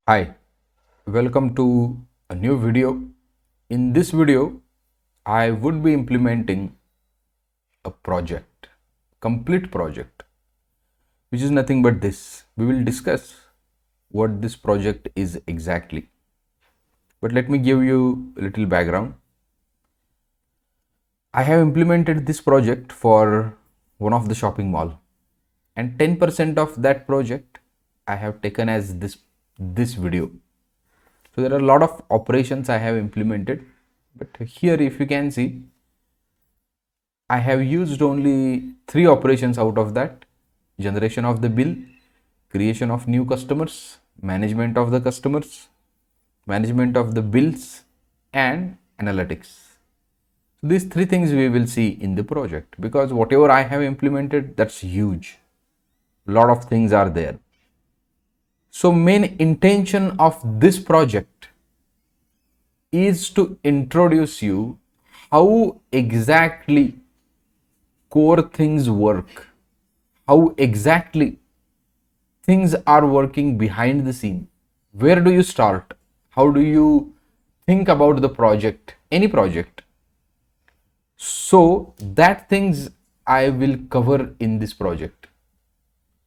Hi, welcome to a new video. In this video, I would be implementing a project, complete project, which is nothing but this. We will discuss what this project is exactly. But let me give you a little background. I have implemented this project for one of the shopping mall, and 10% of that project I have taken as this video. So there are a lot of operations I have implemented, but here if you can see, I have used only 3 operations out of that: generation of the bill, creation of new customers, management of the customers, management of the bills, and analytics. So these 3 things we will see in the project, because whatever I have implemented, that's huge. A lot of things are there. So main intention of this project is to introduce you how exactly core things work, how exactly things are working behind the scene. Where do you start? How do you think about the project, any project? So that things I will cover in this project.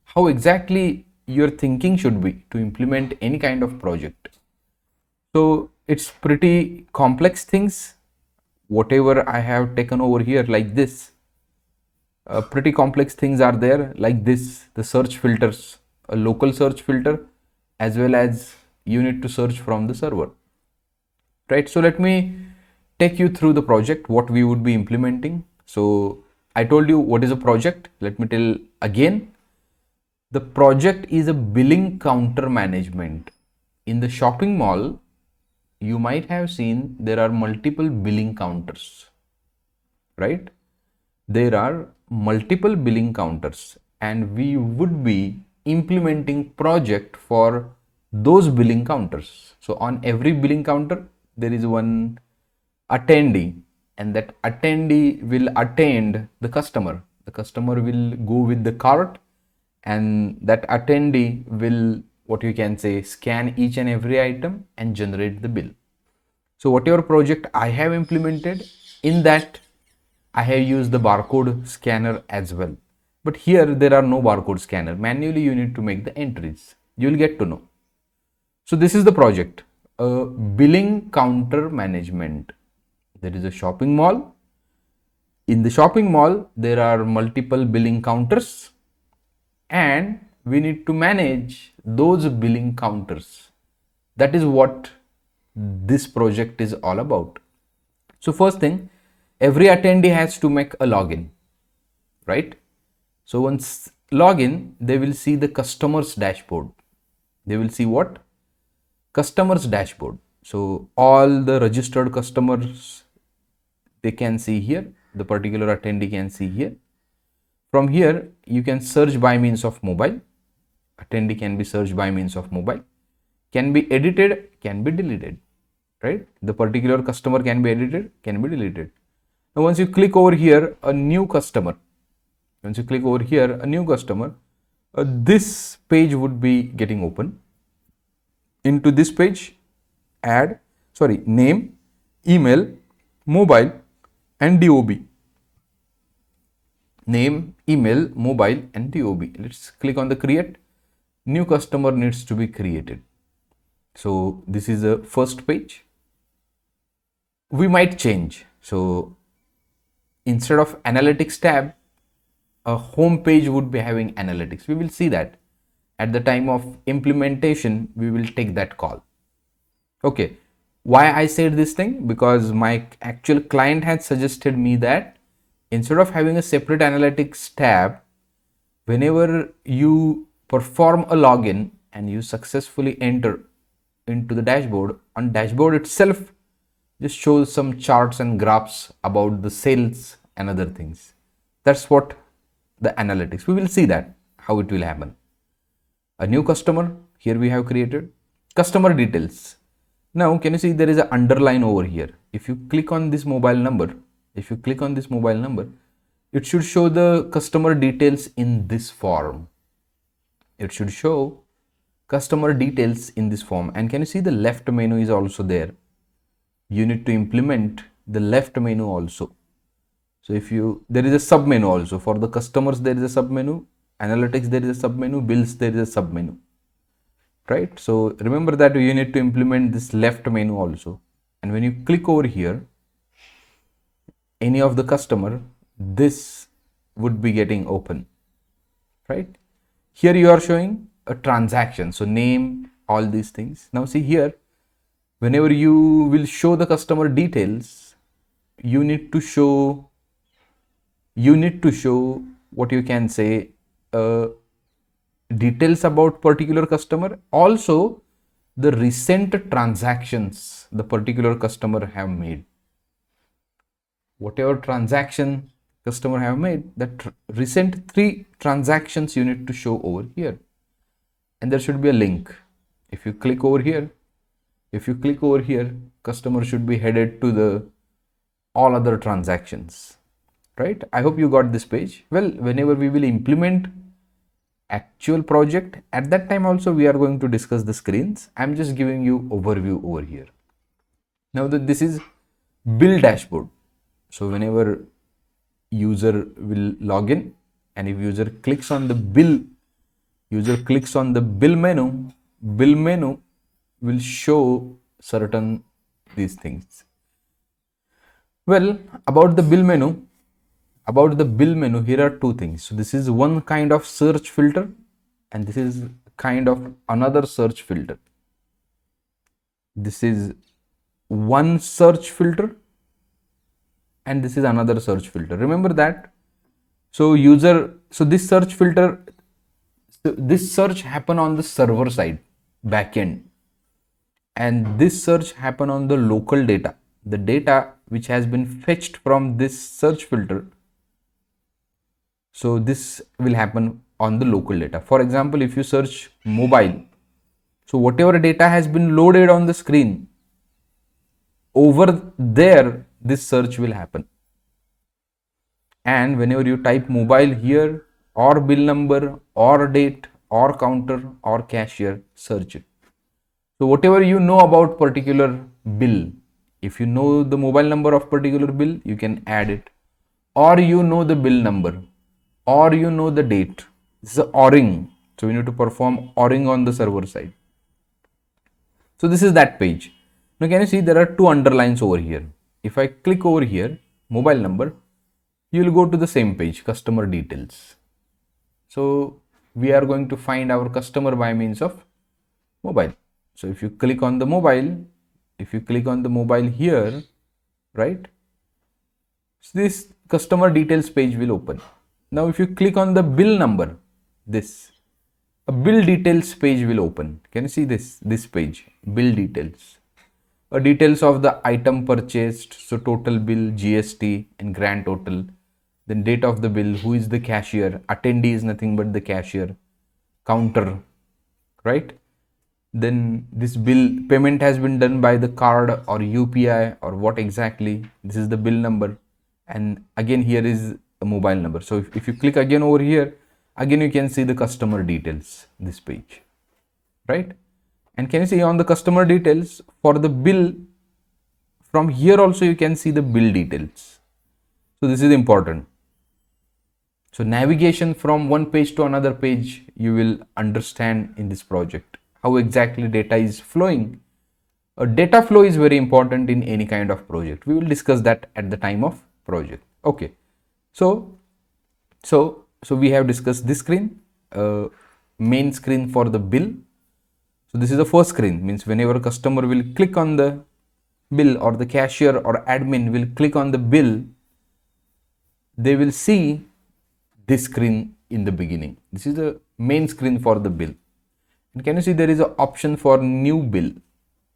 How exactly your thinking should be to implement any kind of project. So it's pretty complex things. Whatever I have taken over here like this, pretty complex things are there like this: the search filters, a local search filter, as well as you need to search from the server, right? So let me take you through the project, what we would be implementing. So I told you what is a project. Let me tell again. The project is a billing counter management. In the shopping mall, you might have seen there are multiple billing counters, right? There are multiple billing counters, and we would be implementing project for those billing counters. So on every billing counter, there is one attendee, and that attendee will attend the customer. The customer will go with the cart, and that attendee will, what you can say, scan each and every item and generate the bill. So whatever project I have implemented, in that I have used the barcode scanner as well. But here there are no barcode scanner. Manually you need to make the entries. You will get to know. So this is the project, billing counter management. There is a shopping mall. In the shopping mall, there are multiple billing counters, and we need to manage those billing counters. That is what this project is all about. So first thing, every attendee has to make a login, right? So once login, they will see the customer's dashboard. They will see what? Customer's dashboard. So all the registered customers, they can see here. The particular attendee can see here. From here, you can search by means of mobile. Attendee can be searched by means of mobile. Can be edited, can be deleted, right? The particular customer can be edited, can be deleted. Now, once you click over here, a new customer. Once you click over here, a new customer, this page would be getting open. Into this page, name, email, mobile, and DOB. Name, email, mobile, and DOB. Let's click on the create. New customer needs to be created. So this is the first page. We might change. So instead of analytics tab, a home page would be having analytics. We will see that at the time of implementation. We will take that call. Okay, why I said this thing? Because my actual client had suggested me that instead of having a separate analytics tab, whenever you perform a login and you successfully enter into the dashboard, on dashboard itself just shows some charts and graphs about the sales and other things. That's what the analytics. We will see that how it will happen. A new customer, here we have created customer details. Now can you see there is an underline over here? If you click on this mobile number, it should show the customer details in this form. It should show customer details in this form. And can you see the left menu is also there? You need to implement the left menu also. So if there is a sub menu also for the customers, there is a sub menu, analytics there is a sub menu, bills there is a sub menu, right? So remember that you need to implement this left menu also. And when you click over here, any of the customer, this would be getting open, right? Here you are showing a transaction, so name, all these things. Now see here, whenever you will show the customer details, you need to show what you can say, details about particular customer, also the recent transactions the particular customer have made. Whatever transaction customer have made, that recent 3 transactions you need to show over here. And there should be a link. If you click over here, customer should be headed to the all other transactions, right? I hope you got this page. Well, whenever we will implement actual project, at that time also we are going to discuss the screens. I'm just giving you overview over here. Now that this is bill dashboard. So whenever user will log in, and if user clicks on the bill menu will show certain these things. Well, about the bill menu, here are 2 things. So this is one kind of search filter, and this is kind of another search filter. This is one search filter, and this is another search filter. Remember that. So this search filter, this search happen on the server side, backend, and this search happen on the local data, the data which has been fetched from this search filter. So this will happen on the local data. For example, if you search mobile, so whatever data has been loaded on the screen, over there this search will happen. And whenever you type mobile here, or bill number, or date, or counter, or cashier, search it. So whatever you know about particular bill, if you know the mobile number of particular bill, you can add it, or you know the bill number, or you know the date. This is ORing. So we need to perform ORing on the server side. So this is that page. Now can you see there are 2 underlines over here? If I click over here, mobile number, you will go to the same page, customer details. So we are going to find our customer by means of mobile. So if you click on the mobile, here, right, so this customer details page will open. Now if you click on the bill number, a bill details page will open. Can you see this page, bill details, details of the item purchased, so total bill, GST and grand total, then date of the bill, who is the cashier, attendee is nothing but the cashier, counter, right? Then this bill payment has been done by the card or UPI or what exactly, this is the bill number, and again here is a mobile number. So if you click again over here, again you can see the customer details, this page, right? And can you see on the customer details for the bill, from here also you can see the bill details. So this is important. So navigation from one page to another page, you will understand in this project how exactly data is flowing. A data flow is very important in any kind of project. We will discuss that at the time of project. Okay. So we have discussed this screen, main screen for the bill. So this is the first screen, means whenever customer will click on the bill, or the cashier or admin will click on the bill, they will see this screen in the beginning. This is the main screen for the bill. And can you see there is an option for new bill?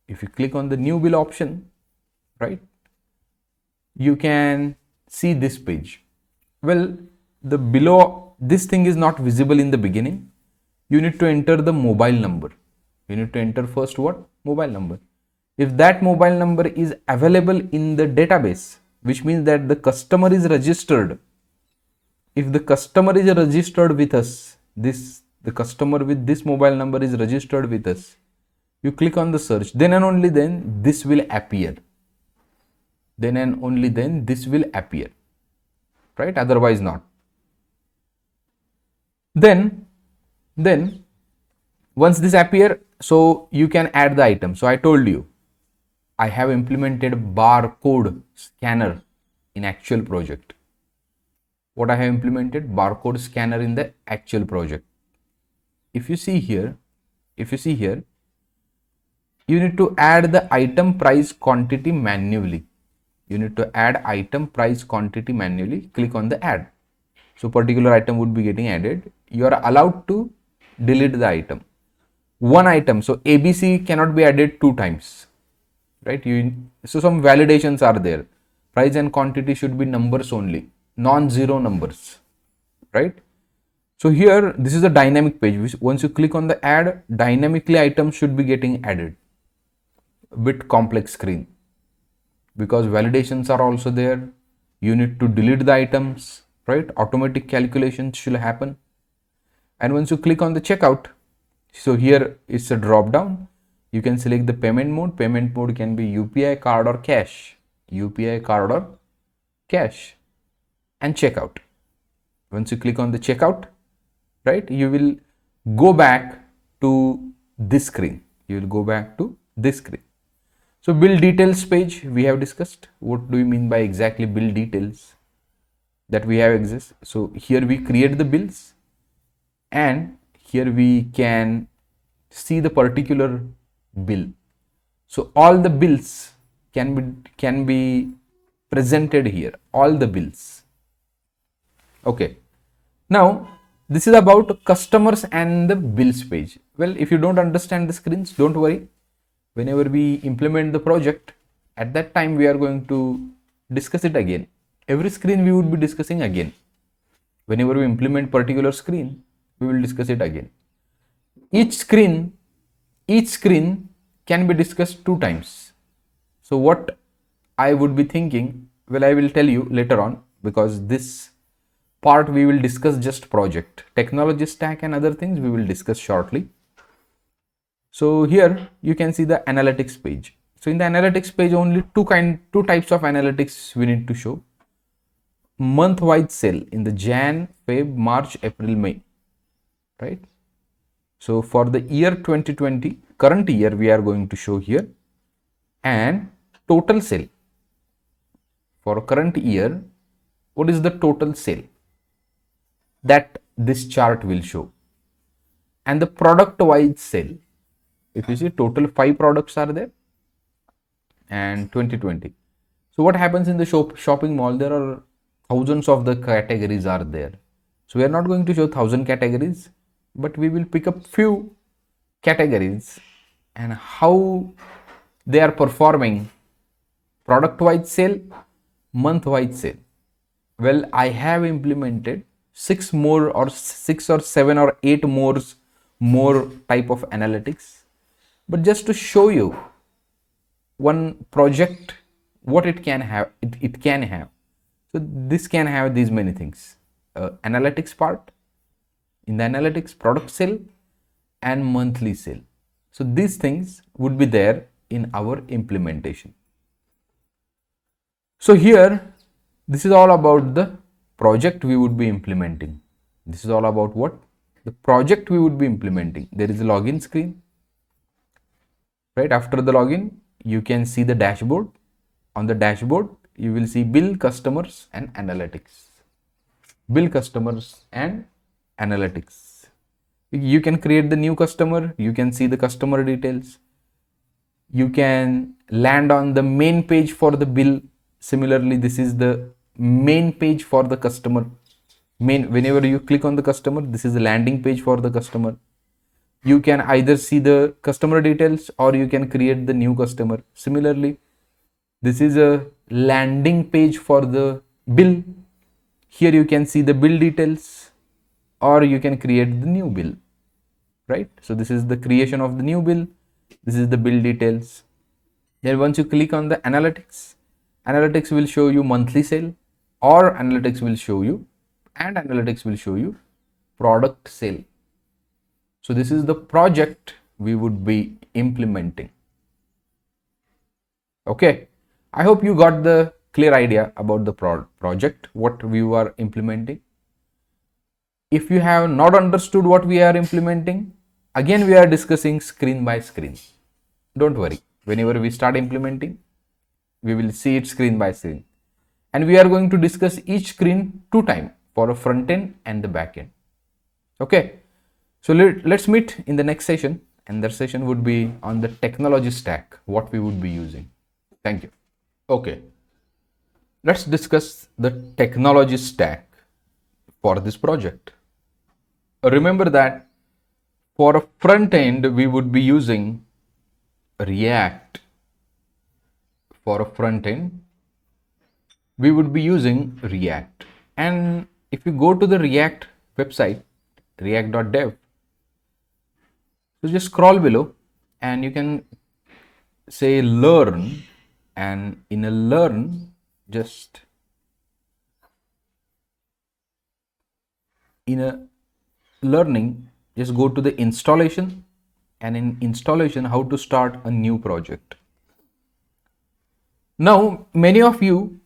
If you click on the new bill option, right, you can see this page. Well, the below, this thing is not visible in the beginning. You need to enter the mobile number. You need to enter first what? Mobile number. If that mobile number is available in the database, which means that the customer is registered. If the customer is registered with us, this the customer with this mobile number is registered with us. You click on the search, then and only then this will appear. Then and only then this will appear, right? Otherwise not. Then once this appear, so you can add the item. So I told you I have implemented barcode scanner in actual project. What I have implemented? Barcode scanner in the actual project. If you see here, you need to add the item price quantity manually. You need to add item price quantity manually. Click on the add. So particular item would be getting added. You are allowed to delete the item. One item. So ABC cannot be added 2 times, right? So some validations are there. Price and quantity should be numbers only, non-zero numbers, right? So here, this is a dynamic page, which once you click on the add, dynamically items should be getting added. A bit complex screen, because validations are also there. You need to delete the items, right? Automatic calculations should happen. And once you click on the checkout, so here it's a drop down. You can select the payment mode. Payment mode can be UPI, card or cash. UPI, card or cash. And checkout. Once you click on the checkout, right, you will go back to this screen. You will go back to this screen. So bill details page we have discussed. What do you mean by exactly bill details that we have exist? So here we create the bills, and here we can see the particular bill. So all the bills can be presented here. All the bills. Okay. Now this is about customers and the bills page. Well, if you don't understand the screens, don't worry. Whenever we implement the project, at that time we are going to discuss it again. Every screen we would be discussing again. Whenever we implement particular screen, we will discuss it again. Each screen can be discussed 2 times. So what I would be thinking, well, I will tell you later on, because this part we will discuss just project. Technology stack and other things we will discuss shortly. So here you can see the analytics page. So in the analytics page, only two types of analytics we need to show. Month-wise sale in the Jan, Feb, March, April, May, right? So for the year 2020, current year, we are going to show here, and total sale. For current year, what is the total sale? That this chart will show. And the product-wise sale. If you see, total 5 products are there, and 2020. So what happens in the shopping mall? There are thousands of the categories are there. So we are not going to show 1000 categories, but we will pick up few categories and how they are performing. Product-wise sale, month-wise sale. Well, I have implemented 6 or 7 or 8 more type of analytics. But just to show you one project, what it can have, it can have. So this can have these many things. Analytics part, in the analytics, product sale and monthly sale. So these things would be there in our implementation. So here, this is all about the project we would be implementing. This is all about what? The project we would be implementing. There is a login screen. Right after the login, you can see the dashboard. On the dashboard, you will see bill, customers and analytics. Bill, customers and analytics. You can create the new customer. You can see the customer details. You can land on the main page for the bill. Similarly, this is the main page for the customer. Whenever you click on the customer, this is the landing page for the customer. You can either see the customer details or you can create the new customer. Similarly, this is a landing page for the bill. Here you can see the bill details or you can create the new bill, right? So this is the creation of the new bill. This is the bill details. Then once you click on the analytics, analytics will show you monthly sale, or analytics will show you product sale. So this is the project we would be implementing. Okay, I hope you got the clear idea about the project, what we are implementing. If you have not understood what we are implementing, again we are discussing screen by screen. Don't worry, whenever we start implementing, we will see it screen by screen. And we are going to discuss each screen 2 times for a front end and the back end. Okay, so let's meet in the next session, and that session would be on the technology stack, what we would be using. Thank you. Okay, let's discuss the technology stack for this project. Remember that for a front end, we would be using React. For a front end, we would be using React. And if you go to the React website, react.dev, so just scroll below and you can say learn, and in a learn, just in a learning, just go to the installation, and in installation, how to start a new project. Now, many of you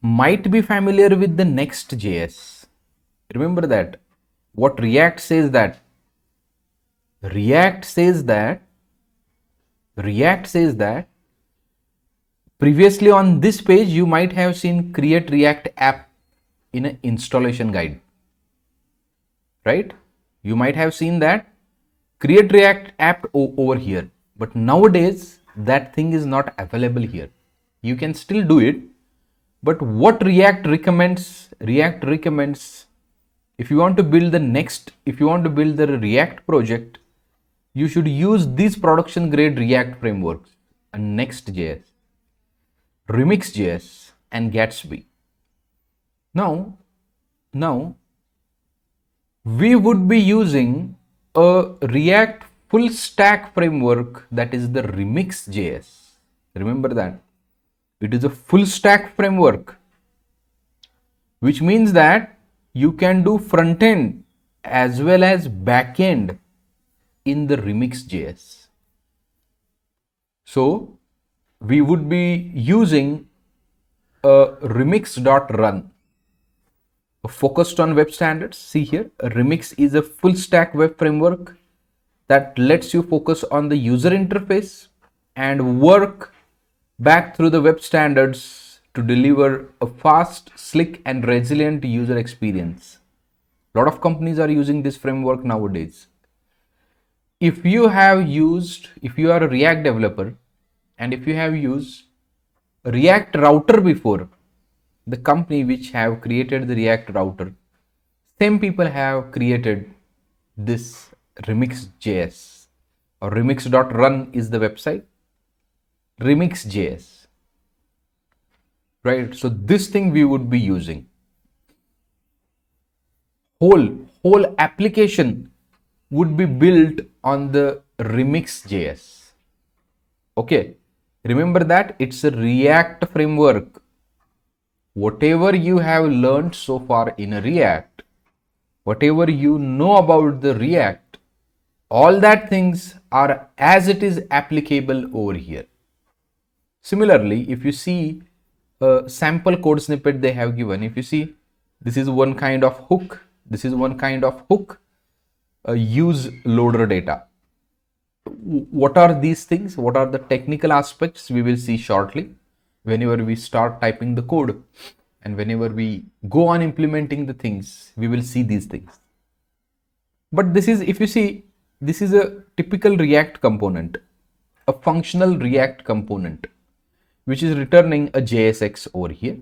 might be familiar with the Next.js. Remember that what React says that previously on this page you might have seen create React app in an installation guide, right? You might have seen that create React app over here, but nowadays that thing is not available here. You can still do it, but what React recommends, if you want to build the React project, you should use these production grade React frameworks, Next.js, RemixJs, and Gatsby. Now we would be using a React full stack framework, that is the RemixJs. Remember that it is a full stack framework, which means that you can do front end as well as back end in the RemixJs. So we would be using a remix.run, focused on web standards. See here, a Remix is a full stack web framework that lets you focus on the user interface and work back through the web standards to deliver a fast, slick, and resilient user experience. A lot of companies are using this framework nowadays. If you are a React developer, and if you have used React router before, the company which have created the React router, same people have created this RemixJs, or remix.run is the website, RemixJs, right? So this thing we would be using. Whole application would be built on the RemixJs. Okay, remember that it's a React framework. Whatever you have learned so far in a React, whatever you know about the React, all that things are as it is applicable over here. Similarly, if you see a sample code snippet they have given, if you see, this is one kind of hook, use loader data. What are these things? What are the technical aspects? We will see shortly whenever we start typing the code, and whenever we go on implementing the things, we will see these things. But this is, if you see, this is a typical React component, a functional React component, which is returning a JSX over here,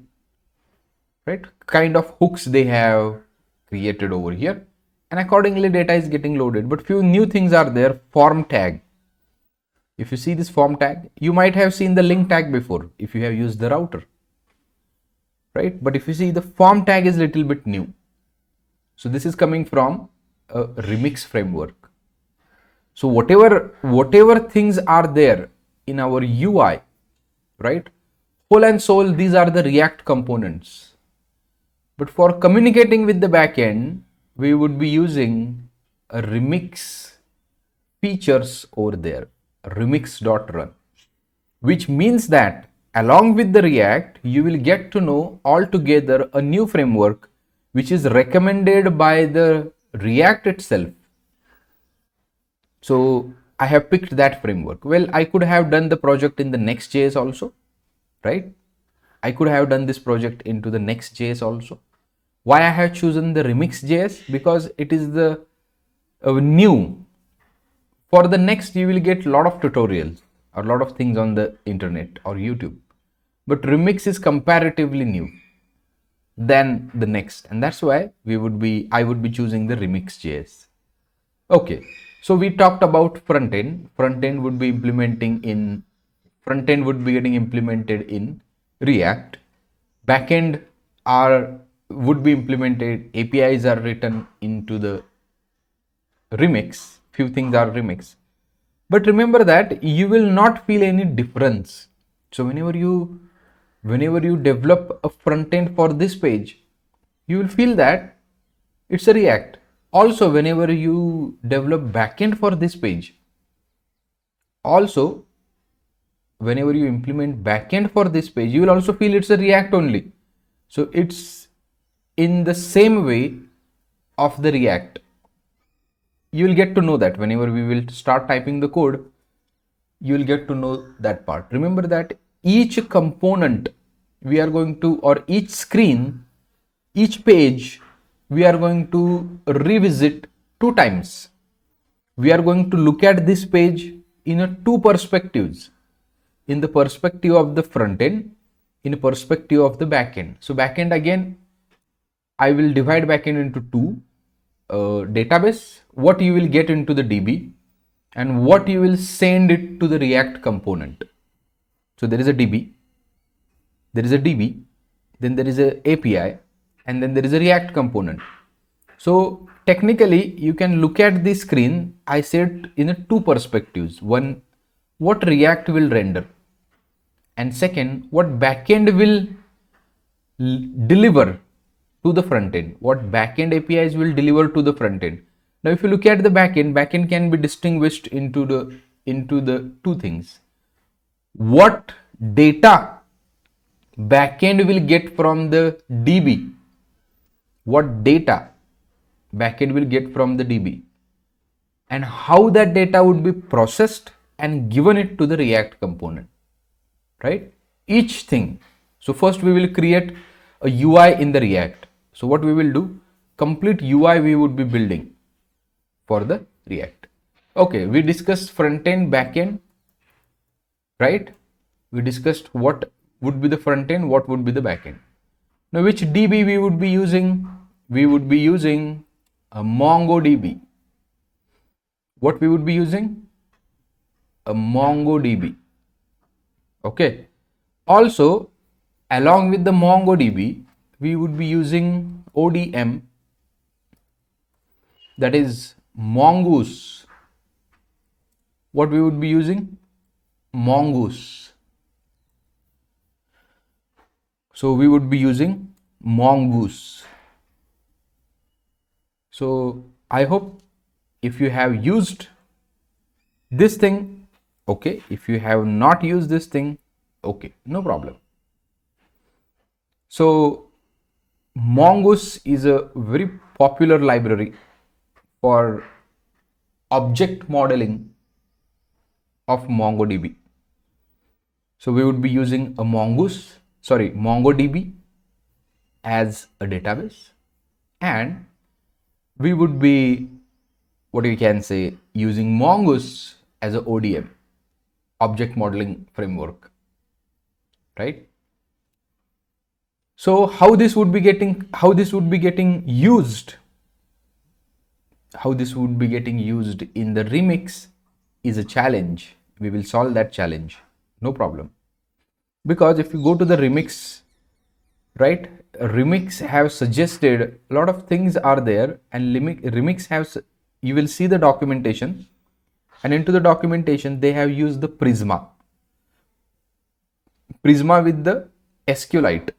right? Kind of hooks they have created over here, and accordingly data is getting loaded. But few new things are there. Form tag. If you see this form tag, you might have seen the link tag before if you have used the router, right? But if you see, the form tag is little bit new. So this is coming from a Remix framework. So whatever things are there in our UI, right? Whole and soul, these are the React components. But for communicating with the backend, we would be using a Remix features over there, remix.run, which means that along with the React, you will get to know altogether a new framework which is recommended by the React itself. So I have picked that framework. Well, I could have done the project in the Next.js also, right? I could have done this project into the Next.js also. Why I have chosen the RemixJs? Because it is the new. For the next, you will get a lot of tutorials or a lot of things on the internet or YouTube. But Remix is comparatively new than the next, and that's why I would be choosing the RemixJs. Okay, so we talked about front end. Front end would be getting implemented in React. Backend would be implemented. APIs are written into the Remix. Few things are Remix, but remember that you will not feel any difference. So whenever you develop a front end for this page, you will feel that it's a React. Also, whenever you develop backend for this page, also whenever you implement backend for this page, you will also feel it's a React only. So it's in the same way of the React. You will get to know that whenever we will start typing the code, you will get to know that part. Remember that each component we are going to, or each screen, each page, we are going to revisit 2 times. We are going to look at this page in 2 perspectives. In the perspective of the front end, in a perspective of the back end. So back end, again, I will divide backend into 2. Database, what you will get into the DB, and what you will send it to the React component. So there is a DB, then there is a API, and then there is a React component. So technically you can look at the screen, I said, in 2 perspectives. One, what React will render, and second, what backend will deliver to the front end, what backend APIs will deliver to the front end. Now if you look at the backend can be distinguished into the 2 things. What data backend will get from the DB, what data backend will get from the DB, and how that data would be processed and given it to the React component, right? Each thing. So first we will create a UI in the React. So what we will do, complete UI we would be building for the React. Okay, we discussed front end, back end, right? We discussed what would be the front end, what would be the back end. Now which DB we would be using? We would be using a MongoDB. What we would be using? A MongoDB. Okay. Also, along with the MongoDB, we would be using ODM, that is Mongoose. What we would be using? Mongoose. So we would be using Mongoose. So I hope if you have used this thing, okay. If you have not used this thing, okay, no problem. So Mongoose is a very popular library for object modeling of MongoDB. So we would be using a MongoDB as a database, and we would be, what you can say, using Mongoose as a ODM, object modeling framework, right? So how this would be getting used? How this would be getting used in the Remix is a challenge. We will solve that challenge, no problem. Because if you go to the Remix, right, Remix have suggested a lot of things are there, and Remix has, you will see the documentation, and into the documentation they have used the Prisma with the SQLite,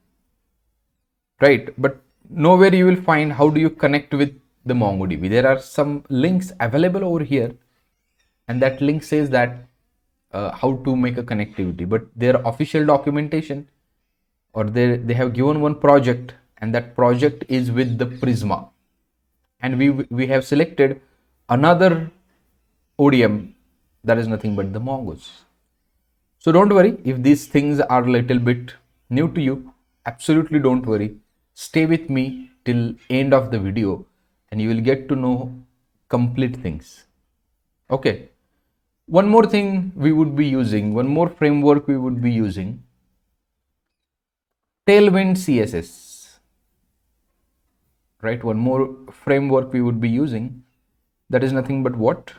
right? But nowhere you will find how do you connect with the MongoDB. There are some links available over here, and that link says that how to make a connectivity, but their official documentation, or they have given one project, and that project is with the Prisma, and we have selected another ODM that is nothing but the Mongoose. So don't worry if these things are a little bit new to you. Absolutely don't worry. Stay with me till end of the video and you will get to know complete things. Okay. One more thing we would be using, one more framework we would be using, Tailwind CSS. Right? One more framework we would be using, that is nothing but what?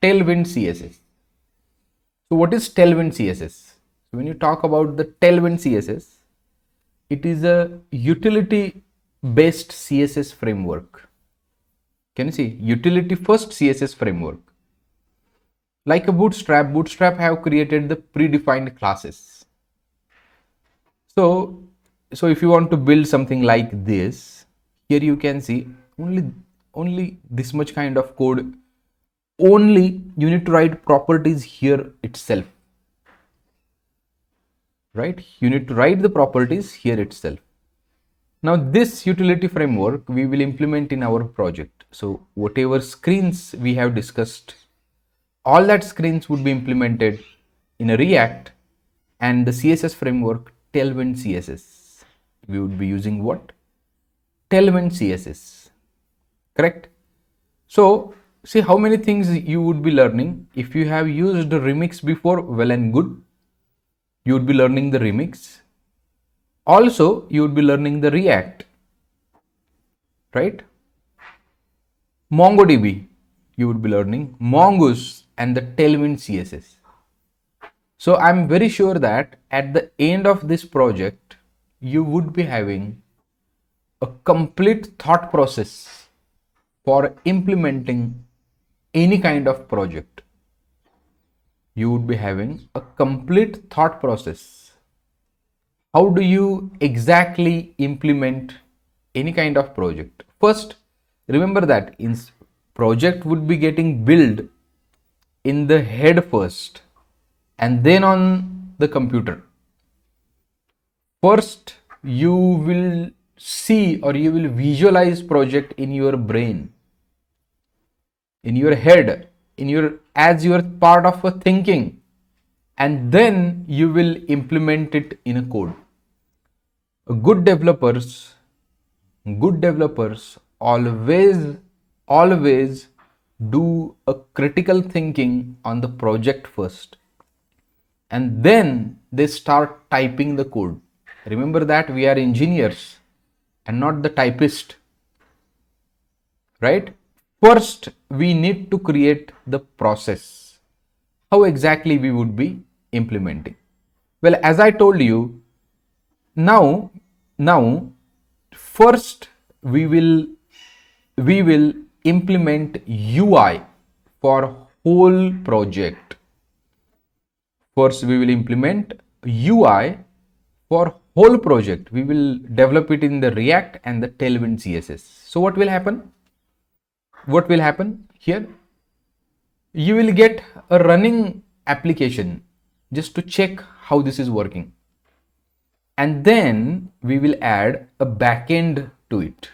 Tailwind CSS. So what is Tailwind CSS? So when you talk about the Tailwind CSS, it is a utility based CSS framework. Can you see? Utility first CSS framework. Like a Bootstrap have created the predefined classes. So if you want to build something like this, here you can see only this much kind of code. Only you need to write properties here itself, right? You need to write the properties here itself. Now this utility framework we will implement in our project. So whatever screens we have discussed, all that screens would be implemented in a React, and the CSS framework Tailwind CSS. We would be using what? Tailwind CSS, correct? So see how many things you would be learning. If you have used Remix before, well and good. You would be learning the Remix. Also, you would be learning the React, right? MongoDB, you would be learning Mongoose and the Tailwind CSS. So I'm very sure that at the end of this project, you would be having a complete thought process for implementing any kind of project. You would be having a complete thought process. How do you exactly implement any kind of project? First, remember that in project would be getting built in the head first and then on the computer. First, you will see or you will visualize project in your brain, in your head, as your part of a thinking, and then you will implement it in a code. Good developers always do a critical thinking on the project first, and then they start typing the code. Remember that we are engineers and not the typist, right? First, we need to create the process. How exactly we would be implementing? Well, as I told you, now first we will implement UI for whole project. First, we will implement UI for whole project. We will develop it in the React and the Tailwind CSS. So what will happen? What will happen here? You will get a running application just to check how this is working. And then we will add a backend to it,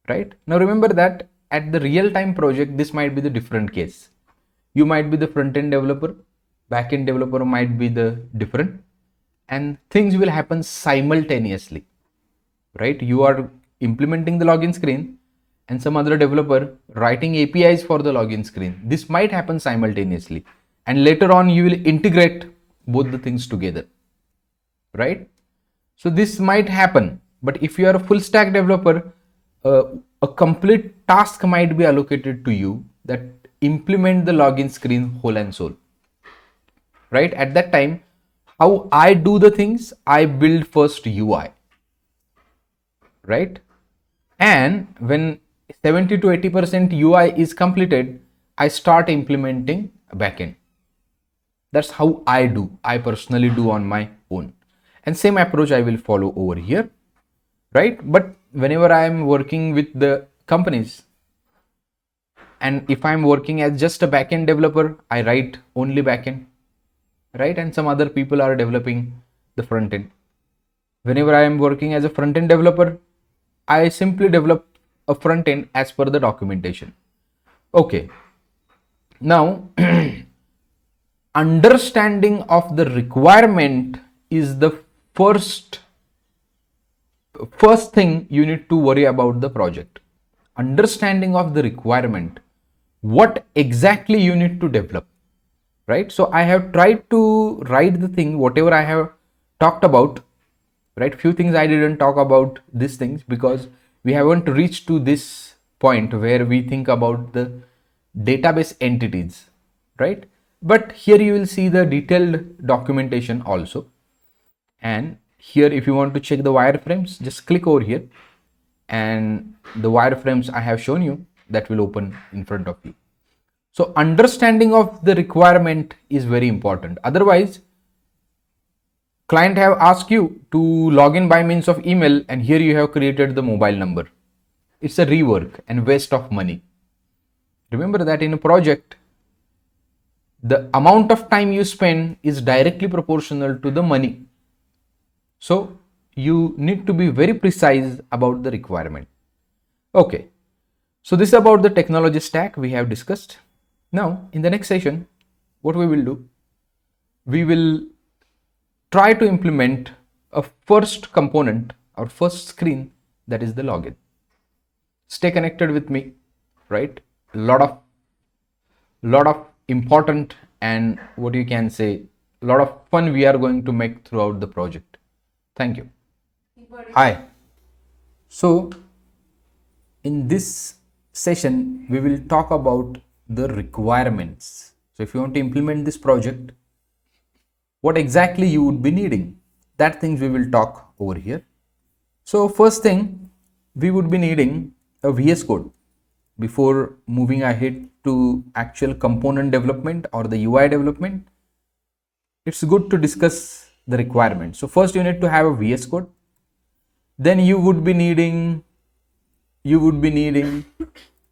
right? Now remember that at the real-time project, this might be the different case. You might be the front-end developer, back-end developer might be the different, and things will happen simultaneously, right? You are implementing the login screen and some other developer writing APIs for the login screen. This might happen simultaneously, and later on you will integrate both the things together, right? So this might happen, but if you are a full stack developer, a complete task might be allocated to you that implement the login screen whole and soul, right? At that time, how I do the things, I build first UI, right? And when 70 to 80% UI is completed, I start implementing a backend. That's how I personally do on my own. And same approach I will follow over here, right? But whenever I am working with the companies And if I'm working as just a backend developer, I write only backend, right? And some other people are developing the front end. Whenever I am working as a front end developer, I simply develop a front end as per the documentation. Okay. Now, understanding of the requirement is the first thing you need to worry about the project. Understanding of the requirement, what exactly you need to develop, right? So I have tried to write the thing, whatever I have talked about, right? Few things I didn't talk about these things because we haven't reached to this point where we think about the database entities, right? But here you will see the detailed documentation also. And here, if you want to check the wireframes, just click over here, and the wireframes I have shown you, that will open in front of you. So understanding of the requirement is very important. Otherwise, client have asked you to log in by means of email, and here you have created the mobile number. It's a rework and waste of money. Remember that in a project, the amount of time you spend is directly proportional to the money. So you need to be very precise about the requirement. Okay. So this is about the technology stack we have discussed. Now in the next session, what we will do, we will try to implement a first component or first screen, that is the login. Stay connected with me, right? Lot of important and what you can say, a lot of fun we are going to make throughout the project. Thank you. Hi. So in this session, we will talk about the requirements. So if you want to implement this project, what exactly you would be needing, that things we will talk over here. So first thing, we would be needing a VS Code before moving ahead to actual component development or the UI development. It's good to discuss the requirements. So first you need to have a VS Code. Then you would be needing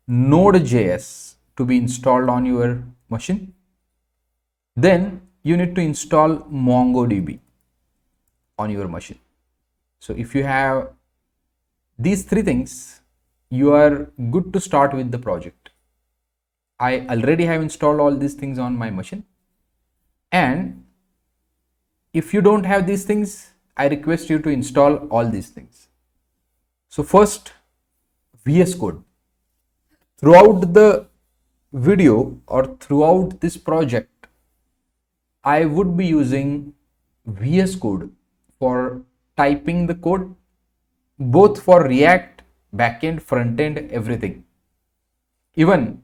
NodeJs to be installed on your machine. Then you need to install MongoDB on your machine. So if you have these three things, you are good to start with the project. I already have installed all these things on my machine. And if you don't have these things, I request you to install all these things. So first, VS Code. Throughout the video or throughout this project, I would be using VS Code for typing the code, both for React, backend, frontend, everything. Even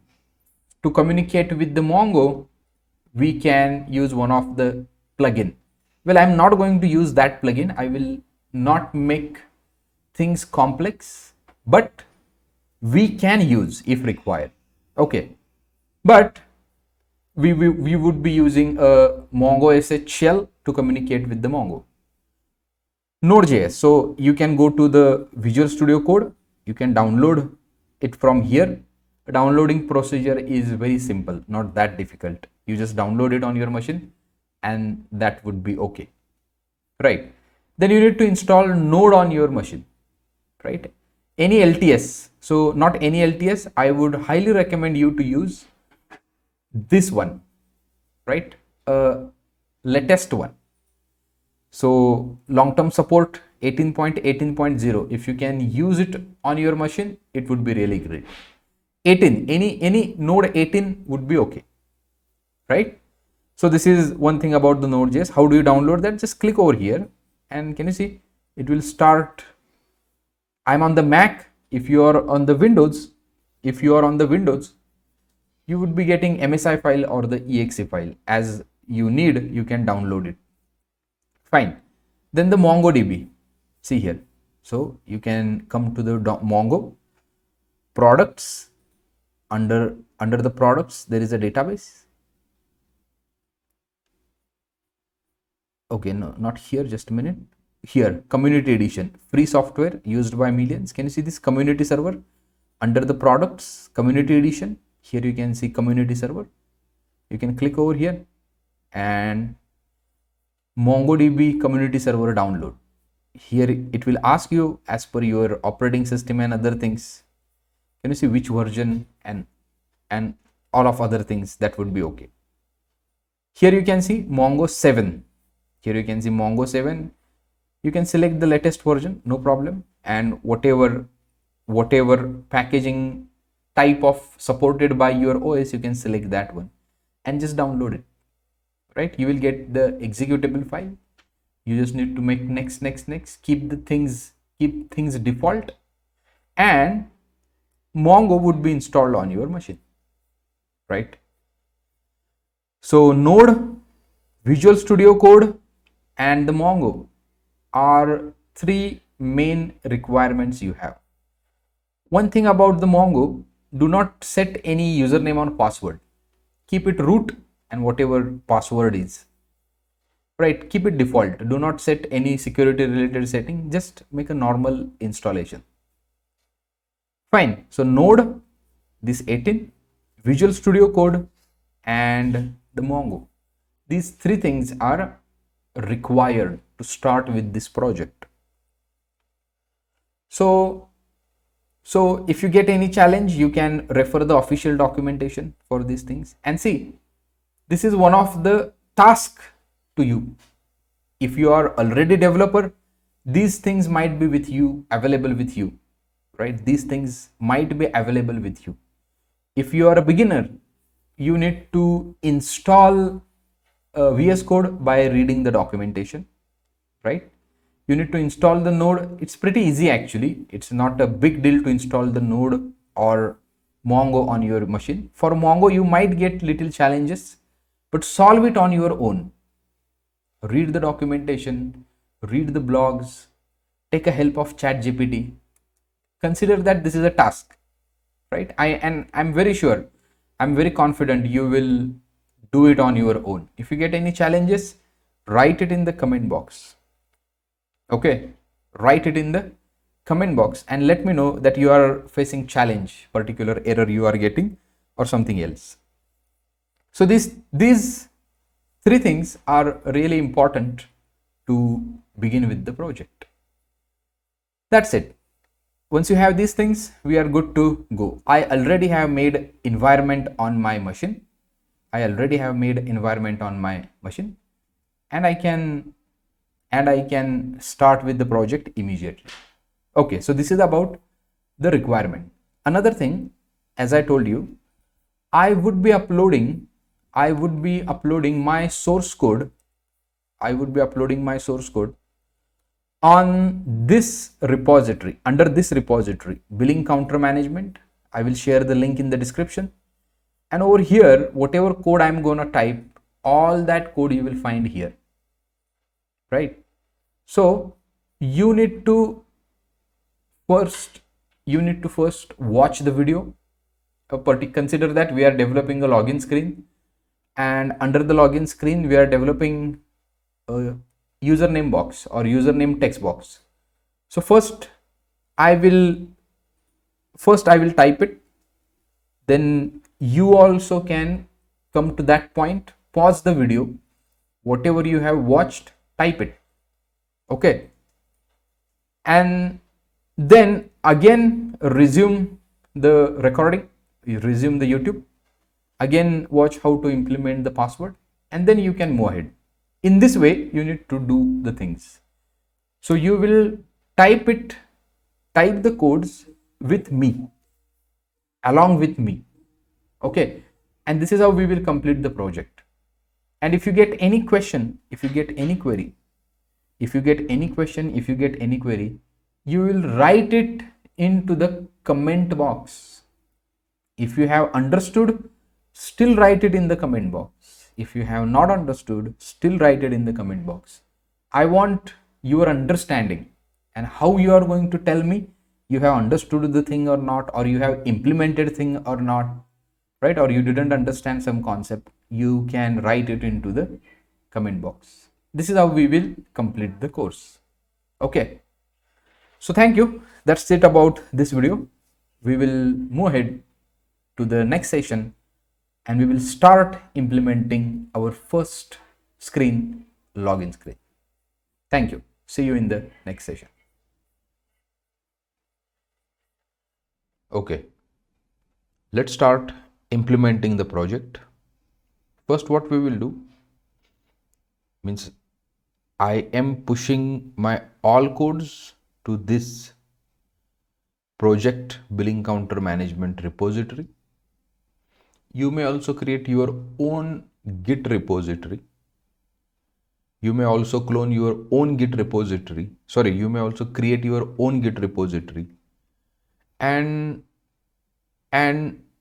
to communicate with the Mongo, we can use one of the plugin. Well, I'm not going to use that plugin. I will not make things complex, but we can use if required. Okay, but we would be using a Mongo SH shell to communicate with the Mongo. NodeJs. So you can go to the Visual Studio Code. You can download it from here. The downloading procedure is very simple, not that difficult. You just download it on your machine and that would be okay, right? Then you need to install Node on your machine, right? Any LTS. So not any LTS. I would highly recommend you to use this one, right? Latest one. So long-term support 18.18.0. If you can use it on your machine, it would be really great. 18, any node 18 would be okay, right? So this is one thing about the Node.js. How do you download that? Just click over here and can you see it will start. I'm on the Mac. If you are on the Windows, you would be getting MSI file or the exe file. As you need, you can download it. Fine. Then the MongoDB. See here. So you can come to the Mongo products. Under the products, there is a database. Okay, no, not here. Just a minute. Here, community edition, free software used by millions. Can you see this community server? Under the products, community edition. Here you can see community server. You can click over here and MongoDB community server download. Here it will ask you as per your operating system and other things. Can you see which version and all of other things? That would be okay. Here you can see Mongo 7. Here you can see Mongo 7. You can select the latest version, no problem, and whatever packaging type of supported by your OS, you can select that one and just download it. Right, you will get the executable file. You just need to make next, keep things default, and Mongo would be installed on your machine, right? So Node, Visual Studio Code, and the Mongo are three main requirements you have. One thing about the Mongo, do not set any username or password. Keep it root and whatever password is, right? Keep it default. Do not set any security related setting. Just make a normal installation. Fine. So Node, this 18, Visual Studio Code, and the Mongo. These three things are required to start with this project. So if you get any challenge, you can refer the official documentation for these things. And see, this is one of the tasks to you. If you are already developer, these things might be with you, available with you, right? These things might be available with you. If you are a beginner, you need to install VS Code by reading the documentation, right? You need to install the Node. It's pretty easy actually. It's not a big deal to install the Node or Mongo on your machine. For Mongo, you might get little challenges, but solve it on your own. Read the documentation, read the blogs, take a help of ChatGPT. Consider that this is a task, right? I'm very sure, I'm very confident you will do it on your own. If you get any challenges, write it in the comment box. Okay, write it in the comment box and let me know that you are facing challenge, particular error you are getting or something else. So these three things are really important to begin with the project. That's it. Once you have these things, we are good to go. I already have made environment on my machine. And I can start with the project immediately. Okay, so this is about the requirement. Another thing, as I told you, I would be uploading my source code. On this repository, under this repository, billing counter management. I will share the link in the description. And over here, whatever code I'm gonna type, all that code you will find here, right? So you need to first watch the video. Consider that we are developing a login screen, and under the login screen we are developing a username box or username text box. So first I will type it, then you also can come to that point, pause the video, whatever you have watched, type it. Okay, and then again resume the recording, resume the YouTube, again watch how to implement the password, and then you can move ahead. In this way you need to do the things. So you will type the codes with me, along with me. Okay, and this is how we will complete the project. And if you get any question, if you get any query, you will write it into the comment box. If you have understood, still write it in the comment box. If you have not understood, still write it in the comment box. I want your understanding and how you are going to tell me you have understood the thing or not, or you have implemented thing or not, right? Or you didn't understand some concept, you can write it into the comment box. This is how we will complete the course. Okay, so thank you. That's it about this video. We will move ahead to the next session and we will start implementing our first screen, login screen. Thank you. See you in the next session. Okay, let's start implementing the project. First, what we will do means I am pushing my all codes to this project billing counter management repository. You may also create your own Git repository. You may also clone your own Git repository. Sorry, you may also create your own Git repository and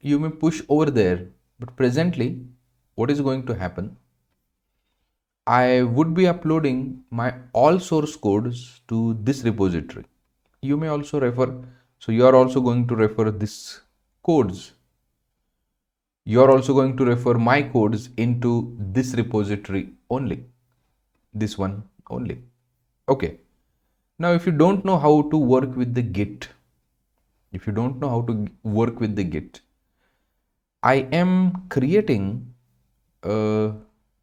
you may push over there. But presently, what is going to happen? I would be uploading my all source codes to this repository. You may also refer, so you are also going to refer this codes. You are also going to refer my codes into this repository only, this one only. Okay. Now, if you don't know how to work with the Git, I am creating a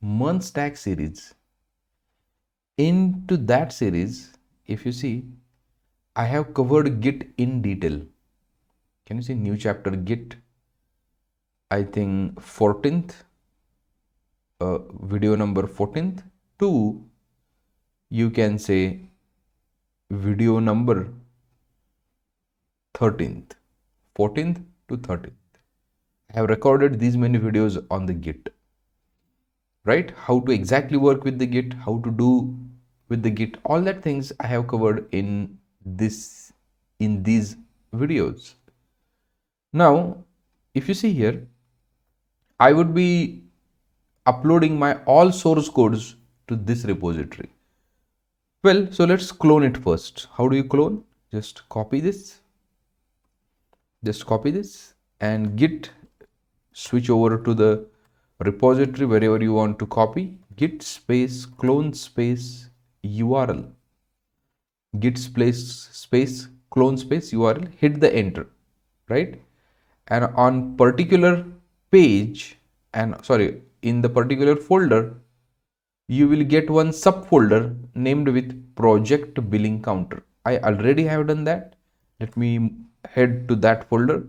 MongoDB series. Into that series, if you see, I have covered Git in detail. Can you see new chapter Git? I think 14th, video number 14th to, you can say, video number 13th, 14th to 13th. I have recorded these many videos on the Git, right? How to exactly work with the Git, how to do with the Git, all that things I have covered in these videos. Now, if you see here, I would be uploading my all source codes to this repository. Well, so let's clone it first. How do you clone? Just copy this. And Git, switch over to the repository wherever you want to copy. Git space clone space URL. Git space clone space URL. Hit the enter, right? And on particular page, in the particular folder, you will get one subfolder named with project billing counter. I already have done that. Let me head to that folder.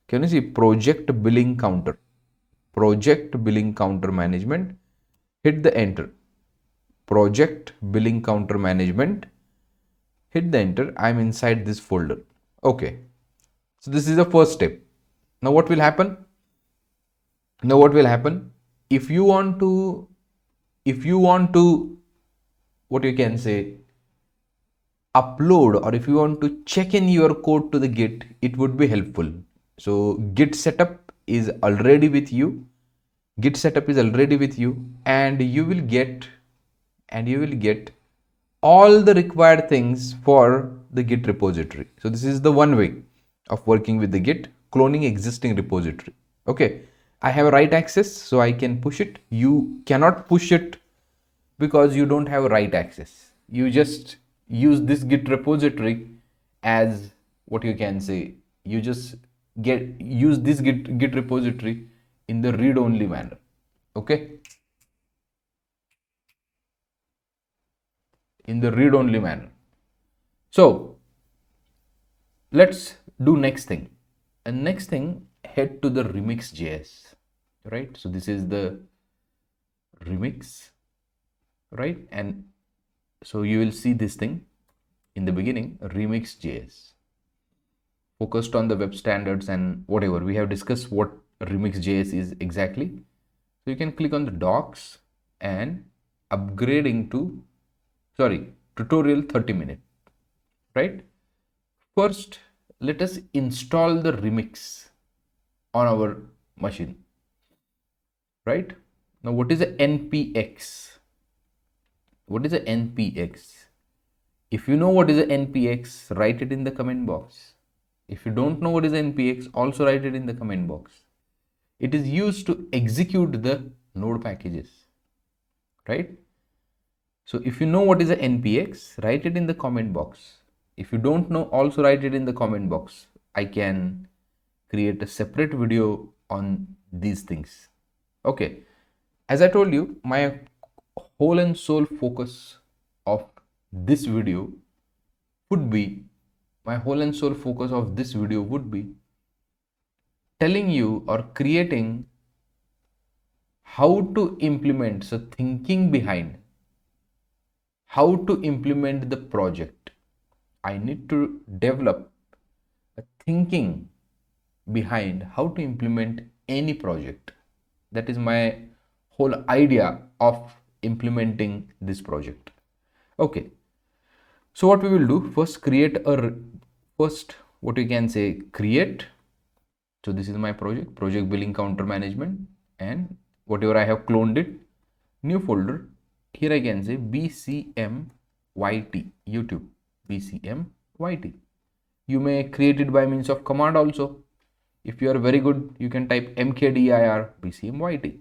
Can you see project billing counter? Project billing counter management. Hit the enter. Project billing counter management. Hit the enter. I'm inside this folder. Okay. So this is the first step. Now what will happen? If you want to, what you can say, upload, or if you want to check in your code to the Git, it would be helpful. So Git setup is already with you. And you will get all the required things for the Git repository. So this is the one way of working with the Git, cloning existing repository. Okay, I have write access, so I can push it. You cannot push it because you don't have write access. You just use this Git repository as, what you can say, you just use this Git repository in the read-only manner. Okay, in the read-only manner. So let's do next thing. And next thing, head to the RemixJs, right? So this is the remix, right? And so you will see this thing in the beginning, RemixJs, focused on the web standards and whatever. We have discussed what RemixJs is exactly. So you can click on the docs and upgrading to, tutorial 30 minutes, right? First, let us install the remix on our machine, right? Now, what is a npx? If you know what is a npx, write it in the comment box. If you don't know what is npx, also write it in the comment box. It is used to execute the node packages, right? So if you know what is a npx, write it in the comment box. If you don't know, also write it in the comment box. I can create a separate video on these things. Okay, as I told you, my whole and sole focus of this video would be telling you or creating how to implement, so thinking behind how to implement the project. I need to develop a thinking behind how to implement any project. That is my whole idea of implementing this project. Okay, so what we will do first, what we can say, create. So this is my project billing counter management, and whatever I have cloned it, new folder. Here I can say bcmyt, YouTube, bcmyt. You may create it by means of command also. If you are very good, you can type mkdir bcmyt.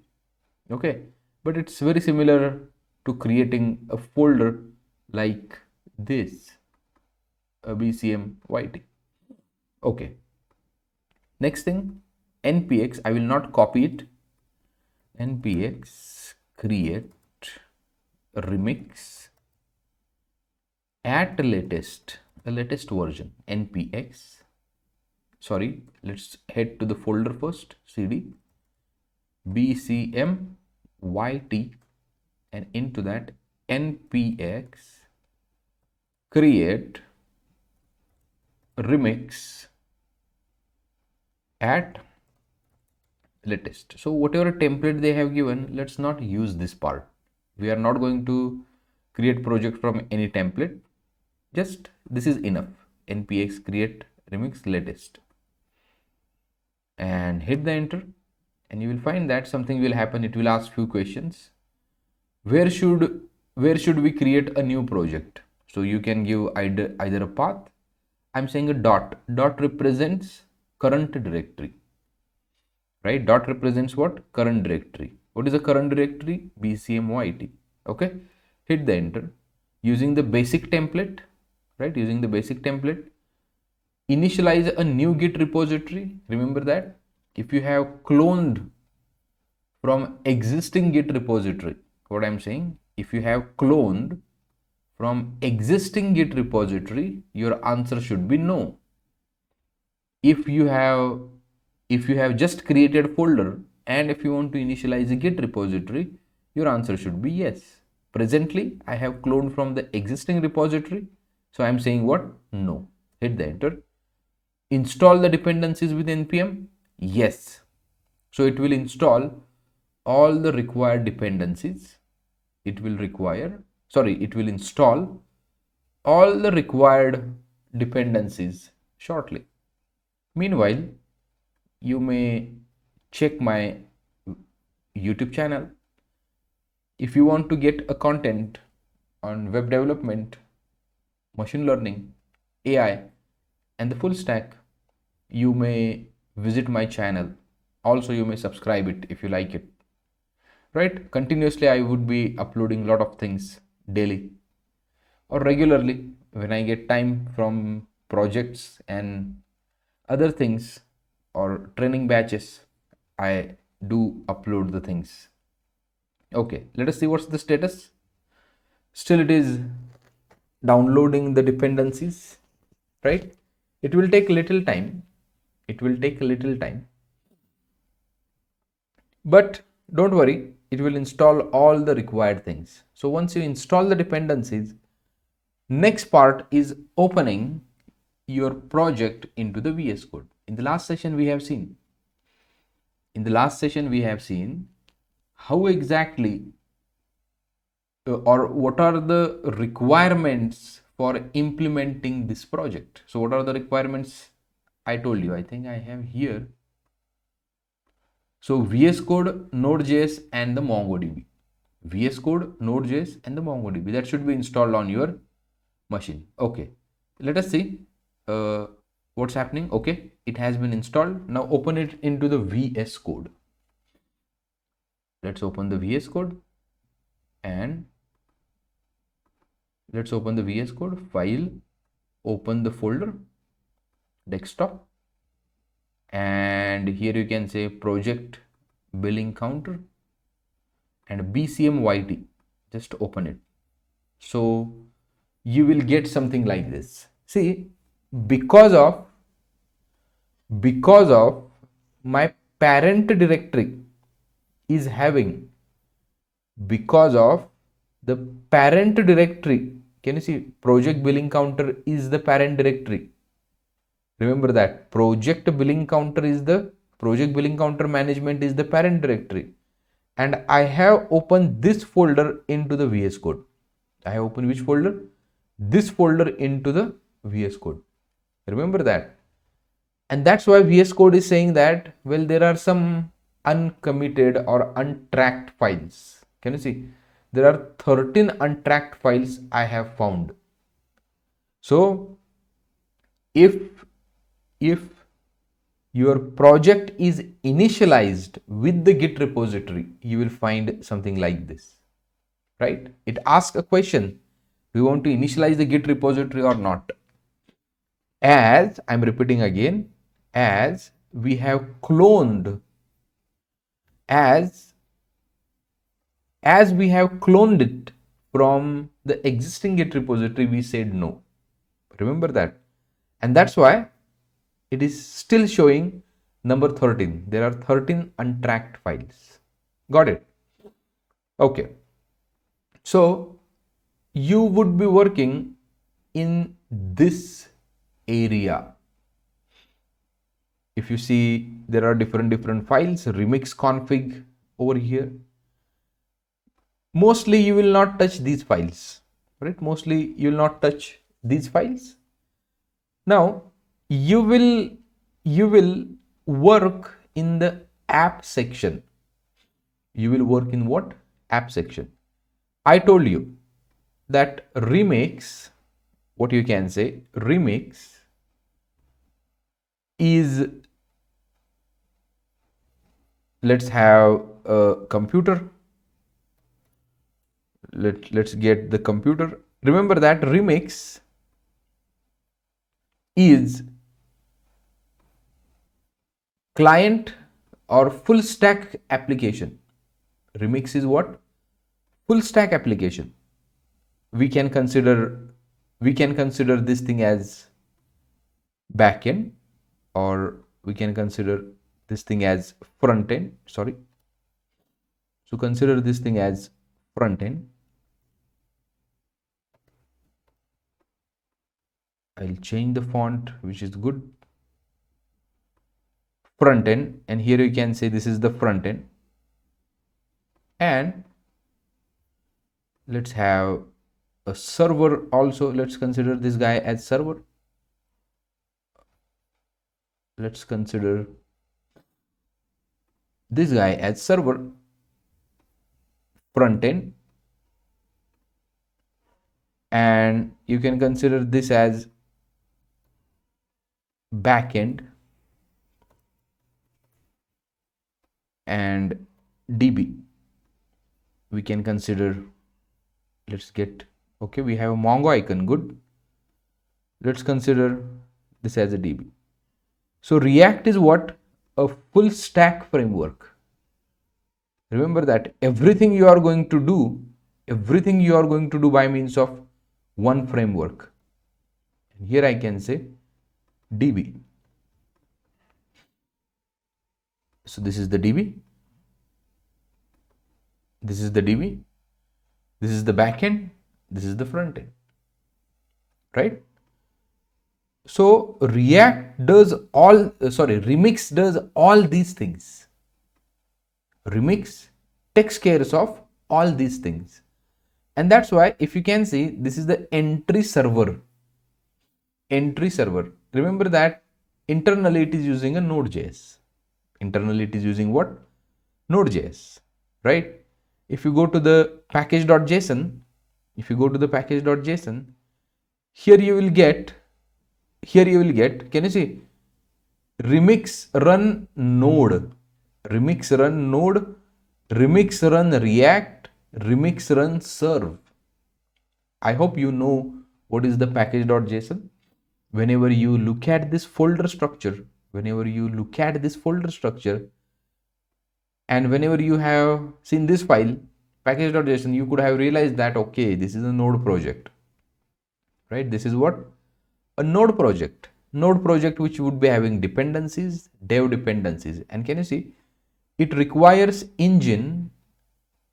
Okay, but it's very similar to creating a folder like this, a bcmyt. Okay, next thing, npx, I will not copy it, npx create remix at latest version, npx, sorry, let's head to the folder first, cd bcmyt, and into that npx create remix at latest. So whatever template they have given, let's not use this part. We are not going to create project from any template. Just this is enough. npx create remix latest, and hit the enter, and you will find that something will happen. It will ask few questions. Where should we create a new project? So you can give either a path. I'm saying a dot represents current directory, right? Dot represents what? Current directory. What is a current directory? bcmyt. Okay, hit the enter. Using the basic template, right? Using the basic template, initialize a new git repository. Remember that if you have cloned from existing git repository, what I'm saying, if you have cloned from existing git repository, your answer should be no. If you have just created a folder and if you want to initialize a git repository, your answer should be yes. Presently I have cloned from the existing repository, so I'm saying what? No. Hit the enter. Install the dependencies with npm. Yes, so it will install all the required dependencies. It will install all the required dependencies shortly. Meanwhile, you may check my YouTube channel. If you want to get a content on web development, machine learning, AI, and the full stack, you may visit my channel. Also, you may subscribe it if you like it. Right? Continuously, I would be uploading a lot of things daily or regularly when I get time from projects and other things or training batches. I do upload the things. Okay, let us see what's the status. Still it is downloading the dependencies, right? It will take a little time. But don't worry, it will install all the required things. So once you install the dependencies, next part is opening your project into the VS Code. In the last session we have seen how exactly or what are the requirements for implementing this project. So what are the requirements? I told you, I think I have here. So VS Code, NodeJs, and the MongoDB. VS Code, NodeJs, and the MongoDB. That should be installed on your machine. Okay, let us see what's happening. Okay, it has been installed. Now open it into the VS Code. Let's open the VS Code, and let's open the VS Code file, open the folder, desktop, and here you can say project billing counter and bcmyt. Just open it. So you will get something like this. See, because of my parent directory is having, because of the parent directory, can you see project billing counter is the parent directory. Remember that project billing counter is the project billing counter management is the parent directory, and I have opened this folder into the VS Code. I have opened which folder? This folder into the VS Code. Remember that. And that's why VS Code is saying that, well, there are some uncommitted or untracked files. Can you see? There are 13 untracked files I have found. So if your project is initialized with the Git repository, you will find something like this, right? It asks a question: do you want to initialize the Git repository or not? As I'm repeating again, as we have cloned, as we have cloned it from the existing Git repository, we said no. Remember that. And that's why it is still showing number 13. There are 13 untracked files. Got it? Okay. So you would be working in this area. If you see, there are different files, remix config over here. Mostly you will not touch these files, right? Mostly you will not touch these files. Now you will work in the app section. You will work in what? App section. I told you that remix, what you can say, remix is, let's have a computer. Let's get the computer. Remember that remix is client or full stack application. Remix is what? Full stack application. We can consider this thing as backend, or we can consider this thing as front end. Sorry. So consider this thing as front end. I'll change the font, which is good. Front end, and here you can say this is the front end. And let's have a server also. Let's consider this guy as server. Let's consider this guy as server, front end, and you can consider this as backend and DB. We can consider, let's get, okay, we have a Mongo icon, good. Let's consider this as a DB. So React is what? A full stack framework. Remember that everything you are going to do by means of one framework. And here I can say DB. So this is the DB. This is the DB. This is the backend. This is the front end. Right? So React does all, Remix does all these things. Remix takes care of all these things. And that's why, if you can see, this is the entry server. Entry server. Remember that internally it is using a NodeJs. Internally it is using what? NodeJs. Right? If you go to the package.json, here you will get, can you see? Remix run node, remix run node, remix run react, remix run serve. I hope you know what is the package.json. Whenever you look at this folder structure, whenever you look at this folder structure, and whenever you have seen this file package.json, you could have realized that okay, this is a node project, right? This is what a node project which would be having dependencies, dev dependencies. And can you see it requires engine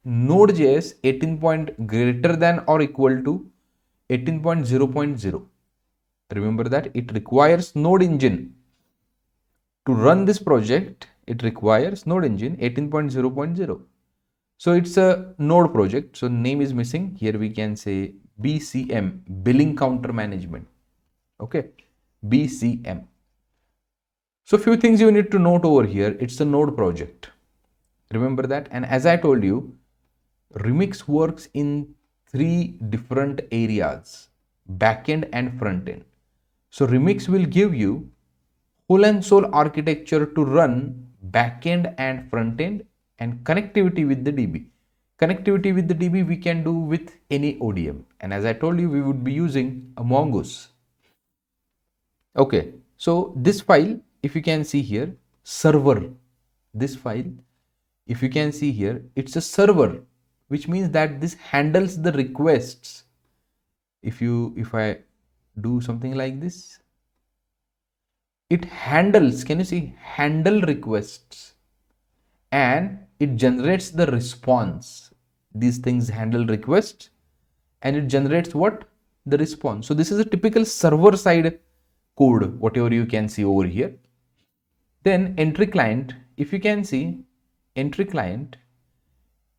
NodeJs 18 point greater than or equal to 18.0.0. Remember that it requires node engine to run this project. It requires node engine 18.0.0. So it's a node project. So name is missing. Here we can say BCM, billing counter management. Okay, BCM. So few things you need to note over here. It's a node project. Remember that. And as I told you, Remix works in 3 different areas, backend and front end. So Remix will give you whole and soul architecture to run backend and front end, and connectivity with the DB. Connectivity with the DB we can do with any ODM. And as I told you, we would be using a Mongoose. Okay, so this file, if you can see here, server, this file, if you can see here, it's a server, which means that this handles the requests. If I do something like this, it handles, can you see, handle requests, and it generates the response. These things handle requests and it generates what? The response. So this is a typical server side code, whatever you can see over here. Then entry client, if you can see entry client,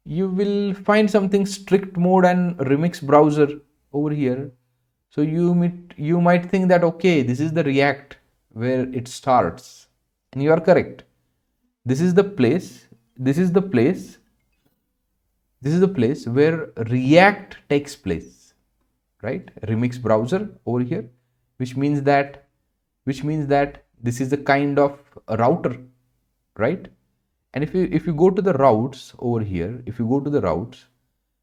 you will find something strict mode and Remix browser over here. So you might think that okay, this is the React where it starts, and you are correct. This is the place where React takes place, right? Remix browser over here, which means that this is the kind of a router, right? And if you go to the routes over here, if you go to the routes,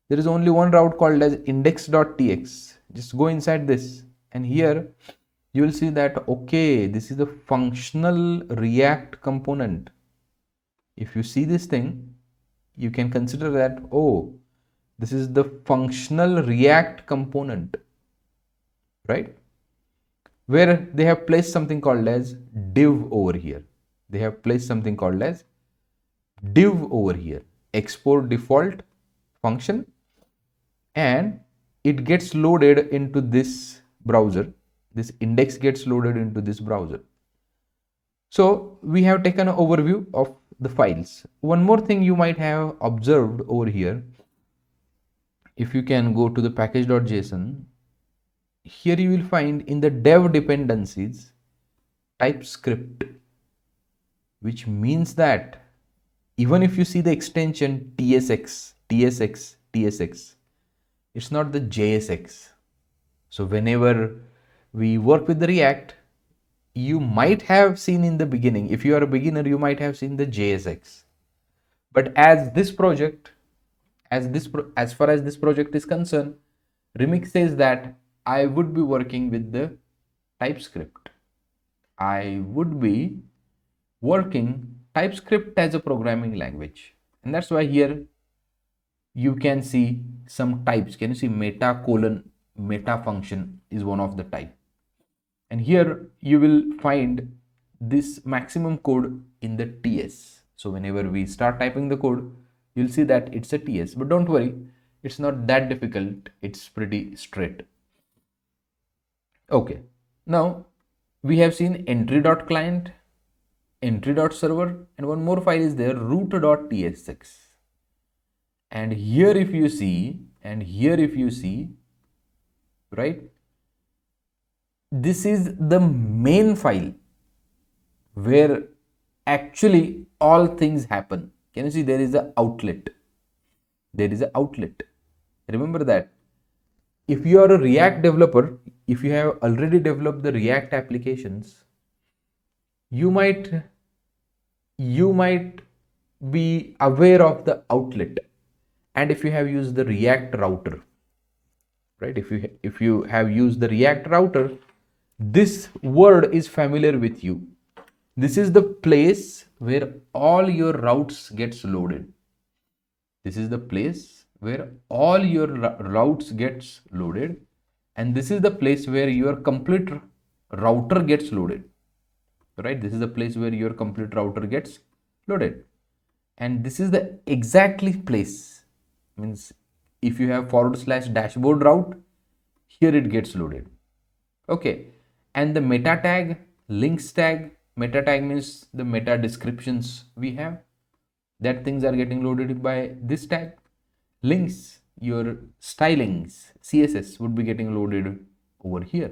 there is only one route called as index.tx. Just go inside this, and here you will see that okay, this is the functional React component. If you see this thing, you can consider that oh, this is the functional React component, right? Where they have placed something called as div over here. They have placed something called as div over here, export default function, and it gets loaded into this browser. This index gets loaded into this browser. So we have taken an overview of the files. One more thing you might have observed over here, if you can go to the package.json, here you will find in the dev dependencies TypeScript, which means that even if you see the extension TSX, it's not the JSX. So whenever we work with the React, you might have seen in the beginning, if you are a beginner, you might have seen the JSX. But as this project, as far as this project is concerned, Remix says that I would be working with the TypeScript. I would be working TypeScript as a programming language. And that's why here you can see some types. Can you see meta function is one of the type. And here you will find this maximum code in the TS. So whenever we start typing the code, you'll see that it's a TS. But don't worry, it's not that difficult. It's pretty straight. Okay, now we have seen entry.client, entry.server, and one more file is there, root.tsx. And here if you see, right, this is the main file where actually all things happen. Can you see there is an outlet? There is an outlet. Remember that. If you are a React developer, if you have already developed the React applications, you might be aware of the outlet. And if you have used the React router, right? If you have used the React router, this word is familiar with you. This is the place where all your routes gets loaded. This is the place where all your routes gets loaded, and this is the place where your complete router gets loaded, right? This is the place where your complete router gets loaded, and this is the exactly place, means if you have / dashboard route, here it gets loaded. Okay, and the meta tag, links tag, meta tag means the meta descriptions we have, that things are getting loaded by this tag. Links, your stylings, CSS would be getting loaded over here,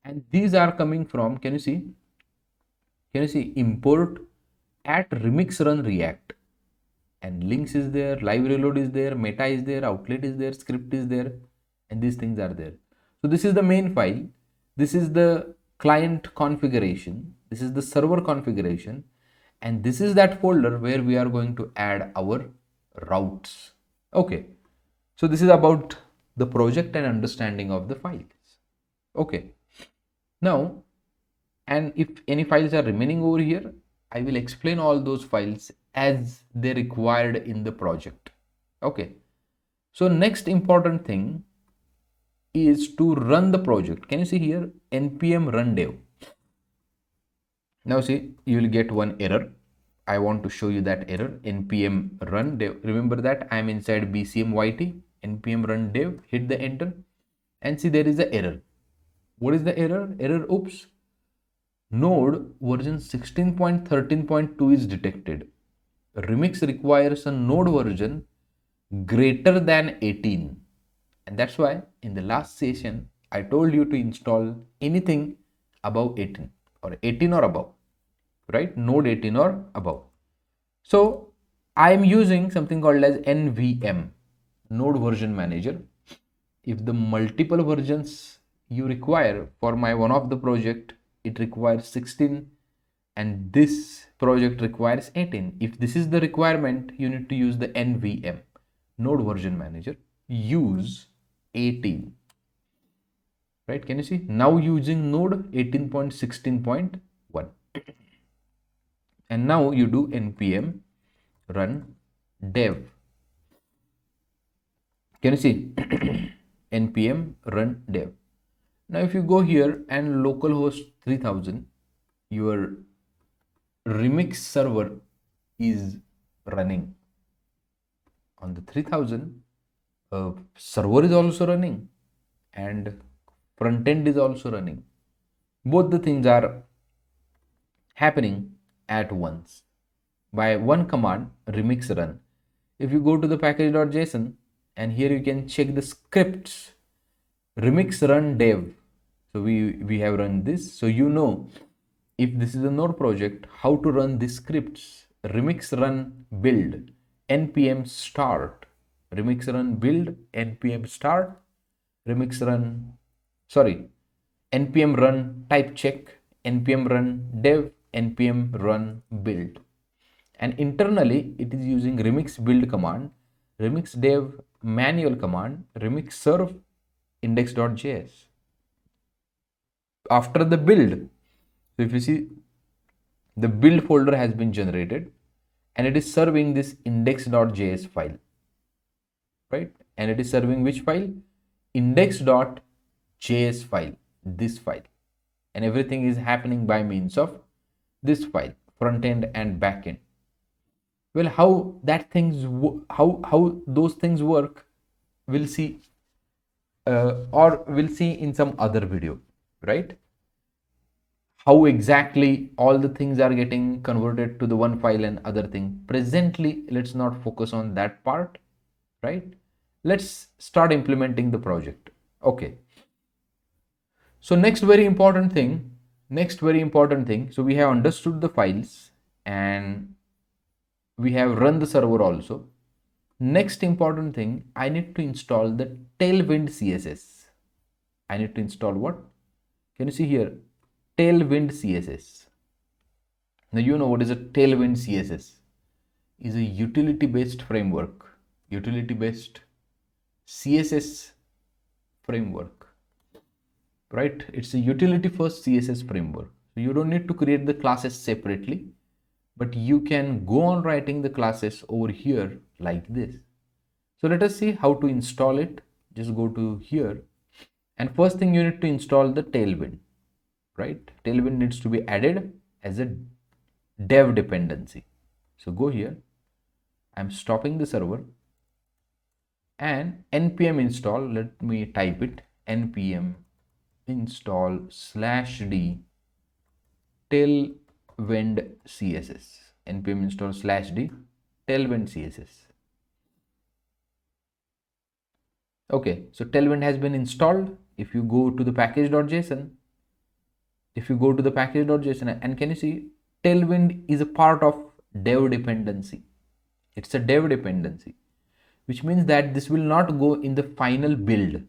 and these are coming from, can you see import at remix run react, and links is there, live reload is there, meta is there, outlet is there, script is there, and these things are there. So this is the main file, this is the client configuration, this is the server configuration, and this is that folder where we are going to add our routes. Okay, so this is about the project and understanding of the files. Okay, now, and if any files are remaining over here, I will explain all those files as they required in the project. Okay, so next important thing is to run the project. Can you see here npm run dev? Now see, you will get one error. I want to show you that error. Npm run dev, remember that I am inside bcmyt, npm run dev, hit the enter, and see there is an error. What is the error? Oops, node version 16.13.2 is detected. Remix requires a node version greater than 18, and that's why in the last session I told you to install anything above 18 or 18 or above, right? Node 18 or above. So I am using something called as NVM, node version manager. If the multiple versions you require, for my one of the project it requires 16 and this project requires 18. If this is the requirement, you need to use the NVM, node version manager, use 18, right? Can you see now using node 18.16.1, and now you do npm run dev. Can you see npm run dev? Now if you go here and localhost 3000, your remix server is running on the 3000. Server is also running and front end is also running. Both the things are happening at once by one command, remix run. If you go to the package.json, and here you can check the scripts, remix run dev. So we have run this, so you know if this is a node project how to run these scripts. Remix run build npm start, remix run build npm start, remix run, sorry, npm run type check, npm run dev, npm run build, and internally it is using remix build command, remix dev manual command, remix serve index.js. After the build, so if you see, the build folder has been generated and it is serving this index.js file, right? And it is serving which file? Index.js file, this file, and everything is happening by means of this file, front end and back end. Well, how that things how those things work, we'll see, or we'll see in some other video, right? How exactly all the things are getting converted to the one file and other thing. Presently, let's not focus on that part, right? Let's start implementing the project. Okay. So next very important thing, so we have understood the files and we have run the server also. Next important thing, I need to install the tailwind CSS. I need to install what? Can you see here? Tailwind CSS. Now you know what is a tailwind CSS. Is a utility based framework, utility based CSS framework, right? It's a utility first CSS framework. So you don't need to create the classes separately, but you can go on writing the classes over here like this. So let us see how to install it. Just go to here, and first thing you need to install the tailwind, right? Tailwind needs to be added as a dev dependency. So go here, I'm stopping the server, and npm install, let me type it, npm install /d tailwind css, npm install /d tailwind css. Okay, so tailwind has been installed. If you go to the package.json, and can you see tailwind is a part of dev dependency. It's a dev dependency, which means that this will not go in the final build.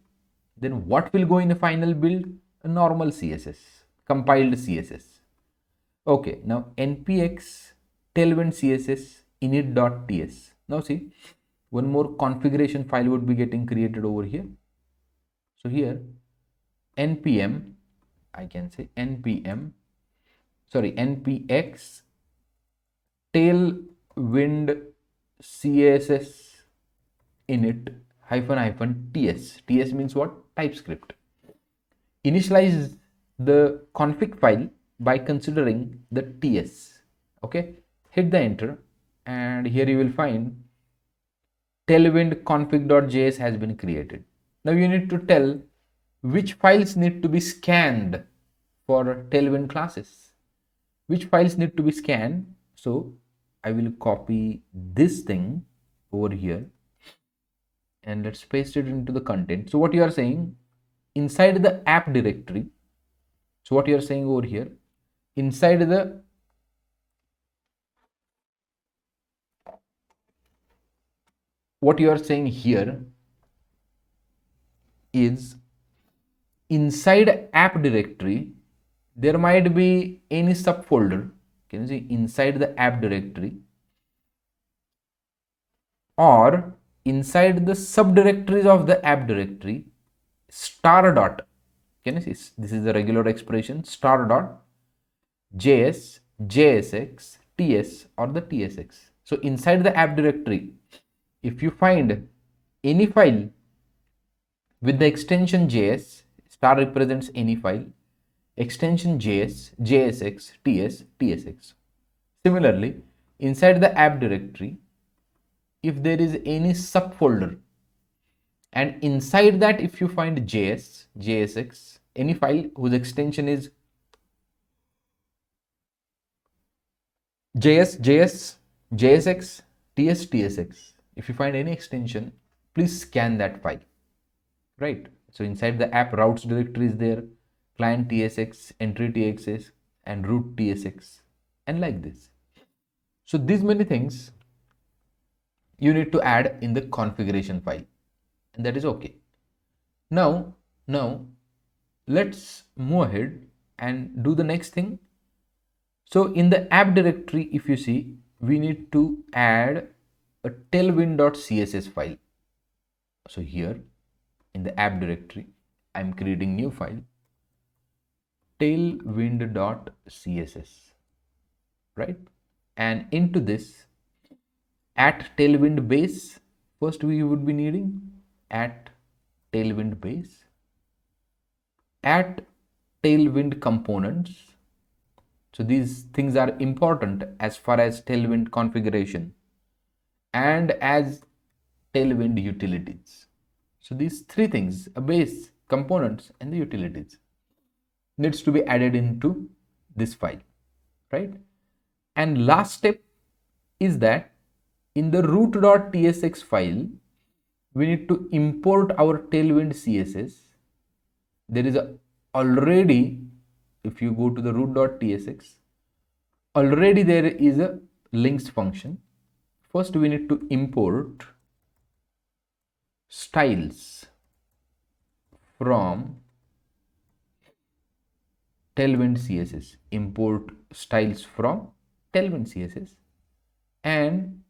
Then what will go in the final build? A normal CSS, compiled CSS. Okay, now npx tailwind css init.ts. Now see, one more configuration file would be getting created over here. So here npm, I can say npx tailwind css init --ts. ts means what? TypeScript. Initialize the config file by considering the ts. Okay, hit the enter, and here you will find tailwind config.js has been created. Now you need to tell which files need to be scanned for tailwind classes. Which files need to be scanned? So I will copy this thing over here, and let's paste it into the content. So what you are saying, inside the app directory, so what you are saying over here, inside the what you are saying here is, inside app directory there might be any subfolder. Can you see, inside the app directory or inside the subdirectories of the app directory, star dot, can you see, this is the regular expression, star dot js, jsx, ts or the tsx. So inside the app directory, if you find any file with the extension js, star represents any file, extension js, jsx, ts, tsx. Similarly, inside the app directory, if there is any subfolder, and inside that if you find js, jsx, any file whose extension is js, jsx, ts, tsx, if you find any extension, please scan that file, right? So inside the app routes directory is there, client tsx, entry txs and root tsx, and like this. So these many things you need to add in the configuration file, and that is okay. Now let's move ahead and do the next thing. So in the app directory, if you see, we need to add a tailwind.css file. So here in the app directory, I'm creating new file, tailwind.css, right? And into this, at tailwind base, first we would be needing at tailwind base, at tailwind components. So these things are important as far as tailwind configuration, and as tailwind utilities. So these three things, a base, components and the utilities, needs to be added into this file, right? And last step is that in the root.tsx file, we need to import our tailwind css. There is already, if you go to the root.tsx, already there is a links function. First we need to import styles from tailwind css, import styles from tailwind css. And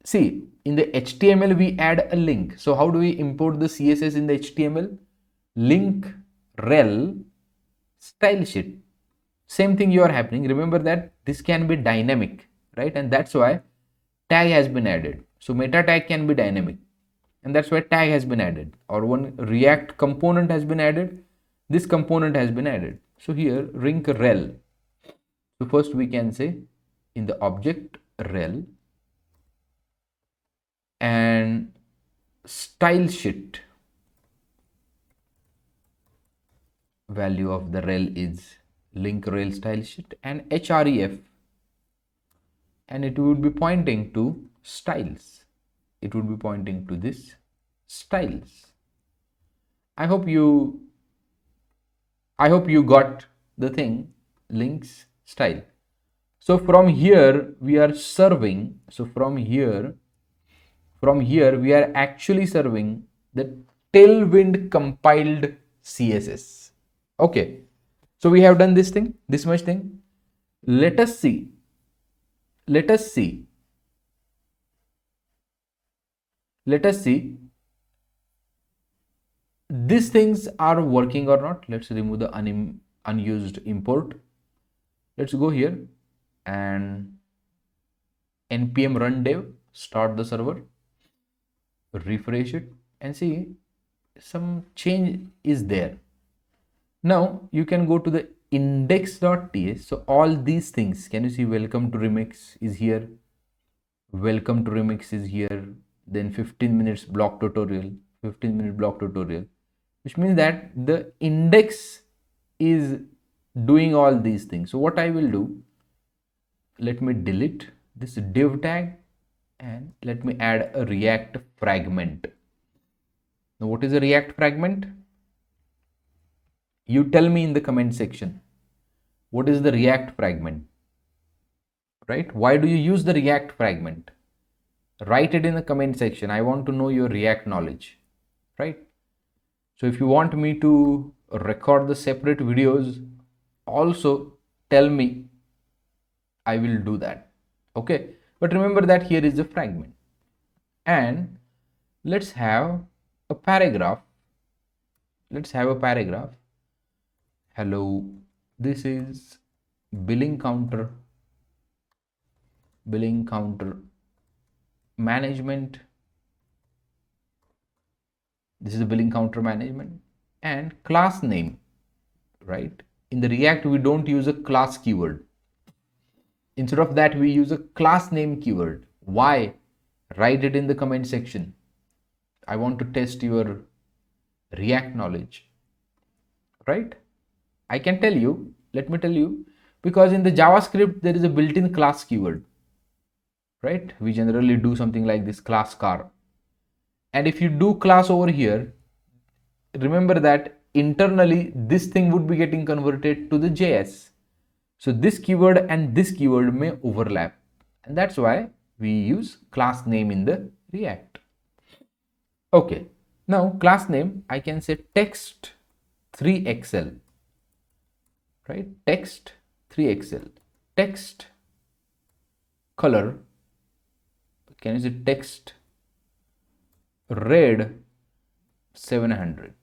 see, in the HTML we add a link. So how do we import the CSS in the HTML? Link rel style sheet. Same thing you are happening. Remember that this can be dynamic, right? And that's why tag has been added. So meta tag can be dynamic, and that's why tag has been added, or one React component has been added. This component has been added. So here ring rel. So first we can say in the object rel and style sheet value of the rel is link rel style sheet and href, and it would be pointing to styles. It would be pointing to this styles. I hope you got the thing, links style. So from here we are serving, so from here we are actually serving the tailwind compiled css. Okay, so we have done this thing, this much thing. Let us see these things are working or not. Let's remove the unused import. Let's go here and npm run dev, start the server, refresh it, and see some change is there. Now you can go to the index.ts. So all these things, can you see welcome to remix is here, welcome to remix is here, then 15 minutes block tutorial, 15-minute block tutorial, which means that the index is doing all these things. So what I will do, let me delete this div tag and let me add a React fragment. Now what is a React fragment? You tell me in the comment section, what is the React fragment, right? Why do you use the React fragment? Write it in the comment section. I want to know your React knowledge, right? So if you want me to record the separate videos, also tell me, I will do that. Okay, but remember that here is a fragment, and let's have a paragraph. Hello, this is billing counter management. This is a billing counter management and class name, right? In the React we don't use a class keyword. Instead of that we use a class name keyword. Why? Write it in the comment section. I want to test your React knowledge, right? I can tell you, let me tell you, because in the JavaScript there is a built-in class keyword, right? We generally do something like this, class car. And if you do class over here, remember that internally this thing would be getting converted to the JS. So this keyword and this keyword may overlap, and that's why we use class name in the React. Okay, now class name, I can say text 3xl, right? Text 3xl, text color, can you see text red 700,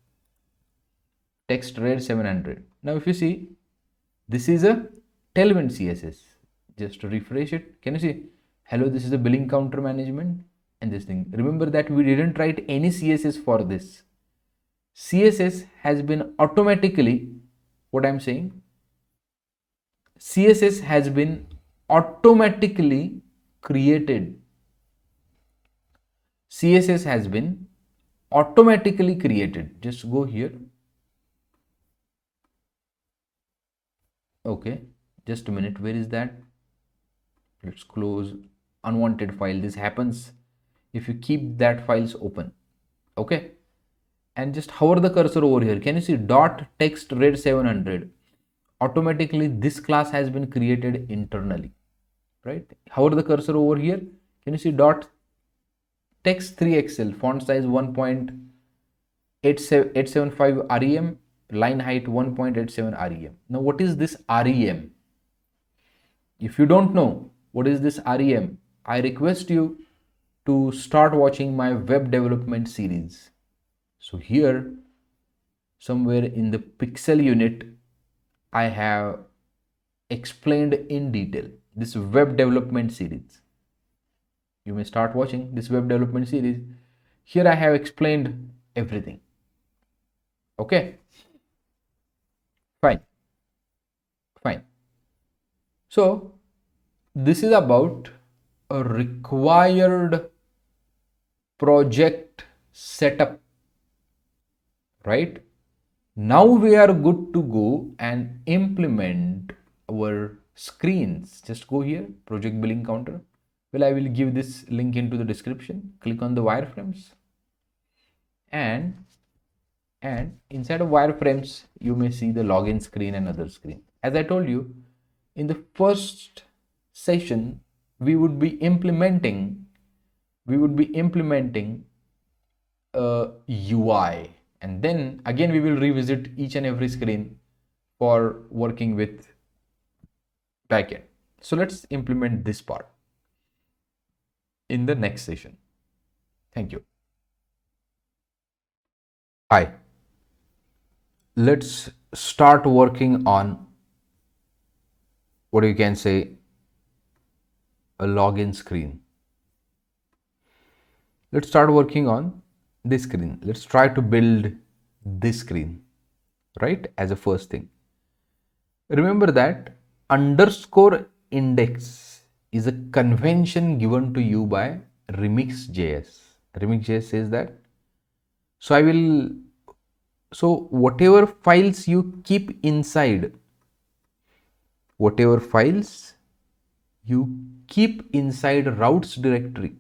text red 700. Now if you see, this is a tailwind css. Just to refresh it, can you see, hello, this is the billing counter management and this thing. Remember that we didn't write any css for this. CSS has been automatically, what I'm saying, CSS has been automatically created. CSS has been automatically created. Just go here. Okay, just a minute, where is that? Let's close unwanted file. This happens if you keep that files open. Okay, and just hover the cursor over here. Can you see dot text red 700? Automatically this class has been created internally, right? Hover the cursor over here. Can you see dot text 3xl, font size 1.875 rem, line height 1.87 rem. Now what is this rem? If you don't know what is this rem, I request you to start watching my web development series. So here somewhere in the pixel unit I have explained in detail. This web development series, you may start watching this web development series. Here I have explained everything. Okay, fine. So this is about a required project setup, right? Now we are good to go and implement our screens. Just go here, project billing counter. Well, I will give this link into the description. Click on the wireframes, and inside of wireframes you may see the login screen and other screen. As I told you, in the first session we would be implementing a UI, and then again we will revisit each and every screen for working with backend. So let's implement this part in the next session. Thank you. Hi, let's start working on what you can say a login screen. Let's start working on this screen. Let's try to build this screen, right, as a first thing. Remember that underscore index is a convention given to you by RemixJs. RemixJs says that. So whatever files you keep inside, routes directory,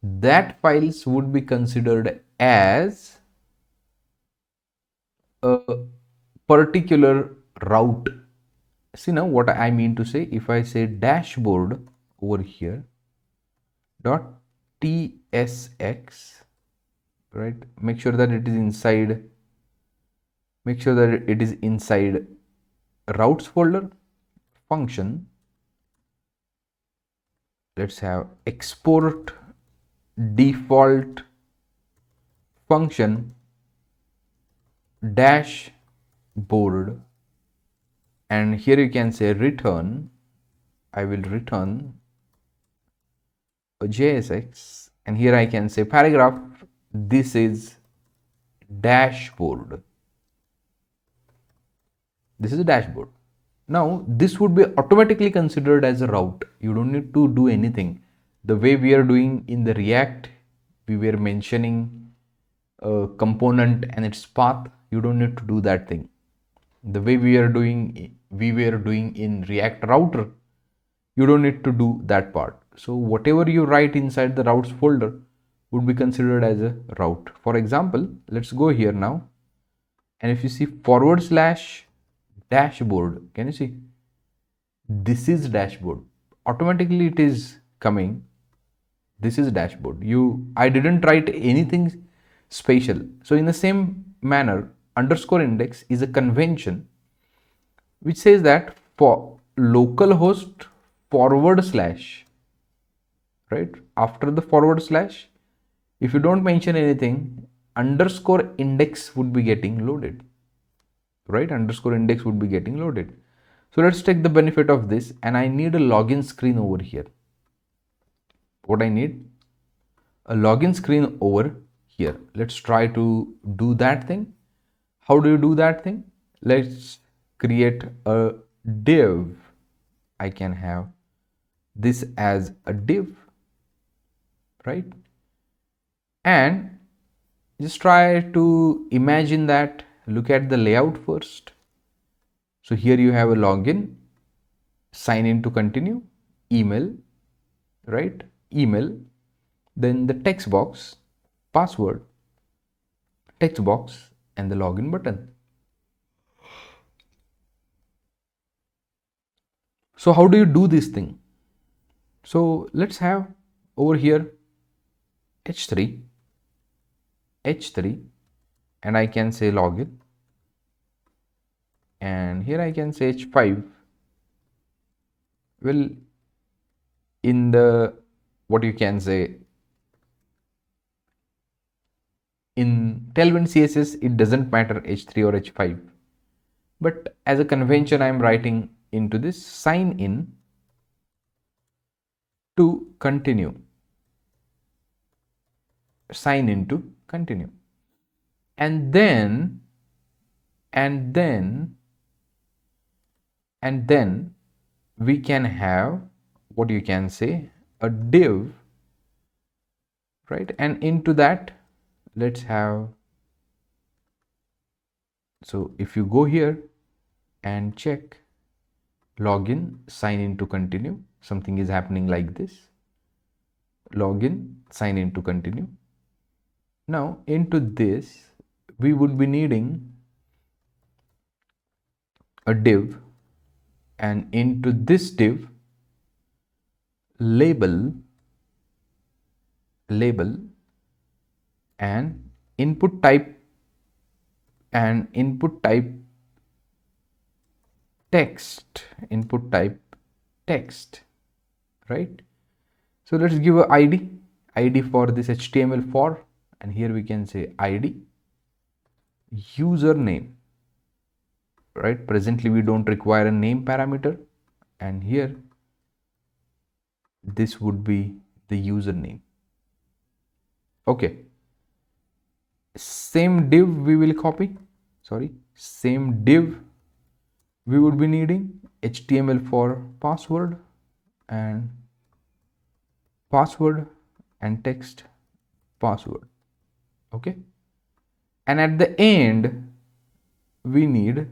that files would be considered as a particular route. See now what I mean to say. If I say dashboard over here dot tsx, right, make sure that it is inside routes folder. Function, let's have export default function dashboard, and here you can say return. I will return a JSX, and here I can say paragraph. This is dashboard. This is a dashboard. Now this would be automatically considered as a route. You don't need to do anything. The way we are doing in the React, we were mentioning a component and its path. You don't need to do that thing. The way we were doing in React router, you don't need to do that part. So whatever you write inside the routes folder would be considered as a route. For example, let's go here now, and if you see / dashboard, can you see this is dashboard? Automatically it is coming. This is dashboard. I didn't write anything special. So in the same manner, underscore index is a convention which says that for localhost / right, after the / if you don't mention anything, underscore index would be getting loaded, right? Underscore index would be getting loaded. So let's take the benefit of this, and I need a login screen over here. What I need? A login screen over here. Let's try to do that thing. How do you do that thing? Let's create a div. I can have this as a div, right? And just try to imagine that. Look at the layout first. So here you have a login, sign in to continue, email, right? Email, then the text box, password, text box, and the login button. So how do you do this thing? So let's have over here h3, and I can say login, and here I can say h5. Well, in the what you can say in tailwind CSS, it doesn't matter h3 or h5, but as a convention I am writing into this sign in to continue, sign in to continue, and then we can have what you can say a div, right? And into that let's have, so if you go here and check login, sign in to continue, something is happening like this, login, sign in to continue. Now into this we would be needing a div, and into this div label and input type text, right? So let's give a id for this HTML for, and here we can say id username, right? Presently we don't require a name parameter, and here this would be the username. Okay, same div we will copy, same div we would be needing HTML for password and text password. Okay, and at the end we need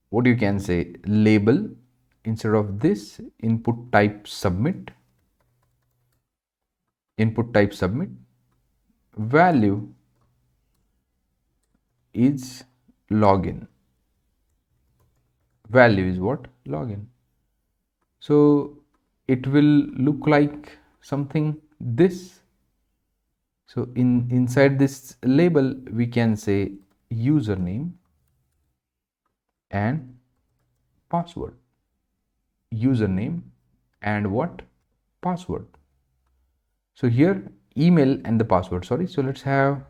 what you can say label, instead of this input type submit, value is login, login. So it will look like something this. So inside this label we can say username and password, username and what, password. So here email and the password, so let's have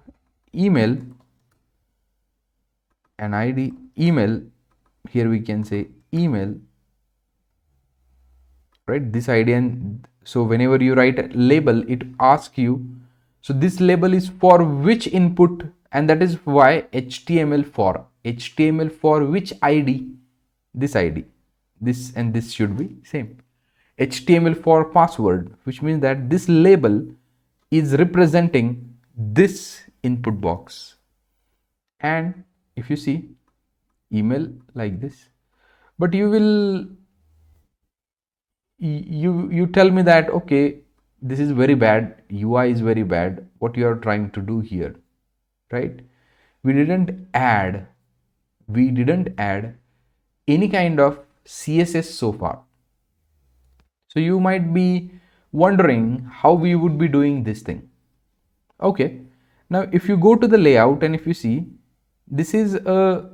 email and id email, here we can say email, right? This id, and so whenever you write a label it asks you, so this label is for which input, and that is why HTML for which id, this and this should be same. HTML for password, which means that this label is representing this input box. And if you see email like this, but you will you tell me that okay, this is very bad, UI is very bad, what you are trying to do here, right? We didn't add any kind of CSS so far. So you might be wondering how we would be doing this thing. Okay, now if you go to the layout and if you see, this is a,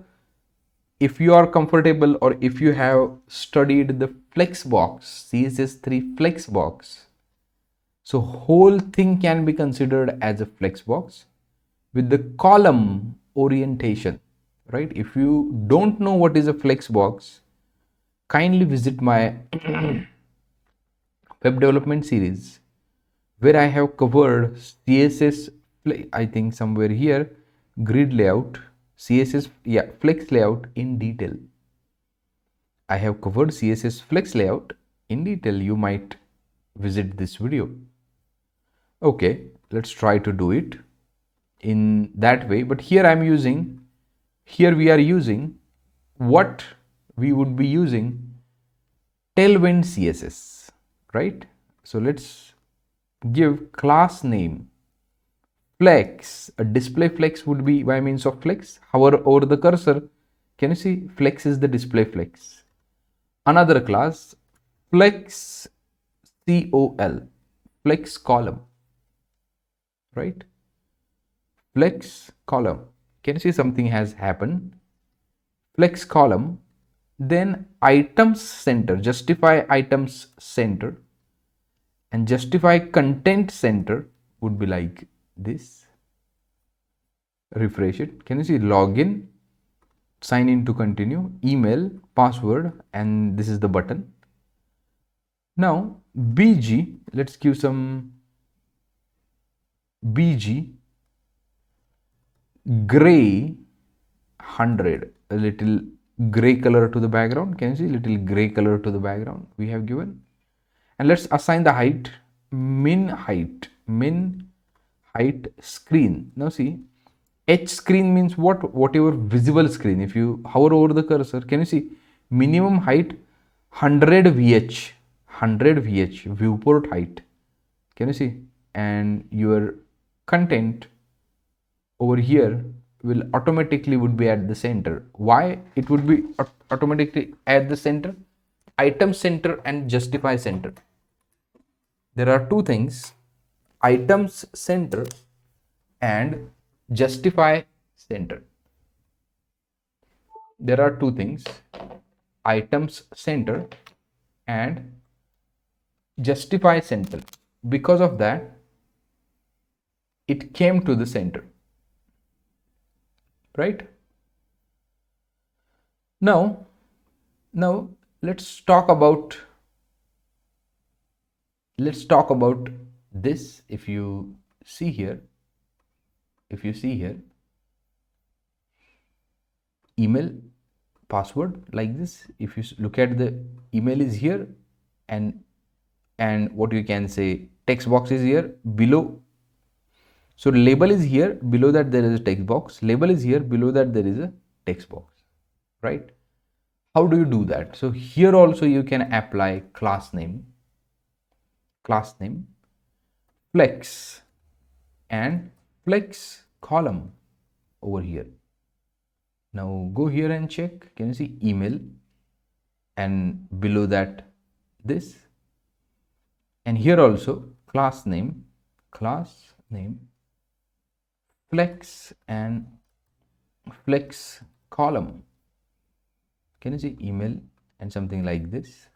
if you are comfortable or if you have studied the flexbox, CSS3 flexbox, so whole thing can be considered as a flexbox with the column orientation, right? If you don't know what is a flexbox, kindly visit my web development series where I have covered CSS, I think somewhere here, grid layout, CSS, yeah, flex layout in detail. I have covered CSS flex layout in detail. You might visit this video. Okay, let's try to do it in that way. But here we are using what we would be using, tailwind CSS, right? So let's give class name flex. A display flex would be by means of flex. Hover over the cursor, can you see flex is the display flex. Another class flex col, flex column, right? Flex column, can you see something has happened? Flex column, then items center, justify items center, and justify content center would be like this. Refresh it, can you see login, sign in to continue, email, password, and this is the button. Now BG, let's give some BG gray 100, a little gray color to the background. Can you see little gray color to the background we have given? And let's assign the height, min height screen. Now see, H screen means what? Whatever visible screen. If you hover over the cursor, can you see minimum height 100 VH, 100 VH viewport height. Can you see? And your content over here will automatically would be at the center. Why it would be automatically at the center? Item center and justify center. There are two things, items center and justify center. There are two things, items center and justify center. Because of that, it came to the center, right? Now let's talk about this. If you see here, email, password, like this. If you look at the email is here, and what you can say, text box is here below. So label is here, below that there is a text box, label is here, below that there is a text box, right? How do you do that? So here also you can apply class name, flex, and flex column over here. Now go here and check. Can you see email, and below that this, and here also class name, flex, and flex column. Can you see email and something like this?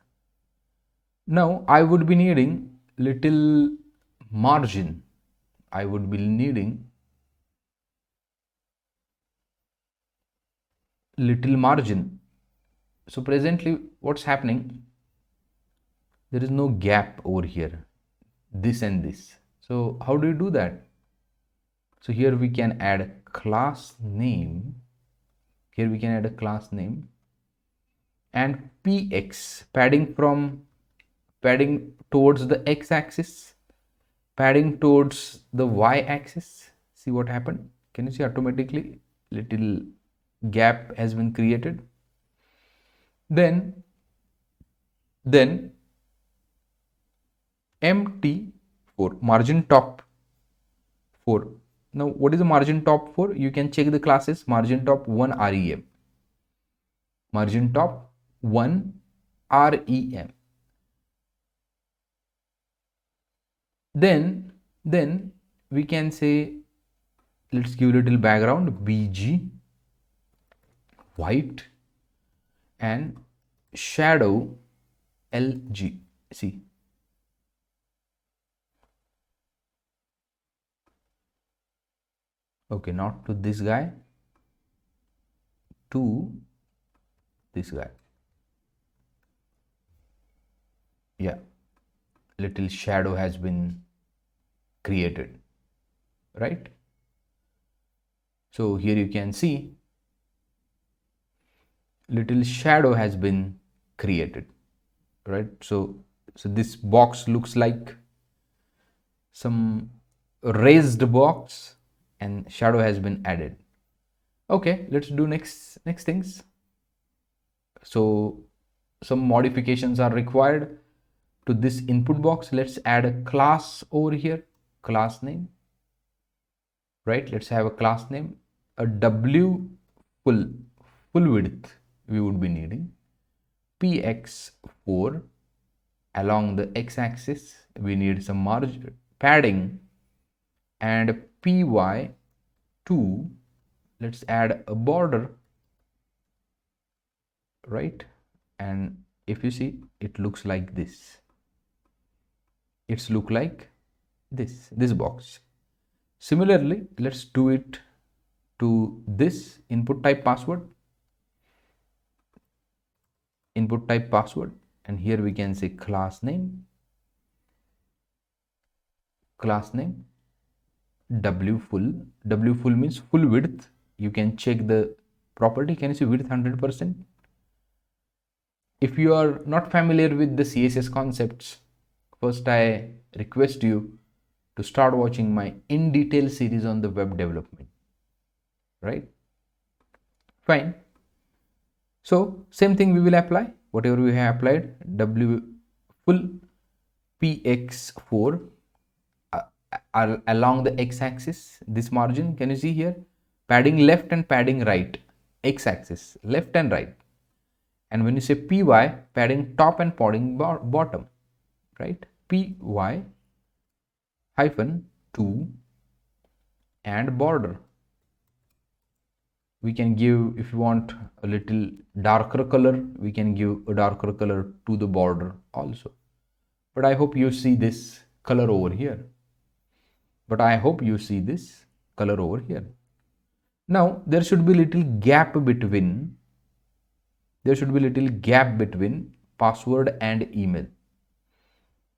Now I would be needing little margin. I would be needing little margin. So presently what's happening, there is no gap over here, this and this. So how do you do that? So here we can add a class name. Here we can add a class name and px, padding towards the x-axis, padding towards the y-axis. See what happened? Can you see automatically little gap has been created? Then empty for margin top 4. Now what is the margin top for? You can check the classes margin top 1 rem, margin top 1 rem. Then we can say, let's give a little background, bg white and shadow lg. See, okay, not to this guy, to this guy. Yeah, little shadow has been created, right? So here you can see little shadow has been created, right? So this box looks like some raised box and shadow has been added. Okay, let's do next things. So some modifications are required to this input box. Let's add a class over here, class name, right? Let's have a class name, a w full width we would be needing, px4, along the x-axis we need some margin padding, and py2, let's add a border, right? And if you see, it looks like this. It's look like this box. Similarly, let's do it to this input type password. input type password, and here we can say class name w full means full width. You can check the property. Can you see width 100%? If you are not familiar with the CSS concepts, first I request you to start watching my in detail series on the web development, right? Fine. So same thing we will apply, whatever we have applied, w full px4 along the x-axis, this margin, can you see here, padding left and padding right, x-axis left and right. And when you say py, padding top and padding bottom, right? py hyphen 2 and border. We can give, if you want a little darker color, we can give a darker color to the border also. But I hope you see this color over here. Now there should be little gap between password and email.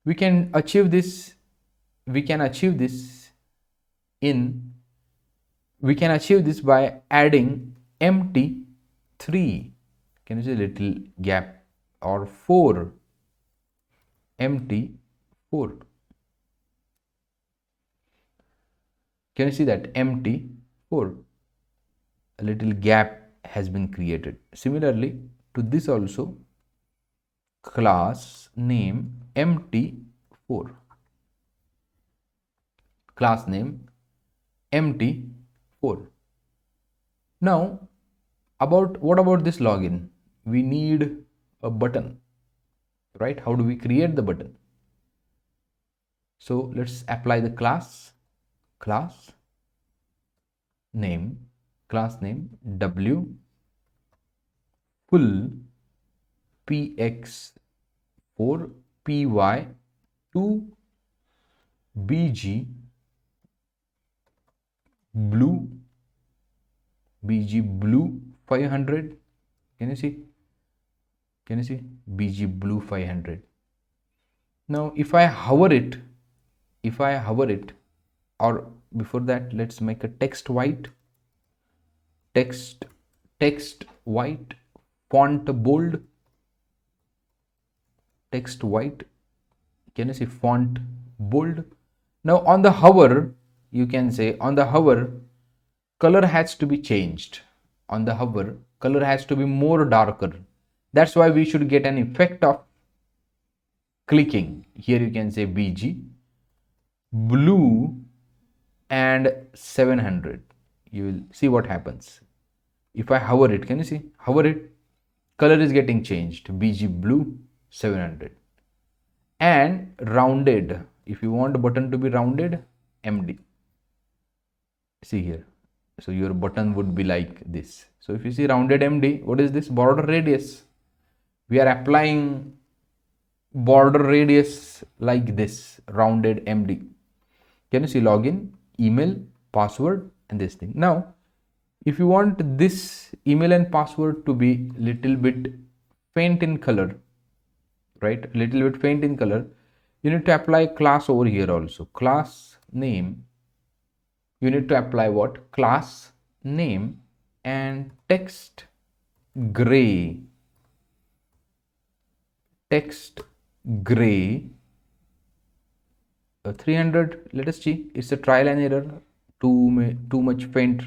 We can achieve this by adding empty 3. Can you see little gap, or 4, empty 4. Can you see that empty 4? A little gap has been created. Similarly to this also, class name empty 4, class name empty 4. Now what about this login? We need a button, right? How do we create the button? So let's apply the class name w full px4 py2 bg blue 500. Can you see bg blue 500? Now if I hover it, or before that, let's make a text white, font bold, text white. Can you see font bold? Now on the hover, you can say on the hover, color has to be changed. On the hover, color has to be more darker. That's why we should get an effect of clicking. Here you can say bg blue and 700. You will see what happens. If I hover it, can you see? Hover it, color is getting changed, bg blue 700. And rounded, if you want the button to be rounded, md. See here. So your button would be like this. So if you see rounded md, what is this? Border radius. We are applying border radius like this, rounded md. Can you see login, email, password, and this thing? Now if you want this email and password to be little bit faint in color, right, little bit faint in color, you need to apply class over here also. Class name, you need to apply what? Class name and text gray 300. Let us see, it's a trial and error, too much faint.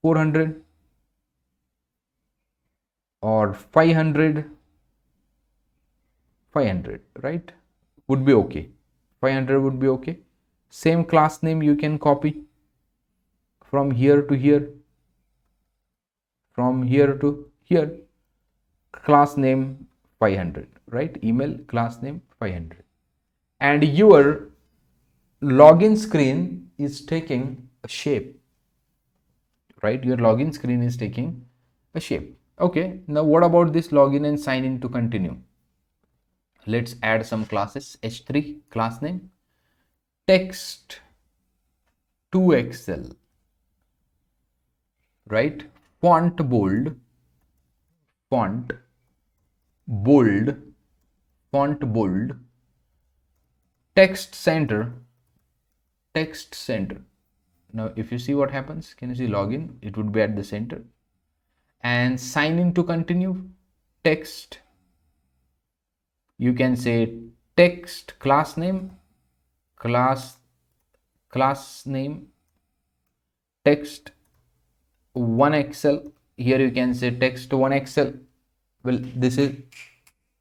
400 or 500, right, would be okay. 500 would be okay. Same class name you can copy from here to here, from here to here. Class name 500, right? Email, class name 500. And your login screen is taking a shape, right? Your login screen is taking a shape. Okay, now what about this login and sign in to continue? Let's add some classes. h3 class name, text 2xl, right? Font bold, font bold, font bold, text center. Now if you see what happens, can you see login? It would be at the center. And sign in to continue, text, you can say text class name, class name, text 1XL. Here you can say text 1XL. Well, this is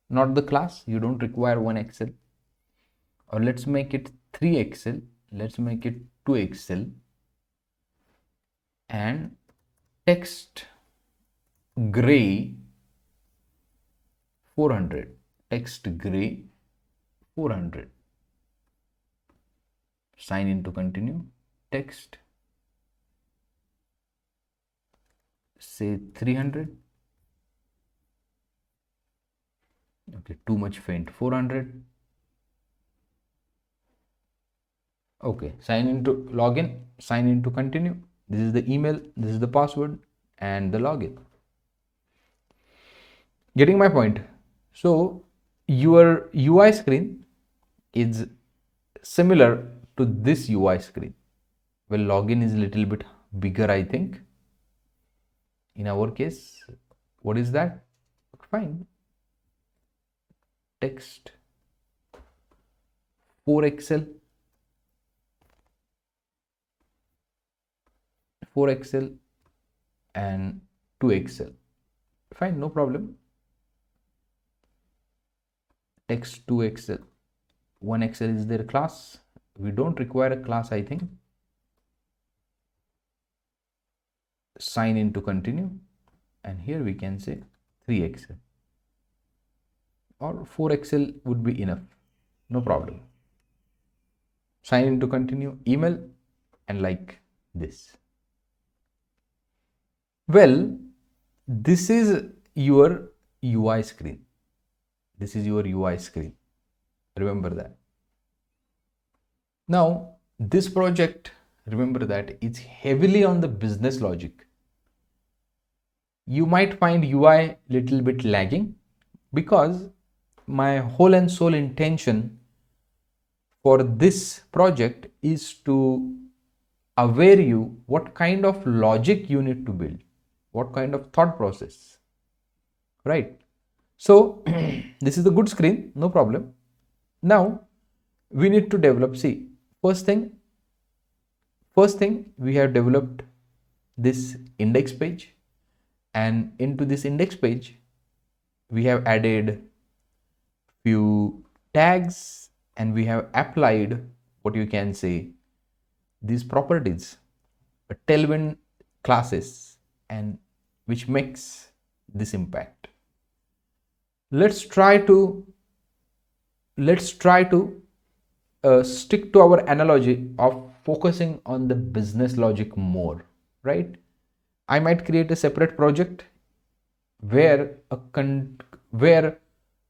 not the class, you don't require 1XL. Or let's make it 3XL, let's make it 2XL, and text gray 400, text gray 400. Sign in to continue, text say 300. Okay, too much faint, 400. Okay, sign in to login, sign in to continue. This is the email, this is the password, and the login. Getting my point? So your UI screen is similar to this UI screen. Well, login is a little bit bigger, I think. In our case, what is that? Fine. Text 4XL, 4XL and 2XL. Fine, no problem. Text 2XL, 1XL is their class. We don't require a class, I think. Sign in to continue, and here we can say 3XL or 4XL would be enough, no problem. Sign in to continue, email, and like this. Well, this is your UI screen. This is your UI screen. Remember that. Now, this project, remember that it's heavily on the business logic. You might find UI little bit lagging because my whole and sole intention for this project is to aware you what kind of logic you need to build, what kind of thought process, right? So this is the good screen, no problem. Now we need to develop, see, first thing we have developed this index page, and into this index page we have added few tags, and we have applied what you can say these properties, tailwind classes, and which makes this impact. Let's try to stick to our analogy of focusing on the business logic more, right? I might create a separate project where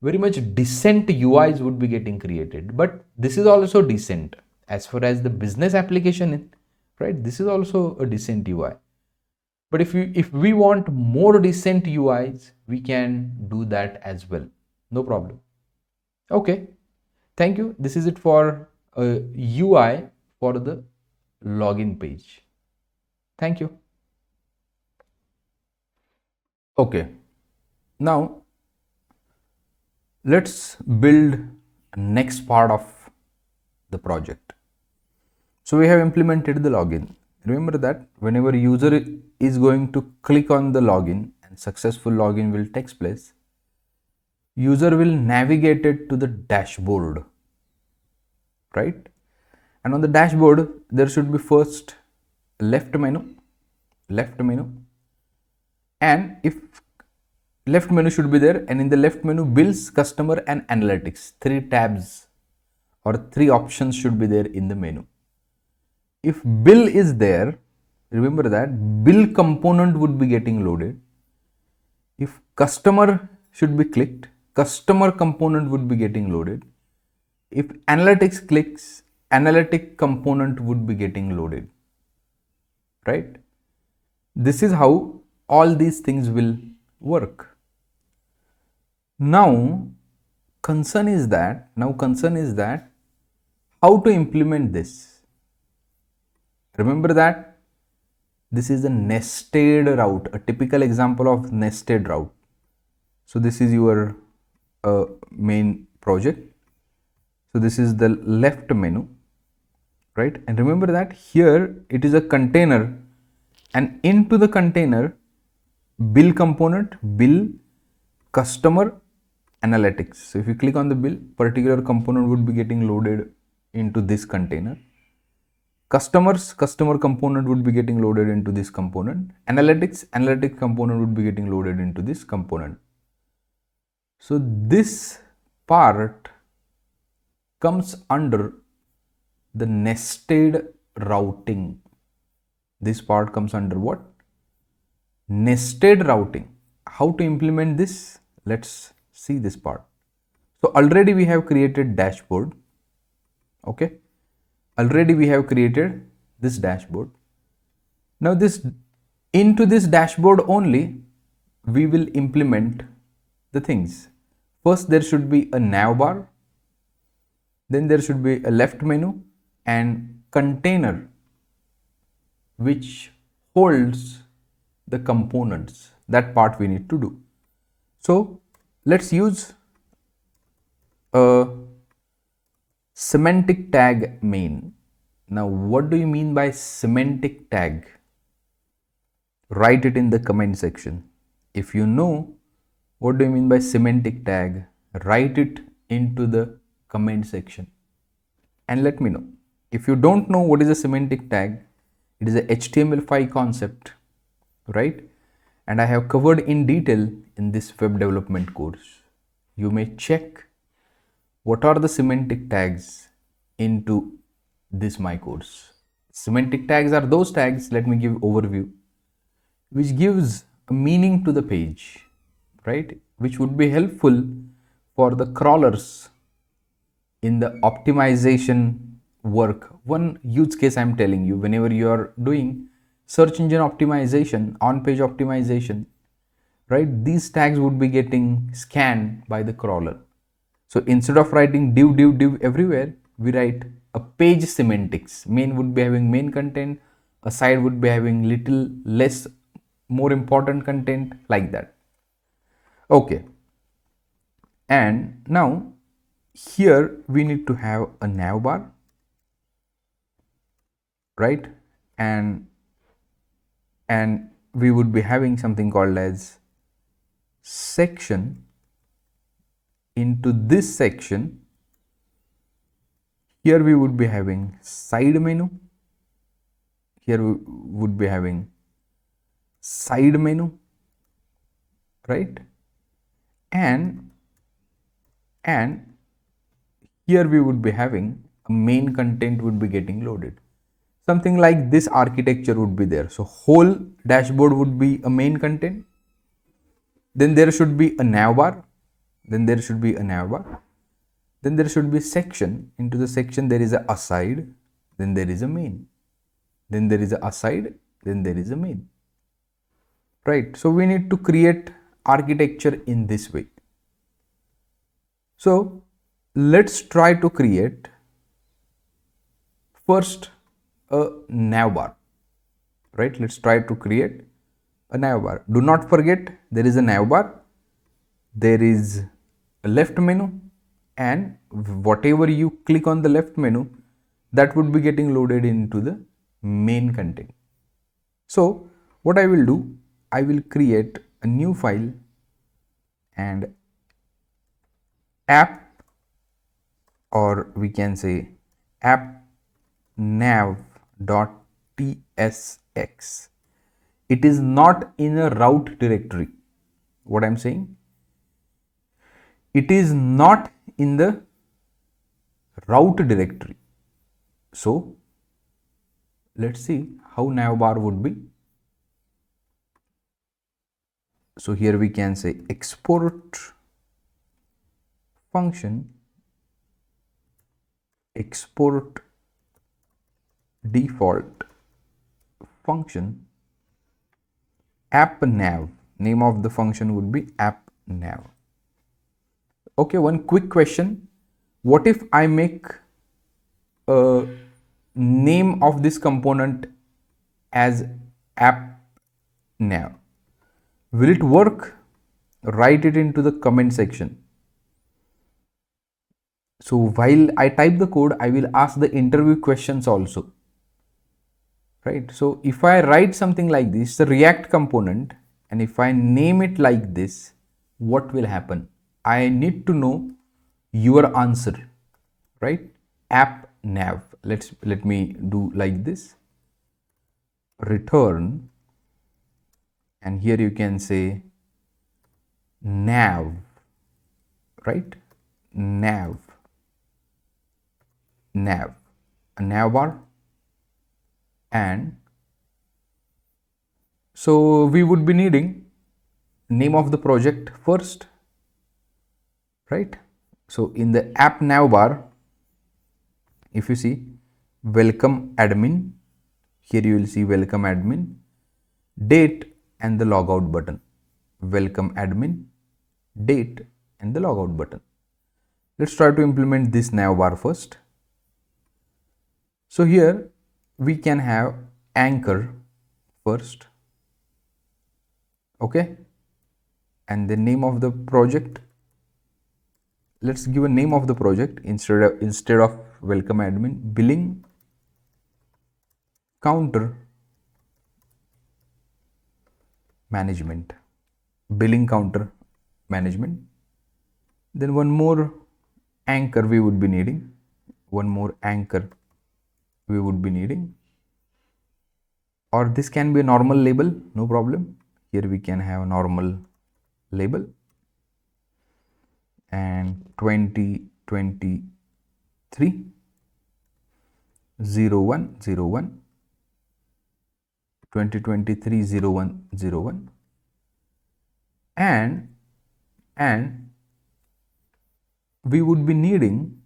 very much decent UIs would be getting created, but this is also decent as far as the business application is, right? This is also a decent UI. But if we want more decent UIs, we can do that as well, no problem. Okay, thank you. This is it for a UI for the login page. Thank you. Okay, now let's build next part of the project. So we have implemented the login. Remember that whenever user is going to click on the login and successful login will take place, user will navigate it to the dashboard, right? And on the dashboard there should be first left menu, and if left menu should be there, and in the left menu bills, customer, and analytics, 3 tabs or 3 options should be there in the menu. If bill is there, remember that bill component would be getting loaded. If customer should be clicked, customer component would be getting loaded. If analytics clicks, analytic component would be getting loaded, right? This is how all these things will work. Now concern is that how to implement this. Remember that this is a nested route, a typical example of nested route. So this is your main project. So this is the left menu, right? And remember that here it is a container, and into the container bill component, bill, customer, analytics. So if you click on the bill, particular component would be getting loaded into this container. Customer component would be getting loaded into this component. Analytics component would be getting loaded into this component. So this part comes under the nested routing. This part comes under what? Nested routing. How to implement this? Let's see this part. So already we have created dashboard. Okay. Already we have created this dashboard. Now into this dashboard only we will implement the things. First there should be a nav bar, then there should be a left menu and container which holds the components. That part we need to do. So let's use a semantic tag main. Now what do you mean by semantic tag? Write it in the comment section. If you know what do you mean by semantic tag, write it into the comment section and let me know. If you don't know what is a semantic tag, it is a HTML5 concept, right? And I have covered in detail in this web development course. You may check what are the semantic tags into this my course. Semantic tags are those tags, let me give overview, which gives a meaning to the page, right? Which would be helpful for the crawlers in the optimization work. One use case I'm telling you, whenever you are doing search engine optimization, on-page optimization, right? These tags would be getting scanned by the crawler. So instead of writing div everywhere, we write a page semantics. Main would be having main content, a side would be having little less more important content, like that. Okay. And now here we need to have a nav bar, right? And we would be having something called as section. Into this section, here we would be having side menu. Here we would be having side menu, right? And here we would be having a main content would be getting loaded. Something like this architecture would be there. So whole dashboard would be a main content. Then there should be a nav bar. Then there should be a nav bar. Then there should be section. Into the section there is a aside. Then there is a main. Then there is a aside. Then there is a main. Right. So we need to create architecture in this way. So let's try to create first a nav bar, right? Let's try to create a nav bar. Do not forget there is a nav bar, there is a left menu, and whatever you click on the left menu, that would be getting loaded into the main content. So what I will do, I will create a new file and app, or we can say app nav.tsx. It is not in a route directory. What I'm saying? It is not in the route directory. So let's see how navbar would be. So here we can say export function, export default function app nav. Name of the function would be app nav. Okay, one quick question. What if I make a name of this component as app nav? Will it work? Write it into the comment section. So while I type the code, I will ask the interview questions also. Right? So if I write something like this, the React component, and if I name it like this, what will happen? I need to know your answer, right? App nav. Let me do like this. Return, and here you can say nav, right? Nav, nav, a nav bar, and so we would be needing name of the project first, right? So in the app nav bar, if you see welcome admin, here you will see welcome admin, date and the logout button. Welcome admin, date and the logout button. Let's try to implement this nav bar first. So here we can have anchor first, okay, and the name of the project. Let's give a name of the project instead of welcome admin, billing counter management, billing counter management. Then one more anchor we would be needing, one more anchor we would be needing, or this can be a normal label, no problem. Here we can have a normal label, and 2023 0101 2023 0101, and we would be needing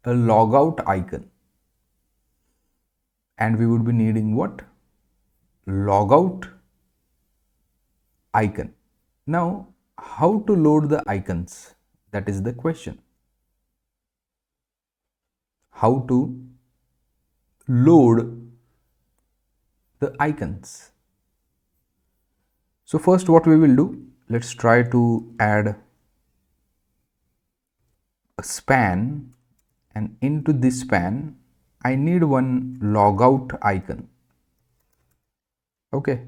a logout icon, and we would be needing what? Logout icon. Now how to load the icons? That is the question. How to load the icons? So first what we will do, let's try to add a span, and into this span I need one logout icon. Okay,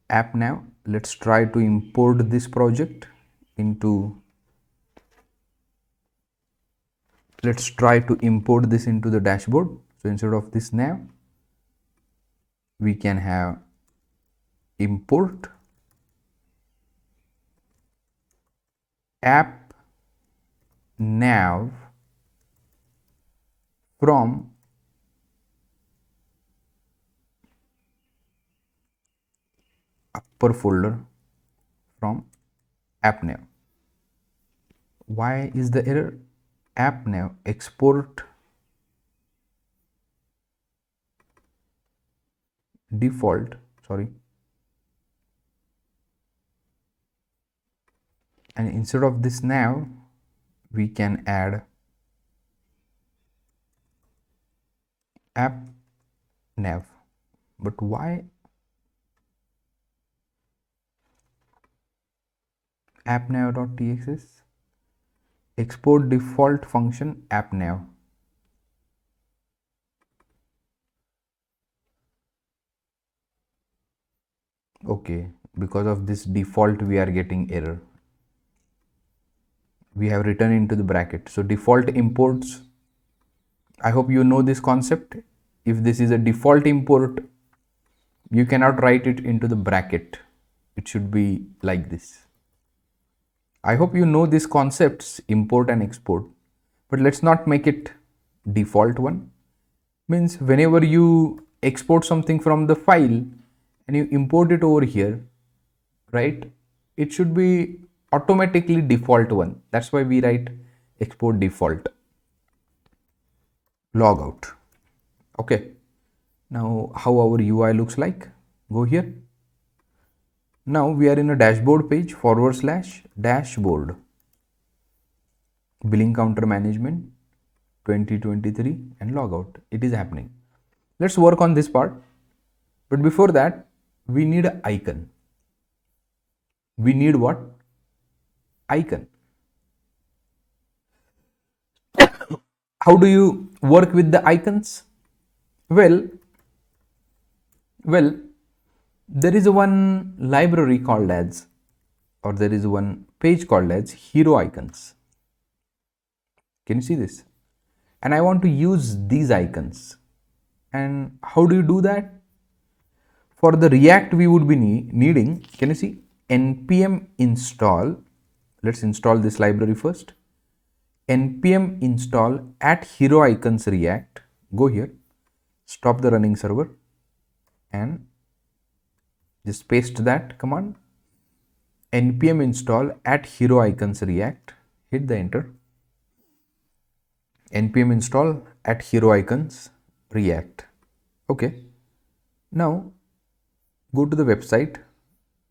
app nav. Let's try to import this project into, let's try to import this into the dashboard. So instead of this nav, we can have import app nav from upper folder, from app nav. Why is the error? App nav export default, sorry, and instead of this nav we can add app nav. But why app nav.txs export default function app nav? Okay, because of this default we are getting error. We have written into the bracket. So default imports, I hope you know this concept. If this is a default import, you cannot write it into the bracket. It should be like this. I hope you know these concepts, import and export, but let's not make it default one. Means whenever you export something from the file and you import it over here, right, it should be automatically default one. That's why we write export default logout. Okay, now how our UI looks like, go here. Now we are in a dashboard page, /dashboard. billing counter management 2023 and logout. It is happening. Let's work on this part. But before that, we need an icon. We need what? Icon. How do you work with the icons? Well, well, there is one library called as, or there is one page called as hero icons. Can you see this? And I want to use these icons. And how do you do that? For the React, we would be needing, can you see, npm install. Let's install this library first. Npm install at hero icons react. Go here, stop the running server, and just paste that command. Npm install at hero icons react. Hit the enter. Npm install at hero icons react. Okay. Now go to the website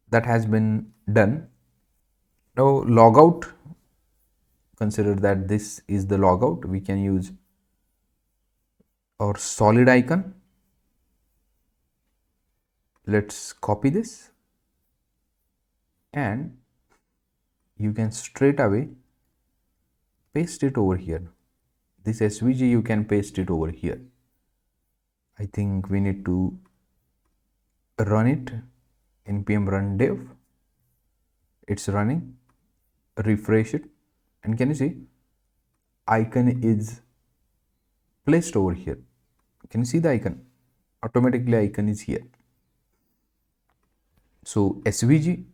that has been done. Now logout, consider that this is the logout. We can use our solid icon. Let's copy this and you can straight away paste it over here. This SVG, you can paste it over here. I think we need to run it. Npm run dev. It's running. Refresh it, and can you see icon is placed over here? Can you see the icon? Automatically icon is here. So SVG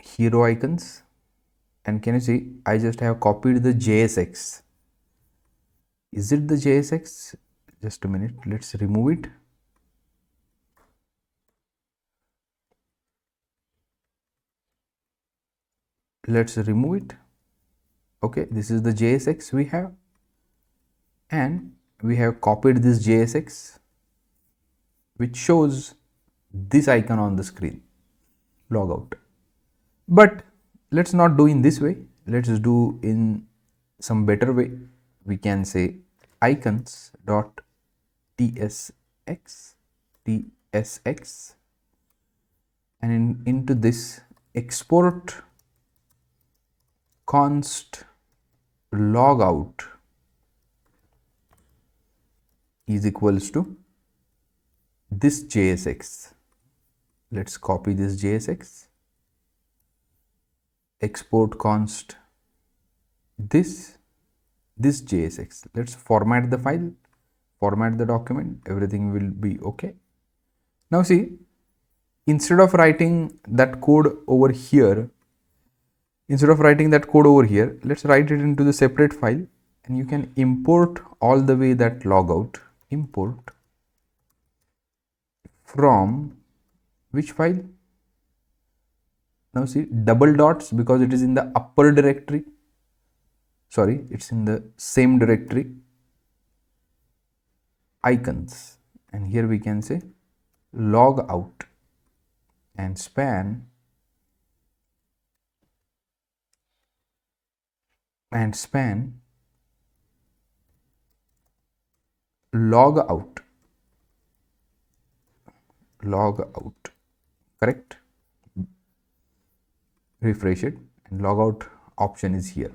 hero icons, and can you see I just have copied the JSX. Is it the JSX? Just a minute, let's remove it. Let's remove it. Okay, this is the JSX we have, and we have copied this JSX which shows this icon on the screen, logout. But let's not do in this way. Let's do in some better way. We can say icons dot tsx, and into this export const logout is equals to this JSX. Let's copy this JSX, export const this JSX. Let's format the file, format the document, everything will be okay. Now see, instead of writing that code over here, let's write it into the separate file, and you can import all the way that logout. Import from which file? Now see, double dots, because it is in the upper directory. Sorry, it's in the same directory, icons, and here we can say log out and span log out, correct? Refresh it, and logout option is here.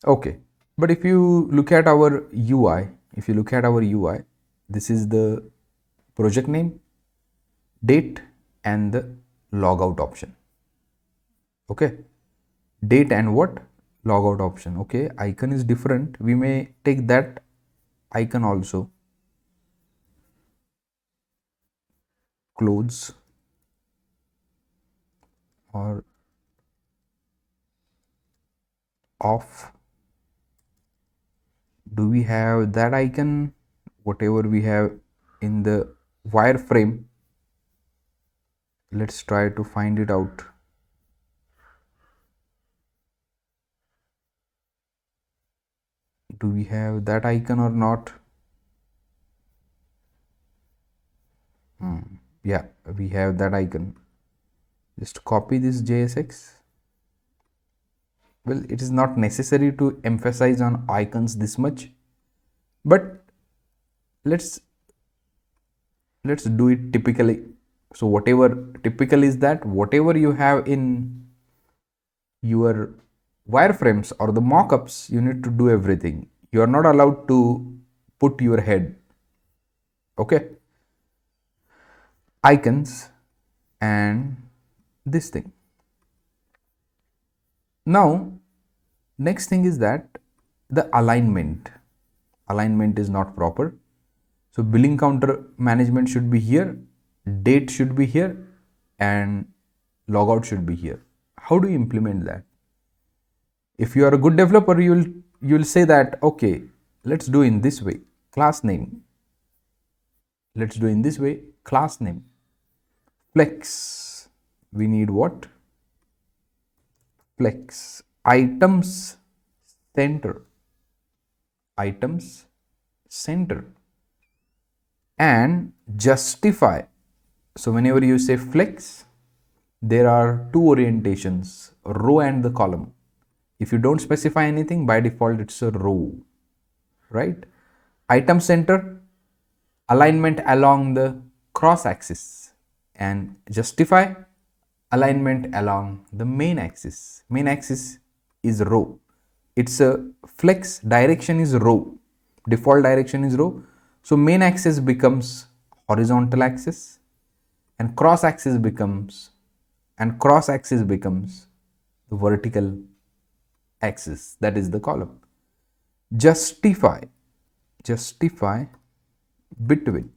Okay, but if you look at our UI, this is the project name, date, and the logout option. Okay, date and what? Logout option. Okay, icon is different. We may take that icon also. Clothes or off. Do we have that icon? Whatever we have in the wireframe, let's try to find it out. Do we have that icon or not? Yeah, we have that icon. Just copy this JSX. Well, it is not necessary to emphasize on icons this much, but let's do it typically. So whatever typical is that whatever you have in your wireframes or the mockups, you need to do everything. You are not allowed to put your head. Okay, icons and this thing. Now next thing is that the alignment is not proper. So billing counter management should be here, date should be here, and logout should be here. How do you implement that? If you are a good developer, you'll say that, okay, let's do in this way. Class name. Let's do in this way. Class name. Flex. We need what? Flex. Items center. Items center. And justify. So whenever you say flex, there are two orientations, row and the column. If you don't specify anything, by default it's a row, right? Item center, alignment along the cross axis, and justify, alignment along the main axis. Main axis is row. It's a flex, direction is row, default direction is row. So main axis becomes horizontal axis, and cross axis becomes the vertical axis, that is the column. Justify between,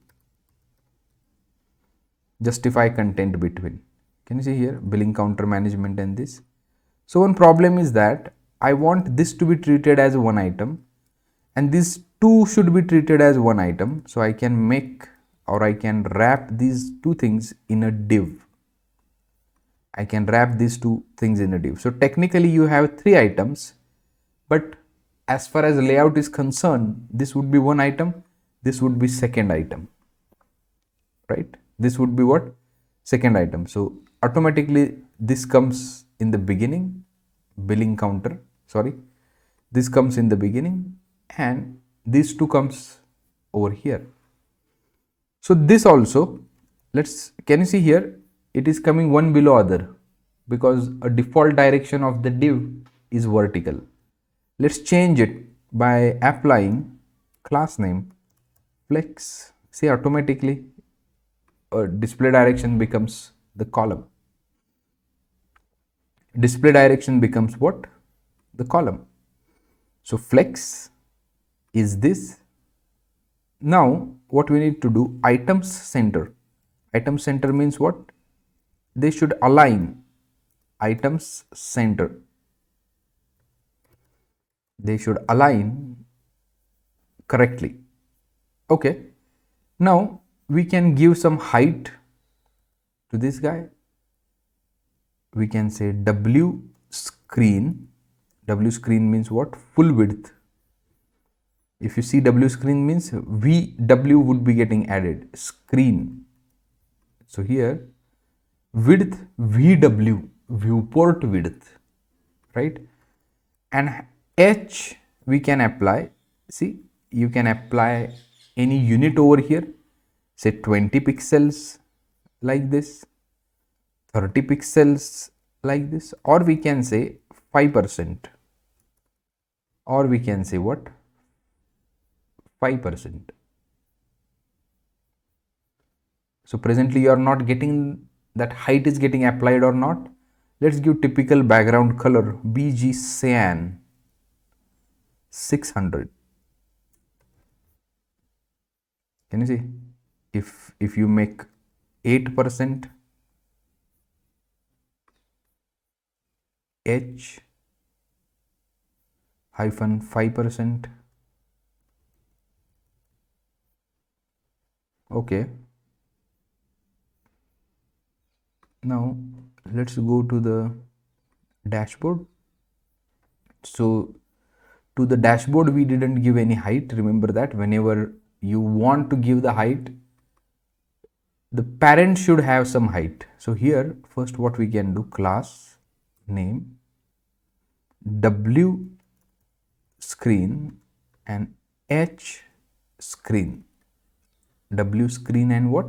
justify content between. Can you see here billing counter management and this? So one problem is that I want this to be treated as one item and these two should be treated as one item. So I can make, or I can wrap these two things in a div. I can wrap these two things in a div. So technically you have three items, but as far as layout is concerned, this would be one item, this would be second item, right? This would be what? Second item. So automatically this comes in the beginning, billing counter, sorry, this comes in the beginning and these two comes over here. So this also, can you see here, it is coming one below other because a default direction of the div is vertical. Let's change it by applying class name flex. See, automatically display direction becomes the column. Display direction becomes what? The column. So flex is this. Now what we need to do, items center. Item center means what? They should align. Items center. They should align correctly. Okay. Now we can give some height to this guy. We can say W screen. W screen means what? Full width. If you see W screen means VW would be getting added. Screen. So here width VW, viewport width, right? And H we can apply. See, you can apply any unit over here, say 20 pixels like this, 30 pixels like this, or we can say 5%, or we can say what? 5%. So presently you are not getting that height is getting applied or not. Let's give typical background color BG cyan 600. Can you see? If you make 8% H hyphen 5%, okay. Now let's go to the dashboard. So to the dashboard we didn't give any height. Remember that whenever you want to give the height, the parent should have some height. So here first what we can do, class name w screen and h screen, w screen and what,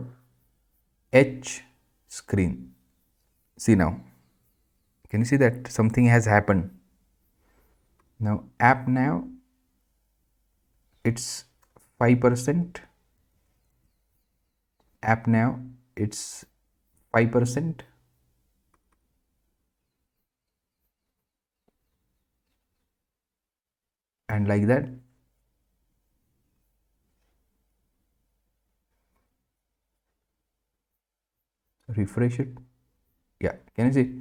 h screen. See now, can you see that something has happened? Now app now it's 5%, app now it's 5%, and like that. Refresh it. Yeah, can you see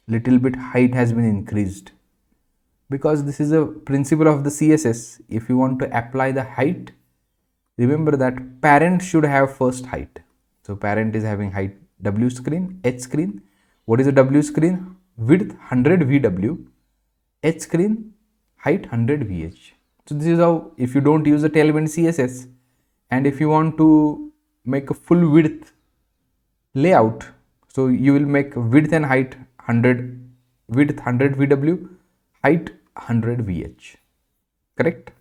little bit height has been increased, because this is a principle of the CSS. If you want to apply the height, remember that parent should have first height. So parent is having height w screen, h screen. What is a w screen? Width 100 VW, h screen height 100 VH. So this is how, if you don't use the tailwind CSS and if you want to make a full width layout, so you will make width and height 100, width 100 VW, height 100 VH, correct?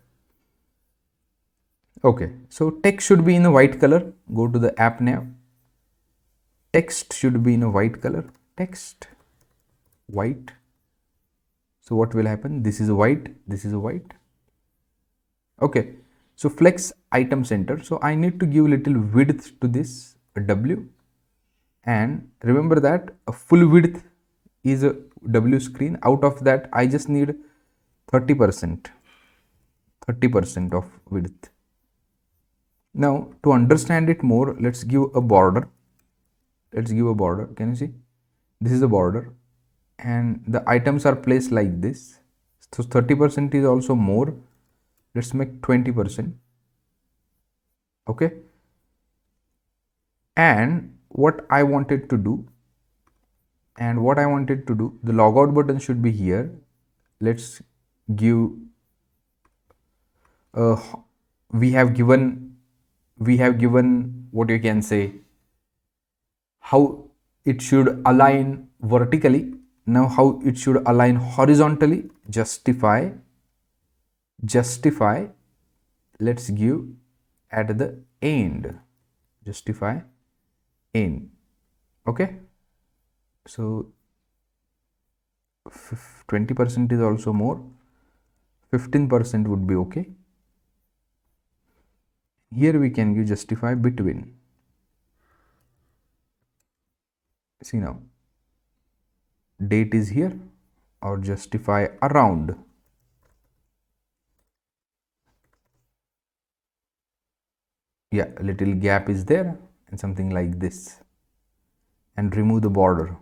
Okay, so text should be in a white color. Go to the app now. Text should be in a white color. Text white. So what will happen? This is a white, this is a white. Okay, so flex item center. So I need to give little width to this, a W, and remember that a full width is a W screen. Out of that I just need 30% of width. Now to understand it more, let's give a border. Let's give a border. Can you see? This is a border and the items are placed like this. So 30% is also more. Let's make 20%. Okay. And what I wanted to do, the logout button should be here. Let's give we have given what you can say, how it should align vertically. Now how it should align horizontally. Justify, let's give at the end, justify end. Okay, so 20% is also more, 15% would be okay. Here we can give justify between. See now, date is here, or justify around. Yeah, a little gap is there and something like this, and remove the border.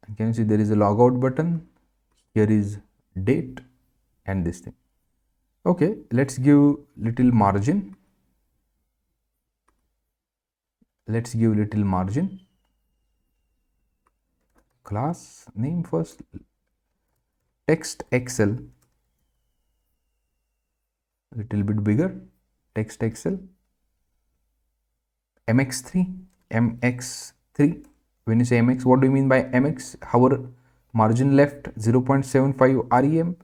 And can you see there is a logout button, here is date and this thing. Okay, let's give little margin. Let's give little margin. Class name first, text Excel, little bit bigger, text Excel, mx3. When you say mx, what do you mean by mx? Our margin left 0.75 rem,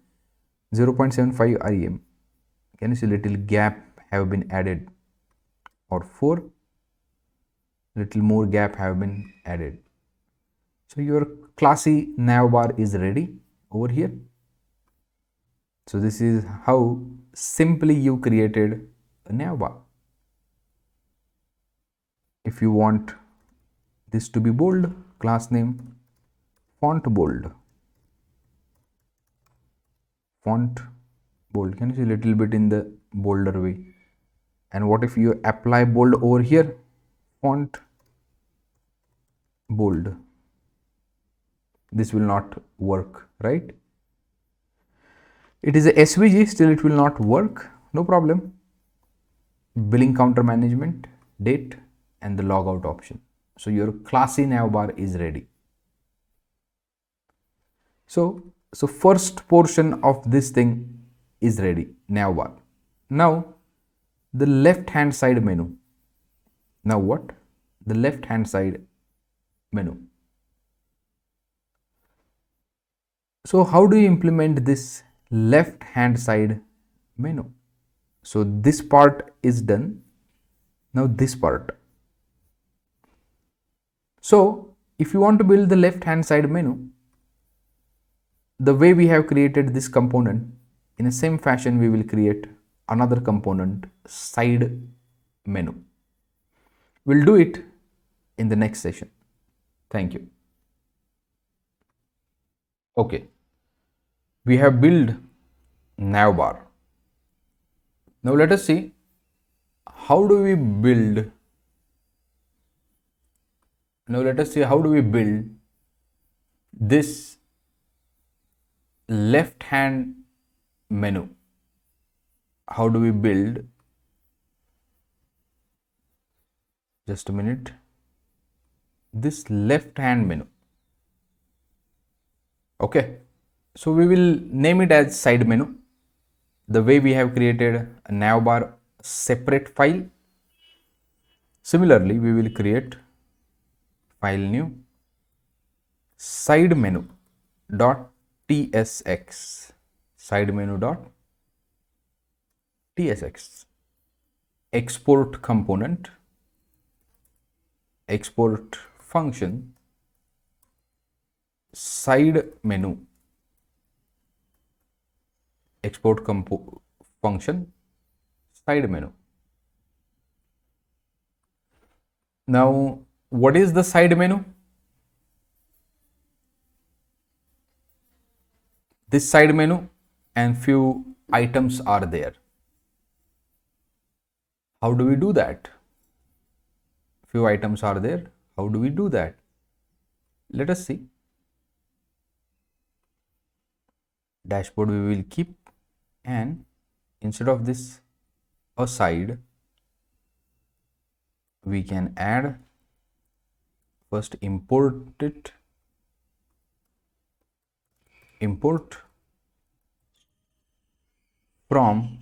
0.75 rem. Can you see little gap have been added, or 4, little more gap have been added. So your classy navbar is ready over here. So this is how simply you created a navbar. If you want this to be bold, class name font bold. Font bold. Can you see a little bit in the bolder way? And what if you apply bold over here? Font bold. This will not work, right? It is a SVG, still it will not work. No problem. Billing counter management, date, and the logout option. So your classy navbar is ready. So first portion of this thing is ready, navbar. Now the left hand side menu. Now what? The left hand side menu. So how do you implement this left hand side menu? So this part is done. Now this part. So if you want to build the left hand side menu, the way we have created this component, in the same fashion we will create another component, side menu. We'll do it in the next session. Thank you. Okay, we have built navbar. Now let us see how do we build. Now let us see how do we build this left hand menu. How do we build? Just a minute. This left hand menu. Okay, so we will name it as side menu. The way we have created a navbar separate file. Similarly, we will create file new side menu dot tsx, side menu dot tsx, export component, export function, side menu, export function, side menu. Now what is the side menu? This side menu and few items are there. How do we do that? Few items are there. How do we do that? Let us see. Dashboard we will keep, and instead of this aside, we can add, first import it, import from,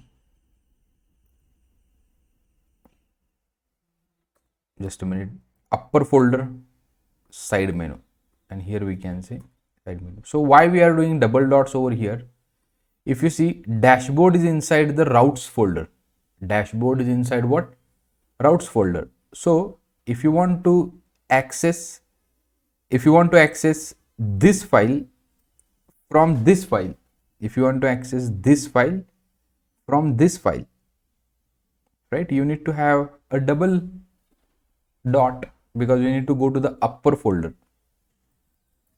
just a minute, upper folder side menu, and here we can say side menu. So why we are doing double dots over here? If you see, dashboard is inside the routes folder. Dashboard is inside what? Routes folder. So if you want to access, this file from this file, if you want to access this file from this file, right, you need to have a double dot because we need to go to the upper folder,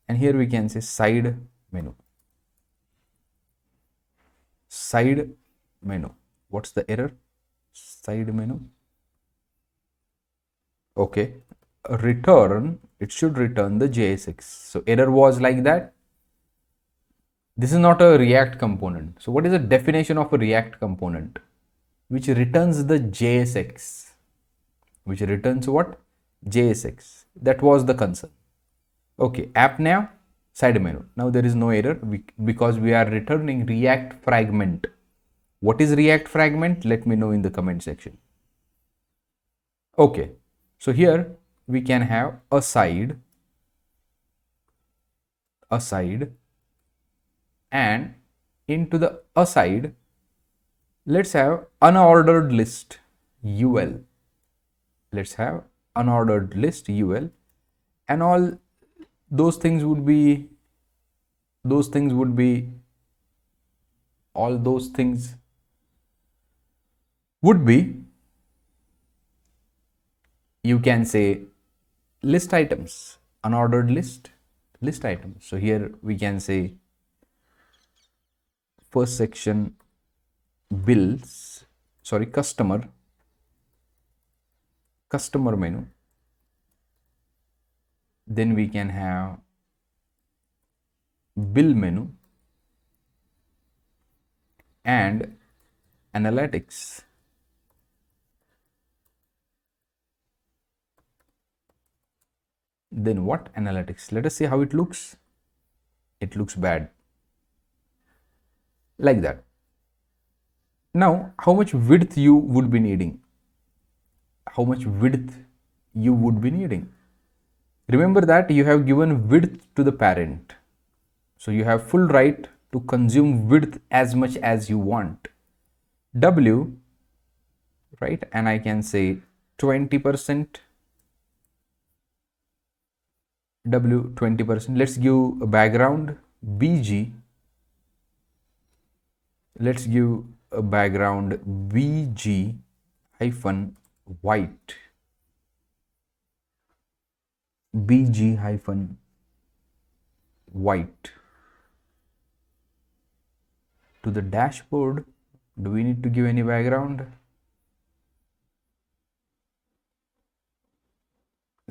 and here we can say side menu. Side menu. What's the error? Side menu. Okay, return, it should return the JSX. So error was like that. This is not a React component. So what is the definition of a React component? Which returns the JSX. Which returns what? JSX. That was the concern. Okay, app nav, side menu. Now there is no error because we are returning React fragment. What is React fragment? Let me know in the comment section. Okay, so here we can have aside, and into the aside, let's have unordered list UL. Let's have unordered list UL, and all those things would be, all those things would be, you can say, list items, unordered list items. So here we can say first section bills, customer menu. Then we can have bill menu and analytics. Then what? Analytics. Let us see how it looks. It looks bad. Like that. Now, how much width you would be needing? How much width you would be needing. Remember that you have given width to the parent. So you have full right to consume width as much as you want. W, right? And I can say 20%, W 20%. Let's give a background BG. Let's give a background BG hyphen white. BG hyphen white. To the dashboard, do we need to give any background?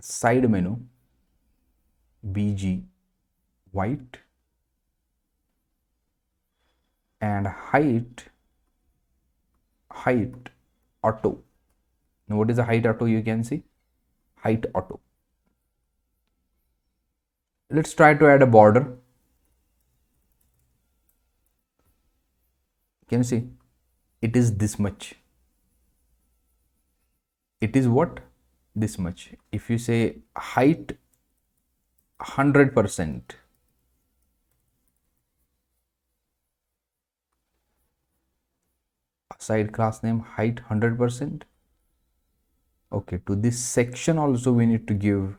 Side menu BG white, and height auto. Now what is the height auto? You can see height auto. Let's try to add a border. Can you see? It is this much. It is what? This much. If you say height 100%, aside class name height 100%. Okay, to this section also we need to give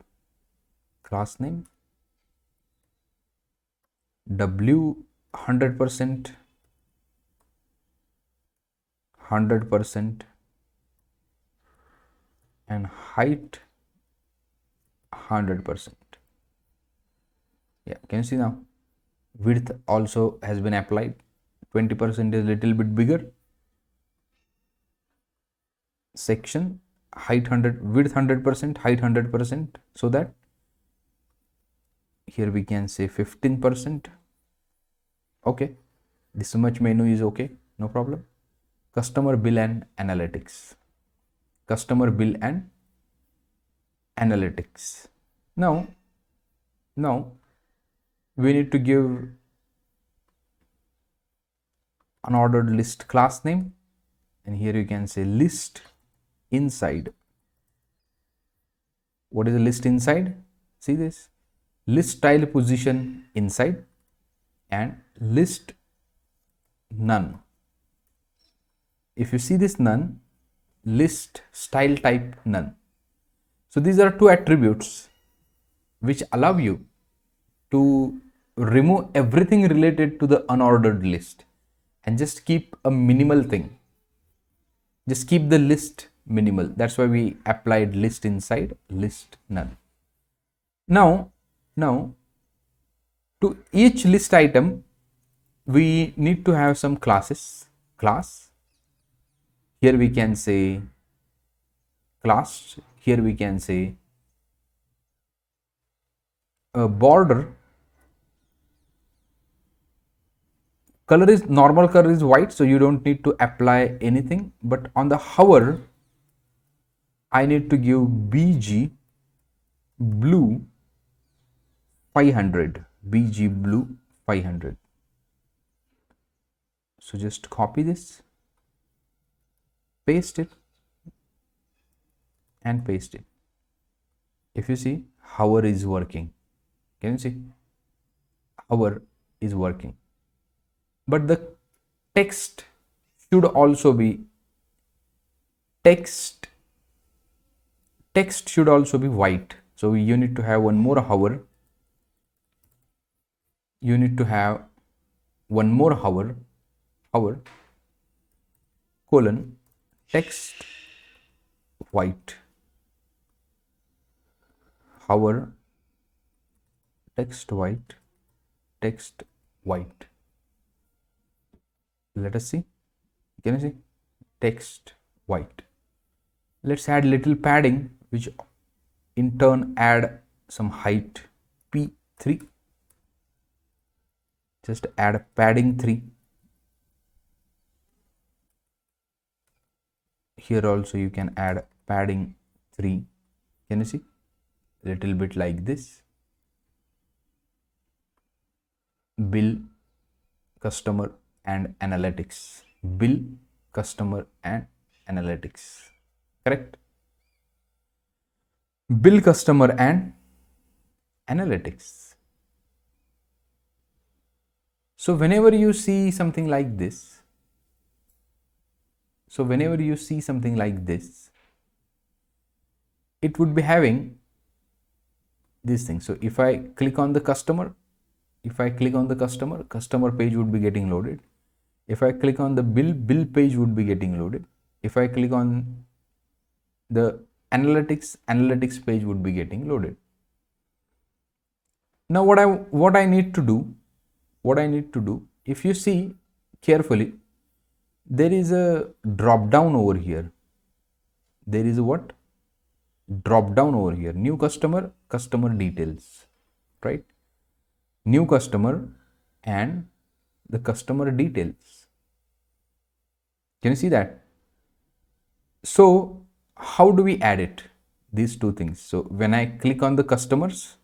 class name W 100%, 100%, and height 100%. Yeah, can you see now? Width also has been applied. 20% is a little bit bigger. Section height 100, width 100%, height 100%, so that here we can say 15%. Okay, this much menu is okay, no problem. Customer bill and analytics. Customer bill and analytics. Now we need to give unordered list class name, and here you can say list inside. What is the list inside? See this, list style position inside and list none. If you see this none, list style type none. So these are two attributes which allow you to remove everything related to the unordered list and just keep a minimal thing. Just keep the list minimal. That's why we applied list inside, list none. Now to each list item we need to have some classes. Class, here we can say class, here we can say a border. Color is normal, color is white, so you don't need to apply anything, but on the hover I need to give BG blue 500, BG blue 500. So just copy this, paste it and paste it. If you see, hover is working. Can you see? Hover is working. But the text should also be text should also be white. So you need to have one more hover. You need to have one more hover colon text white, hover text white, text white. Let us see. Can you see? Text white. Let's add little padding, which in turn add some height P3. Just add padding 3. Here also you can add padding 3. Can you see? A little bit like this. Bill, customer and analytics. Bill, customer and analytics. Correct? bill customer and analytics. So whenever you see something like this, it would be having this thing. So if I click on the customer, customer page would be getting loaded. If I click on the bill page would be getting loaded. If I click on the analytics page would be getting loaded. Now what I need to do, if you see carefully, there is a drop down over here. There is a what? Drop down over here. New customer, customer details, right? New customer and the customer details. Can you see that? So how do we add it? These two things. So when I click on the customers,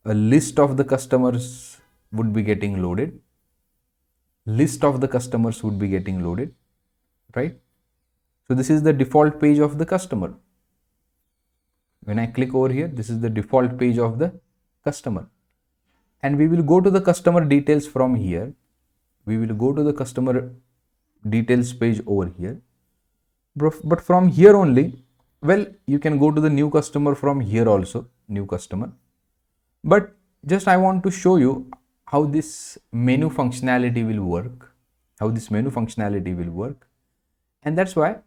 a list of the customers would be getting loaded. List of the customers would be getting loaded, right? So this is the default page of the customer. When I click over here, this is the default page of the customer. And we will go to the customer details from here. We will go to the customer details page over here. But from here only, well, you can go to the new customer from here also, new customer. But just I want to show you how this menu functionality will work, and that's why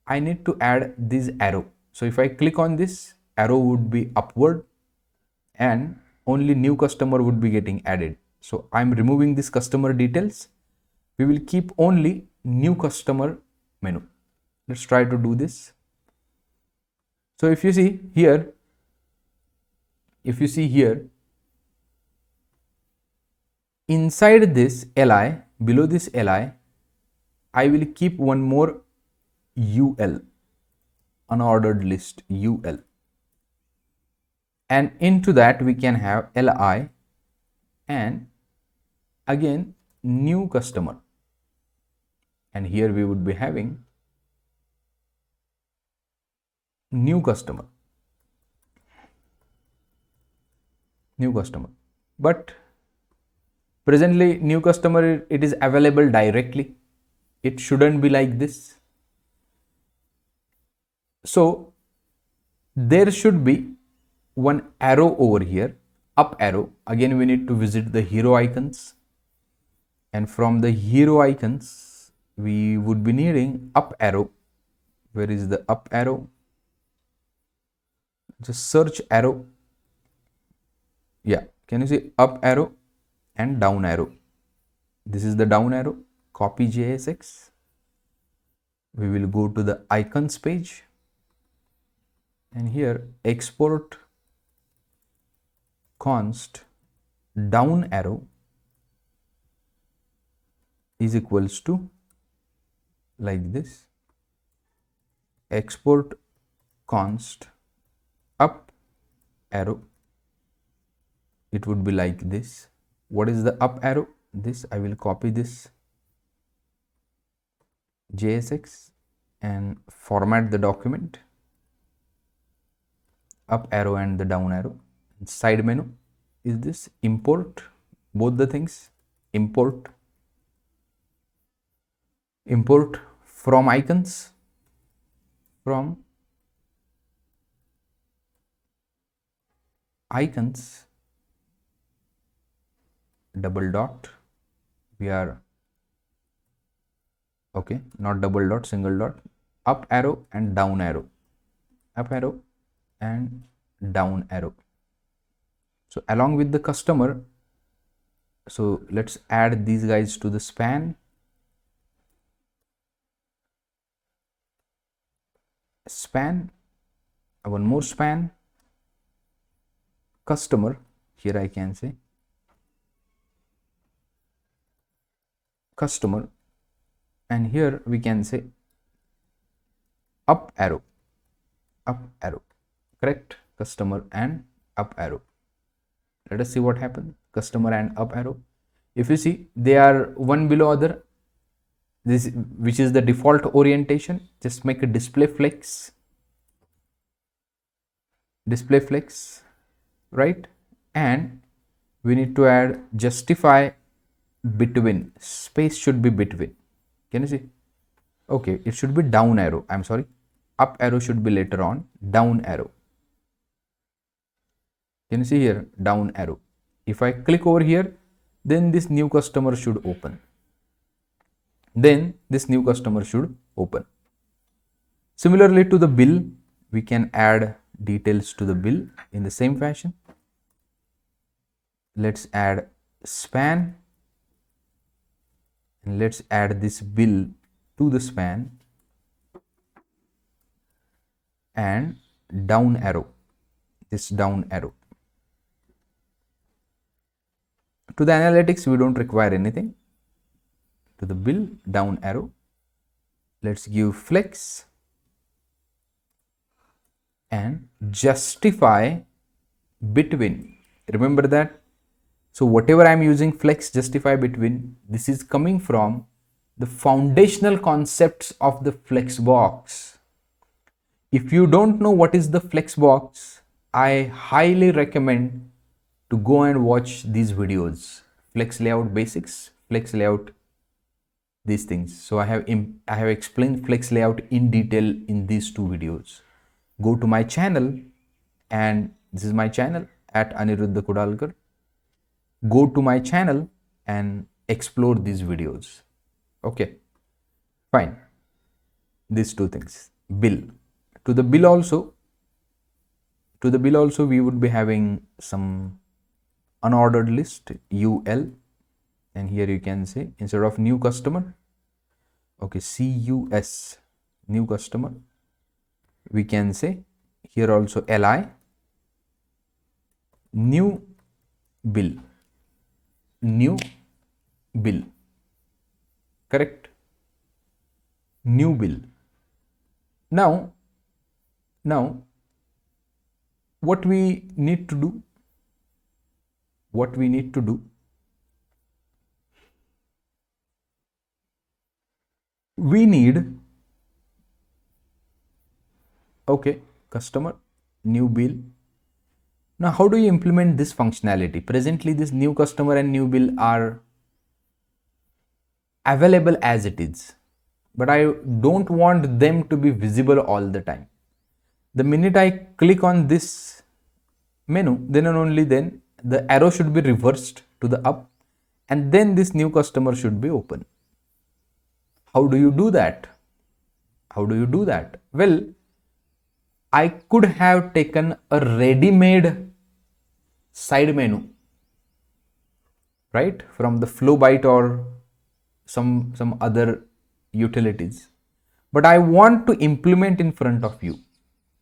I need to add this arrow. So if I click on this, arrow would be upward and only new customer would be getting added. So I'm removing this customer details. We will keep only new customer menu. Let's try to do this. So if you see here, inside this li, below this li, I will keep one more ul, unordered list ul, and into that we can have li and again new customer, and here we would be having new customer, but presently new customer, it is available directly. It shouldn't be like this. So there should be one arrow over here, up arrow. Again we need to visit the hero icons, and from the hero icons we would be needing up arrow. Where is the up arrow? Just search arrow. Yeah, can you see up arrow and down arrow? This is the down arrow. Copy JSX. We will go to the icons page, and here export const down arrow is equals to like this. Export const up arrow, it would be like this. What is the up arrow? This I will copy this JSX and format the document, up arrow and the down arrow. Side menu is this, import both the things, import from icons, double dot, we are okay, not double dot, single dot, up arrow and down arrow, up arrow and down arrow. So along with the customer, so let's add these guys to the span. One more span, customer, here I can say customer, and here we can say up arrow, correct? Customer and up arrow. Let us see what happens. Customer and up arrow, if you see, they are one below other, this which is the default orientation. Just make a display flex, display flex, right? And we need to add justify between, space should be between. Can you see? Okay, it should be down arrow. I'm sorry, up arrow should be later on, down arrow. Can you see here, down arrow? If I click over here, then this new customer should open. Then this new customer should open. Similarly to the bill, we can add details to the bill in the same fashion. Let's add span, and let's add this bill to the span, and down arrow, this down arrow. To the analytics, we don't require anything. To the bill, down arrow. Let's give flex and justify between. Remember that. So whatever I am using flex, justify between, this is coming from the foundational concepts of the flex box. If you don't know what is the flex box, I highly recommend to go and watch these videos, flex layout basics, flex layout, these things. So I have explained flex layout in detail in these two videos. Go to my channel, and this is my channel at Aniruddha Kudalkar. Go to my channel and explore these videos. Okay, fine. These two things. Bill. To the bill also, we would be having some unordered list, UL, and here you can say, instead of new customer, okay, CUS, new customer, we can say here also LI, new bill, correct, new bill. Now what we need to do, we need, okay, customer, new bill. Now how do you implement this functionality? Presently this new customer and new bill are available as it is, but I don't want them to be visible all the time. The minute I click on this menu, then and only then the arrow should be reversed to the up, and then this new customer should be open. How do you do that? Well, I could have taken a ready-made side menu, right, from the Flowbyte or some other utilities, but I want to implement in front of you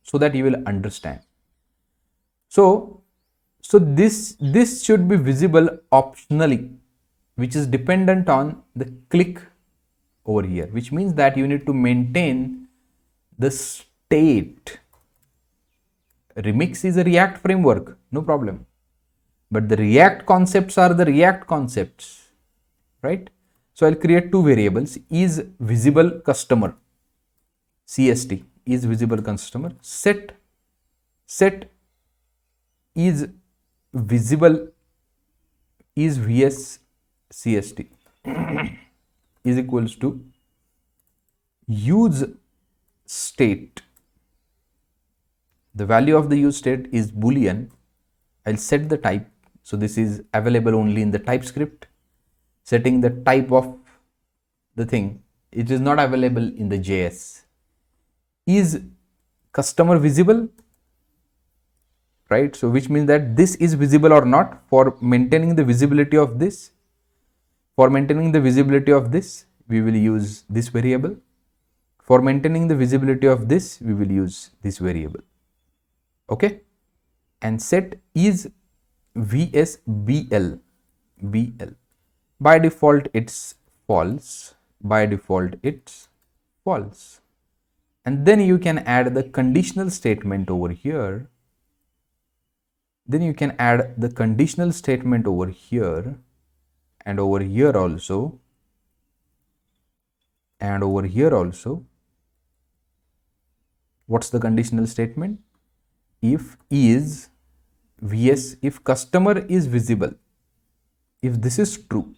so that you will understand. So this should be visible optionally, which is dependent on the click over here, which means that you need to maintain the state. Remix is a React framework, no problem, but the React concepts are the React concepts, right? So I'll create two variables, is visible customer, CST, is visible customer, set is visible is vs CST is equals to use state. The value of the use state is boolean. I'll set the type, so this is available only in the TypeScript. Setting the type of the thing, it is not available in the JS. Is customer visible, right? So which means that this is visible or not. For maintaining the visibility of this, we will use this variable. For maintaining the visibility of this, we will use this variable. Okay, and set is vs bl. By default it's false, and then you can add the conditional statement over here, and over here also, what's the conditional statement? if is vs, if customer is visible, if this is true,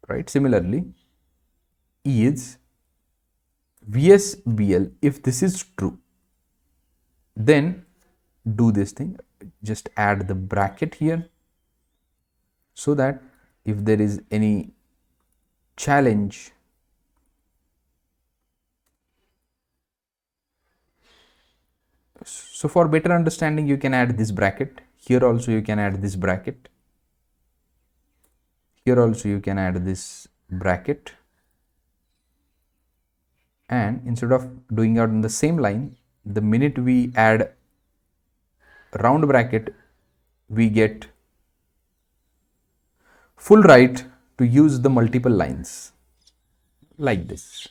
right? Similarly, is vsbl, if this is true, then do this thing, just add the bracket here, so that if there is any challenge, so for better understanding you can add this bracket here, also you can add this bracket here, also you can add this bracket, and instead of doing out in the same line, the minute we add round bracket, we get full right to use the multiple lines like this.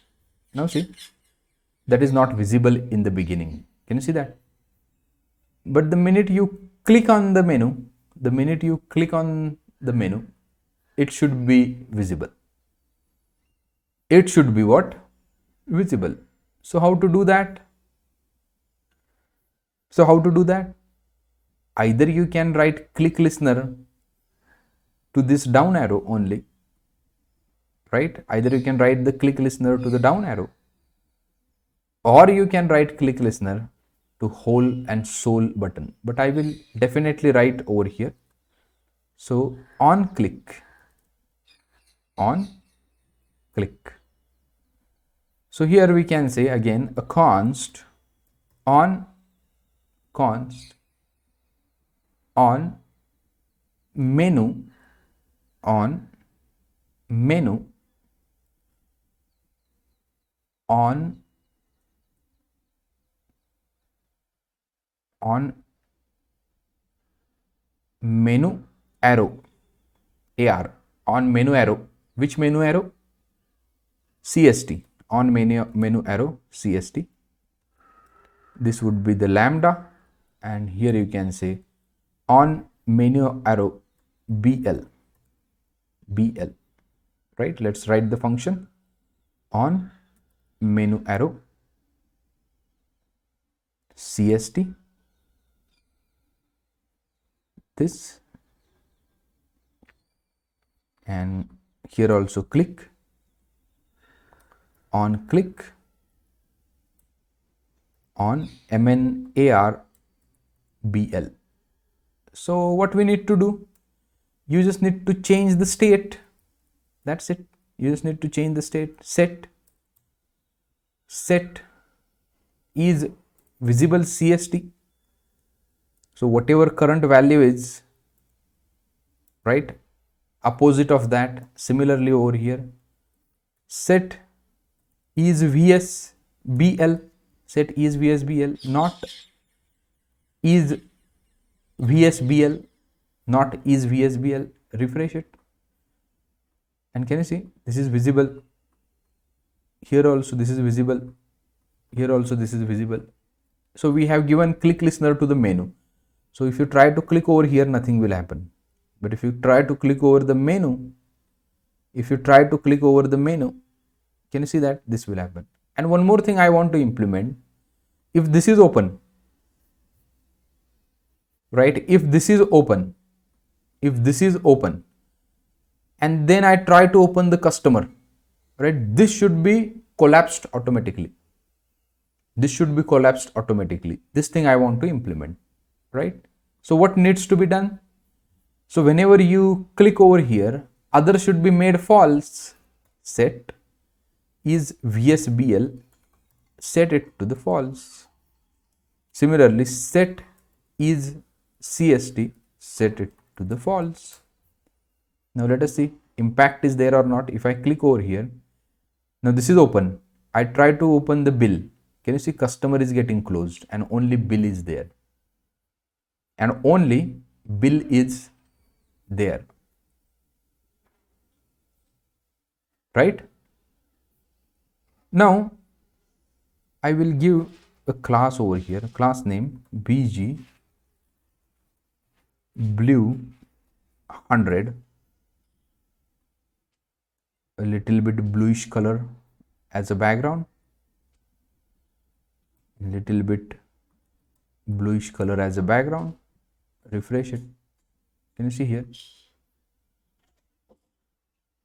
Now see, that is not visible in the beginning. Can you see that? But the minute you click on the menu, it should be visible. It should be what? Visible. So how to do that? Either you can write click listener to this down arrow only, right? Either you can write the click listener to the down arrow, or you can write click listener to whole and sole button, but I will definitely write over here. So on click. So here we can say again a const on menu on menu arrow AR, on menu arrow. Which menu arrow? CST, on menu arrow CST. This would be the lambda, and here you can say on menu arrow BL, right? Let's write the function on menu arrow CST, this, and here also click on MNAR BL. So what we need to do? You just need to change the state. That's it. You just need to change the state. Set is visible CST. So whatever current value is, right, opposite of that. Similarly over here, set is VSBL, set is VSBL, not is VSBL, not is VSBL. Refresh it, and can you see this is visible? Here also this is visible, here also this is visible. So we have given click listener to the menu. So if you try to click over here, nothing will happen. But if you try to click over the menu, can you see that this will happen? And one more thing I want to implement, if this is open, right? If this is open, and then I try to open the customer, right? This should be collapsed automatically. This thing I want to implement, right? So what needs to be done? So whenever you click over here, other should be made false. Set is VSBL, set it to the false. Similarly, set is CST, set it to the false. Now let us see impact is there or not. If I click over here, now this is open. I try to open the bill. Can you see customer is getting closed and only bill is there? And only bill is there, right? Now I will give a class over here, class name bg blue 100, a little bit bluish color as a background, little bit bluish color as a background. Refresh it. Can you see here?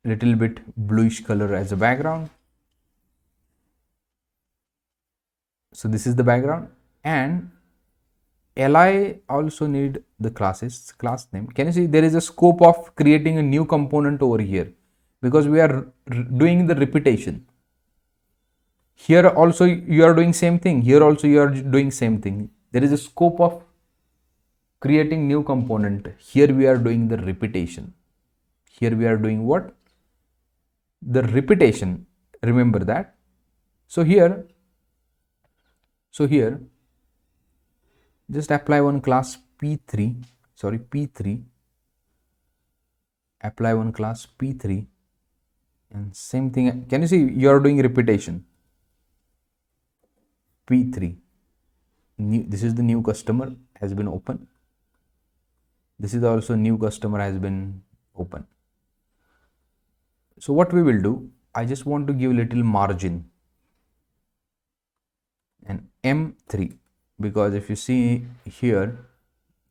Little bit bluish color as a background. So this is the background, and li also need the class name. Can you see there is a scope of creating a new component over here, because we are doing the repetition. Here also you are doing same thing, here also you are doing same thing. There is a scope of creating new component. Here we are doing the repetition. Here we are doing what? The repetition. Remember that. So here just apply one class p3, apply one class p3, and same thing. Can you see you are doing repetition? p3 new, this is the new customer has been open. This is also new customer has been open. So what we will do, I just want to give a little margin and m3, because if you see here,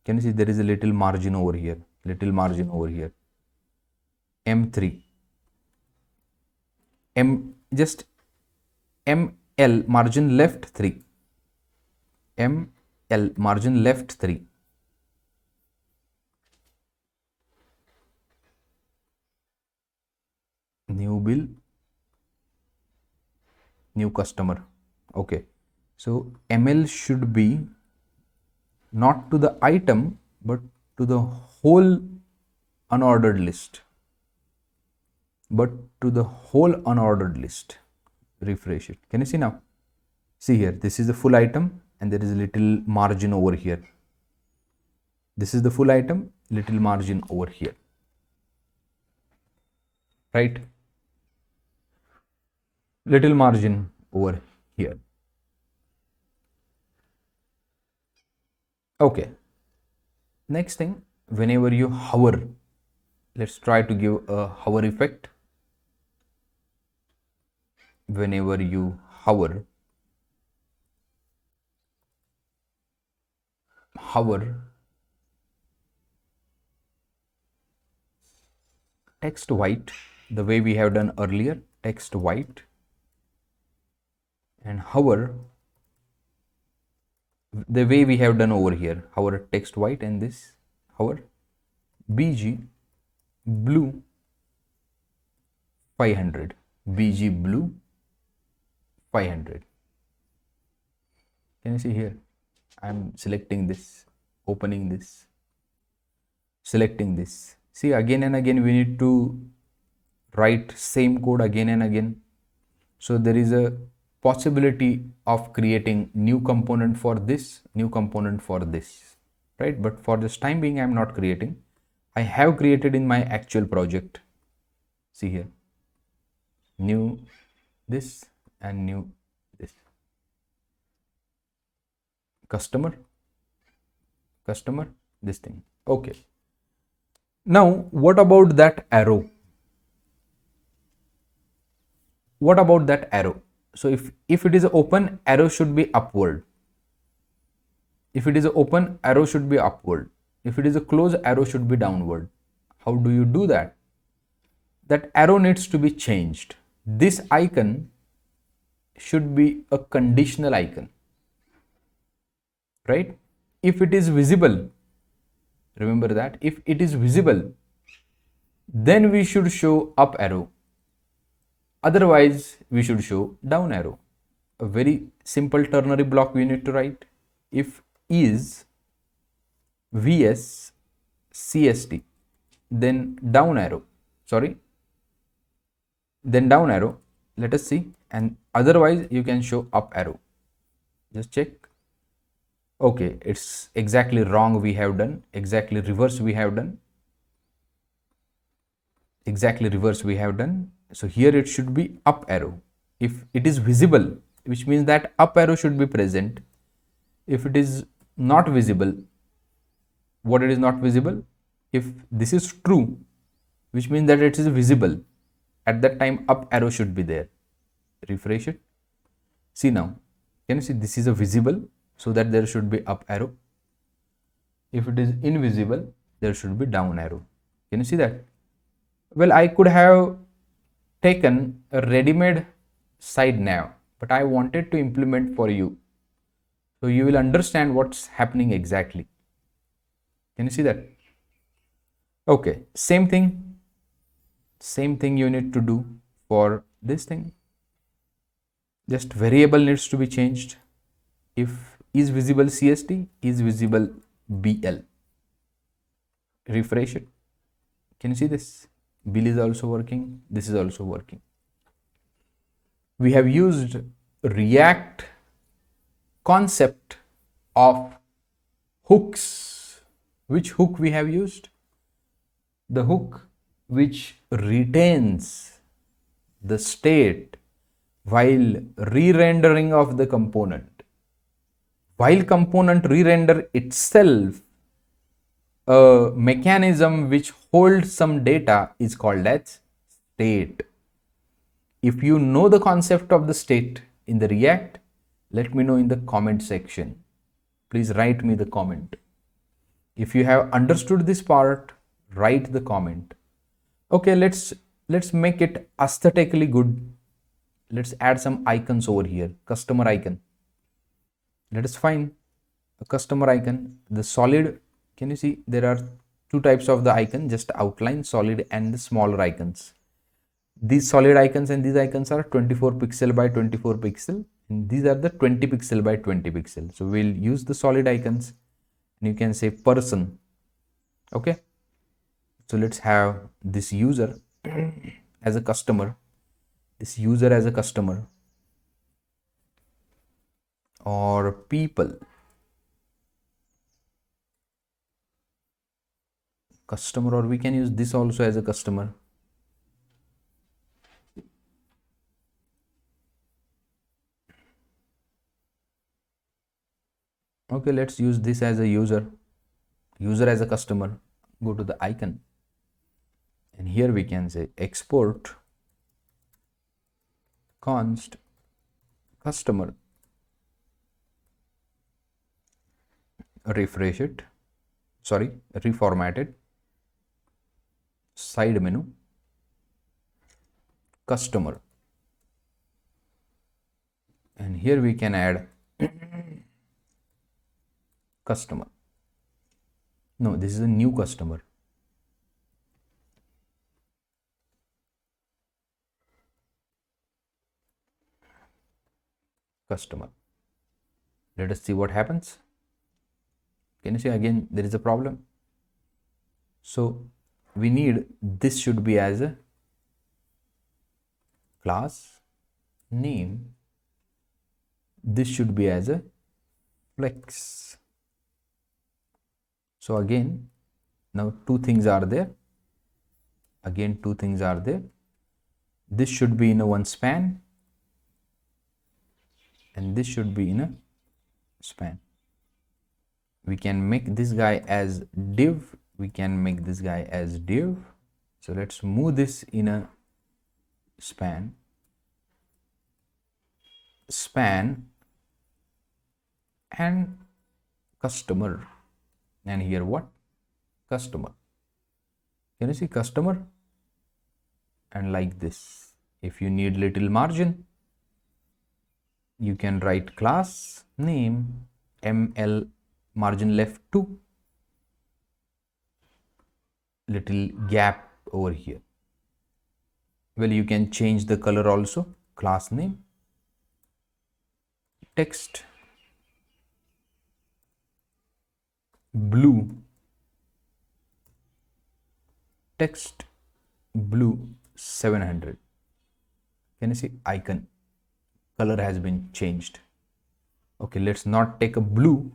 can you see there is a little margin over here, m3, just ml margin left 3, ml margin left 3. New bill, new customer. Okay, so ml should be not to the item but to the whole unordered list, refresh it. Can you see now? See here, this is the full item and there is a little margin over here. This is the full item, little margin over here, right? Little margin over here. Okay, next thing, whenever you hover, let's try to give a hover effect. Whenever you hover text white, the way we have done earlier, text white, and hover the way we have done over here, hover text white, and this hover bg blue 500, bg blue 500. Can you see here? I am selecting this, opening this, selecting this. See, again and again we need to write same code again and again. So there is a possibility of creating new component for this, right? But for this time being, I am not creating. I have created in my actual project. See here, new this and new this. Customer, this thing. Okay. Now, what about that arrow? So if it is open, arrow should be upward. If it is open, arrow should be upward. If it is a close, arrow should be downward. How do you do that? That arrow needs to be changed. This icon should be a conditional icon, right? If it is visible, remember that if it is visible, then we should show up arrow. Otherwise, we should show down arrow. A very simple ternary block we need to write. If is vs cst, then down arrow, let us see, and otherwise you can show up arrow. Just check. Okay, it's exactly wrong we have done, exactly reverse we have done. So here it should be up arrow. If it is visible, which means that up arrow should be present. If it is not visible, what it is not visible? If this is true, which means that it is visible, at that time up arrow should be there. Refresh it. See now, can you see this is a visible? so that there should be up arrow. If it is invisible, there should be down arrow. Can you see that? Well, I could have taken a ready-made side nav, but I wanted to implement for you, so you will understand what's happening exactly. Can you see that? Okay, same thing you need to do for this thing. Just variable needs to be changed. If is visible cst, is visible bl, refresh it. Can you see this? Bill is also working, this is also working. We have used React concept of hooks. Which hook we have used? The hook which retains the state while re-rendering of the component. While component re-render itself, a mechanism which holds some data is called as state. If you know the concept of the state in the React, let me know in the comment section. Please write me the comment. If you have understood this part, write the comment. Okay, let's make it aesthetically good. Let's add some icons over here. Customer icon. Let us find a customer icon. The solid, can you see there are two types of the icon, just outline, solid, and the smaller icons. These solid icons and these icons are 24 pixel by 24 pixel, and these are the 20 pixel by 20 pixel. So we'll use the solid icons, and you can say person. Okay, so let's have this user as a customer, this user as a customer, or people, customer, or we can use this also as a customer. Okay, let's use this as a user as a customer. Go to the icon, and here we can say export const customer, refresh it, sorry, reformat it, side menu, customer, and here we can add customer. No, this is a new customer. Customer. Let us see what happens. Can you see again there is a problem? So we need this should be as a class name. This should be as a flex. So again, now two things are there. Again, two things are there. This should be in a one span, and this should be in a span. We can make this guy as div. We can make this guy as div. So let's move this in a span. Span and customer. And here what? Customer. Can you see customer? And like this. If you need little margin, you can write class name ml margin left 2, little gap over here. Well, you can change the color also. Class name text blue, text blue 700. Can you see icon color has been changed? Okay, let's not take a blue,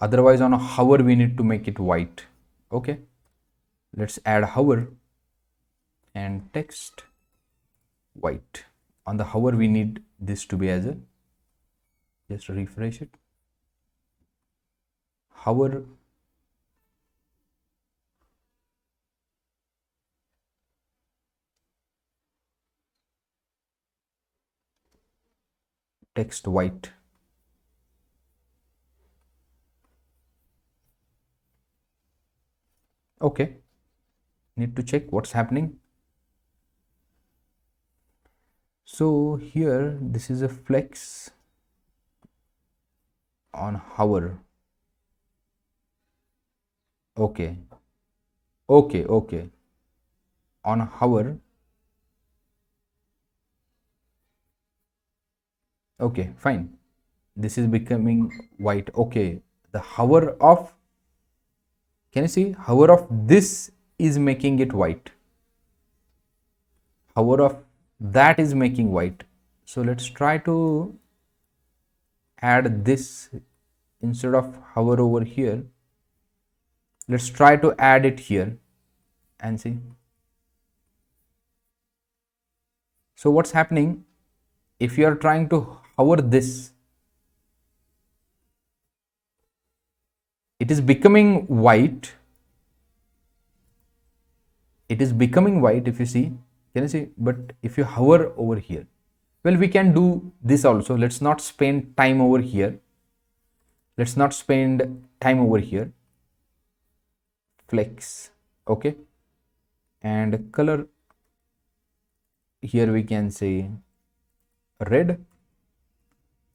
otherwise on a hover we need to make it white. Okay, let's add hover and text white. On the hover we need this to be as a, just refresh it, hover text white. Okay, need to check what's happening. So here this is a flex on hover. Okay, okay, on hover. Okay, fine, this is becoming white. Okay, the hover of, can you see, hover of this is making it white, hover of that is making white. So let's try to add this. Instead of hover over here, let's try to add it here and see. So what's happening, if you are trying to hover this, it is becoming white. It is becoming white, if you see, can you see? But if you hover over here, well, we can do this also. Let's not spend time over here. Let's not spend time over here. Flex, okay, and color here we can say red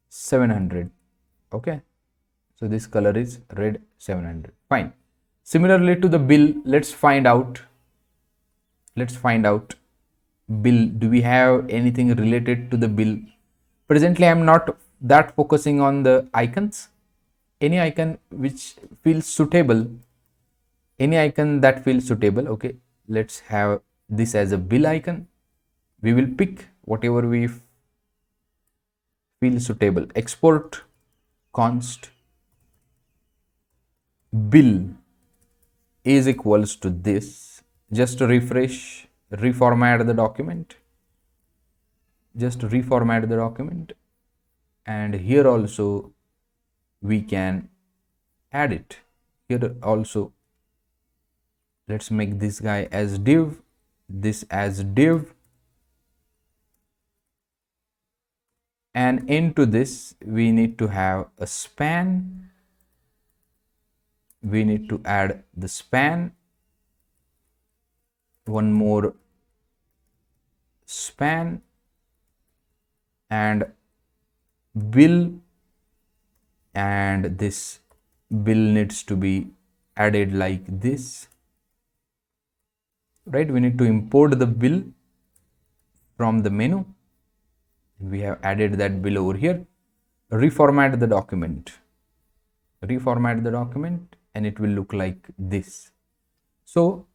700. Okay, so this color is red 700. Fine. Similarly to the bill, let's find out bill. Do we have anything related to the bill? Presently I'm not that focusing on the icons. Any icon which feels suitable, any icon that feels suitable. Okay, let's have this as a bill icon. We will pick whatever we feel suitable. Export const bill is equals to this. Just to refresh, reformat the document, and here also we can add it. Here also let's make this guy as div, this as div, and into this we need to have a span. We need to add the span, one more span, and bill, and this bill needs to be added like this, right? We need to import the bill from the menu. We have added that bill over here. Reformat the document, and it will look like this. So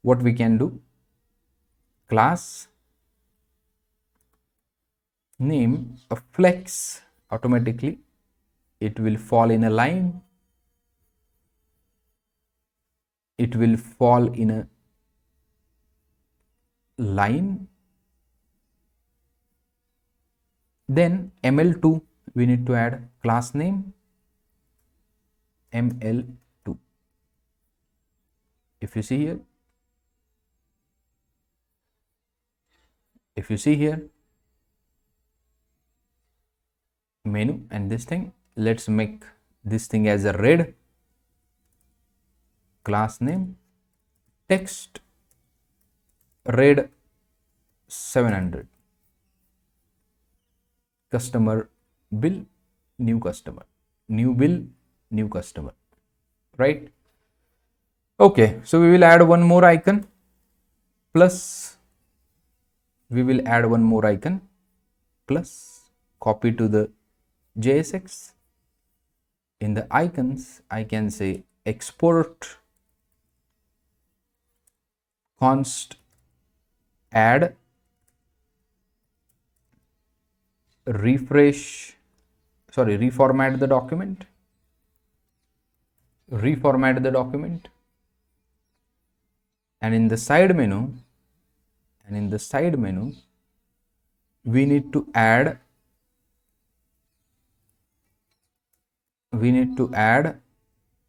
what we can do, class name a flex, automatically it will fall in a line, it will fall in a line. Then ml2, we need to add class name ml2. If you see here, menu and this thing, let's make this thing as a red, class name text red 700, customer bill, new customer, new bill, new customer, right? Okay, so we will add one more icon, plus we will add one more icon, plus copy to the JSX. In the icons, I can say export const add reformat the document, and in the side menu, we need to add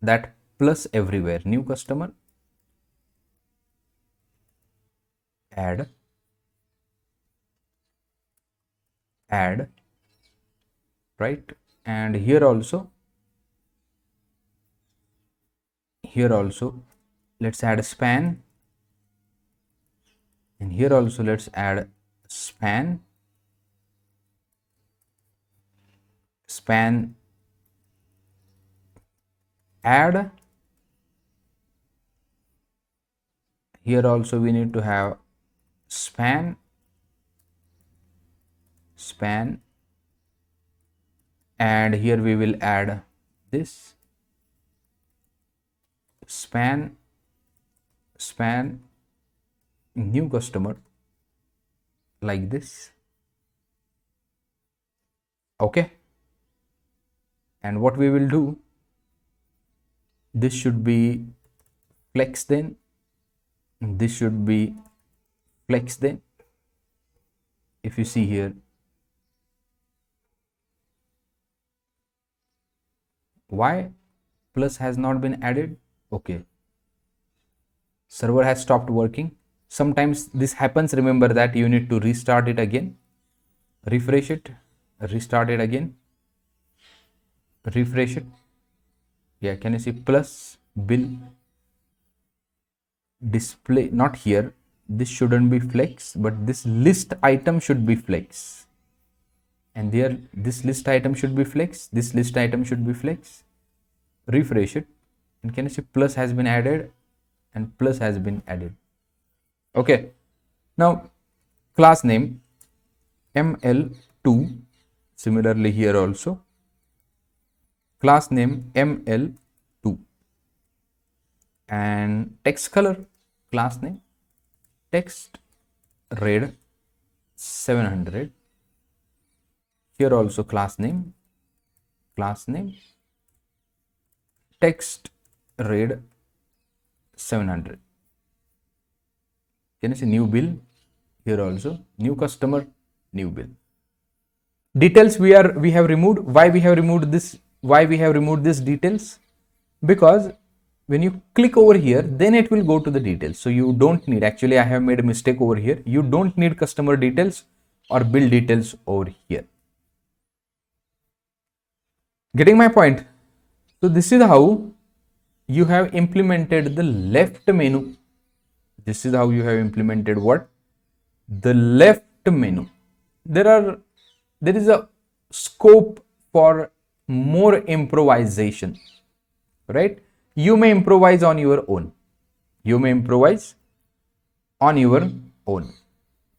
that plus everywhere, new customer, add, right? And here also here also let's add a span, and here also let's add span, add. Here also we need to have span, and here we will add this span new customer like this. Okay, and what we will do, this should be flex then, this should be flex then. If you see here, why plus has not been added? Okay, server has stopped working. Sometimes this happens. Remember that you need to restart it again, refresh it, restart it again, refresh it. Yeah, can you see plus bill display? Not here, this shouldn't be flex, but this list item should be flex, and there this list item should be flex, this list item should be flex. Refresh it, and can you see plus has been added and plus has been added. Okay, now class name ml2, similarly here also class name ml2, and text color class name text red 700. Here also class name text red 700. Can you see new bill? Here also new customer, new bill. Details we have removed. Why we have removed this? Why we have removed this details? Because when you click over here, then it will go to the details. So you don't need, actually I have made a mistake over here. You don't need customer details or bill details over here. Getting my point? So this is how you have implemented the left menu. This is how you have implemented what? The left menu. There is a scope for more improvisation, right? You may improvise on your own. You may improvise on your own.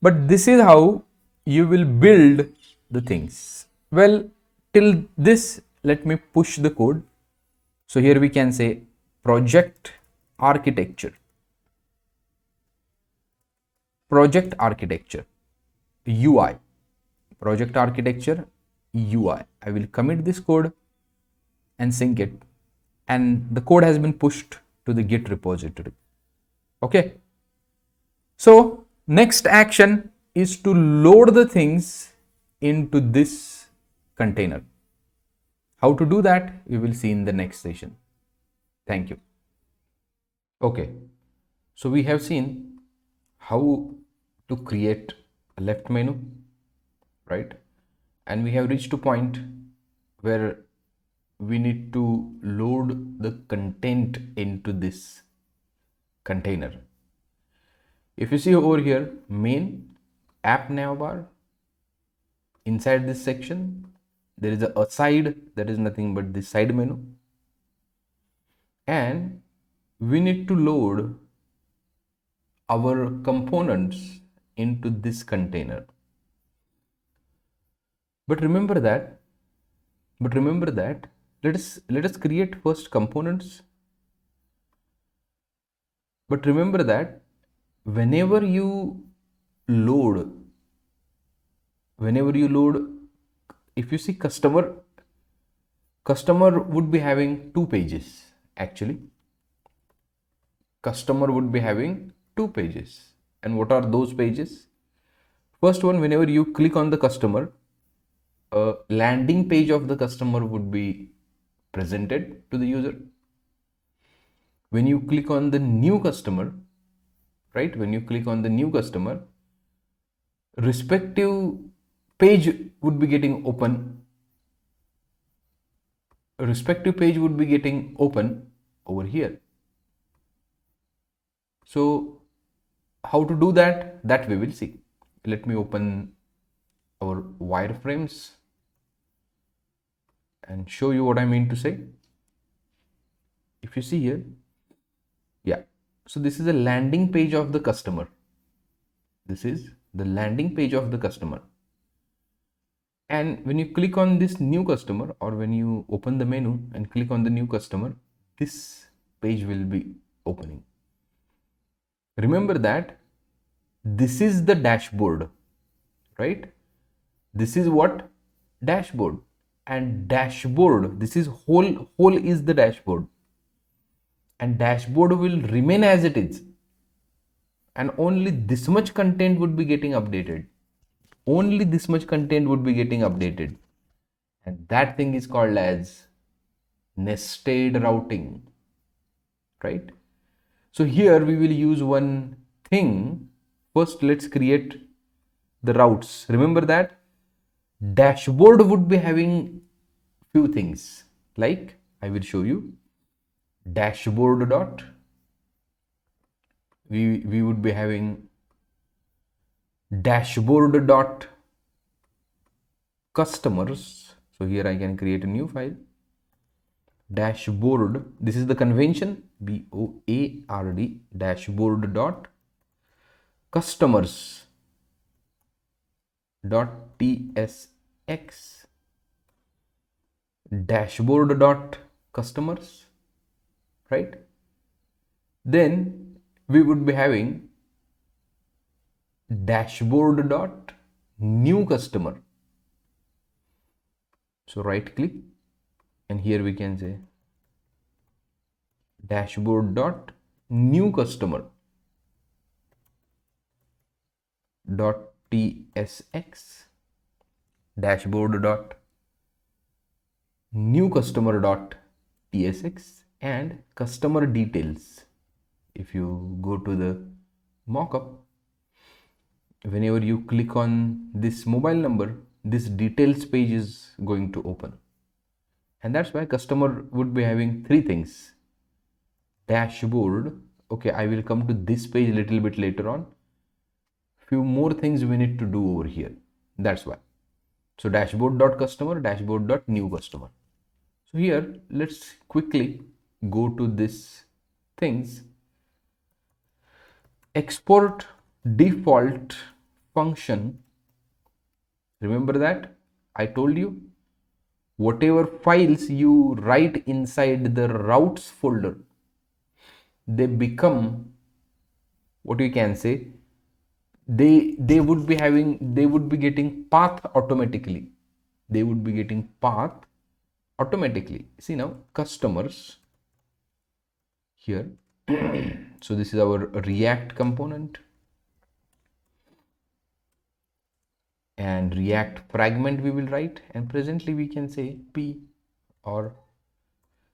But this is how you will build the things. Well, till this, let me push the code. So here we can say project architecture. Project architecture UI. Project architecture UI. I will commit this code and sync it, and the code has been pushed to the Git repository. Okay. So next action is to load the things into this container. How to do that, we will see in the next session. Thank you. Okay. So we have seen how to create a left menu, right? And we have reached a point where we need to load the content into this container. If you see over here, main app navbar, inside this section there is a aside, that is nothing but the side menu, and we need to load our components into this container. But remember that let us create first components. But remember that whenever you load, if you see customer would be having two pages. Actually, customer would be having two pages. And what are those pages? First one, whenever you click on the customer, a landing page of the customer would be presented to the user. When you click on the new customer, right? When you click on the new customer, respective page would be getting open. A respective page would be getting open over here. So how to do that we will see. Let me open our wireframes and show you what I mean to say. If you see here, yeah, so this is a landing page of the customer. This is the landing page of the customer. And when you click on this new customer, or when you open the menu and click on the new customer, this page will be opening. Remember that this is the dashboard, right? This is what? Dashboard. And dashboard, this is whole is the dashboard. And dashboard will remain as it is. And only this much content would be getting updated. Only this much content would be getting updated. And that thing is called as nested routing, right? So here we will use one thing. First, let's create the routes. Remember that dashboard would be having few things, like I will show you. Dashboard dot, we would be having dashboard dot customers. So here I can create a new file. Dashboard, this is the convention, BOARD, dashboard dot customers dot tsx, dashboard dot customers, right? Then we would be having dashboard dot new customer. So right click, and here we can say dashboard dot new customer dot tsx, dashboard dot new customer dot tsx, and customer details. If you go to the mockup, whenever you click on this mobile number, this details page is going to open. And that's why customer would be having three things. Dashboard, okay, I will come to this page a little bit later on. Few more things we need to do over here. That's why. So dashboard dot customer, dashboard dot new customer. So here let's quickly go to this things. Export default function. Remember that I told you whatever files you write inside the routes folder, they become, what you can say, they would be getting path automatically. They would be getting path automatically. See now, customers here. So this is our React component, and React fragment we will write, and presently we can say P or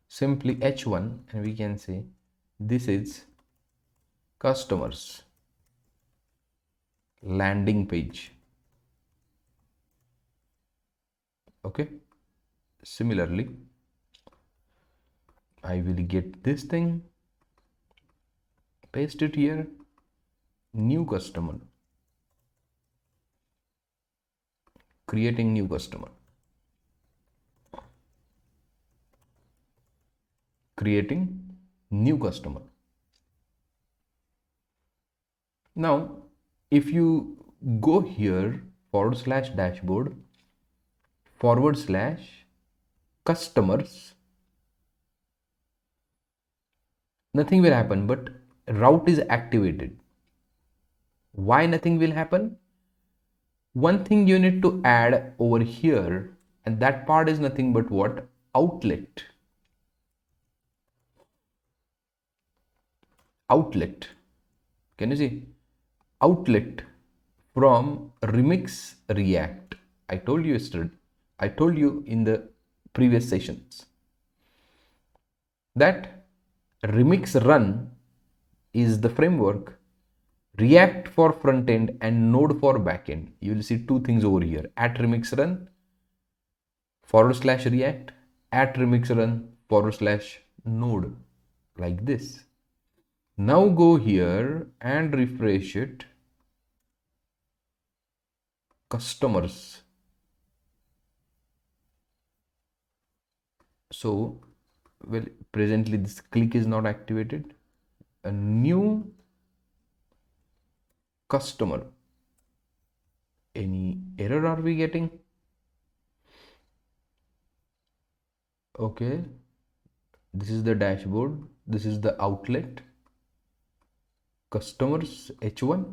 simply H1, and we can say this is customers landing page. Okay, similarly I will get this thing, paste it here, new customer, creating new customer, creating new customer. Now if you go here /dashboard /customers, nothing will happen, but route is activated. Why nothing will happen? One thing you need to add over here, and that part is nothing but what? Outlet. Outlet. Can you see? Outlet from Remix React. I told you yesterday, I told you in the previous sessions that Remix Run is the framework, React for front end and Node for back end. You will see two things over here, at Remix Run /React, at Remix Run /Node, like this. Now go here and refresh it. Customers. So, well, presently this click is not activated. A new customer. Any error are we getting? Okay, this is the dashboard. This is the outlet. Customers H1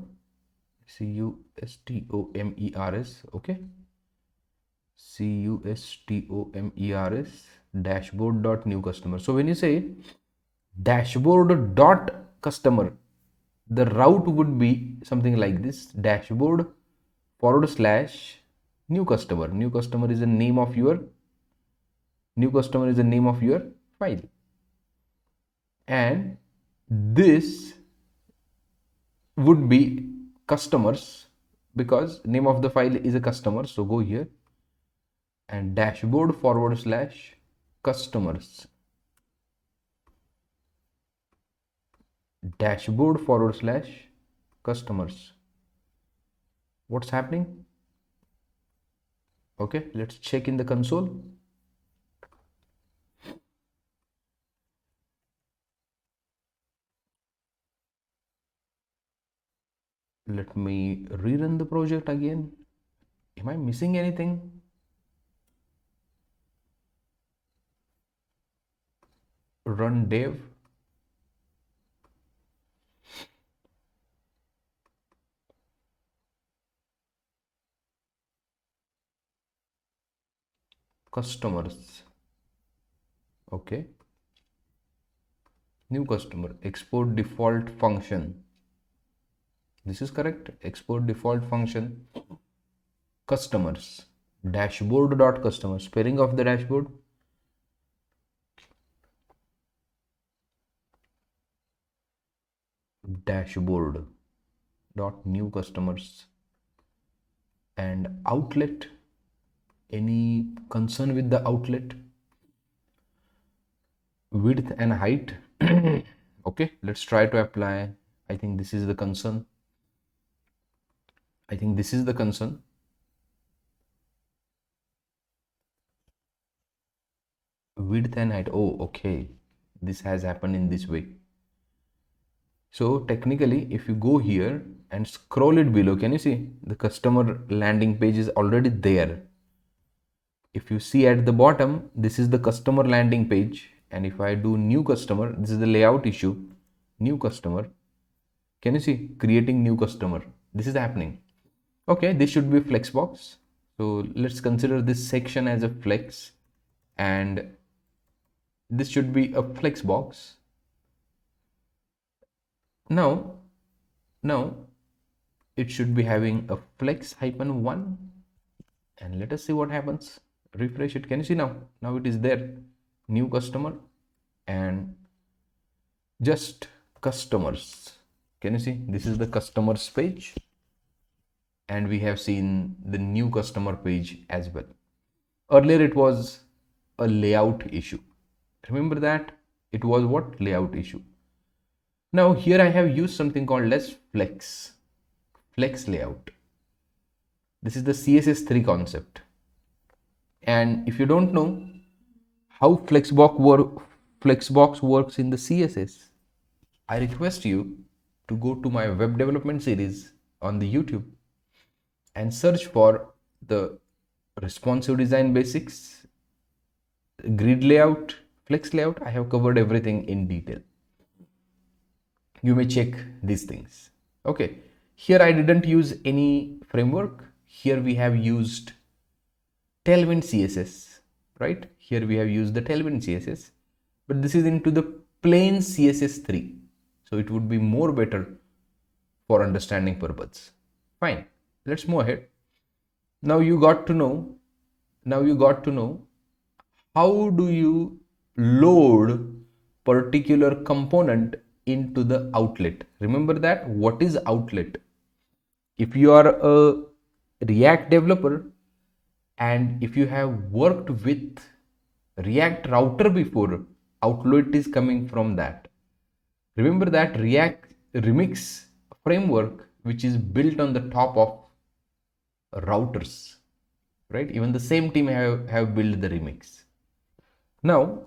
customers. Okay, customers dashboard dot new customer. So when you say dashboard dot customer, the route would be something like this: dashboard forward slash new customer. New customer is the name of your file, and this would be customers because name of the file is a customer. So go here and dashboard forward slash customers. Dashboard forward slash customers. What's happening? Okay, let's check in the console. Let me rerun the project again. Am I missing anything? Run dev. Customers. Okay. New customer. Export default function. This is correct. Export default function. Customers. Dashboard dot customer. Spelling of the dashboard. Dashboard dot new customers. And outlet. Any concern with the outlet? Width and height. Okay, let's try to apply. I think this is the concern. Width and height. Oh, okay, this has happened in this way. So technically, if you go here and scroll it below, can you see the customer landing page is already there? If you see at the bottom, this is the customer landing page, and if I do new customer, this is the layout issue. New customer. Can you see creating new customer? This is happening. Okay, this should be flexbox. So let's consider this section as a flex, and this should be a flexbox. Now it should be having a flex -1, and let us see what happens. Refresh it. Can you see now? Now it is there. New customer and just customers. Can you see? This is the customers page, and we have seen the new customer page as well. Earlier it was a layout issue. Remember that? It was what? Layout issue. Now here I have used something called as flex layout. This is the CSS3 concept. And if you don't know how flexbox works in the CSS, I request you to go to my web development series on the YouTube and search for the responsive design basics, grid layout, flex layout. I have covered everything in detail. You may check these things. Okay, here I didn't use any framework. Here we have used tailwind CSS, right? Here we have used the tailwind CSS, but this is into the plain CSS3, so it would be more better for understanding purpose. Fine, let's move ahead. Now you got to know how do you load particular component into the outlet. Remember that. What is outlet? If you are a React developer and if you have worked with React router before, outlet is coming from that. Remember that React Remix framework, which is built on the top of routers, right? Even the same team have built the Remix. Now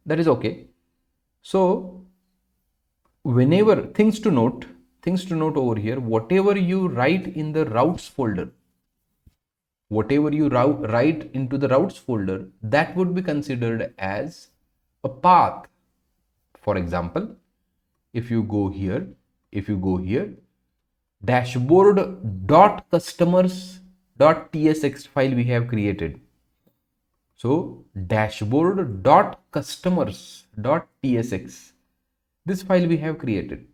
that is okay. So whenever things to note over here, whatever you write in the routes folder, whatever you write into the routes folder, that would be considered as a path. For example, if you go here, dashboard.customers.tsx file we have created. So dashboard.customers.tsx, this file we have created,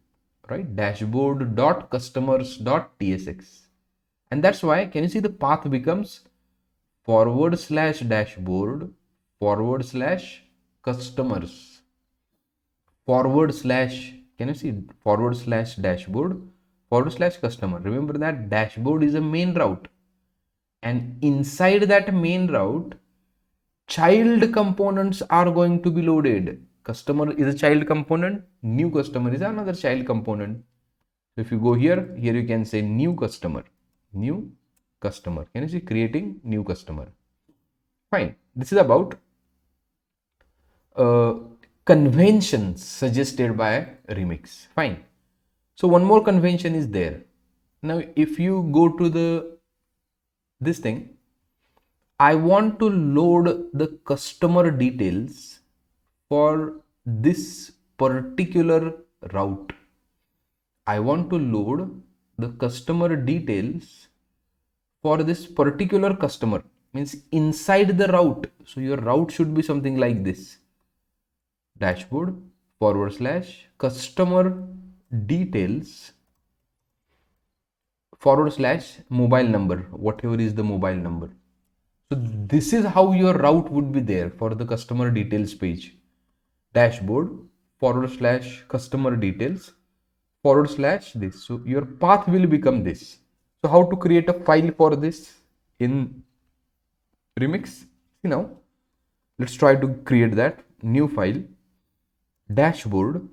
right? Dashboard.customers.tsx. And that's why, can you see the path becomes /dashboard/customers can you see /dashboard/customer. Remember that dashboard is a main route, and inside that main route, child components are going to be loaded. Customer is a child component, new customer is another child component. So if you go here, you can say new customer. Can you see creating new customer? Fine. This is about conventions suggested by Remix. Fine. So one more convention is there. Now if you go to this thing, I want to load the customer details for this particular route. I want to load the customer details for this particular customer, means inside the route. So your route should be something like this: dashboard/customer details /mobile number, whatever is the mobile number. So this is how your route would be there for the customer details page: dashboard/customer details / this. So your path will become this. So how to create a file for this in Remix? See, now let's try to create that new file: dashboard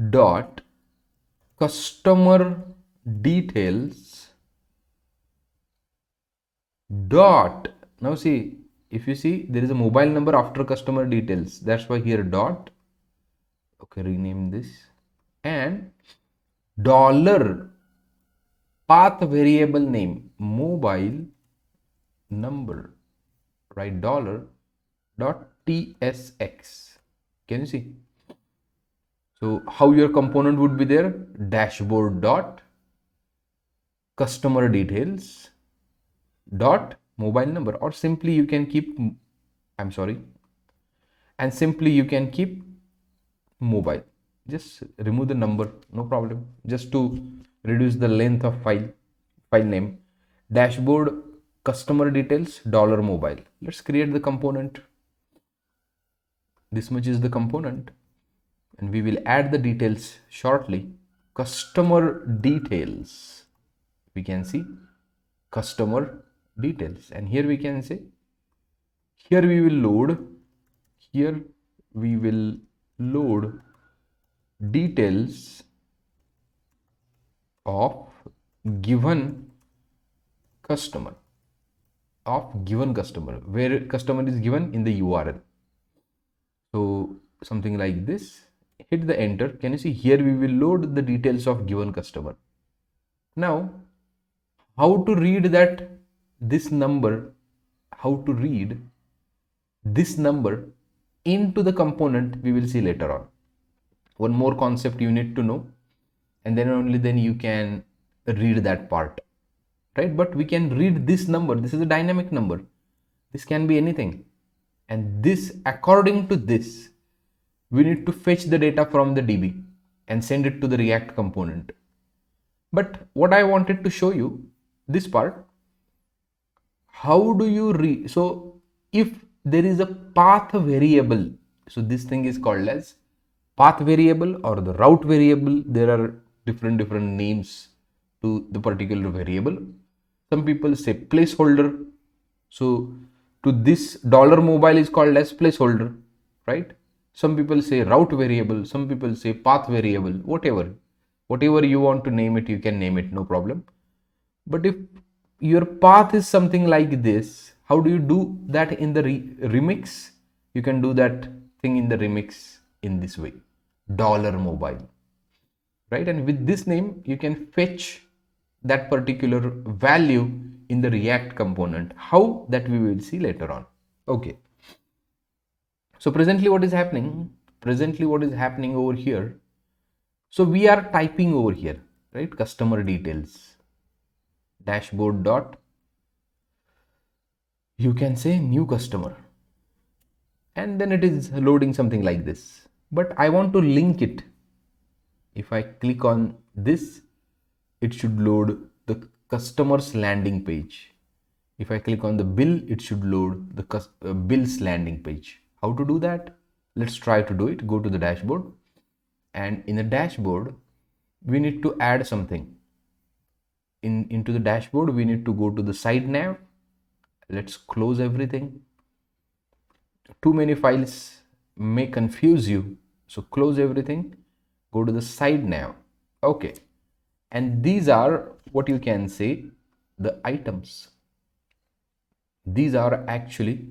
dot customer details dot. Now see, if you see, there is a mobile number after customer details, that's why here dot. Okay, rename this, and dollar path variable name mobile number, right? $.tsx. Can you see? So how your component would be there: dashboard dot customer details dot mobile number, or simply you can keep mobile. Just remove the number, no problem, just to reduce the length of file name. Dashboard customer details $mobile. Let's create the component. This much is the component, and we will add the details shortly. Customer details, we can see customer details, and here we can say, here we will load details of given customer, where customer is given in the URL. So something like this. Hit the enter. Can you see, here we will load the details of given customer. Now how to read this number into the component, we will see later on. One more concept you need to know, and then you can read that part, right? But we can read this number. This is a dynamic number. This can be anything, and this, according to this, we need to fetch the data from the DB and send it to the React component. But what I wanted to show you, this part, how do you read? So if there is a path variable, so this thing is called as path variable or the route variable. There are different names to the particular variable. Some people say placeholder. So to this dollar mobile is called as placeholder, right? Some people say route variable, some people say path variable, whatever you want to name it, you can name it, no problem. But if your path is something like this, how do you do that in the remix? You can do that thing in the remix in this way, dollar mobile, right? And with this name you can fetch that particular value in the React component. How, that we will see later on. Okay, so presently what is happening over here, so we are typing over here, right? Customer details, dashboard dot, you can say new customer, and then it is loading something like this. But I want to link it. If I click on this, it should load the customer's landing page. If I click on the bill, it should load the bill's landing page. How to do that? Let's try to do it. Go to the dashboard, and in the dashboard we need to add something. Into the dashboard we need to go to the side nav. Let's close everything. Too many files may confuse you, so close everything, go to the side nav. Okay, and these are what you can say the items. These are actually,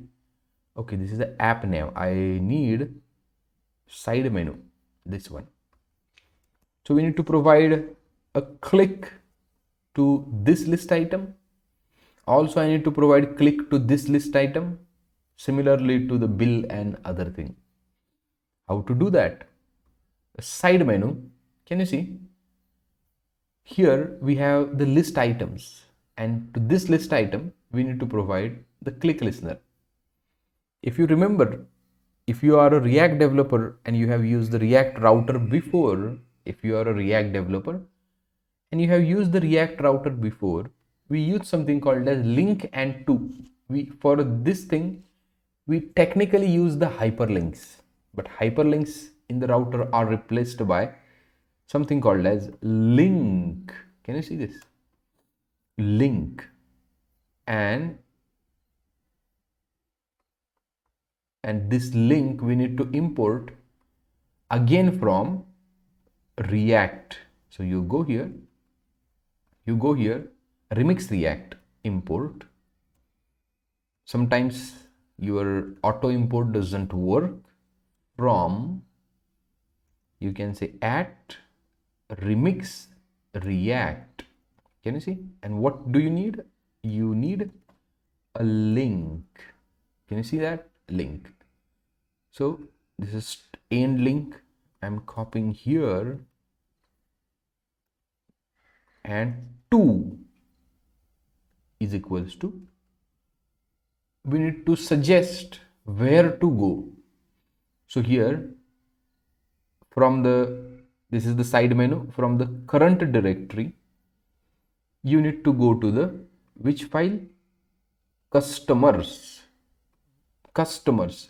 okay, this is the app nav. I need side menu, this one. So we need to provide a click to this list item. Also I need to provide click to this list item, similarly to the bill and other thing. How to do that? A side menu, can you see? Here we have the list items, and to this list item we need to provide the click listener. If you remember, if you are a React developer and you have used the React router before, if you are a React developer and you have used the React router before, we use something called as link and to. For this thing we technically use the hyperlinks, but hyperlinks in the router are replaced by something called as link. Can you see this? Link. And this link we need to import again from React. So you go here, remix React, import. Sometimes your auto import doesn't work. From, you can say at remix React. Can you see? And what do you need? You need a link. Can you see that? Link. So this is end link. I'm copying here, and 2 is equals to, we need to suggest where to go. So here from this is the side menu, from the current directory you need to go to the which file? Customers.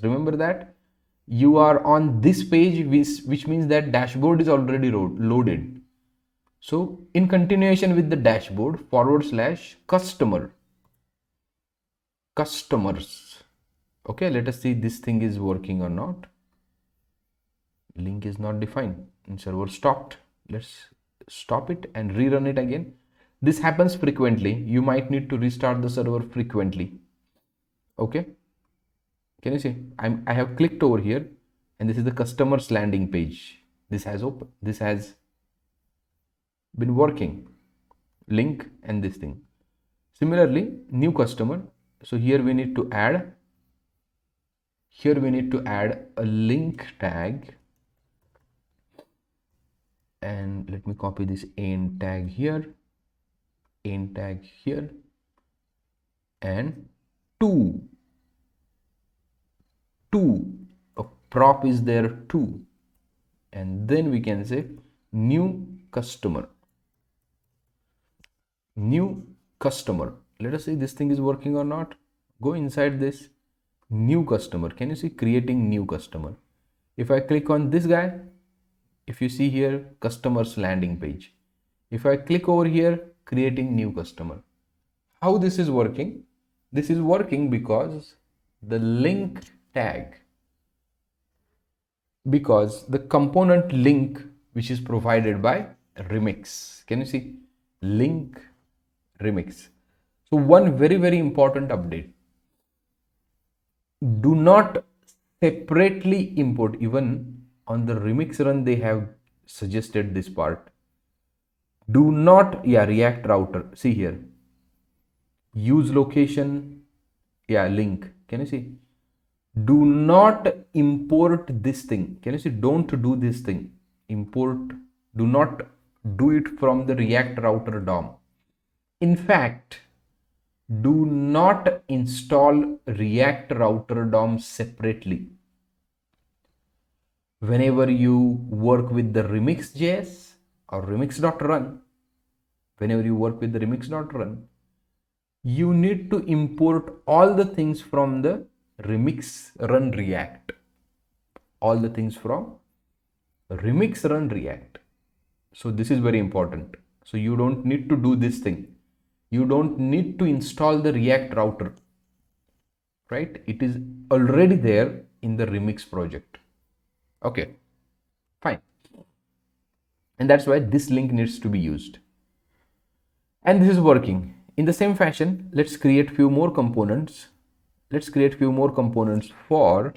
Remember that you are on this page, which means that dashboard is already loaded. So in continuation with the dashboard, / customers. Okay, let us see this thing is working or not. Link is not defined and server stopped. Let's stop it and rerun it again. This happens frequently. You might need to restart the server frequently. Okay, can you see? I have clicked over here, and this is the customer's landing page. This has opened. This has been working. Link and this thing. Similarly, new customer. So here we need to add a link tag, and let me copy this end tag here, and 2 a prop is there 2, and then we can say new customer. Let us see this thing is working or not. Go inside this new customer. Can you see? Creating new customer. If I click on this guy, if you see here, customer's landing page. If I click over here, creating new customer. How this is working? This is working because the link tag, because the component link which is provided by Remix. Can you see? Link Remix. So one very important update. Do not separately import. Even on the Remix run they have suggested this part. Do not, React router, see here, use location, link. Can you see? Do not import this thing. Can you see? Don't do this thing. Import, do not do it from the React router DOM. In fact, do not install React router DOM separately. Whenever you work with the RemixJs or remix.run, whenever you work with the remix.run, you need to import all the things from the remix run React. All the things from remix run React. So this is very important. So you don't need to do this thing. You don't need to install the React router, right? It is already there in the Remix project. Okay, fine. And that's why this link needs to be used. And this is working. In the same fashion, let's create few more components. Let's create few more components for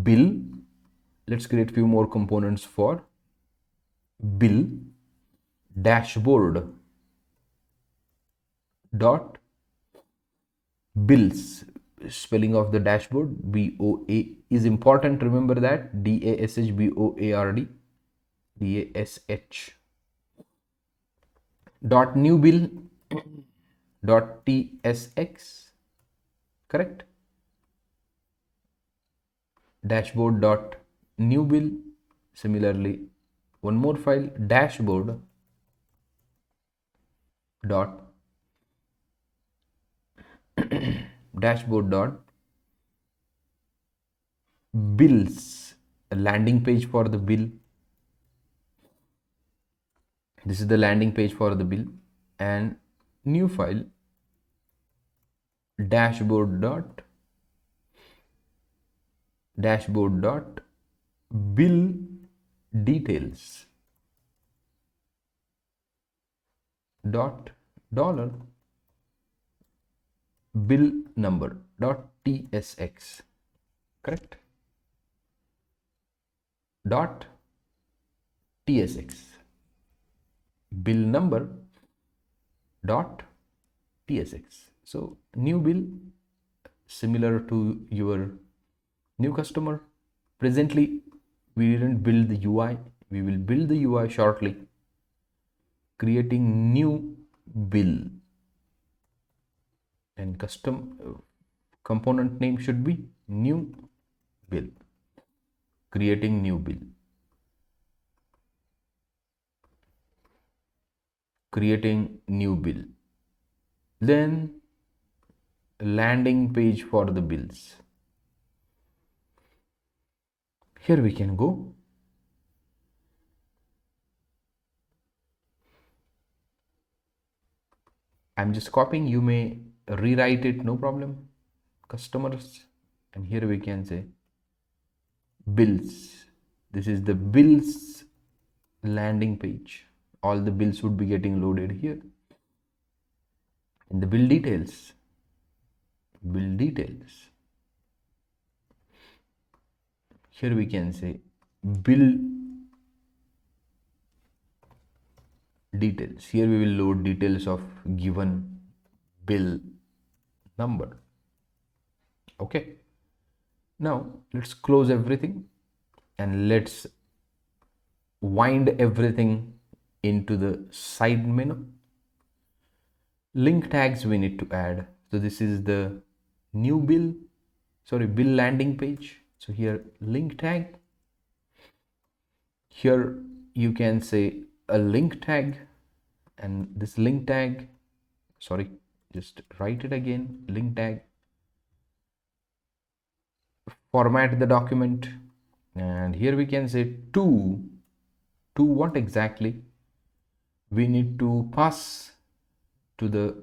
bill. Let's create few more components for bill dashboard dot bills. Spelling of the dashboard, BOA is important. Remember that, DASHBOARD, DASH dot new bill dot TSX, correct? Dashboard dot new bill. Similarly, one more file, dashboard dot dashboard dot bills, a landing page for the bill. This is the landing page for the bill. And new file, dashboard dot bill details dot dollar bill number dot TSX, correct? Dot TSX, bill number dot TSX. So new bill, similar to your new customer. Presently we didn't build the UI, we will build the UI shortly. Creating new bill, and custom component name should be new bill. Creating new bill, creating new bill, then landing page for the bills. Here we can go. I'm just copying, you may rewrite it, no problem. Customers, and here we can say bills. This is the bills landing page. All the bills would be getting loaded here. In the bill details, here we can say bill details. Here we will load details of given bill number. Okay, now let's close everything and let's wind everything into the side menu. Link tags we need to add. So this is the new bill landing page. So here link tag, here you can say a link tag, and this link tag, just write it again, link tag, format the document, and here we can say to what exactly we need to pass to the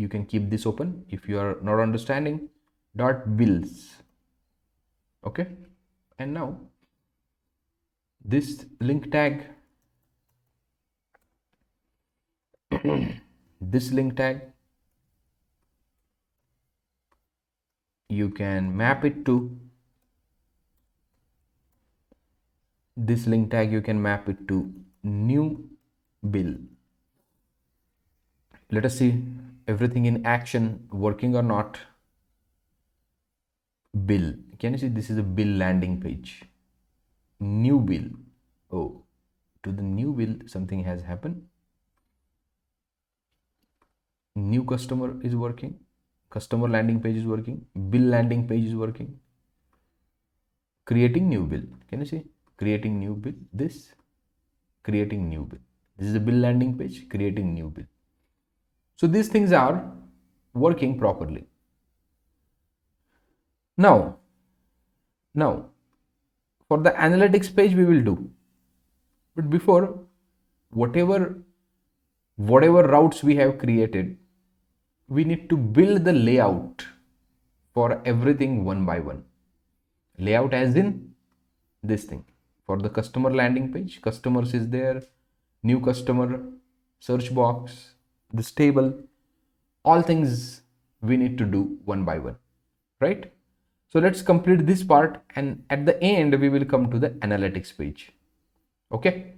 you can keep this open if you are not understanding. Dot bills. Okay, and now this link tag, this link tag, you can map it to this link tag, you can map it to new bill. Let us see everything in action, working or not. Bill, can you see this is a bill landing page? New bill. Oh, to the new bill something has happened. New customer is working, customer landing page is working, bill landing page is working. Creating new bill, can you see? Creating new bill, this, creating new bill. This is a bill landing page, creating new bill. So these things are working properly. Now for the analytics page we will do, but before, whatever routes we have created, we need to build the layout for everything one by one. Layout as in this thing. For the customer landing page, customers is there, new customer, search box, this table, all things we need to do one by one, right? So let's complete this part, and at the end we will come to the analytics page. Okay,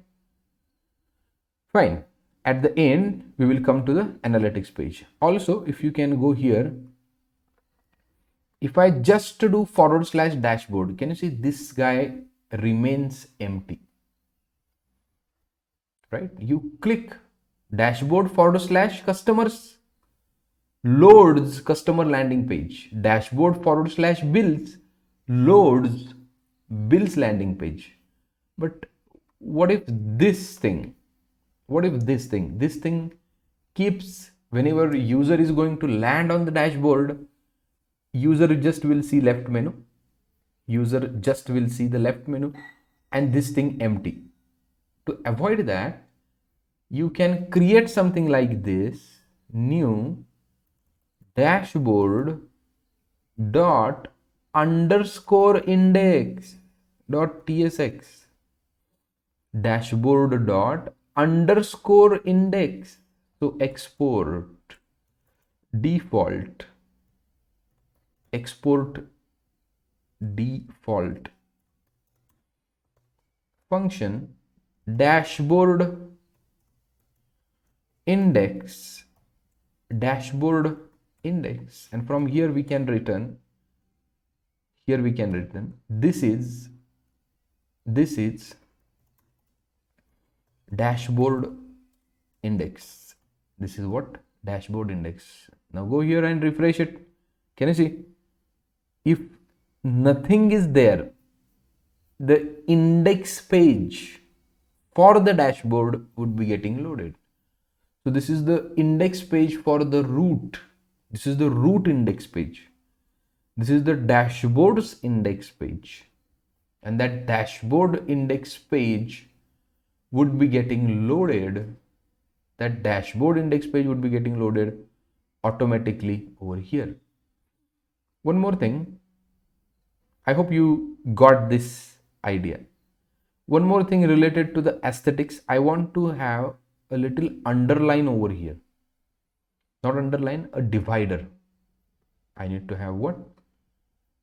fine. At the end we will come to the analytics page. Also, if you can go here, if I just do / dashboard, can you see this guy remains empty, right? You click dashboard / customers, loads customer landing page. Dashboard / bills loads bills landing page. But what if this thing, this thing keeps, whenever user is going to land on the dashboard, user just will see left menu, user just will see the left menu, and this thing empty. To avoid that, you can create something like this: new dashboard dot underscore index dot tsx, dashboard dot underscore index. So export default, export default function dashboard index, dashboard index, and from here we can return, this is dashboard index. This is what? Dashboard index. Now go here and refresh it. Can you see? If nothing is there, the index page for the dashboard would be getting loaded. So this is the index page for the root. This is the root index page. This is the dashboard's index page. And that dashboard index page would be getting loaded. That dashboard index page would be getting loaded automatically over here. One more thing. I hope you got this idea. One more thing related to the aesthetics. I want to have a little underline over here. Not underline, a divider. I need to have what?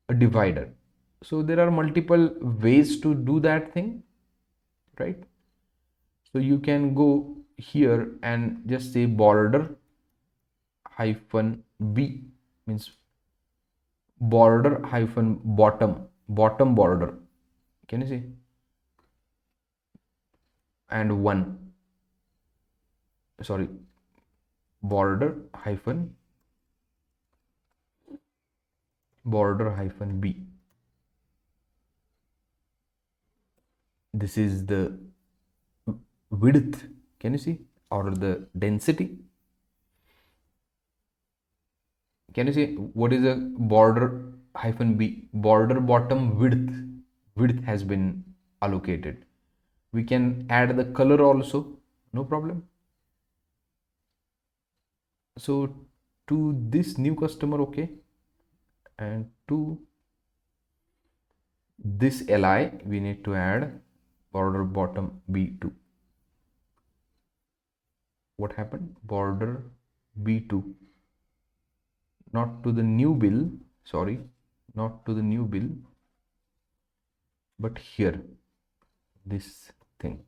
A divider. So there are multiple ways to do that thing, right? So you can go here and just say border hyphen B, means border hyphen bottom border. Can you see? And one, sorry, border hyphen B. This is the width, can you see, or the density. Can you see what is a border hyphen B? Border bottom width has been allocated. We can add the color also, no problem. So to this new customer, okay, and to this li we need to add border bottom b2. What happened? Border b2, not to the new bill, sorry, not to the new bill, but here, this thing.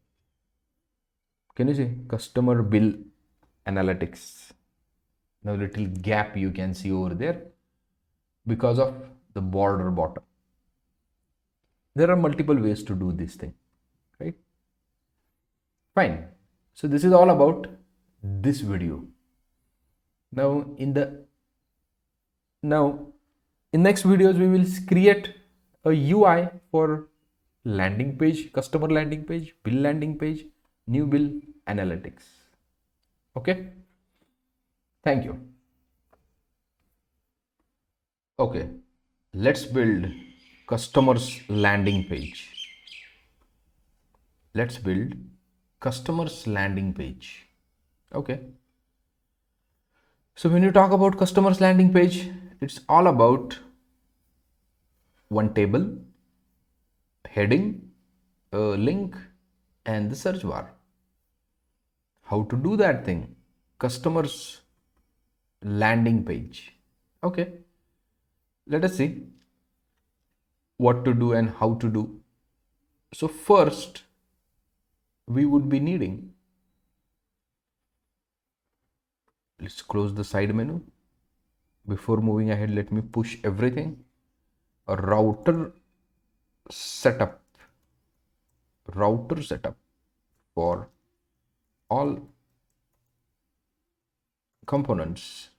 Can you see customer bill analytics? Now little gap you can see over there because of the border bottom. There are multiple ways to do this thing, right? Fine. So this is all about this video. Now in next videos we will create a UI for landing page, customer landing page, bill landing page, new bill analytics. Okay. Thank you. Okay, let's build customers landing page. Let's build customers landing page. Okay. So when you talk about customers landing page, it's all about one table, heading, a link, and the search bar. How to do that thing? Customers landing page. Okay. Let us see what to do and how to do. So first we would be needing, let's close the side menu. Before moving ahead, let me push everything. A router setup for all components.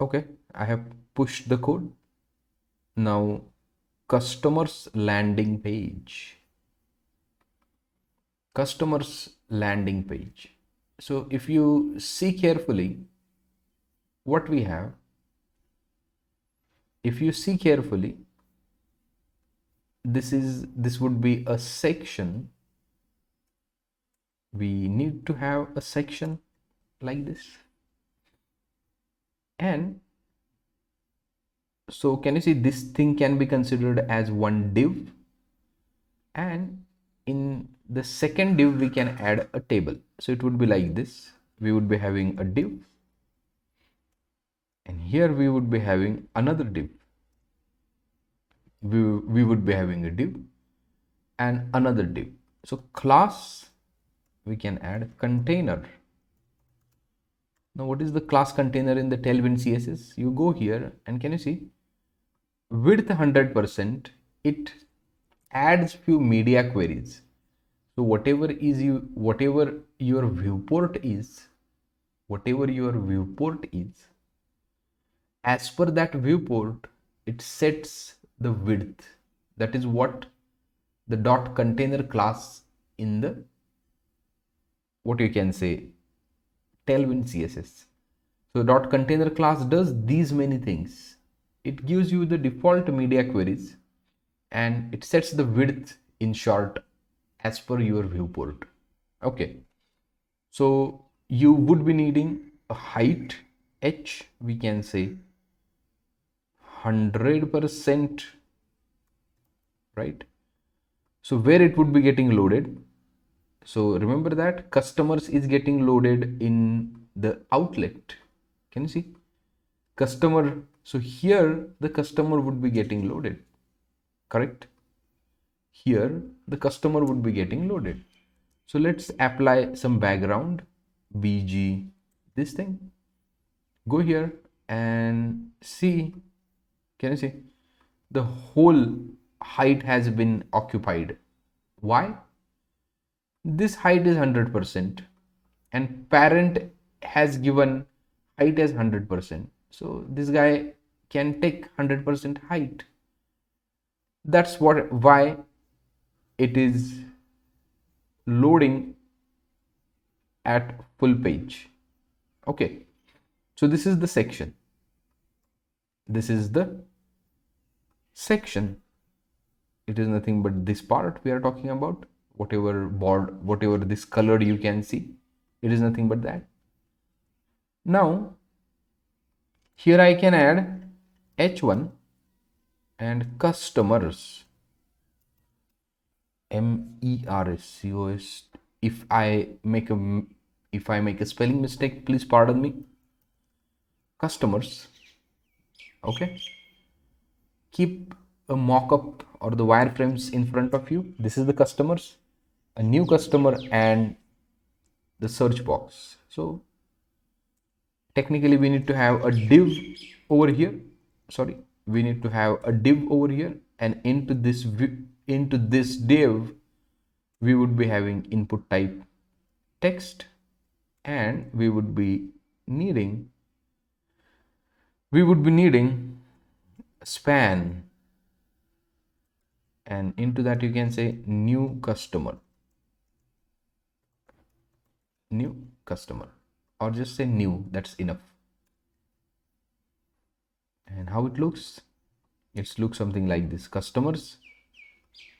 Okay, I have pushed the code. Now customers landing page. Customers landing page. So if you see carefully what we have, if you see carefully, this would be a section. We need to have a section like this. And so can you see this thing can be considered as one div, and in the second div we can add a table. So it would be like this. We would be having a div, and here we would be having another div. We would be having a div and another div. So class, we can add container. Now what is the class container in the Tailwind CSS? You go here and can you see width 100%, it adds few media queries. So whatever your viewport is, as per that viewport, it sets the width. That is what the dot container class in the, what you can say, Tailwind CSS. So dot container class does these many things. It gives you the default media queries and it sets the width in short as per your viewport. Okay. So you would be needing a height h, we can say 100%, right? So where it would be getting loaded. So remember that customers is getting loaded in the outlet. Can you see customer? So here the customer would be getting loaded, correct? Here the customer would be getting loaded. So let's apply some background bg, this thing. Go here and see, can you see the whole height has been occupied? Why? This height is 100% and parent has given height as 100%. So this guy can take 100% height. That's why it is loading at full page. Okay. So this is the section. This is the section. It is nothing but this part we are talking about. Whatever this color you can see, it is nothing but that. Now here I can add h1 and customers, MERS. If I make a spelling mistake, please pardon me. Customers. Okay, keep a mock-up or the wireframes in front of you. This is the customers, a new customer, and the search box. So technically we need to have a div over here. Sorry, we need to have a div over here, and into this div we would be having input type text, and we would be needing span, and into that you can say new customer, or just say new, that's enough. And how it looks something like this: customers,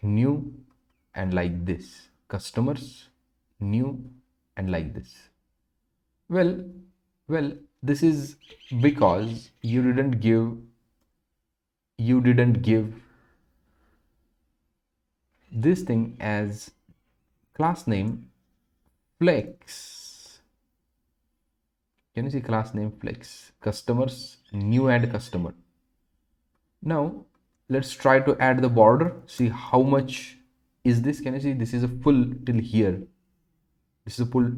new, and like this, customers, new, and like this. Well, this is because you didn't give this thing as class name flex. Can you see class name flex? Customers, new, and customer. Now let's try to add the border. See how much is this. Can you see this is a full till here, this is a full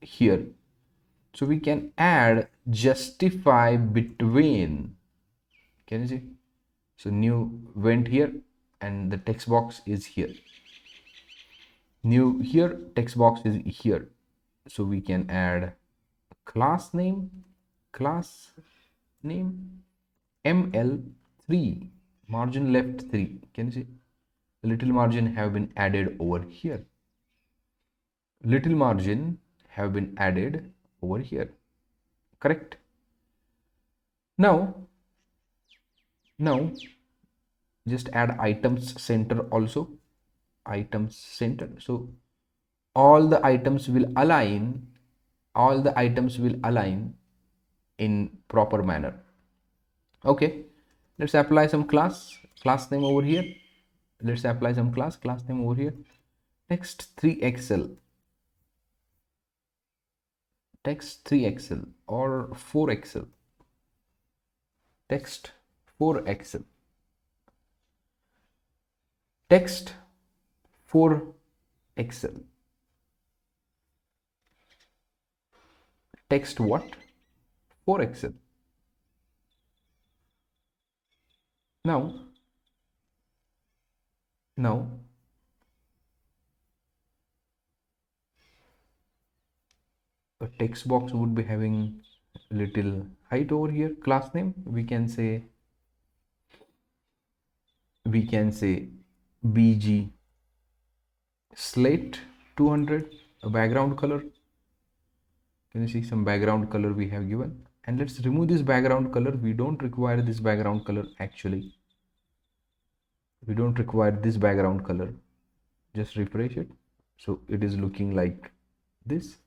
here. So we can add justify between. Can you see? So new went here and the text box is here, new here, text box is here. So we can add class name ML3, margin left 3. Can you see? The little margin have been added over here, little margin have been added over here, correct? Now just add items center also, items center. So all the items will align in proper manner. Okay, let's apply some class name over here. Let's apply some class name over here. Text 3xl, text 3xl or 4xl, text 4xl, text 4xl, text what? 4xl. Now a text box would be having little height over here. Class name we can say bg slate 200, a background color. Can you see some background color we have given? And let's remove this background color. We don't require this background color. Actually we don't require this background color. Just refresh it, so it is looking like this.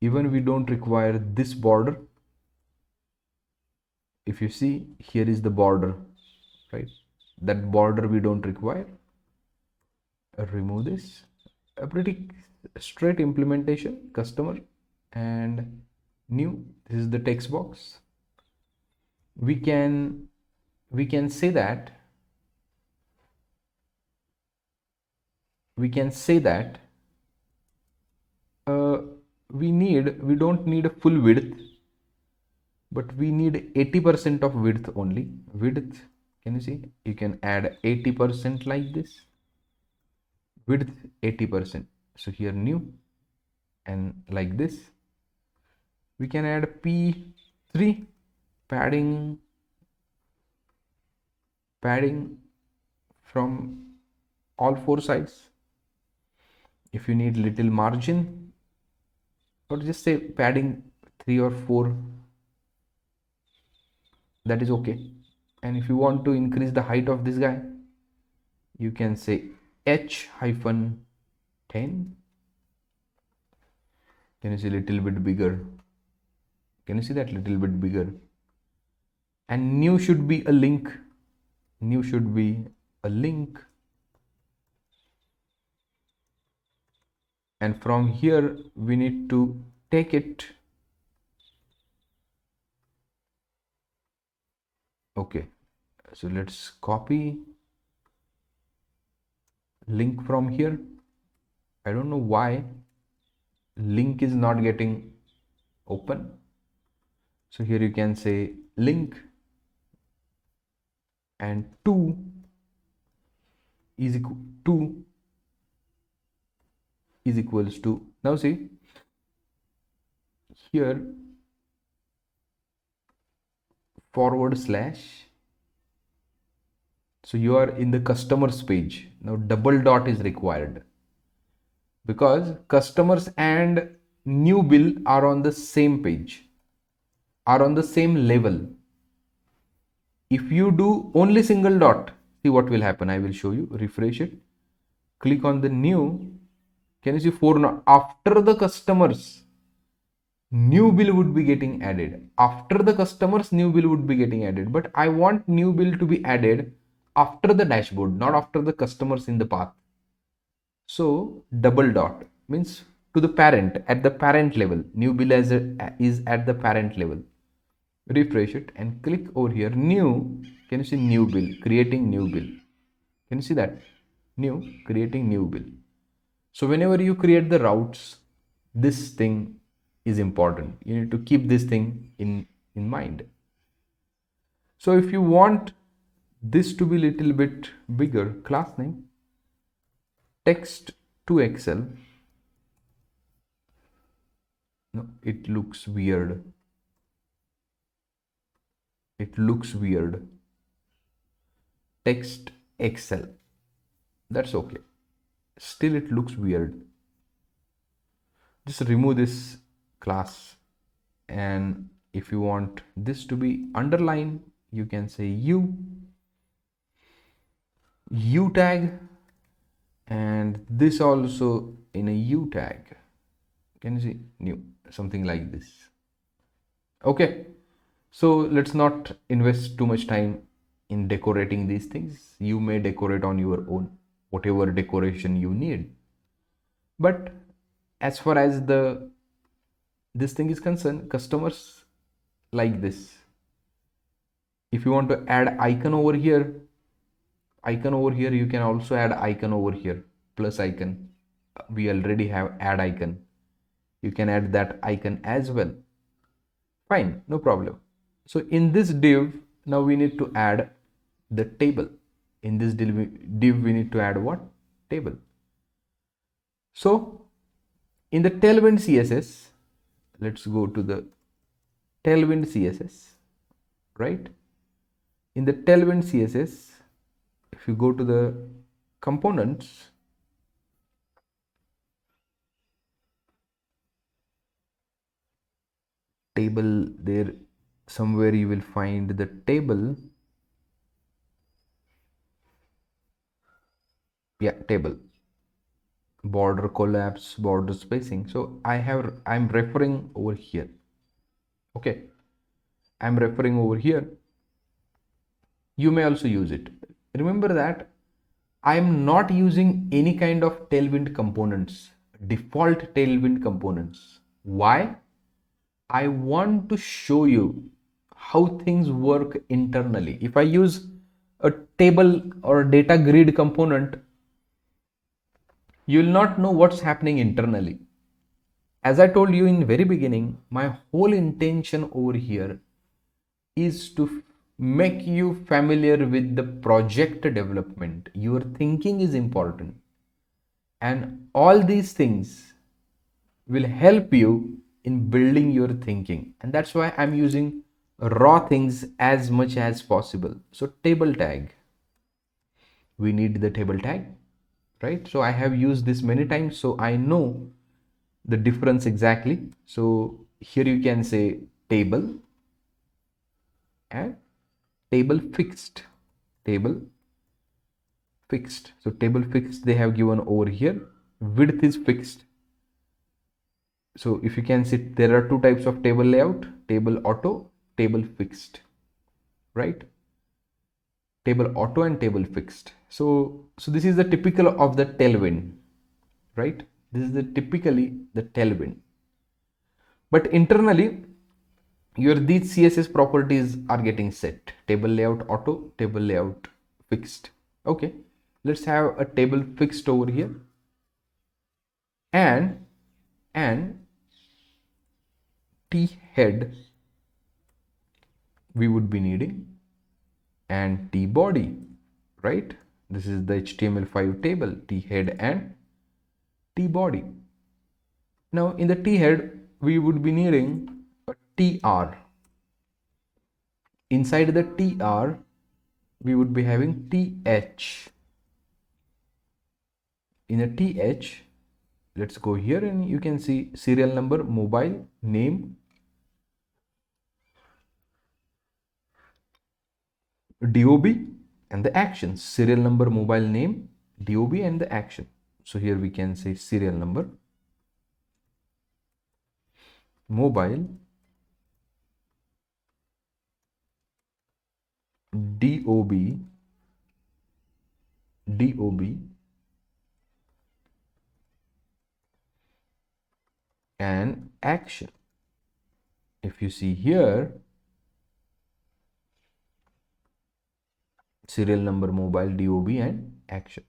Even we don't require this border. If you see, here is the border, right? That border we don't require. Remove this. A pretty straight implementation. Customer and new. This is the text box. We can say that we don't need a full width, but we need 80% of width only. Width, can you see? You can add 80% like this. Width 80%. So here new, and like this. We can add P3 padding from all 4 sides. If you need little margin, or just say padding 3 or 4, that is okay. And if you want to increase the height of this guy, you can say h-10. Can you see a little bit bigger? Can you see that little bit bigger? And new should be a link. New should be a link. And from here we need to take it. Okay, so let's copy link from here. I don't know why link is not getting open. So here you can say link and 2 is equals to, now see here, /. So you are in the customers page. Now double dot is required because customers and new bill are on the same page, are on the same level. If you do only single dot, see what will happen. I will show you. Refresh it. Click on the new. Can you see 4 now? After the customers, new bill would be getting added. After the customers, new bill would be getting added. But I want new bill to be added after the dashboard, not after the customers in the path. So double dot means to the parent, at the parent level. New bill is at the parent level. Refresh it and click over here. New. Can you see new bill? Creating new bill. Can you see that? New, creating new bill. So whenever you create the routes, this thing is important. You need to keep this thing in mind. So if you want this to be little bit bigger, class name, text to Excel. No, it looks weird. It looks weird. Text Excel. That's okay. Still it looks weird. Just remove this class, and if you want this to be underlined, you can say u tag, and this also in a u tag. Can you see new, something like this? Okay, so let's not invest too much time in decorating these things. You may decorate on your own, whatever decoration you need. But as far as this thing is concerned, customers like this. If you want to add icon over here, you can also add icon over here, plus icon. We already have add icon. You can add that icon as well. Fine, no problem. So in this div, now we need to add the table. In this div we need to add what? Table. So in the tailwind CSS, let's go to the tailwind CSS, right? In the tailwind CSS, if you go to the components, table, there somewhere you will find the table. Yeah, table, border collapse, border spacing. So I'm referring over here. Okay, I'm referring over here. You may also use it. Remember that I'm not using any kind of tailwind components, default tailwind components. Why? I want to show you how things work internally. If I use a table or data grid component, you will not know what's happening internally. As I told you in very beginning, my whole intention over here is to make you familiar with the project development. Your thinking is important, and all these things will help you in building your thinking, and that's why I'm using raw things as much as possible. So table tag, we need the table tag, right? So I have used this many times, so I know the difference exactly. So here you can say table and table fixed. So table fixed they have given over here. Width is fixed. So if you can see, there are two types of table layout: table auto, table fixed, right? Table auto and table fixed. So this is the typical of the tailwind, right? This is the typically the tailwind. But internally, your these CSS properties are getting set: table layout auto, table layout fixed. Okay, let's have a table fixed over here, and t head we would be needing, and t body, right? This is the HTML5 table, t head and t body. Now in the t head we would be needing a tr. Inside the tr we would be having th. In a th, let's go here and you can see serial number, mobile, name, DOB, and the actions. Serial number, mobile, name, DOB, and the action. So here we can say serial number, mobile, DOB, and action. If you see here, serial number, mobile, DOB, and action.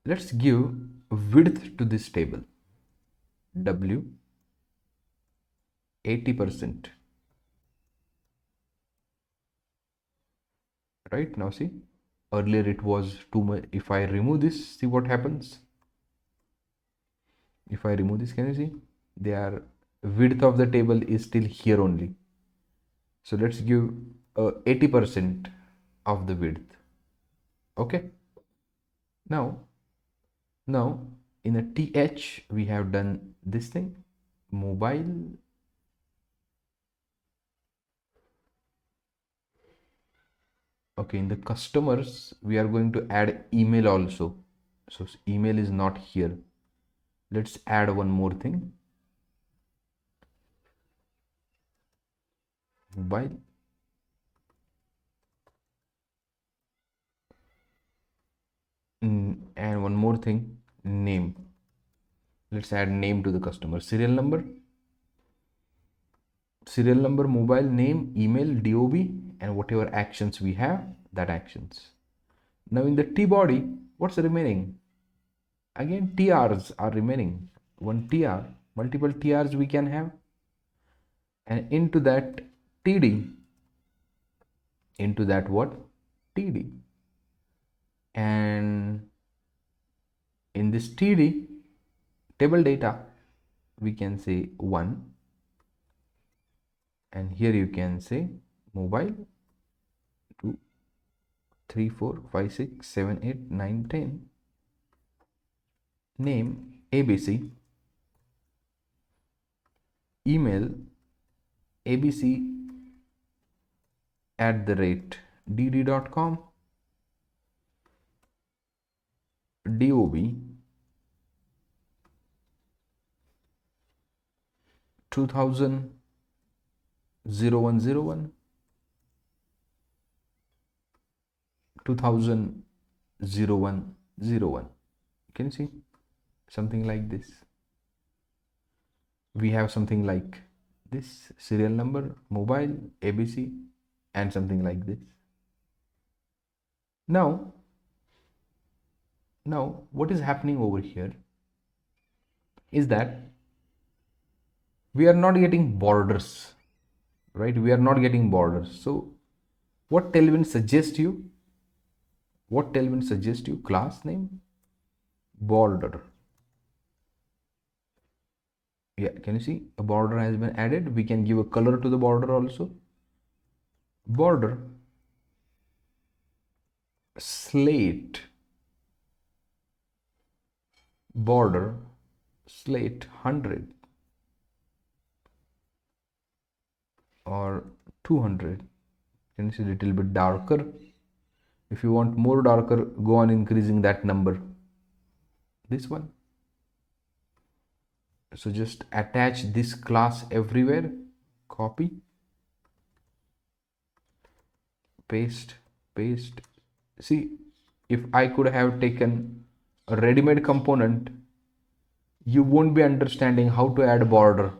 Let's give width to this table. W 80%. Right now, see, earlier it was too much. If I remove this, see what happens. If I remove this, can you see? Their width of the table is still here only. So let's give 80% of the width. Okay. Now in a th we have done this thing, mobile, okay. In the customers we are going to add email also, so email is not here. Let's add one more thing, mobile, and one more thing, name. Let's add name to the customer. Serial number, mobile, name, email, DOB, and whatever actions we have, that actions. Now in the t body, what's remaining? Again, TRs are remaining. One TR, multiple TRs we can have, and into that TD, into that what? TD. And in this TD, table data, we can say 1, and here you can say mobile 2, 3, 4, 5, 6, 7, 8, 9, 10, name ABC, email abc@dd.com, DOB 2000 0101 2000 0101. Can you see? Something like this. We have something like this, serial number, mobile, ABC, and something like this. Now what is happening over here is that we are not getting borders, right? We are not getting borders. So what tailwind suggests you? Class name, border. Yeah, can you see a border has been added? We can give a color to the border also. Border slate, border slate 100 or 200. Can you see a little bit darker? If you want more darker, go on increasing that number. This one. So just attach this class everywhere, copy, paste, paste. See, if I could have taken a ready-made component, you won't be understanding how to add border,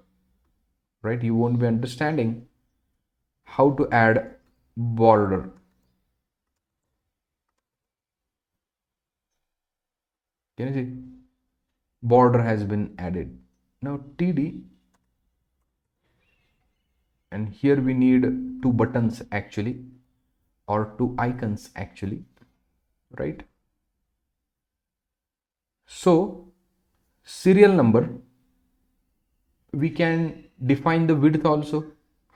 right? You won't be understanding how to add border. Can you see? Border has been added. Now TD, and here we need two buttons actually, or two icons actually, right? So serial number, we can define the width also,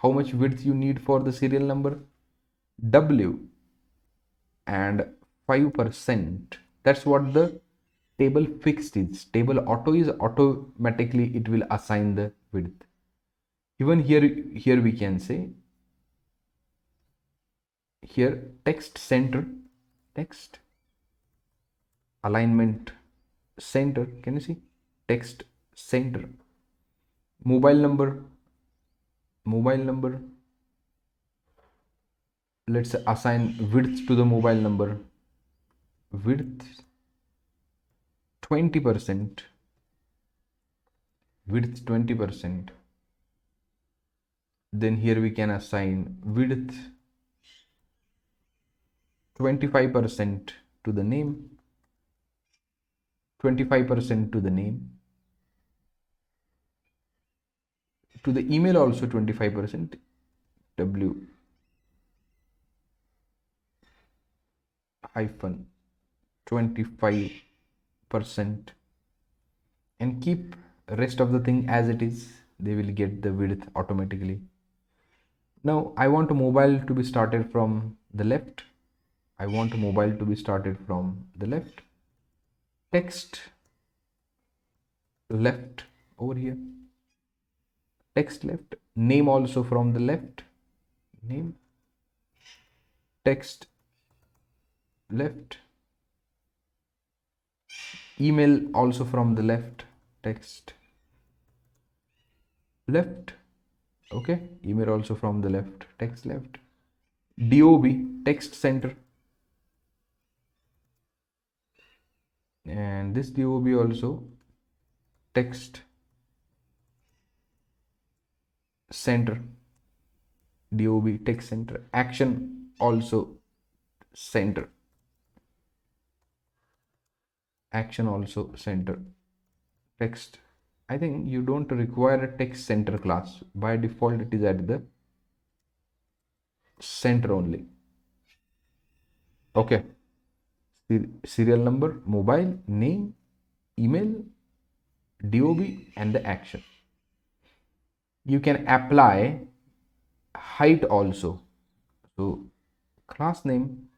how much width you need for the serial number, W and 5%. That's what the table fixed is. Table auto is automatically it will assign the width. Even here we can say, here text center, text alignment center, can you see? Text center. Mobile number, let's assign width to the mobile number, width 20%, width 20%. Then here we can assign width 25% to the name, 25% to the name, to the email also 25%, W hyphen 25%, and keep rest of the thing as it is. They will get the width automatically. Now I want mobile to be started from the left. I want mobile to be started from the left. Text left over here. Text left. Name also from the left. Name. Text left. Email also from the left. Text left. Okay. Email also from the left. Text left. DOB, text center. And this DOB also text center. DOB text center. Action also center. Action also center. Text. I think you don't require a text center class. By default, it is at the center only. Okay. Serial number, mobile, name, email, DOB, and the action. You can apply height also. So class name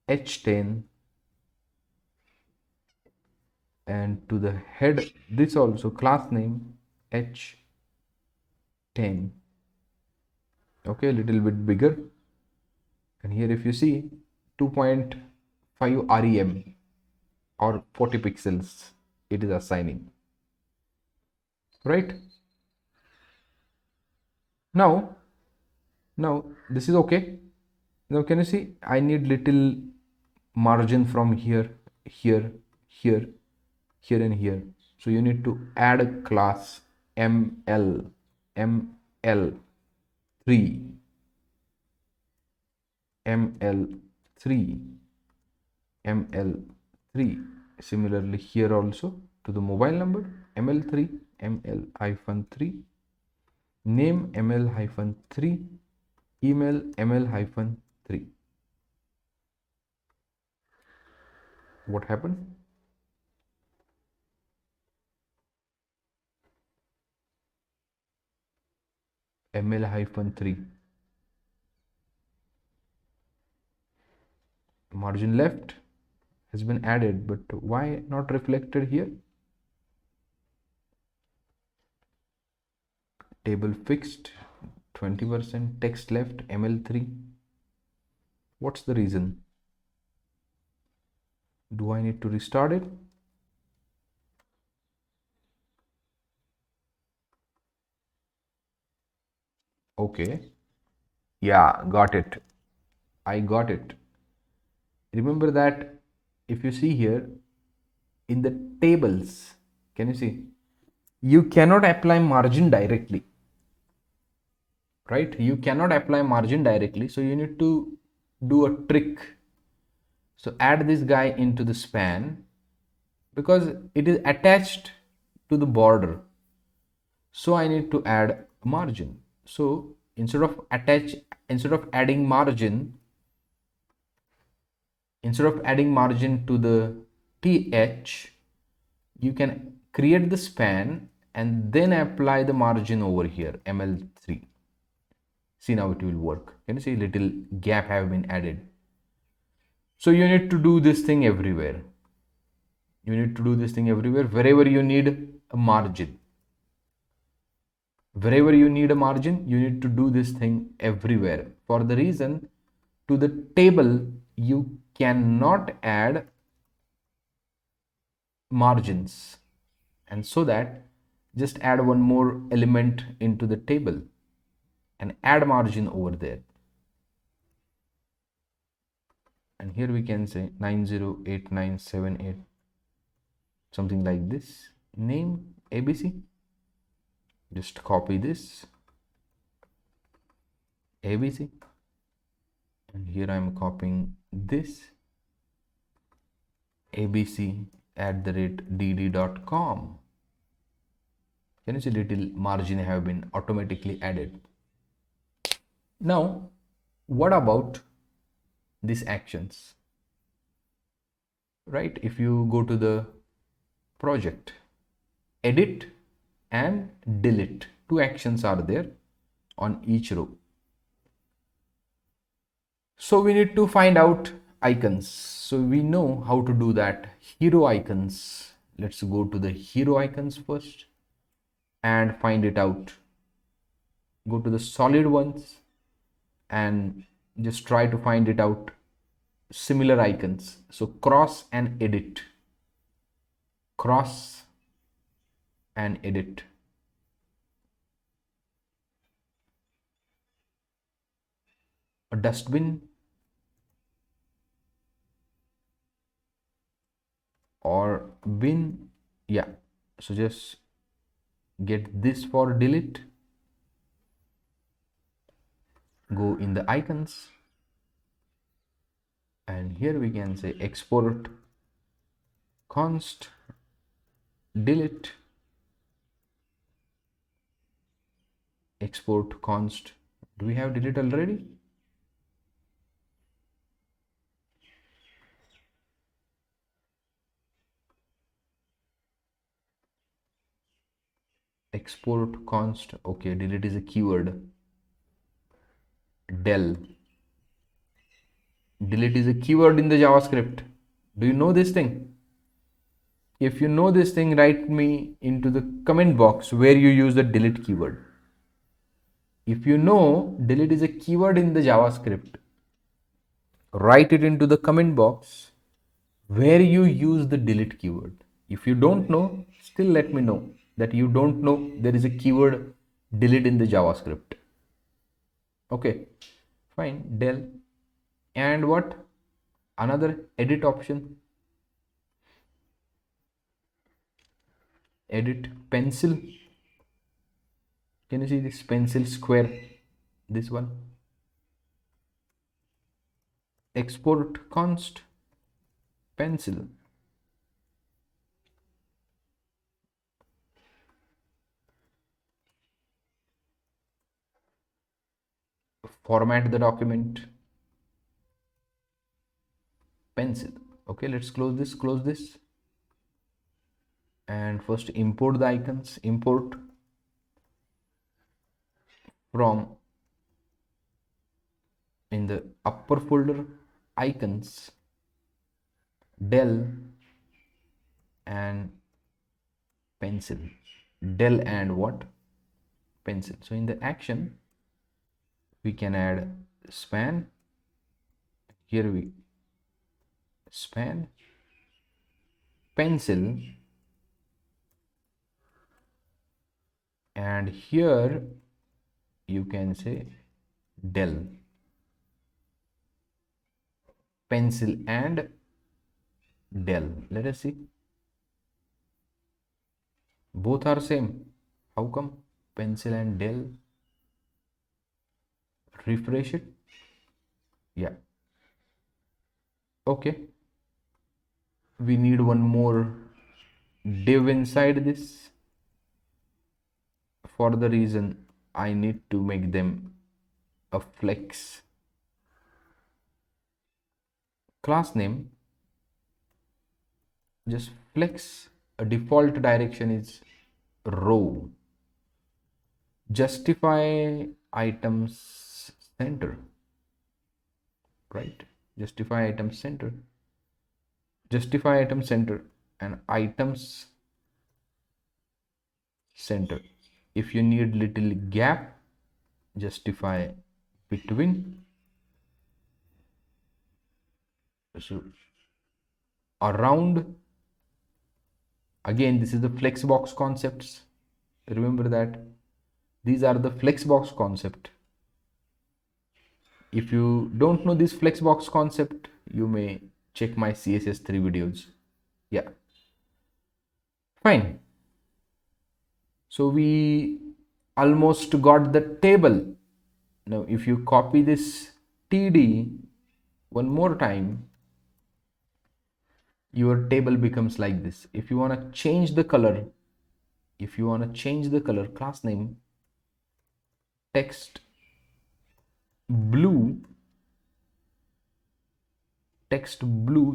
h10, and to the head this also class name h10. Okay, a little bit bigger. And here if you see 2.5 rem or 40 pixels it is assigning, right? Now this is okay. Now can you see I need little margin from here, here, here, here, and here. So you need to add a class ml, ml3, ml3, ml3. Similarly here also to the mobile number ml3, ml-3, name ml-3, email ml-3. What happened? ml-3. Margin left has been added, but why not reflected here? Table fixed 20%, text left ml3. What's the reason? Do I need to restart it? Okay. Yeah, got it. I got it. Remember that if you see here in the tables, can you see? You cannot apply margin directly, right? You cannot apply margin directly. So you need to do a trick. So add this guy into the span because it is attached to the border. So I need to add a margin. So instead of adding margin, to the th, you can create the span and then apply the margin over here, ml3. See, now it will work. Can you see little gap have been added? So you need to do this thing everywhere. Wherever you need a margin. You need to do this thing everywhere. For the reason, to the table, you cannot add margins. And so that, just add one more element into the table and add margin over there. And here we can say 908978, something like this. Name ABC. Just copy this ABC, and here I am copying this abc@dd.com. Can you see little margin have been automatically added? Now, what about these actions? Right? If you go to the project, edit and delete, two actions are there on each row. So we need to find out icons. So we know how to do that. Hero icons. Let's go to the hero icons first and find it out. Go to the solid ones and just try to find it out. Similar icons. So cross and edit. Cross and edit. A dustbin or bin. Yeah. So just get this for delete. Go in the icons. And here we can say export const delete, export const. Do we have delete already? Export const. Okay, delete is a keyword. Del. Delete is a keyword in the JavaScript. Do you know this thing? If you know this thing, write me into the comment box where you use the delete keyword. If you know delete is a keyword in the JavaScript, write it into the comment box where you use the delete keyword. If you don't know, still let me know that you don't know there is a keyword delete in the JavaScript. Okay, fine. Del. And what? Another edit option. Edit pencil. Can you see this pencil square? This one. Export const pencil. Format the document. Pencil. Okay, let's close this. And first import the icons. Import from in the upper folder icons, del and pencil. Del and what? Pencil. So in the action we can add span. Here we span pencil, and here you can say Dell, pencil and Dell. Let us see. Both are same. How come? Pencil and Dell. Refresh it. Yeah. Okay. We need one more div inside this. For the reason I need to make them a flex. Class name, just flex. A default direction is row. Justify items center, right? Justify item center. Justify item center and items center. If you need little gap, justify between. So around, again, this is the flexbox concepts. Remember that these are the flexbox concept. If you don't know this flexbox concept, you may check my CSS3 videos. Yeah, fine. So we almost got the table. Now if you copy this TD one more time, your table becomes like this. If you want to change the color, class name, text blue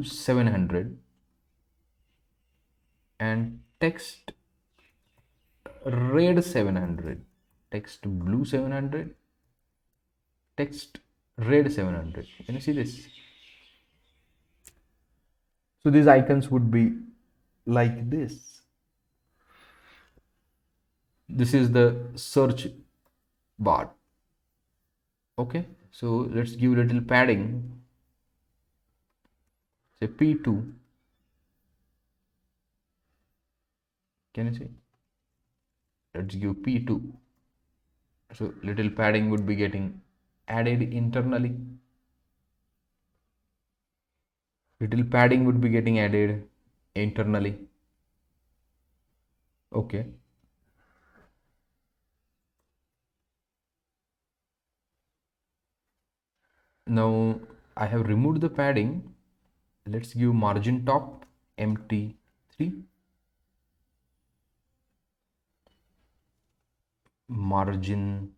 700 and text red 700, text blue 700, text red 700. Can you see this? So these icons would be like this. This is the search bar. Okay, so let's give a little padding. Say P2. Can you see? Let's give P2. So little padding would be getting added internally. Little padding would be getting added internally. Okay. Now I have removed the padding. Let's give margin top empty 3, margin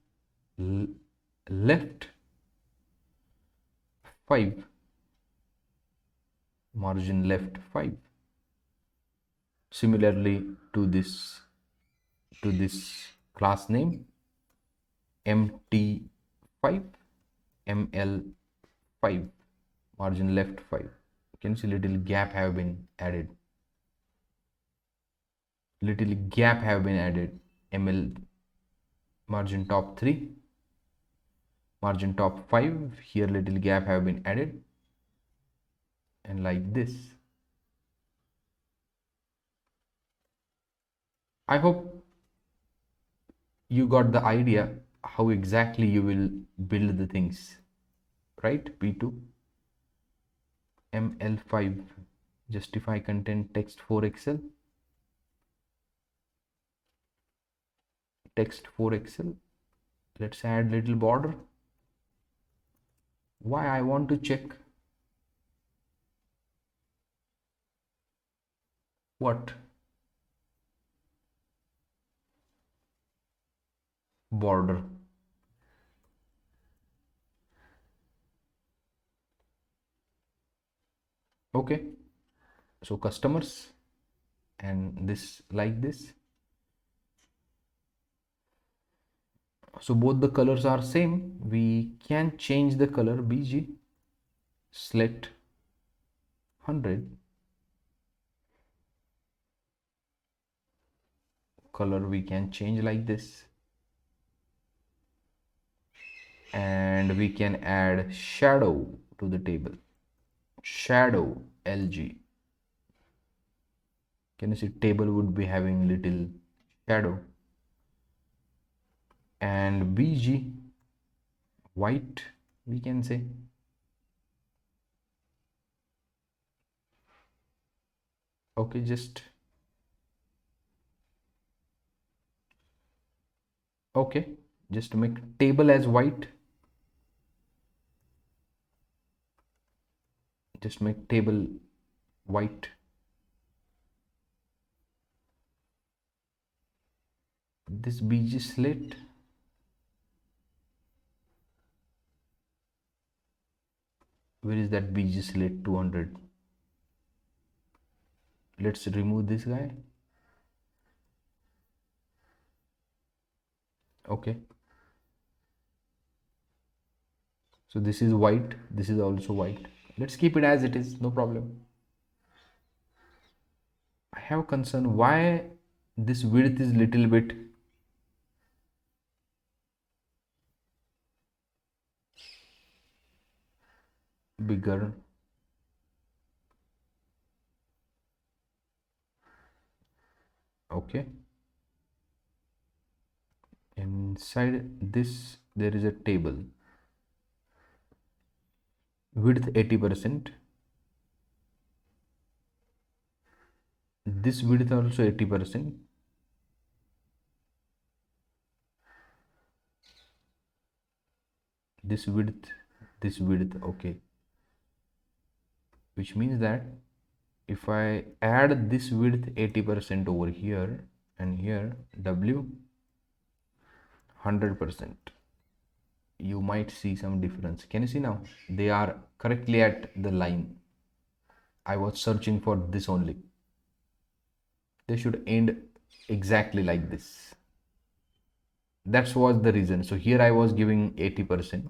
left 5, margin left 5. Similarly to this class name mt5, ml5, margin left 5. You can see little gap have been added. ml margin top 3, margin top 5. Here little gap have been added, and like this. I hope you got the idea how exactly you will build the things, right? P2, ml5, justify content text 4XL, text 4XL. Let's add little border. Why I want to check what border. Okay, so customers, and this like this. So both the colors are same. We can change the color. BG select 100, color we can change like this, and we can add shadow to the table. Shadow LG. Can you see table would be having little shadow? and bg white, we can say. Okay, just okay, just make table as white, just make table white. This bg slate, where is that bg slate 200? Let's remove this guy. Okay, so this is white, this is also white. Let's keep it as it is, no problem. I have concern why this width is little bit bigger. Okay, inside this there is a table, width 80%, this width also 80%, this width, okay, which means that if I add this width 80% over here and here, w 100%, you might see some difference. Can you see now? They are correctly at the line. I was searching for this only. They should end exactly like this. That was the reason. So here I was giving 80%.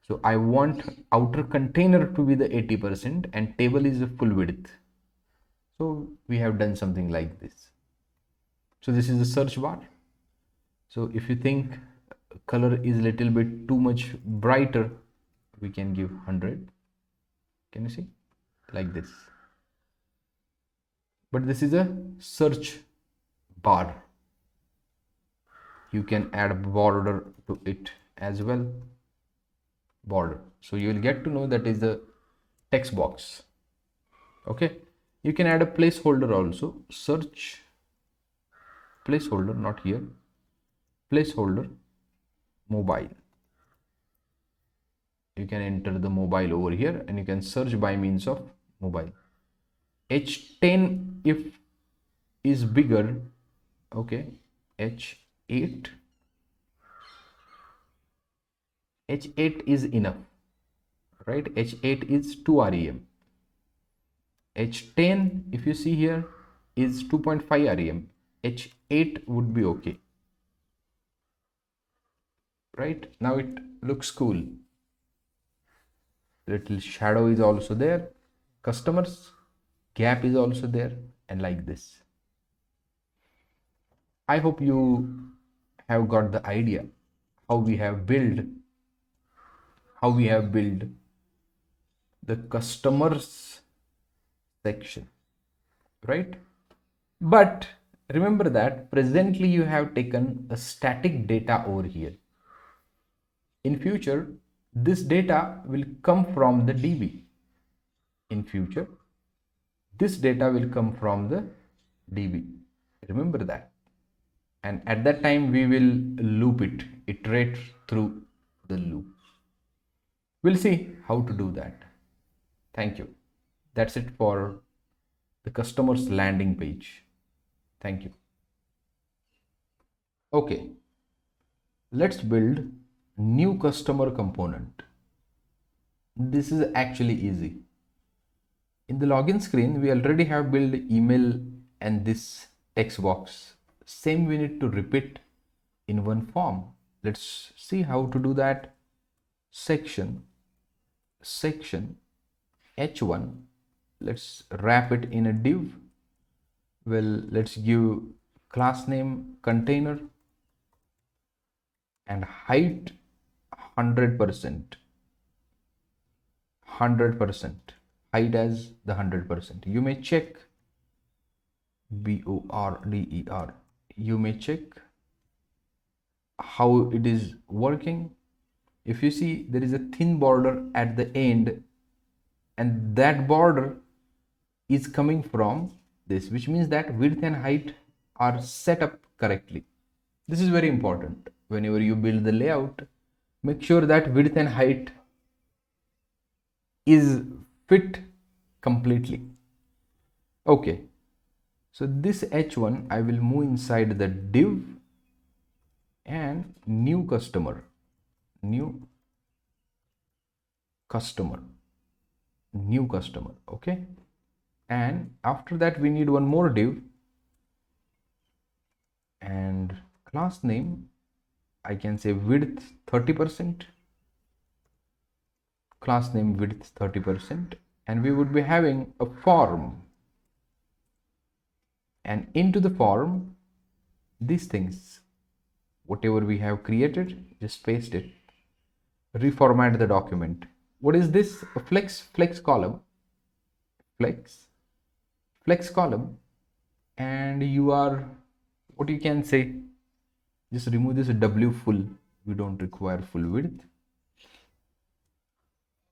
So I want outer container to be the 80% and table is the full width. So we have done something like this. So this is the search bar. So if you think color is little bit too much brighter, we can give 100. Can you see? Like this. But this is a search bar. You can add border to it as well. Border. So you will get to know that is the text box. Okay. You can add a placeholder also. Search placeholder, not here. Placeholder mobile. You can enter the mobile over here and you can search by means of mobile. H10 if is bigger, okay, H8 is enough, right? H8 is 2 rem. H10 if you see here is 2.5 rem. H8 would be okay, right? Now it looks cool. Little shadow is also there, customers gap is also there, and like this. I hope you have got the idea how we have built the customers section, right? But remember that presently you have taken a static data over here. In future, this data will come from the DB. In future, this data will come from the DB. Remember that. And at that time, we will loop it, iterate through the loop. We'll see how to do that. Thank you. That's it for the customer's landing page. Thank you. Okay. Let's build new customer component. This is actually easy. In the login screen, we already have built email and this text box. Same we need to repeat in one form. Let's see how to do that. Section h1. Let's wrap it in a div. Well, let's give class name container and height 100%. Height as the 100%. You may check border. You may check how it is working. If you see, there is a thin border at the end, and that border is coming from this, which means that width and height are set up correctly. This is very important. Whenever you build the layout, make sure that width and height is fit completely. Okay, so this h1 I will move inside the div and new customer, okay. And after that we need one more div, and class name I can say width 30%, class name width 30%, and we would be having a form, and into the form these things, whatever we have created, just paste it, reformat the document. What is this? A flex column, flex column, and you are, what you can say, just remove this w full, we don't require full width,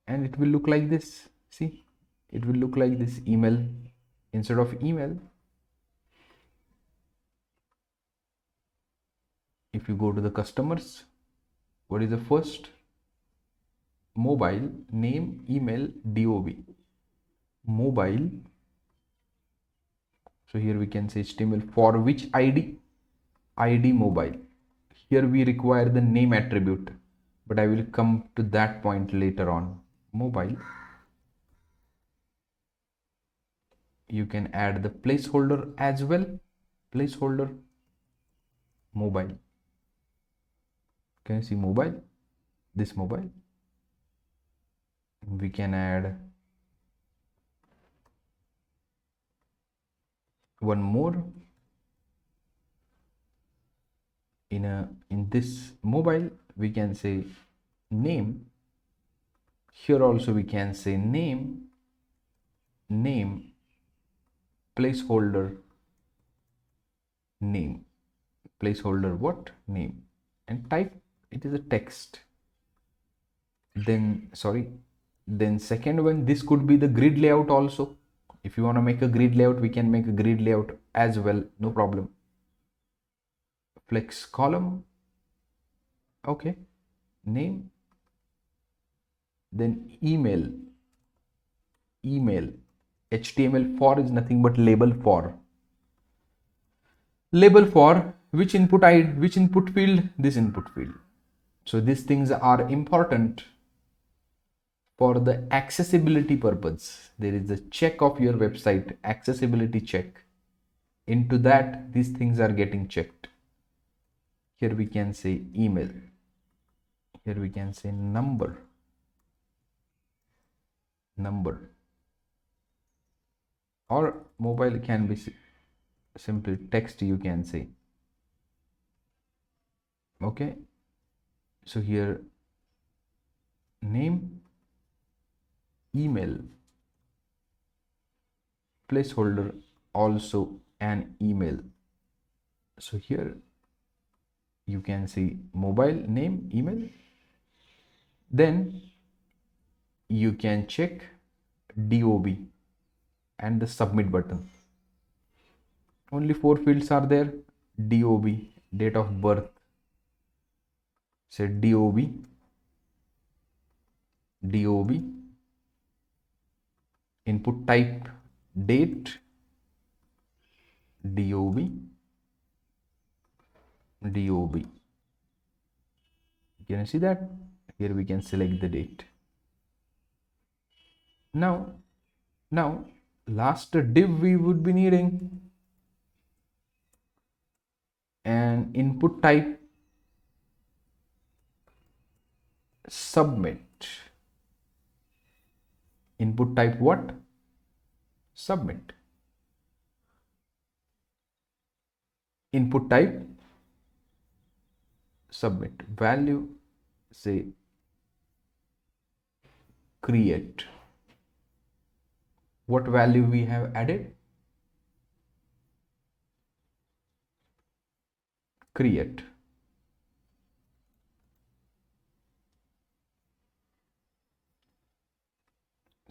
and it will look like this. See, it will look like this email. Instead of email, if you go to the customers, what is the first? Mobile, name, email, dob, mobile. So here we can say HTML for which id mobile. Here we require the name attribute, but I will come to that point later on. Mobile, you can add the placeholder as well, placeholder mobile. Can you see mobile? This mobile. We can add one more in this mobile. We can say name. Here also we can say name placeholder name, placeholder what? Name, and type it is a text. Then second one, this could be the grid layout also. If you want to make a grid layout, we can make a grid layout as well, no problem. Flex column, okay, name, then email, HTML for is nothing but label for which input field? This input field. So these things are important for the accessibility purpose. There is a check of your website, accessibility check. Into that, these things are getting checked. Here we can say email. Here we can say number. Or mobile can be simply text, you can say. Okay. So here name, email, placeholder also an email. So here you can see mobile, name, email. Then you can check dob and the submit button. Only 4 fields are there. dob, date of birth, say dob, input type date, dob. Can you see that? Here we can select the date. Now last div we would be needing an input type submit. Input type what? Submit. Input type submit. Value, say create. What value we have added? Create.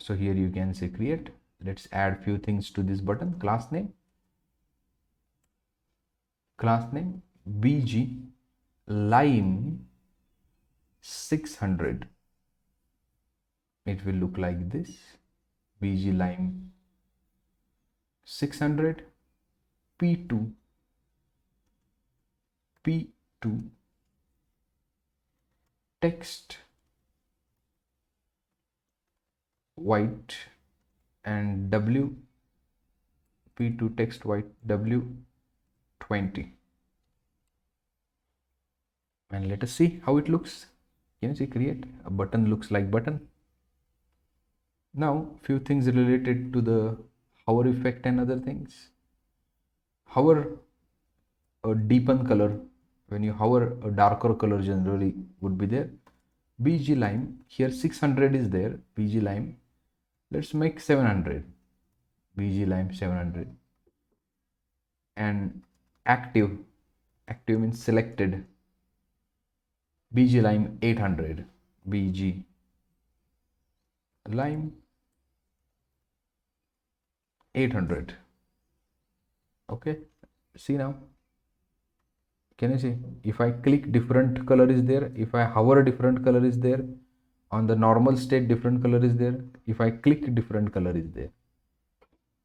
So here you can say create. Let's add few things to this button. Class name bg line 600. It will look like this. bg line 600 p2 text white and w p2 text white w 20. And let us see how it looks. Can you see create? A button looks like button. Now few things related to the hover effect and other things. Hover a deepen color. When you hover, a darker color generally would be there. bg lime, here 600 is there. bg lime, let's make 700. bg lime 700. And active means selected. bg lime 800. bg lime 800. Okay, see now. Can you see? If I click, different color is there. If I hover, different color is there. On the normal state, different color is there. If I click, different color is there.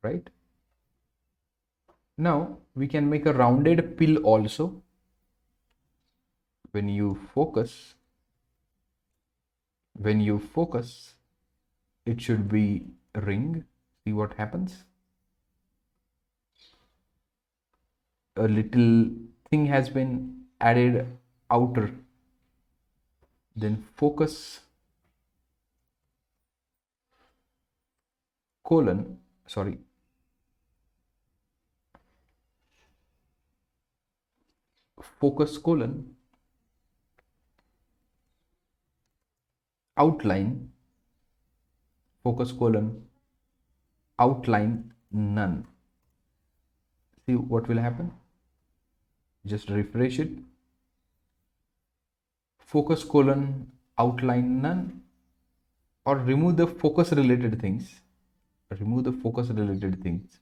Right? Now we can make a rounded pill also. When you focus, it should be ring. See what happens. A little thing has been added outer. Then focus colon, sorry, focus colon outline, focus colon outline none. See what will happen. Just refresh it. Focus colon outline none, or remove the focus related things. Remove the focus related things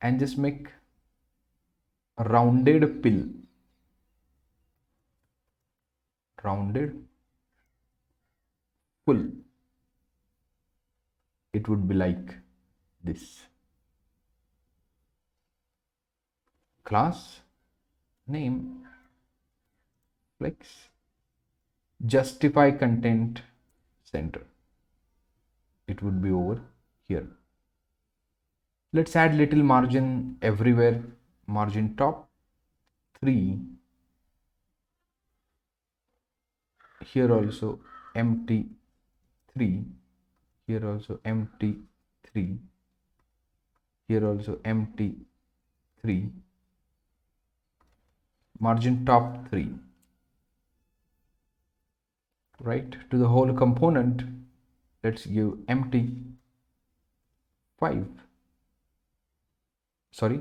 and just make a rounded pill. Rounded full. It would be like this. Class name flex justify content center. It would be over here. Let's add little margin everywhere. Margin top 3. Here also empty 3. Here also empty 3. Here also empty 3. Margin top 3. Right? To the whole component, let's give empty 5. Sorry,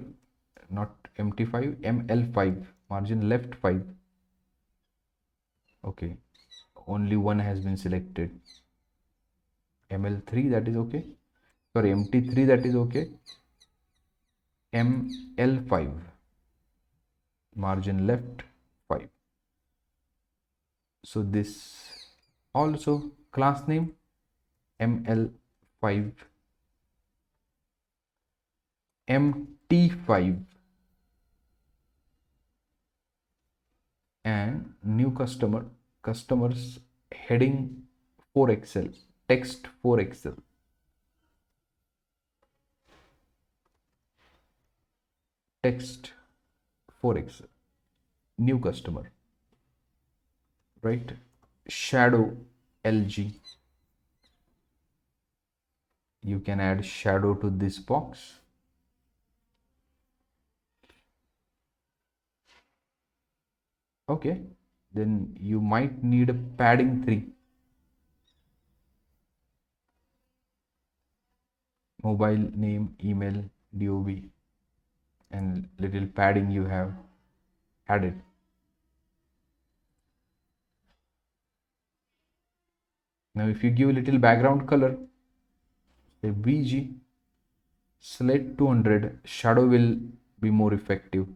not empty 5, ml5. Margin left 5. Okay, only one has been selected. ml3, that is okay. Sorry, mt3, that is okay. ml5, margin left 5. So this also class name ml5 mt5 and new customers heading 4xl, text 4xl. Text 4xl, new customer, right? Shadow lg, you can add shadow to this box. Okay, then you might need a padding 3. Mobile name, email, dob, and little padding you have added. Now if you give a little background color, a bg select 200, shadow will be more effective.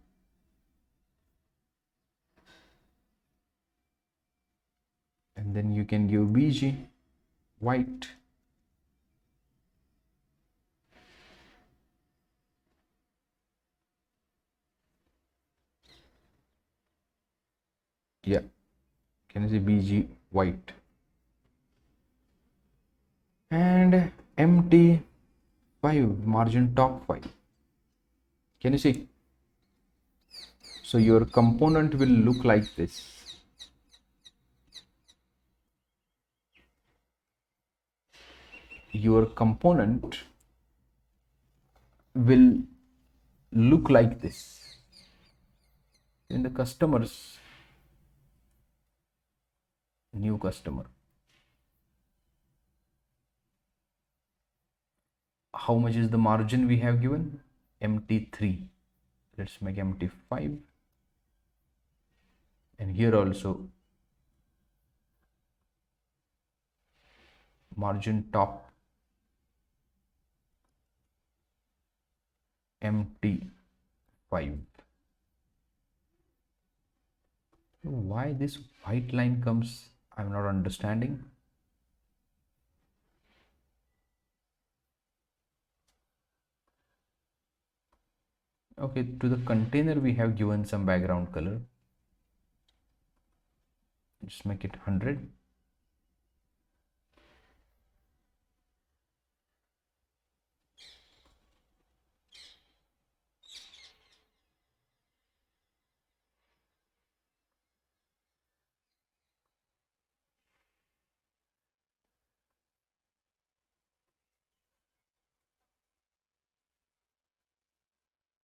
And then you can give bg white. Yeah, can you see bg white? And mt5 margin top 5. Can you see? So your component will look like this. Your component will look like this. In the customers, new customer, how much is the margin we have given? mt3. Let's make mt5. And here also margin top mt5. Why this white line comes, I'm not understanding. Okay, to the container we have given some background color. Just make it 100.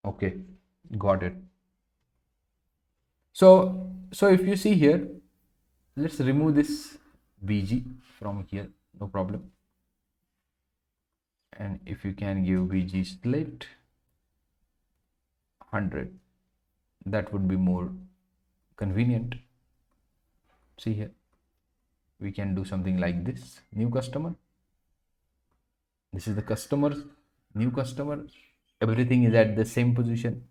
Okay, got it. So if you see here, let's remove this bg from here, no problem. And if you can give bg split 100, that would be more convenient. See here, we can do something like this. New customer, this is the customer, new customer, everything is at the same position.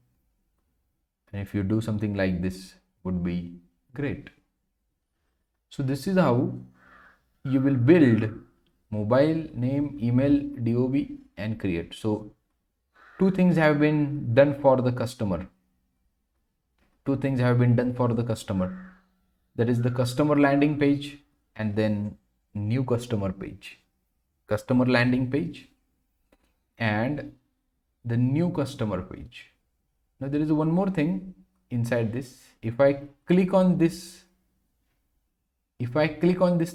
And if you do something like this, would be great. So this is how you will build mobile, name, email, dob, and create. So two things have been done for the customer. That is the customer landing page and then new customer page. Customer landing page and the new customer page. Now there is one more thing inside this. If I click on this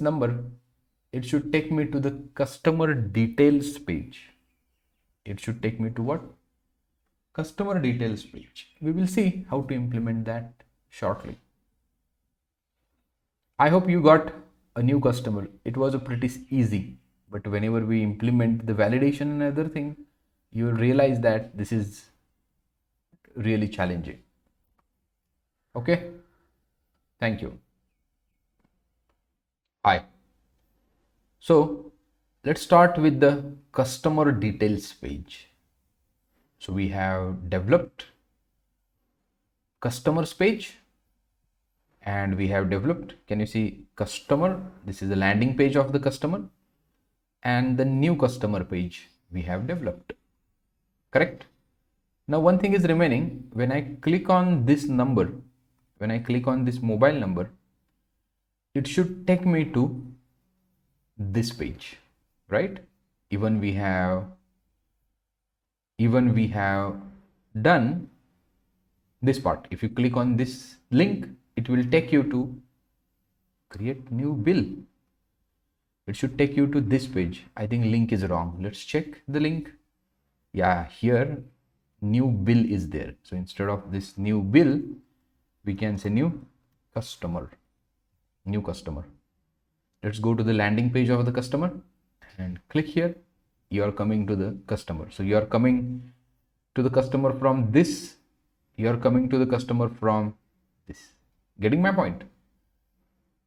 number, it should take me to the customer details page. It should take me to what? Customer details page. We will see how to implement that shortly. I hope you got a new customer. It was a pretty easy, but whenever we implement the validation and other thing, you will realize that this is really challenging. Okay, thank you. Hi. So let's start with the customer details page. So we have developed customers page and we have developed, can you see customer? This is the landing page of the customer and the new customer page we have developed, correct? Now one thing is remaining. When I click on this number, when I click on this mobile number, it should take me to this page, right? Even we have done this part. If you click on this link, it will take you to create new bill. It should take you to this page. I think link is wrong. Let's check the link. Yeah, here new bill is there. So instead of this new bill, we can say new customer. Let's go to the landing page of the customer and click here. You are coming to the customer. So you are coming to the customer from this. You are coming to the customer from this. Getting my point?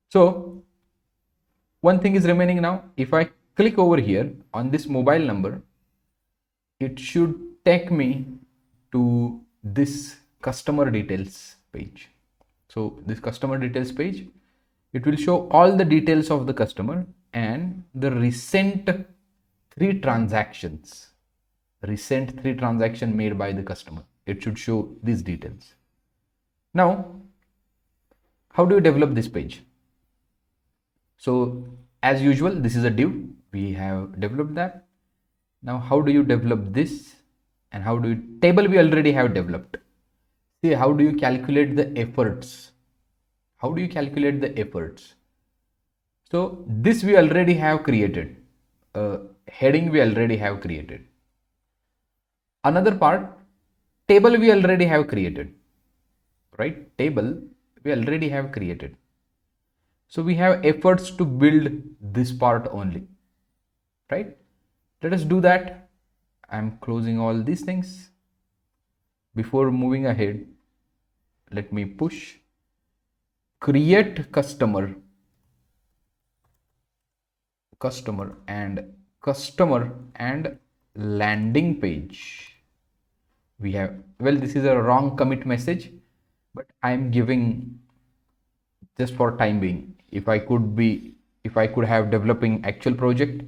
So one thing is remaining now. If I click over here on this mobile number, it should take me to this customer details page. So this customer details page, it will show all the details of the customer and the recent three transactions made by the customer. It should show these details. Now, how do you develop this page? So as usual, this is a div. We have developed that. Now, how do you develop this? And how do you, table we already have developed. See, how do you calculate the efforts? How do you calculate the efforts? So this we already have created. Heading we already have created. Another part, table we already have created, right? Table we already have created. So we have efforts to build this part only, right? Let us do that. I'm closing all these things. Before moving ahead, let me push create customer and landing page. We have, well, this is a wrong commit message, but I'm giving just for time being. If I could have developing actual project,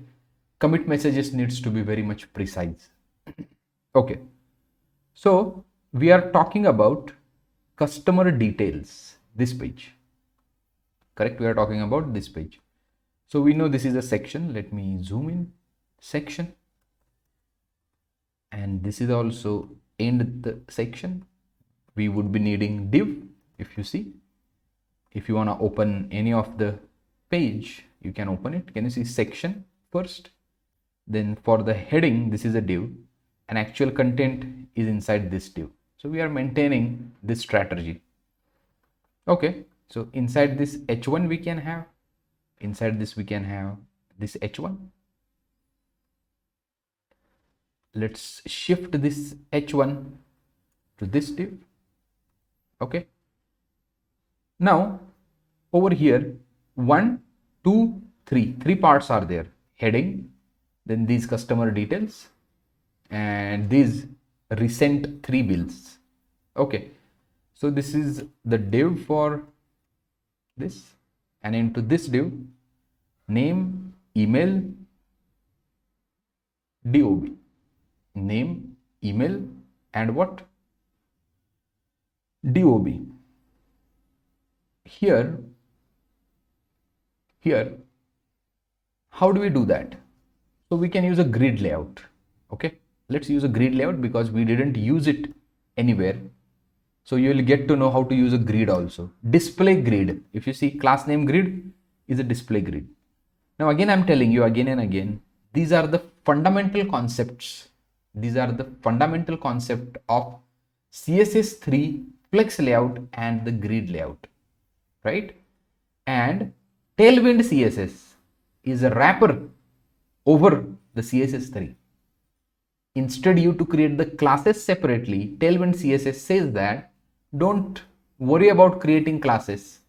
commit messages needs to be very much precise. Okay, so we are talking about customer details, this page, correct? We are talking about this page. So we know this is a section. Let me zoom in, section, and this is also end the section. We would be needing div. If you see, if you want to open any of the page, you can open it. Can you see section first? Then for the heading, this is a div, and actual content is inside this div. So we are maintaining this strategy. Okay, so inside this h1 we can have, inside this we can have this h1. Let's shift this h1 to this div. Okay, now over here 1 2 3 three parts are there: heading, then these customer details, and these recent three bills. Okay, so this is the div for this, and into this div, name, email, dob, name, email, and what? dob. Here, how do we do that? So we can use a grid layout. Okay, let's use a grid layout because we didn't use it anywhere. So you will get to know how to use a grid also. Display grid. If you see, class name grid is a display grid. Now again, I'm telling you again and again, these are the fundamental concepts. These are the fundamental concept of CSS3 flex layout and the grid layout, right? And tailwind CSS is a wrapper over the CSS3. Instead, you to create the classes separately, tailwind CSS says that don't worry about creating classes.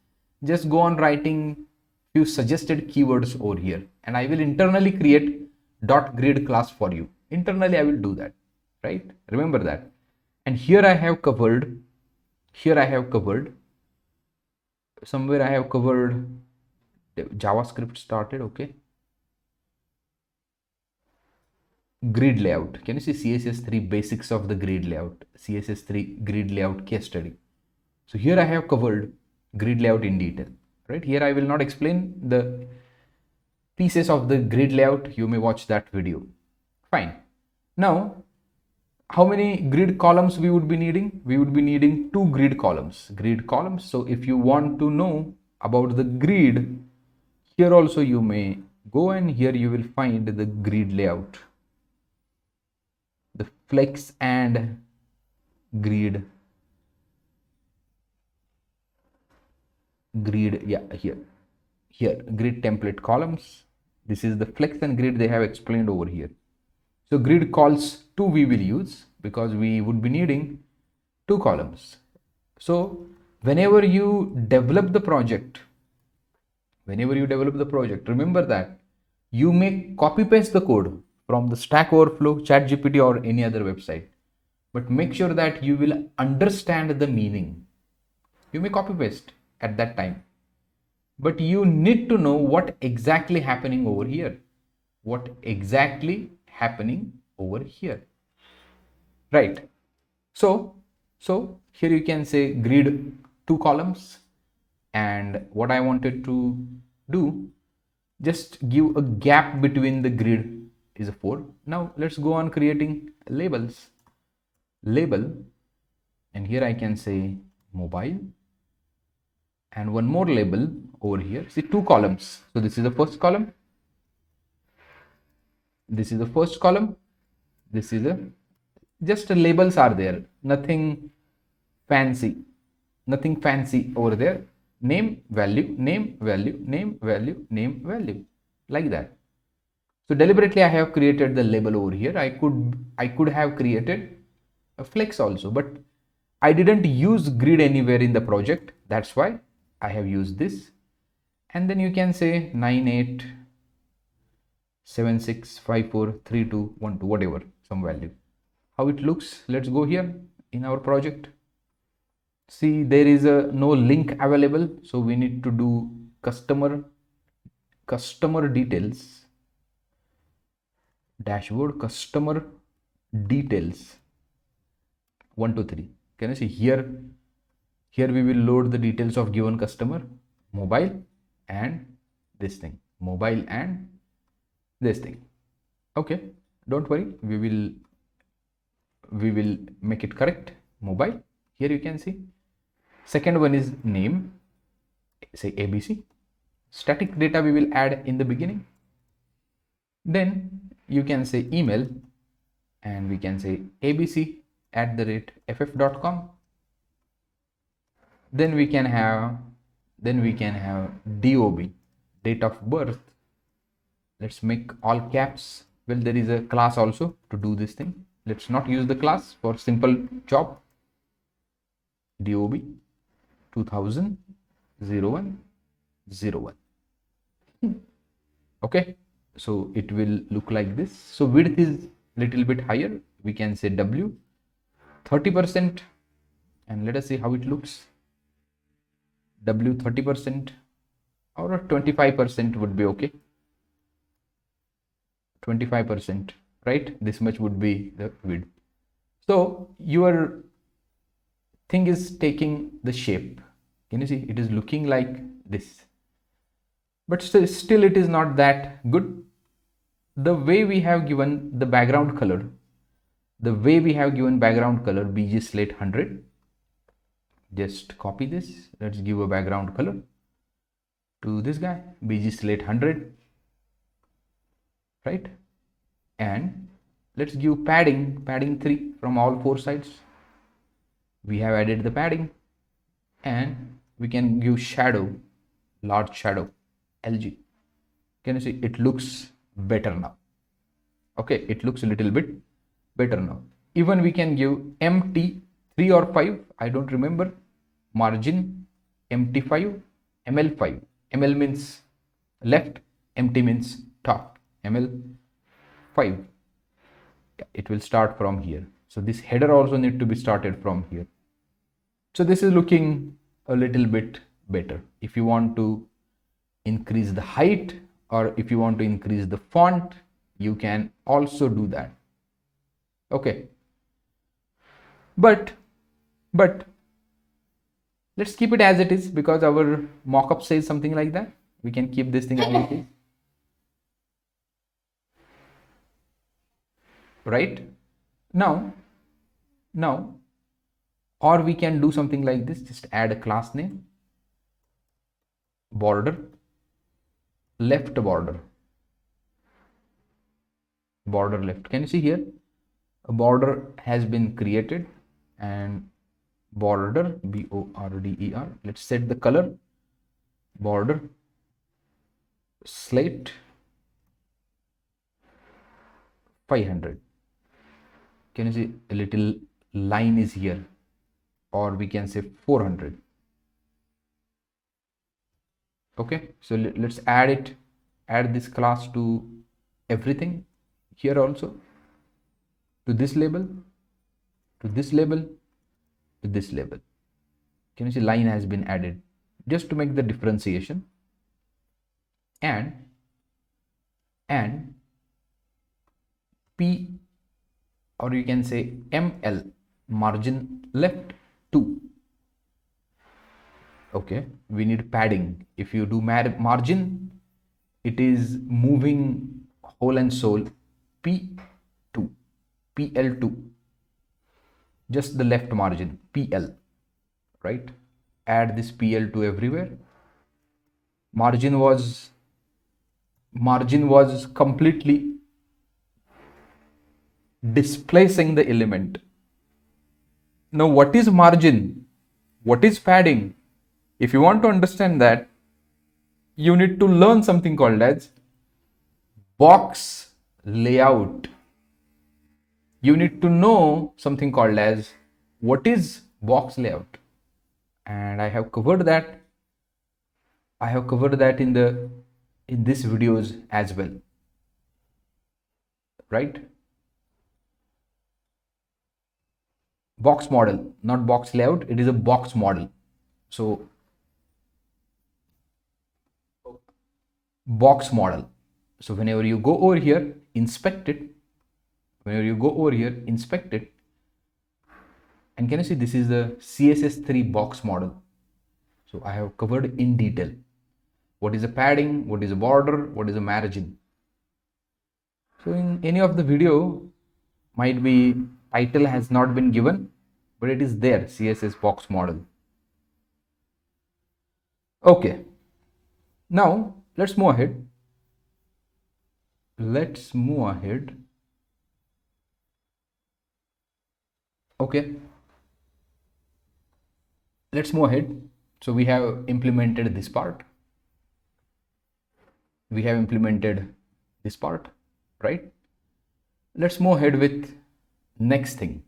Just go on writing few suggested keywords over here, and I will internally create .grid class for you. Internally, I will do that, right? Remember that. And here I have covered, somewhere I have covered JavaScript started. Okay, grid layout. Can you see CSS3 basics of the grid layout, CSS3 grid layout case study? So here I have covered grid layout in detail, right? Here I will not explain the pieces of the grid layout. You may watch that video. Fine. Now, how many grid columns we would be needing? We would be needing 2 grid columns. So if you want to know about the grid, here also you may go, and here you will find the grid layout, the flex and grid, yeah, here grid template columns. This is the flex and grid they have explained over here. So grid calls 2 we will use because we would be needing 2 columns. So whenever you develop the project, remember that You may copy paste the code from the Stack Overflow, ChatGPT, or any other website, but make sure that you will understand the meaning. You may copy paste at that time, but you need to know what exactly happening over here. What exactly happening over here, right? So here you can say grid 2 columns, and what I wanted to do, just give a gap between the grid is a 4. Now let's go on creating labels. Label, and here I can say mobile, and one more label over here. See, 2 columns. So this is the first column, this is the first column, this is a just labels are there, nothing fancy, nothing fancy over there. Name, value, name, value, name, value, name, value, like that. So deliberately I have created the label over here. I could have created a flex also, but I didn't use grid anywhere in the project. That's why I have used this. And then you can say 9876543212, whatever, some value. How it looks, let's go here in our project. See, there is no link available, so we need to do customer details, dashboard customer details 1 2 3. Can you see here? Here we will load the details of given customer, mobile, and this thing, mobile and this thing. Okay, don't worry, we will make it correct. Mobile, here you can see. Second one is name, say ABC. Static data we will add in the beginning. Then you can say email, and we can say abc@ff.com. Then we can have DOB, date of birth. Let's make all caps. Well, there is a class also to do this thing. Let's not use the class for simple job. DOB 2000 01 01. Okay, so it will look like this. So width is little bit higher. We can say W 30%, and let us see how it looks. W 30% or 25% would be okay. 25%, right? This much would be the width. So your thing is taking the shape. Can you see? It is looking like this, but still it is not that good. The way we have given the background color, BG slate 100. Just copy this. Let's give a background color to this guy, BG slate 100, right? And let's give padding 3 from all 4 sides. We have added the padding, and we can give shadow, large shadow, LG. Can you see? It looks better now. Okay, it looks a little bit better now. Even we can give MT 3 or 5, I don't remember. Margin MT5, ML5. ML means left, MT means top. ML5. It will start from here. So this header also need to be started from here. So this is looking a little bit better. If you want to increase the height, or if you want to increase the font, you can also do that. Okay, but let's keep it as it is, because our mockup says something like that. We can keep this thing as it is, right? Now, or we can do something like this. Just add a class name, border, left border left. Can you see here? A border has been created, and border, BORDER. Let's set the color, border slate 500. Can you see a little line is here, or we can say 400. Okay, so let's add add this class to everything here also, to this label, to this label, to this label. Can you see line has been added just to make the differentiation, and P, or you can say ML, margin left 2. Okay, we need padding. If you do margin, it is moving whole and soul P2, PL2, just the left margin, PL, right? Add this PL2 everywhere. Margin was completely displacing the element. Now, what is margin? What is padding? If you want to understand that, you need to learn something called as box layout. You need to know something called as what is box layout, and I have covered that. In this videos as well, right? Box model, not box layout, it is a box model. So box model. So whenever you go over here, inspect it. And can you see this is the CSS3 box model? So I have covered in detail what is a padding, what is a border, what is a margin. So in any of the video, might be title has not been given, but it is there, CSS box model. Okay, now let's move ahead. Okay, let's move ahead. So we have implemented this part. Right? Let's move ahead with next thing.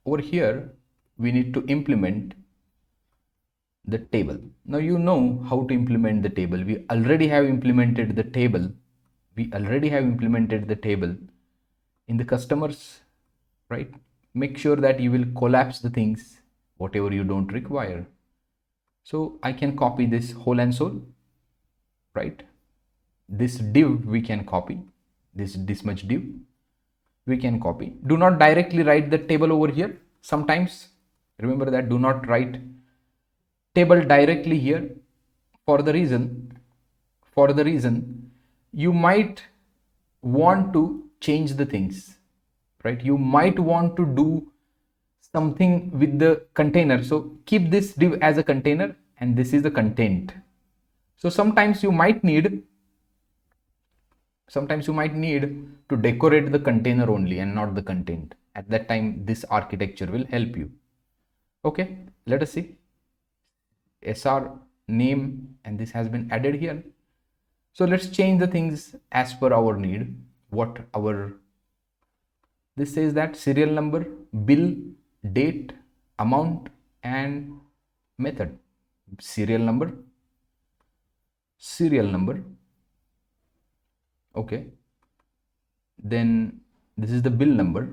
Over here, we need to implement the table. Now you know how to implement the table. We already have implemented the table. In the customers, right? Make sure that you will collapse the things, whatever you don't require. So I can copy this whole and soul, right? This div we can copy, this much div we can copy. Do not directly write the table over here. Sometimes remember that, do not write table directly here, for the reason you might want to change the things, right? You might want to do something with the container. So keep this div as a container, and this is the content. So sometimes you might need to decorate the container only and not the content. At that time, this architecture will help you. Okay, let us see. SR name, and this has been added here. So let's change the things as per our need. This says that serial number, bill, date, amount, and method. Serial number. Okay, then this is the bill number.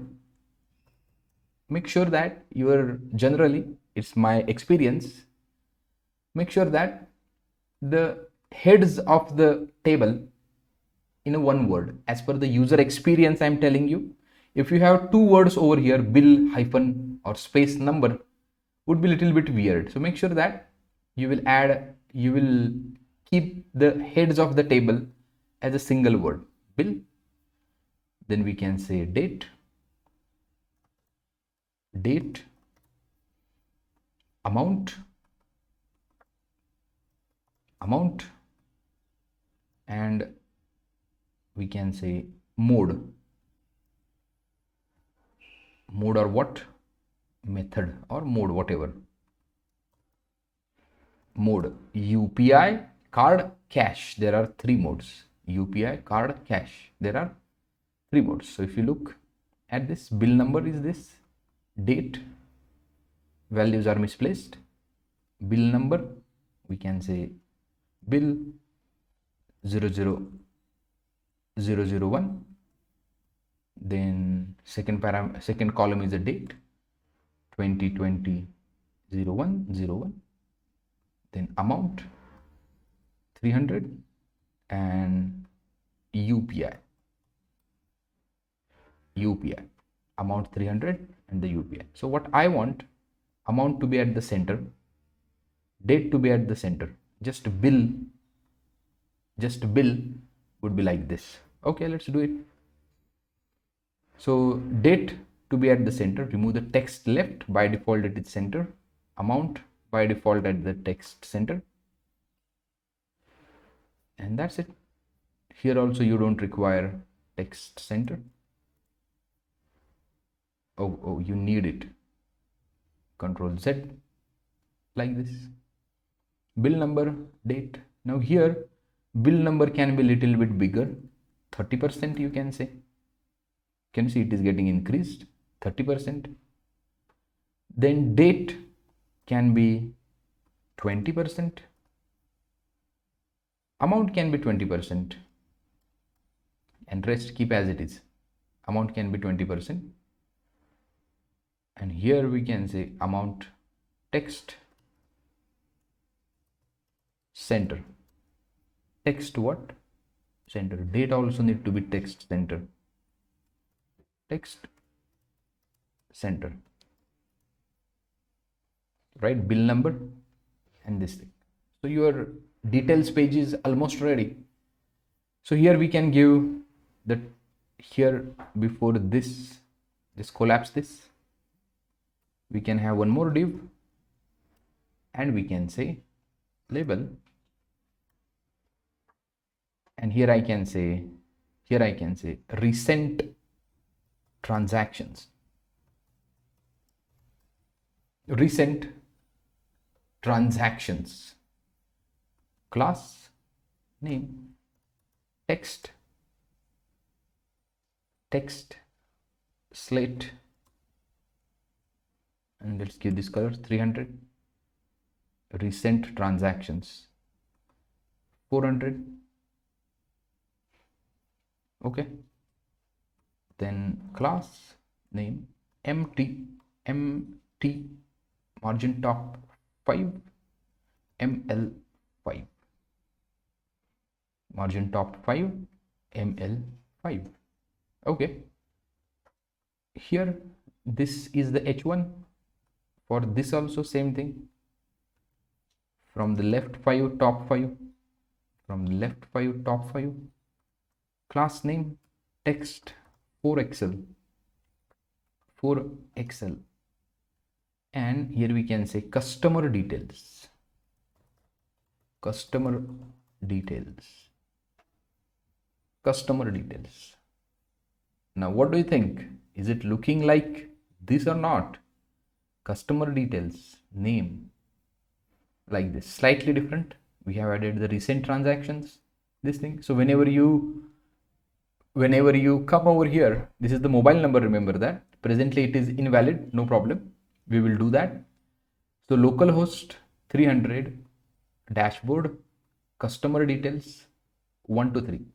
Make sure that generally, it's my experience, make sure that the heads of the table in a one word. As per the user experience, I'm telling you, if you have two words over here, bill hyphen or space number, would be a little bit weird. So make sure that you will keep the heads of the table as a single word, bill. Then we can say date, amount, and we can say mode or what, method or mode, whatever. Mode, UPI, card, cash. There are three modes. UPI, card, cash. There are three modes. So if you look at this, bill number is this, date, values are misplaced, bill number, we can say bill, 00001. Then second column is a date, 2020 0101. Then amount 300 and UPI amount 300 and the UPI. So what I want, amount to be at the center, date to be at the center, just bill would be like this. Okay, let's do it. So date to be at the center, remove the text left, by default it is center. Amount by default at the text center, and that's it. Here also you don't require text center. Oh, you need it. Control Z, like this. Bill number, date. Now here bill number can be little bit bigger, 30% you can say. Can you see it is getting increased, 30%. Then date can be 20%. Amount can be 20%. And rest keep as it is. Amount can be 20%. And here we can say amount text center. Text what? Center. Date also need to be text center. Text center. Right? Bill number and this thing. So your details page is almost ready. So here we can give the, here before this, just collapse this. We can have one more div and we can say label, and here I can say recent transactions. Recent transactions. Class name text slate, and let's give this color 300. Recent transactions 400. Okay, then class name empty margin top 5 ML5, margin top 5 ML5. Okay, here this is the H1. For this also same thing, from the left 5 top 5, from the left 5 top 5. Class name text 4XL, and here we can say customer details. Now what do you think? Is it looking like this or not? Customer details name like this, slightly different. We have added the recent transactions, this thing. So whenever you come over here, this is the mobile number, remember that. Presently it is invalid, no problem, we will do that. So localhost 300 dashboard customer details 1 to 3,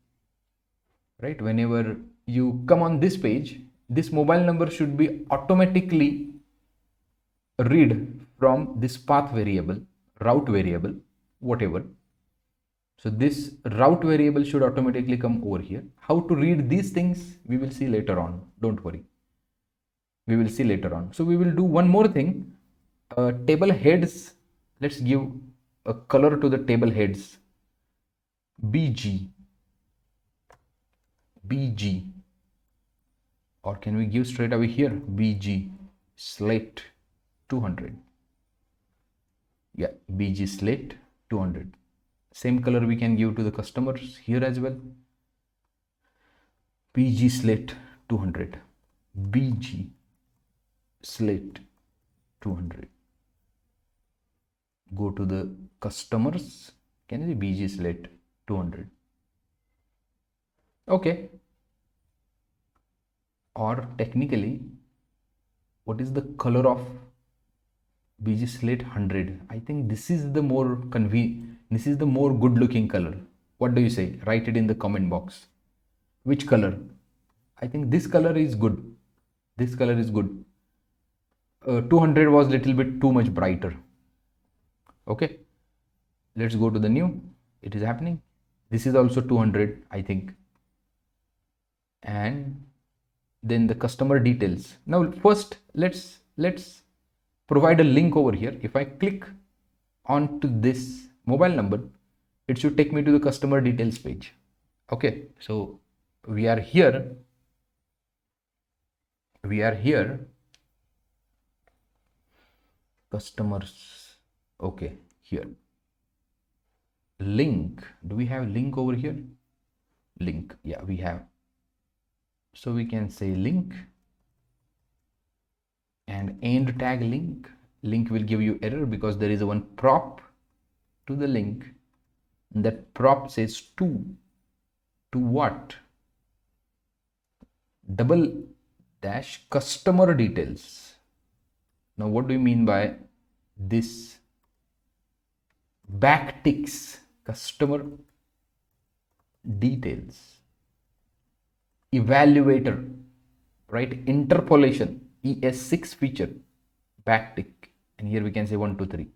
right? Whenever you come on this page, this mobile number should be automatically read from this path variable, route variable, whatever. So this route variable should automatically come over here. How to read these things we will see later on, don't worry, we will see later on. So we will do one more thing. Table heads, let's give a color to the table heads, BG, or can we give straight away here BG slate 200. Yeah, BG slate 200. Same color we can give to the customers here as well. BG slate 200, BG slate 200. Go to the customers, can you see BG slate 200? Okay. Or technically, what is the color of BG slate 100? I think this is the more this is the more good looking color. What do you say? Write it in the comment box. Which color? I think this color is good. This color is good. 200 was little bit too much brighter. Okay, let's go to the new. It is happening. This is also 200, I think. And then the customer details. Now first let's provide a link over here. If I click onto this mobile number, it should take me to the customer details page. Okay, so we are here. Customers. Okay, here. Link. Do we have link over here? Link. Yeah, we have. So we can say link and end tag link. Link will give you error because there is one prop to the link. And that prop says to what? Double dash customer details. Now what do you mean by this? Backticks customer details. Evaluator, right? Interpolation, ES6 feature, backtick, and here we can say 1, 2, 3.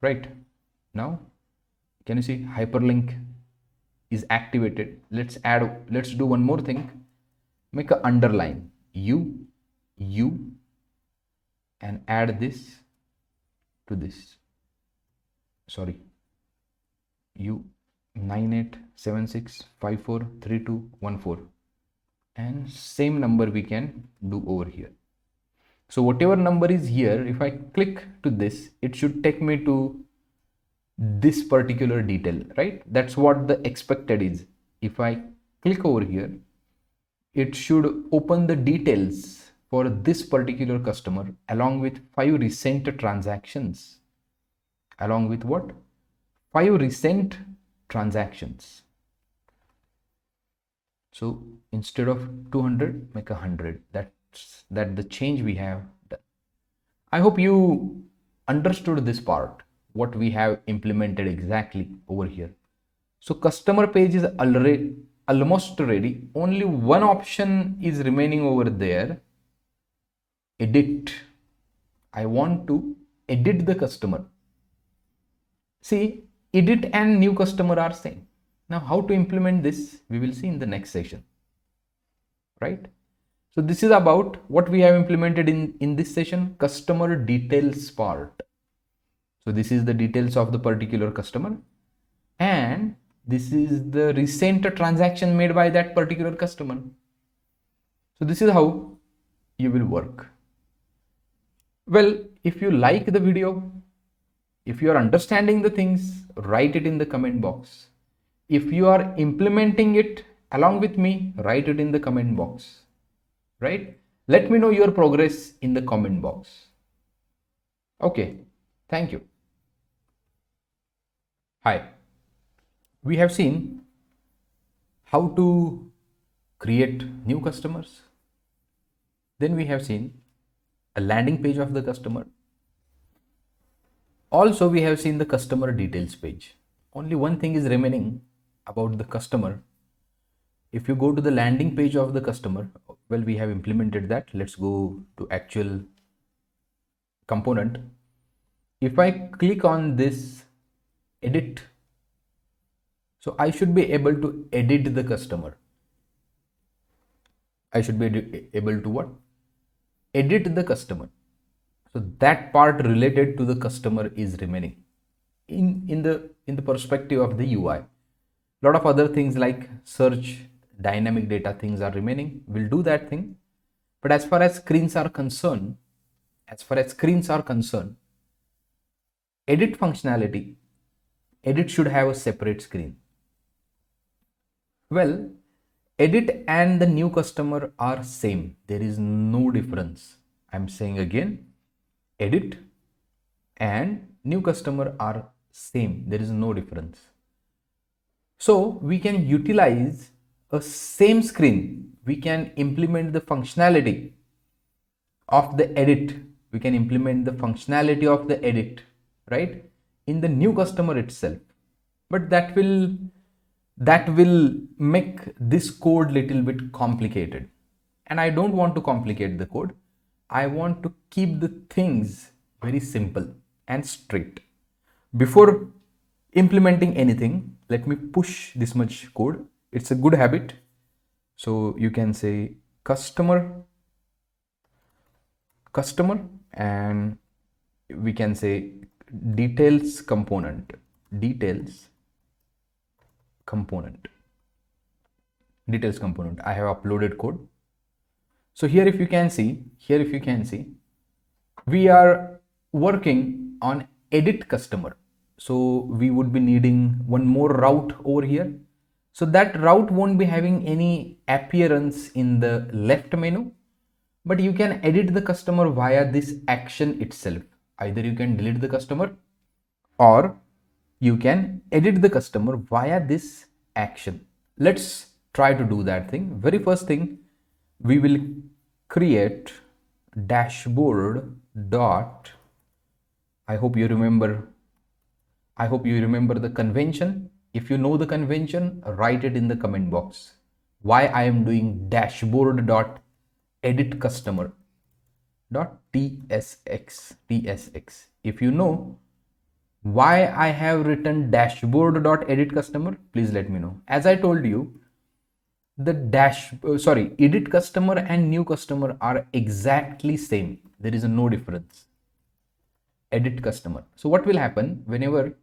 Right now, can you see hyperlink is activated? Let's do one more thing. Make a underline U, and add this to this. Sorry, U 9876543214, and same number we can do over here. So whatever number is here, if I click to this, it should take me to this particular detail, right? That's what the expected is. If I click over here, it should open the details for this particular customer along with 5 recent transactions. Along with what? 5 recent transactions. So instead of 200, make 100. That's the change we have done. I hope you understood this part, what we have implemented exactly over here. So customer page is already almost ready. Only one option is remaining over there. Edit. I want to edit the customer. See, edit and new customer are same. Now how to implement this, we will see in the next session, right? So this is about what we have implemented in this session, customer details part. So this is the details of the particular customer, and this is the recent transaction made by that particular customer. So this is how you will work. Well, if you like the video, if you are understanding the things, write it in the comment box. If you are implementing it along with me, write it in the comment box, right? Let me know your progress in the comment box. Okay, thank you. Hi, we have seen how to create new customers. Then we have seen a landing page of the customer. Also, we have seen the customer details page. Only one thing is remaining about the customer. If you go to the landing page of the customer, well, we have implemented that. Let's go to actual component. If I click on this edit, so I should be able to edit the customer. I should be able to what? Edit the customer. So that part related to the customer is remaining in the perspective of the UI. A lot of other things like search, dynamic data things are remaining. We'll do that thing. But as far as screens are concerned, edit functionality, edit should have a separate screen. Well, edit and the new customer are same. There is no difference. I'm saying again, edit and new customer are same. There is no difference. So we can utilize a same screen. We can implement the functionality of the edit. We can implement the functionality of the edit, right? In the new customer itself. but that will make this code little bit complicated, and I don't want to complicate the code. I want to keep the things very simple and straight. Before implementing anything, let me push this much code. It's a good habit. So you can say customer, and we can say details component, details component. I have uploaded code. So here if you can see, we are working on edit customer. So we would be needing one more route over here. So that route won't be having any appearance in the left menu, but you can edit the customer via this action itself. Either you can delete the customer, or you can edit the customer via this action. Let's try to do that thing. Very first thing, we will create dashboard dot, I hope you remember the convention. If you know the convention, write it in the comment box. Why I am doing dashboard dot edit customer dot tsx. If you know why I have written dashboard dot edit customer, please let me know. As I told you, the edit customer and new customer are exactly same. There is no difference. Edit customer. So what will happen whenever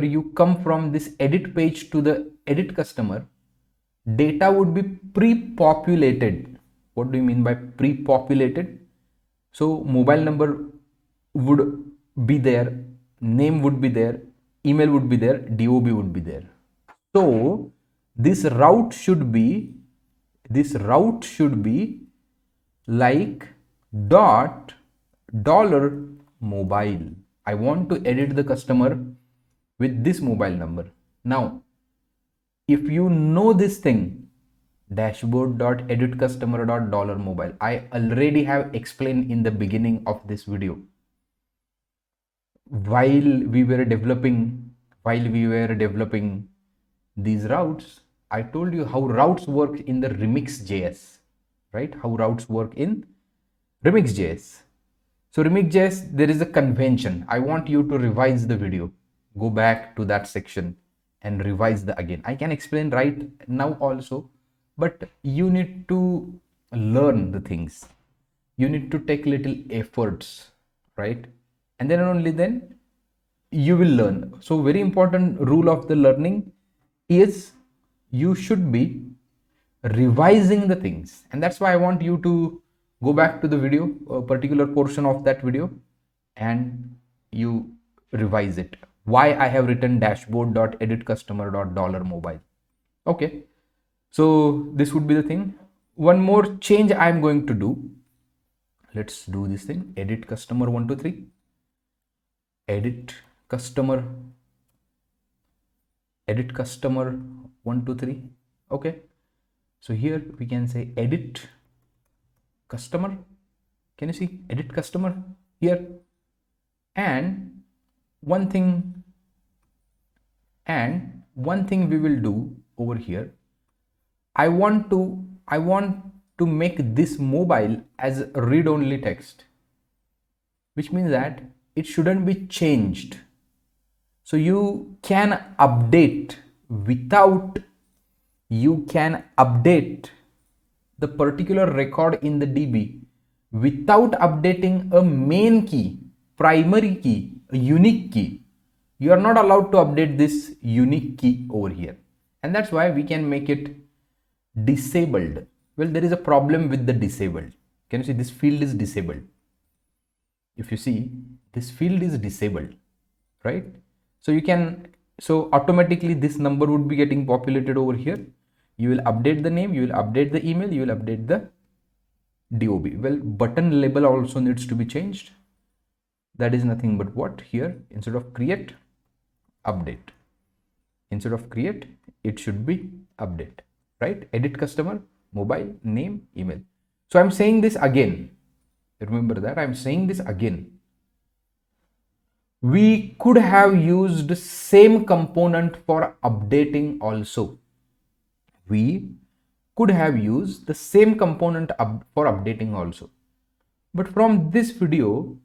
you come from this edit page to the edit customer, data would be pre-populated. What do you mean by pre-populated? So mobile number would be there, name would be there, email would be there, DOB would be there. So this route should be like $mobile. I want to edit the customer with this mobile number. Now, if you know this thing, dashboard.editCustomer.$mobile, I already have explained in the beginning of this video. While we were developing these routes, I told you how routes work in the RemixJs, right? How routes work in RemixJs. So RemixJs, there is a convention. I want you to revise the video. Go back to that section and revise the again. I can explain right now also, but you need to learn the things. You need to take little efforts, right? And then only then you will learn. So very important rule of the learning is you should be revising the things. And that's why I want you to go back to the video, a particular portion of that video, and you revise it. Why I have written dashboard.editCustomer.$mobile. Okay. So this would be the thing. One more change I am going to do. Let's do this thing. Edit customer 123. Edit customer 123. Okay. So here we can say edit customer. Can you see edit customer here? And one thing we will do over here, I want to make this mobile as read-only text, which means that it shouldn't be changed. So you can update the particular record in the DB without updating a main key, primary key, a unique key. You are not allowed to update this unique key over here, and that's why we can make it disabled. Well, there is a problem with the disabled. Can you see this field is disabled? If you see, this field is disabled, right? So automatically this number would be getting populated over here. You will update the name, you will update the email, you will update the DOB. Well, button label also needs to be changed. That is nothing but what here, instead of create, update. Instead of create, it should be update, right? Edit customer, mobile, name, email. So I'm saying this again. Remember that I'm saying this again. we could have used same component for updating also. We could have used the same component for updating also. But from this video,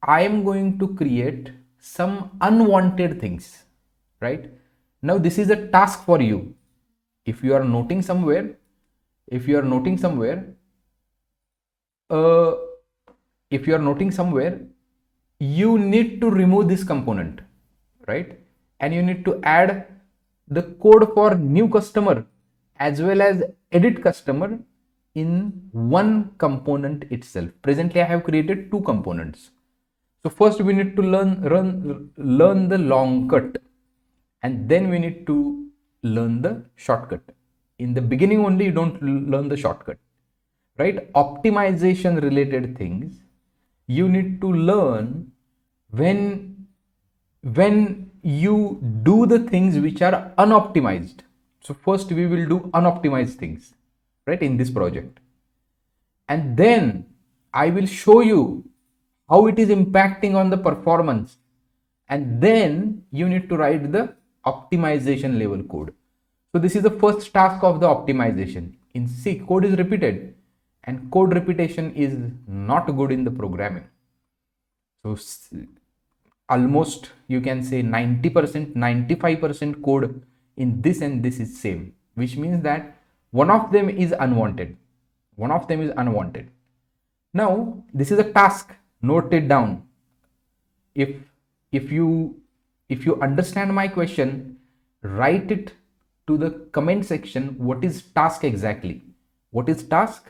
I am going to create some unwanted things, right? Now this is a task for you. If you are noting somewhere, if you are noting somewhere, uh, if you are noting somewhere, you need to remove this component, right? And you need to add the code for new customer as well as edit customer in one component itself. Presently I have created two components. So first we need to learn the long cut, and then we need to learn the shortcut. In the beginning only you don't learn the shortcut, right? Optimization related things you need to learn when you do the things which are unoptimized. So first we will do unoptimized things, right, in this project, and then I will show you how it is impacting on the performance, and then you need to write the optimization level code. So this is the first task of the optimization. In C, code is repeated, and code repetition is not good in the programming. So almost you can say 90%, 95% code in this and this is same, which means that one of them is unwanted. One of them is unwanted. Now this is a task. Note it down. If you understand my question, write it to the comment section. What is task exactly? What is task?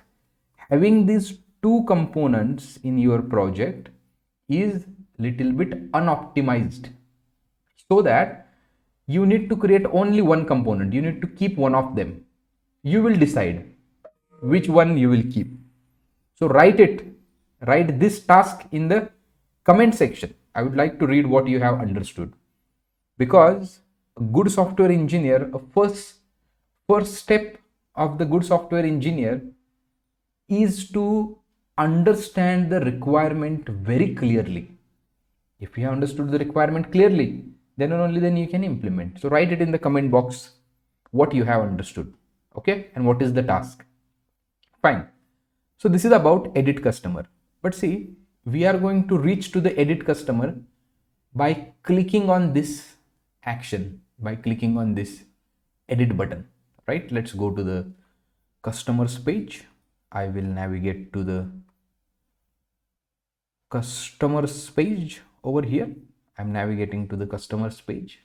Having these two components in your project is little bit unoptimized, so that you need to create only one component. You need to keep one of them. You will decide which one you will keep. So write this task in the comment section. I would like to read what you have understood, because a good software engineer, a first step of the good software engineer is to understand the requirement very clearly. If you have understood the requirement clearly, then and only then you can implement. So write it in the comment box what you have understood, okay, and what is the task. Fine. So this is about edit customer. But see, we are going to reach to the edit customer by clicking on this action, by clicking on this edit button, right? Let's go to the customers page. I will navigate to the customers page over here. I'm navigating to the customers page,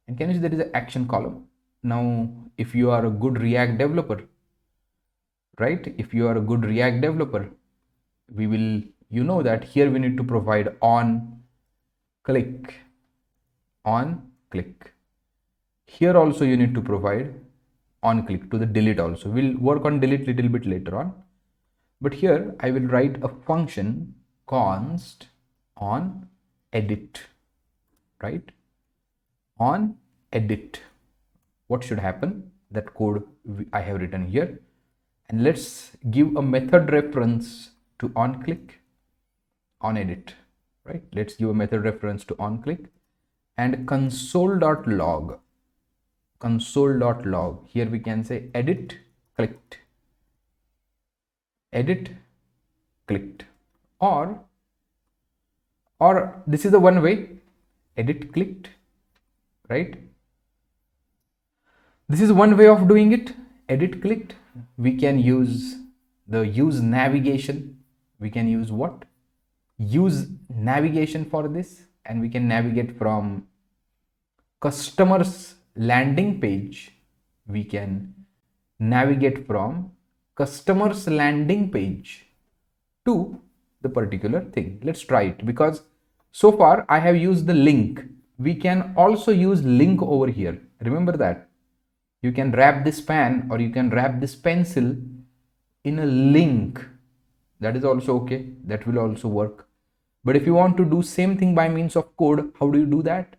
and can you see there is an action column. Now if you are a good React developer, right, if you are a good React developer, you know that here we need to provide on click. Here also you need to provide on click. To the delete also, we'll work on delete little bit later on, but here I will write a function const on edit, right? On edit, what should happen? That code I have written here, and let's give a method reference to on click, on edit, right? Let's give a method reference to on click, and console.log. Here we can say edit clicked, or this is the one way, edit clicked, right? This is one way of doing it, edit clicked. We can use the use navigation. We can use what? Use navigation for this, and we can navigate from customers landing page. We can navigate from customers landing page to the particular thing. Let's try it, because so far I have used the link. We can also use link over here. Remember that you can wrap this pen or you can wrap this pencil in a link. That is also okay. That will also work. But if you want to do same thing by means of code, how do you do that?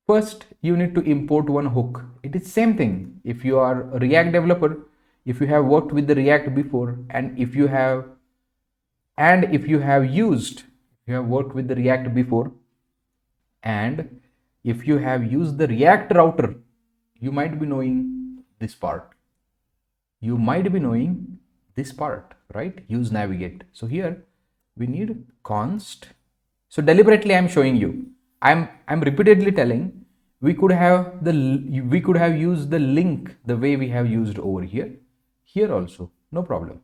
First, you need to import one hook. It is same thing. If you are a React developer, if you have worked with the React before, and if you have worked with the React before, And if you have used the React router, you might be knowing this part. You might be knowing this part, right? Use navigate. So here we need const. So deliberately I'm showing you. I'm repeatedly telling we could have used the link the way we have used over here. Here also, no problem.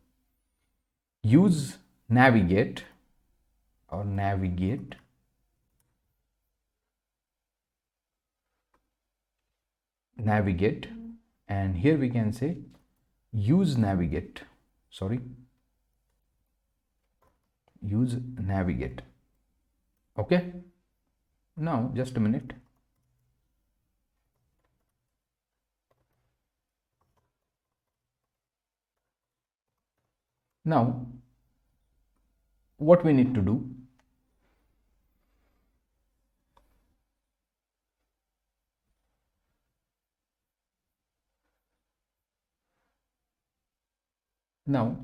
Use navigate or navigate. Navigate, and here we can say use navigate. Sorry, use navigate. Okay, now just a minute. Now what we need to do, now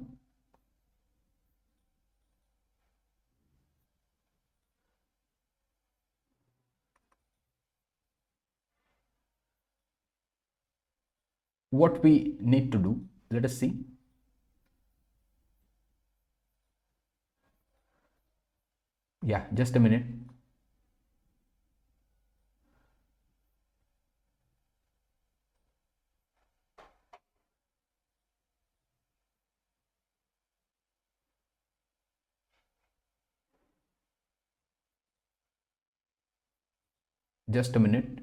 what we need to do, let us see. Yeah, just a minute. Just a minute.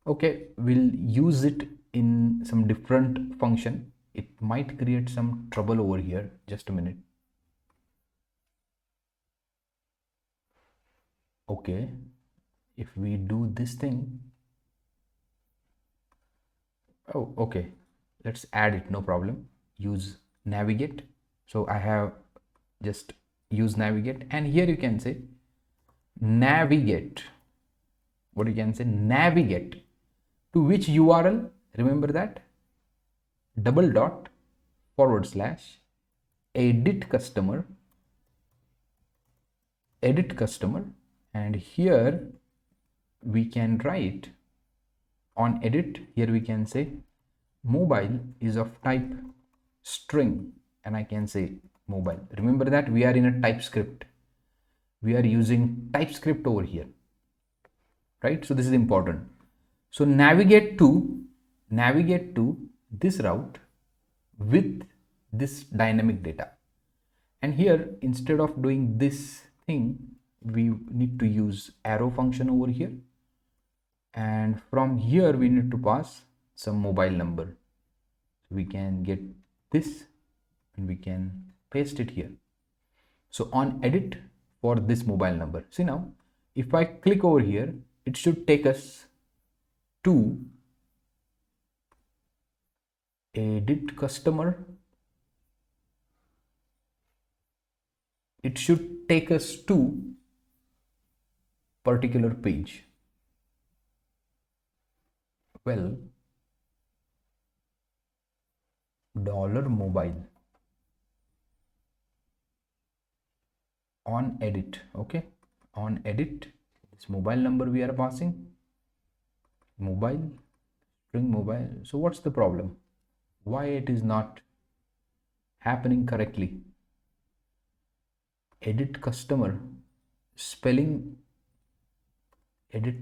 Okay, we'll use it in some different function. It might create some trouble over here. Just a minute. Okay, if we do this thing, oh okay, let's add it, no problem. Use navigate. So I have just use navigate, and here you can say navigate. What you can say, navigate to which URL? Remember that, double dot forward slash edit customer, and here we can write on edit. Here we can say mobile is of type string, and I can say mobile. Remember that we are in a TypeScript. We are using TypeScript over here, right? So this is important. So navigate to this route with this dynamic data. And here, instead of doing this thing, we need to use arrow function over here, and from here we need to pass some mobile number. So we can get this and we can paste it here. So on edit for this mobile number, see now if I click over here, it should take us to edit customer. It should take us to particular page. Well, $mobile on edit. Okay, on edit, this mobile number we are passing, mobile, string mobile. So what's the problem? Why it is not happening correctly? Edit customer, spelling edit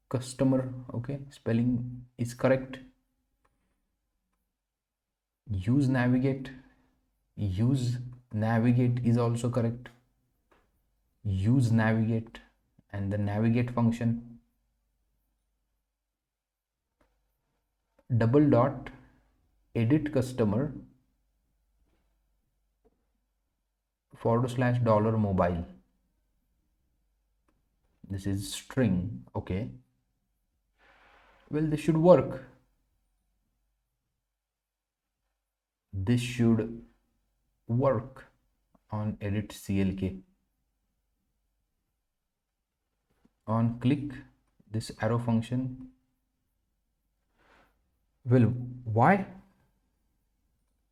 customer, okay, spelling is correct. Use navigate is also correct. Use navigate and the navigate function, double dot edit customer forward slash $mobile. This is string. Okay, well, this should work. This should work on edit CLK. On click this arrow function. Well, why?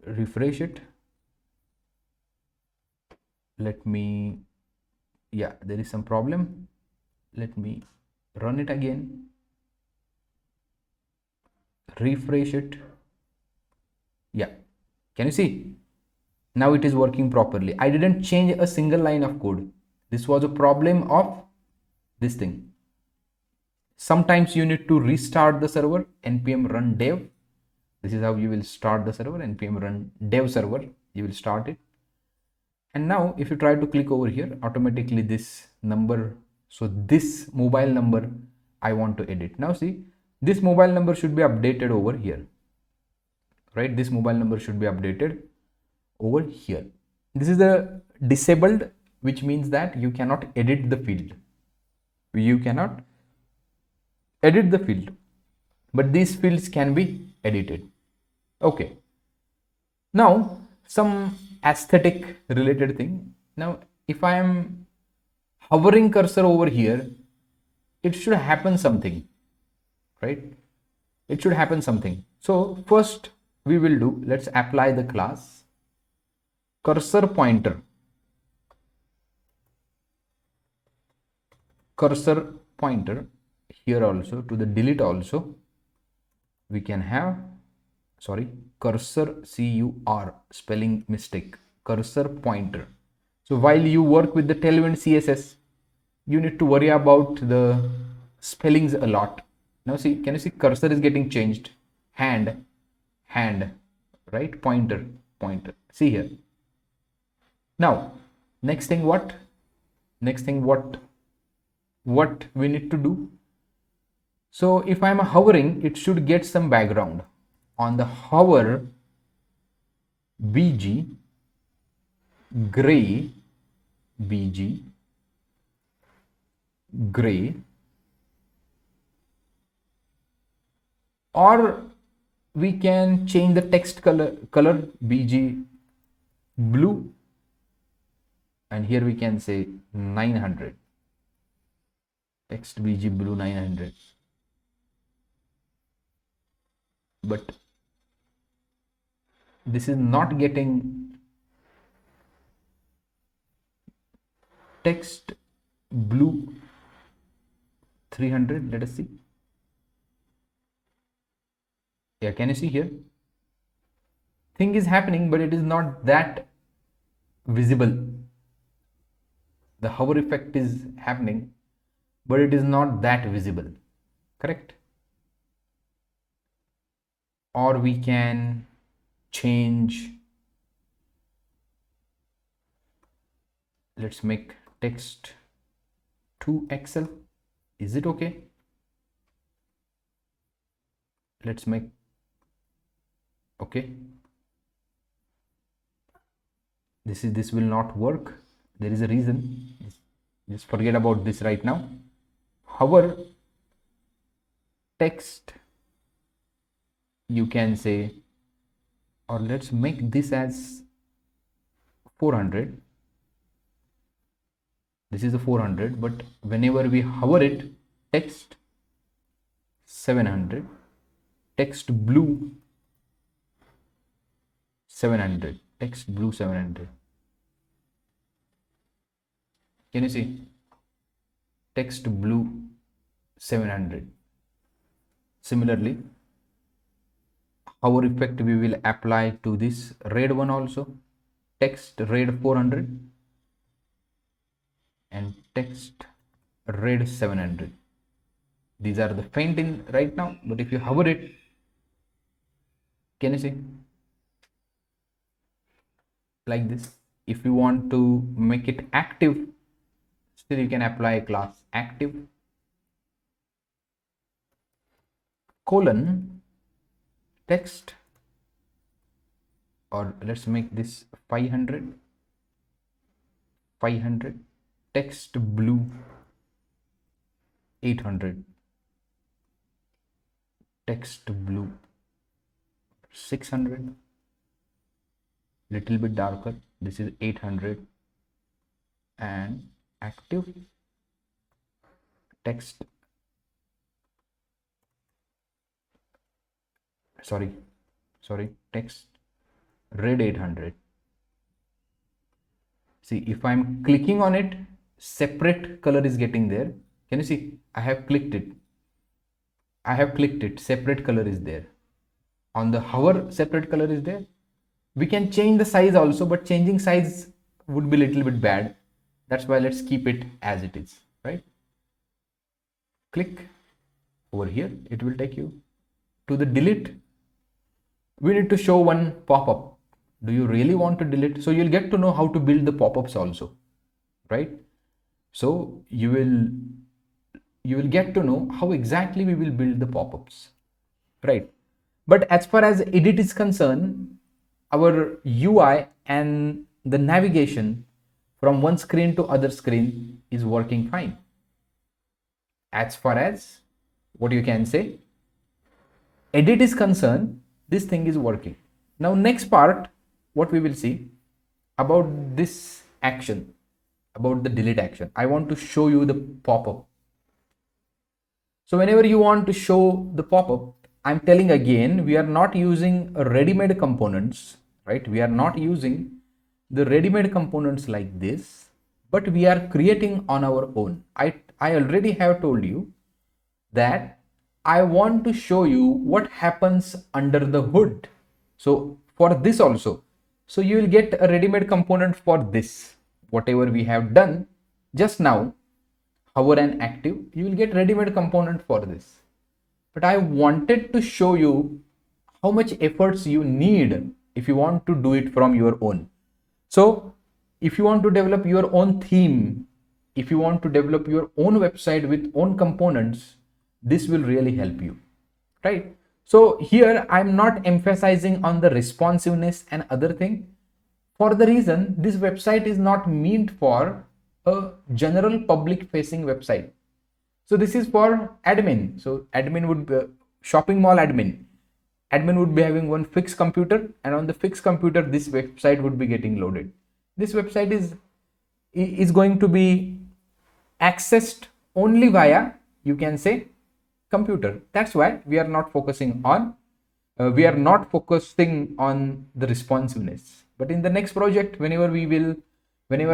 Refresh it. Let me, yeah, there is some problem. Let me run it again, refresh it. Yeah, can you see? Now it is working properly. I didn't change a single line of code. This was a problem of this thing. Sometimes you need to restart the server, npm run dev. This is how you will start the server, npm run dev server. You will start it. And now if you try to click over here, automatically this number, so this mobile number I want to edit. Now see, this mobile number should be updated over here, right? This mobile number should be updated over here. This is the disabled, which means that you cannot edit the field. You cannot edit the field, but these fields can be edited. Okay. Now some aesthetic related thing. Now if I am hovering cursor over here, it should happen something, right? It should happen something. So first we will do, let's apply the class cursor pointer. Cursor pointer here also, to the delete also we can have, sorry, cursor, CUR, spelling mistake, cursor pointer. So while you work with the tailwind CSS, you need to worry about the spellings a lot. Now see, can you see cursor is getting changed, hand, right, pointer, see here. Now next thing what we need to do. So if I'm hovering, it should get some background. On the hover, bg gray, bg gray, or we can change the text color bg blue, and here we can say 900, text bg blue 900. But this is not getting text blue 300. Let us see. Yeah, can you see here? Thing is happening, but it is not that visible. The hover effect is happening, but it is not that visible, correct? Or we can change, let's make text to Excel. Is it okay? Let's make, okay, this will not work. There is a reason. Just forget about this right now. Hover text, you can say, or let's make this as 400. This is a 400, but whenever we hover it, text 700, text blue 700, text blue 700. Can you see? Text blue 700. Similarly, hover effect we will apply to this red one also, text red 400 and text red 700. These are the faint in right now, but if you hover it, can you see? Like this. If you want to make it active, still you can apply a class active colon text, or let's make this 500 text blue 800, text blue 600, little bit darker, this is 800, and active text, sorry, text red 800. See, if I'm clicking on it, separate color is getting there. Can you see? I have clicked it. Separate color is there. On the hover, separate color is there. We can change the size also, but changing size would be a little bit bad. That's why let's keep it as it is, right? Click over here. It will take you to the delete. We need to show one pop-up. Do you really want to delete? So you'll get to know how to build the pop-ups also, right? So you will get to know how exactly we will build the pop-ups, right? But as far as edit is concerned, our UI and the navigation from one screen to other screen is working fine. As far as what you can say, edit is concerned, this thing is working. Now next part, what we will see about this action, about the delete action. I want to show you the pop-up. So whenever you want to show the pop-up, I'm telling again, we are not using ready-made components, right? We are not using the ready-made components like this, but we are creating on our own. I already have told you that I want to show you what happens under the hood. So for this also, so you will get a ready-made component for this. Whatever we have done just now, hover and active, you will get ready-made component for this. But I wanted to show you how much efforts you need if you want to do it from your own. So if you want to develop your own theme, if you want to develop your own website with own components, this will really help you, right? So here I'm not emphasizing on the responsiveness and other thing, for the reason this website is not meant for a general public facing website. So this is for admin. So admin would be shopping mall admin. Admin would be having one fixed computer, and on the fixed computer this website would be getting loaded. This website is going to be accessed only via, you can say, computer. That's why we are not focusing on the responsiveness. But in the next project, whenever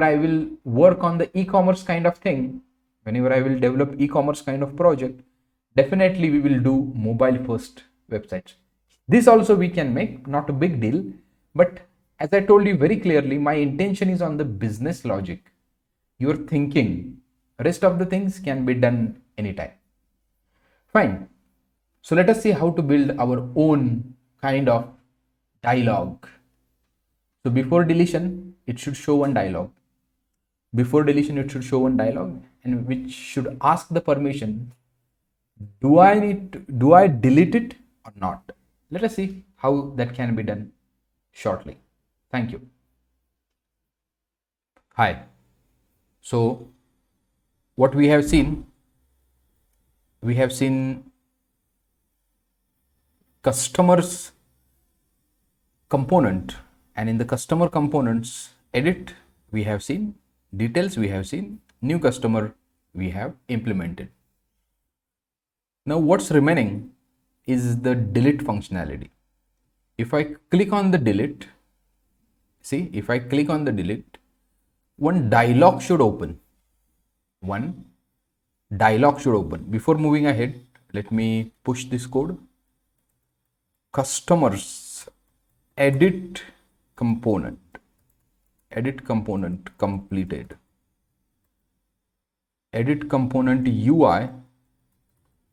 I will work on the e-commerce kind of thing, whenever I will develop e-commerce kind of project, definitely we will do mobile first websites. This also we can make, not a big deal, but as I told you very clearly, my intention is on the business logic. Your thinking, rest of the things can be done anytime. Fine. So let us see how to build our own kind of dialogue. So before deletion, it should show one dialogue. Before deletion, it should show one dialogue, and which should ask the permission, do I delete it or not? Let us see how that can be done shortly. Thank you. Hi. So what we have seen customers component, and in the customer components, edit we have seen, details we have seen, new customer we have implemented. Now what's remaining is the delete functionality. If I click on the delete, see, if I click on the delete, one dialog should open. Before moving ahead, let me push this code. Customers edit component completed. Edit component UI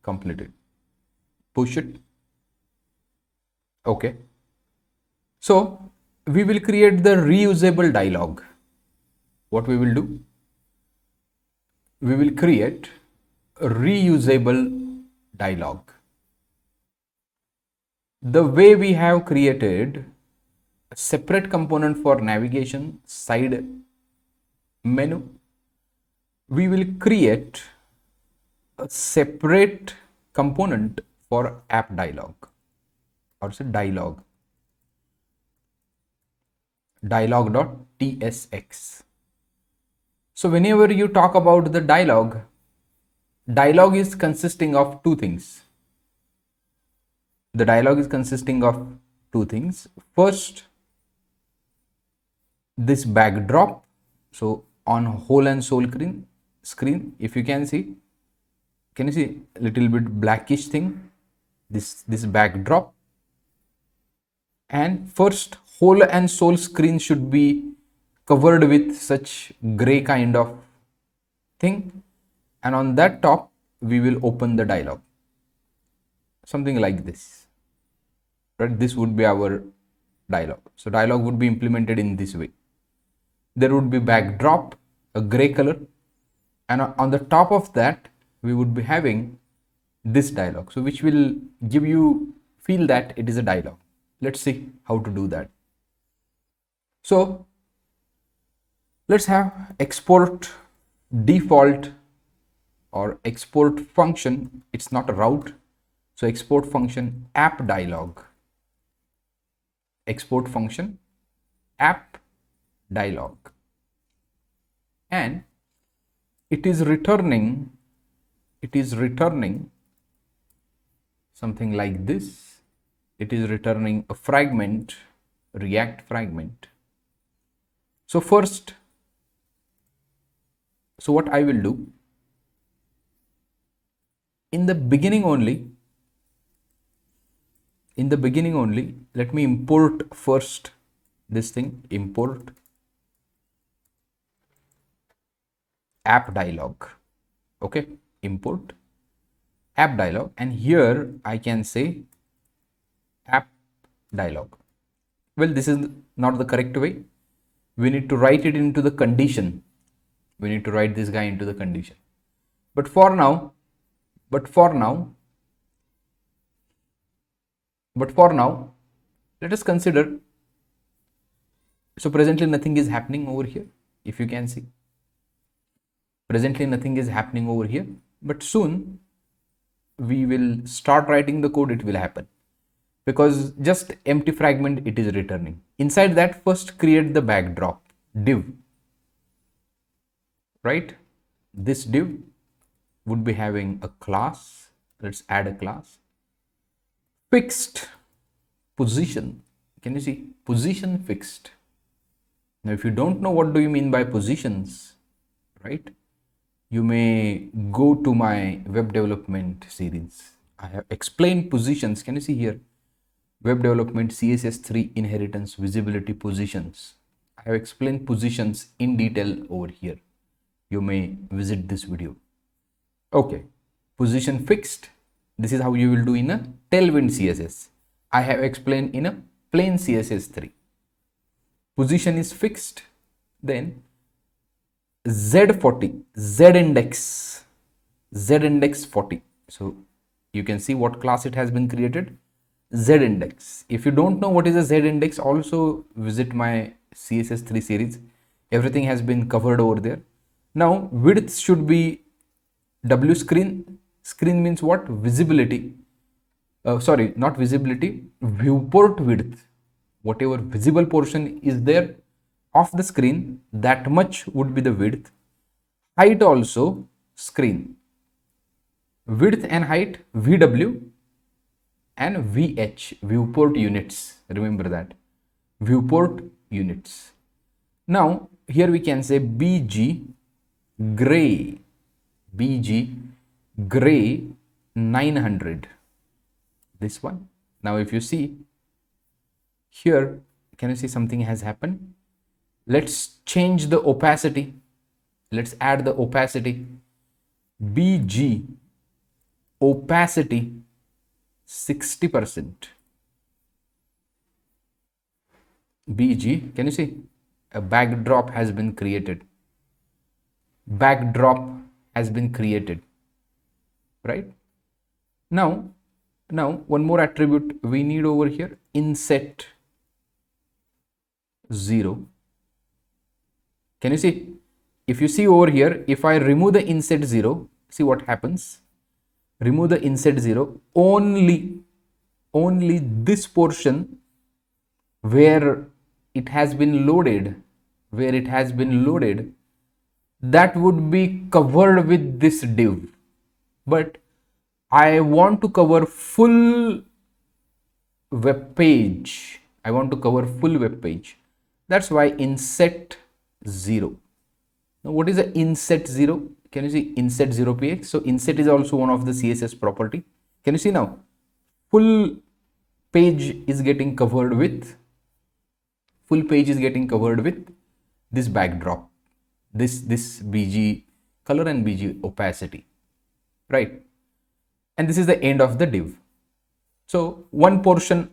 completed. Push it. Okay. So we will create the reusable dialog. What we will do? We will create a reusable dialog. The way we have created a separate component for navigation side menu, we will create a separate component for app dialog, or say dialog.tsx. So whenever you talk about the dialog is consisting of two things. The dialog is consisting of two things. First, this backdrop. So on whole and soul screen, if you can see, Can you see a little bit blackish thing? This backdrop. And first whole and sole screen should be covered with such gray kind of thing, and on that top we will open the dialog, something like this, right? This would be our dialog. So dialog would be implemented in this way. There would be backdrop, a gray color, and on the top of that we would be having this dialog, so which will give you feel that it is a dialog. Let's see how to do that. So let's have export default or export function. It's not a route, so export function app dialog, export function app dialog, and it is returning something like this. It is returning a fragment, React fragment. So first, so what I will do, in the beginning only, let me import first this thing, import app dialog. Okay, import app dialog, and here I can say app dialog. Well, this is not the correct way. We need to write it into the condition. We need to write this guy into the condition. But for now, let us consider. So presently nothing is happening over here. If you can see, presently nothing is happening over here, but soon we will start writing the code. It will happen, because just empty fragment it is returning. Inside that, first create the backdrop div, right? This div would be having a class. Let's add a class, fixed position. Can you see position fixed? Now if you don't know what do you mean by positions, right, you may go to my web development series. I have explained positions. Can you see here? Web development, CSS3, inheritance, visibility, positions. I have explained positions in detail over here. You may visit this video. Okay, position fixed. This is how you will do in a tailwind CSS. I have explained in a plain CSS3. Position is fixed. Then Z40, Z-index 40. So you can see what class it has been created. Z-index. If you don't know what is a Z-index, also visit my CSS3 series. Everything has been covered over there. Now width should be W screen. Screen means what? Visibility. Sorry, not visibility. Viewport width. Whatever visible portion is there of the screen, that much would be the width. Height also screen. Width and height VW and VH, viewport units. Remember that, viewport units. Now here we can say BG gray, BG gray 900, this one. Now if you see here, can you see something has happened? Let's change the opacity. Let's add the opacity. BG opacity 60%. BG, can you see a backdrop has been created? Backdrop has been created, right? Now one more attribute we need over here, inset 0. Can you see? If you see over here, if I remove the inset 0, see what happens. Remove the inset 0, only this portion where it has been loaded, that would be covered with this div. But I want to cover full web page. That's why inset 0. Now what is the inset 0? Can you see inset 0px? So inset is also one of the CSS property. Can you see now? Full page is getting covered with this backdrop, this BG color and BG opacity, right? And this is the end of the div. So one portion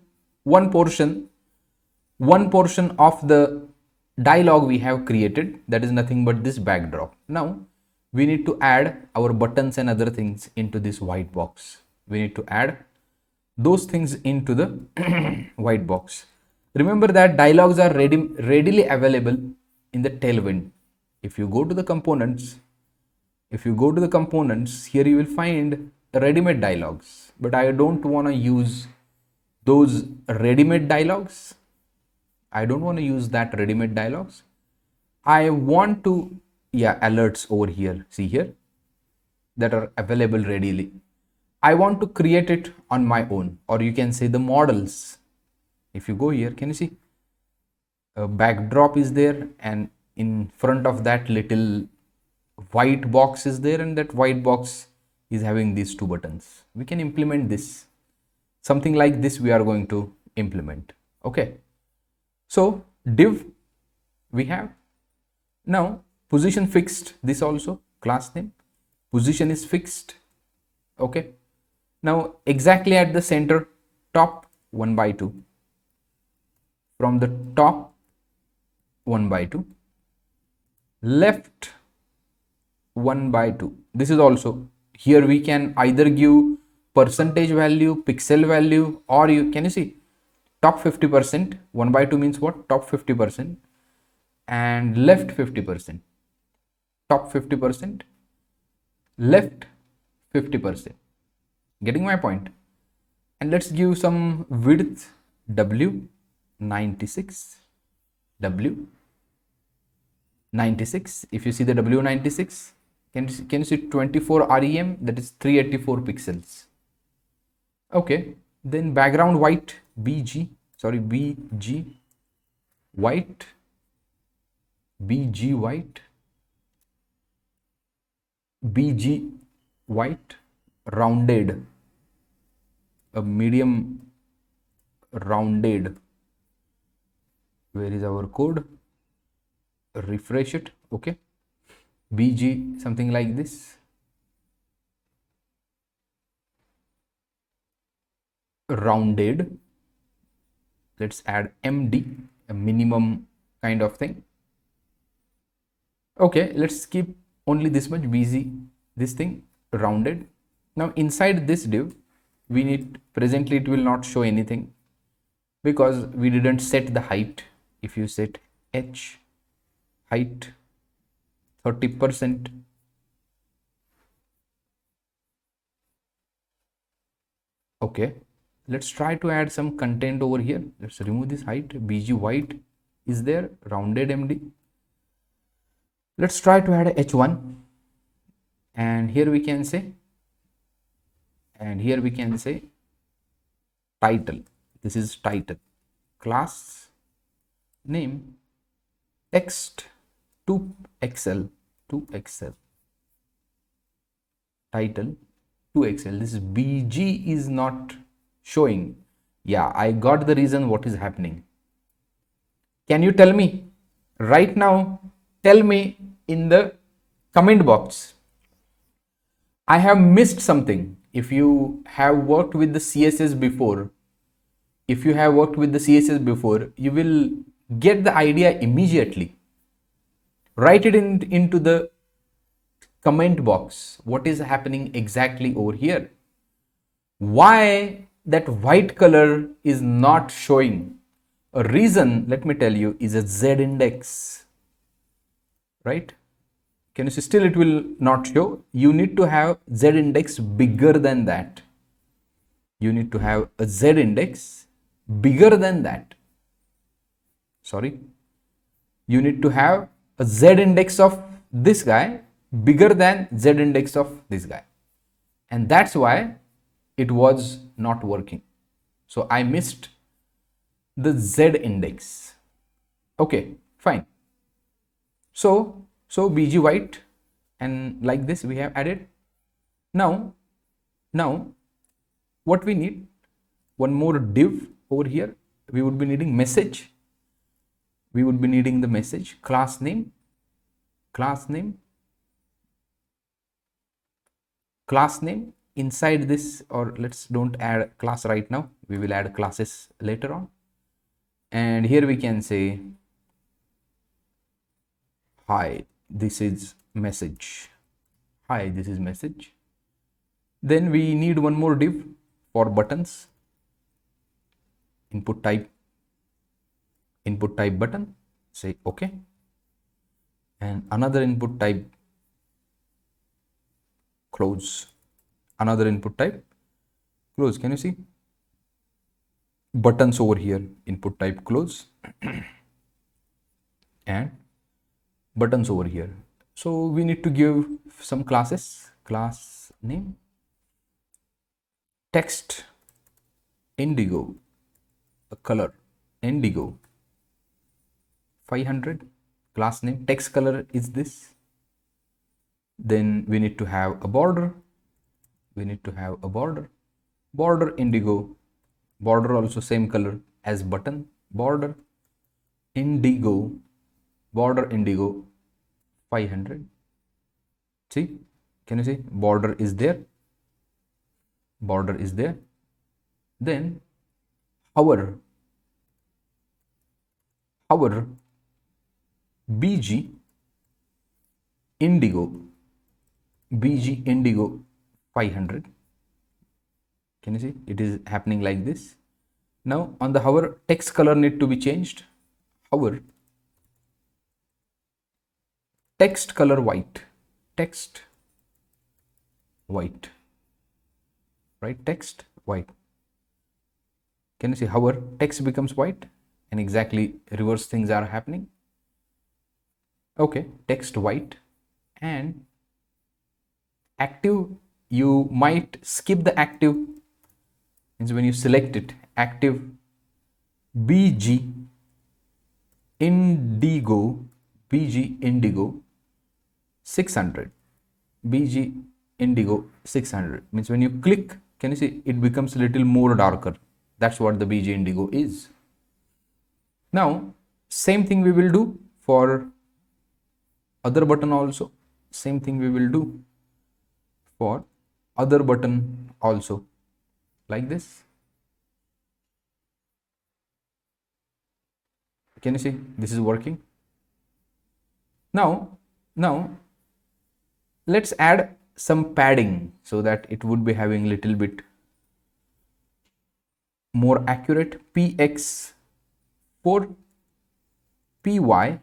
of the dialog we have created, that is nothing but this backdrop. Now we need to add our buttons and other things into this white box. We need to add those things into the white box. Remember that dialogs are readily available in the tailwind. If you go to the components, here you will find ready-made dialogs, but I don't want to use those ready-made dialogs. I don't want to use that ready-made dialogs. I want to, alerts over here, see here, that are available readily. I want to create it on my own, or you can say the models. If you go here, can you see a backdrop is there, and in front of that little white box is there, and that white box is having these two buttons. We can implement this. Something like this we are going to implement. Okay. So div we have. Now position fixed, this also class name. Position is fixed. Okay. Now exactly at the center, top 1 by 2. From the top 1 by 2. Left 1 by 2. This is also, here we can either give percentage value, pixel value, or can you see top 50%, 1 by 2 means what? Top 50% and left 50%. Top 50%, left 50%. Getting my point? And let's give some width W96. W96. If you see the W96, can you see 24 rem, that is 384 pixels. Okay, then background white, BG white, rounded, a medium rounded. Where is our code? Refresh it. Okay, BG, something like this. Rounded. Let's add MD, a minimum kind of thing. Okay, let's keep only this much, BG, this thing, rounded. Now inside this div, we need, presently it will not show anything because we didn't set the height. If you set H height 30%, okay, let's try to add some content over here. Let's remove this height. BG white is there, rounded MD. Let's try to add H1, and here we can say, title. This is title. Class name text to Excel, title to Excel. This is BG is not showing. Yeah, I got the reason what is happening. Can you tell me right now? Tell me in the comment box. I have missed something. If you have worked with the CSS before, you will get the idea immediately. Write it into the comment box. What is happening exactly over here? Why that white color is not showing? A reason, let me tell you, is a Z index. Right? Can you see? Still it will not show. You need to have Z index bigger than that. You need to have a Z index bigger than that. Sorry. You need to have a Z index of this guy bigger than Z index of this guy. And that's why it was not working. So I missed the Z index. Okay, fine. So BG white, and like this we have added. Now what we need, one more div over here. We would be needing message. We would be needing the message, class name, inside this, or let's don't add class right now, we will add classes later on. And here we can say, hi, this is message. Hi, this is message. Then we need one more div for buttons, input type button, say okay, and another input type close, another input type close. Can you see buttons over here, input type close and buttons over here. So we need to give some classes, class name, text indigo, a color indigo 500, class name, text color is this. Then we need to have a border, border indigo, border also same color as button, border indigo 500. See, can you see border is there, then hover bg indigo 500. Can you see it is happening like this? Now on the hover, text color need to be changed, hover text color white, right, text white. Can you see hover, text becomes white, and exactly reverse things are happening. Okay, text white. And active, you might skip the active, means when you select it, active bg indigo 600, bg indigo 600 means when you click, can you see it becomes a little more darker? That's what the bg indigo is. Now same thing we will do for other button also, like this. Can you see this is working? Now let's add some padding so that it would be having little bit more accurate. px for py2,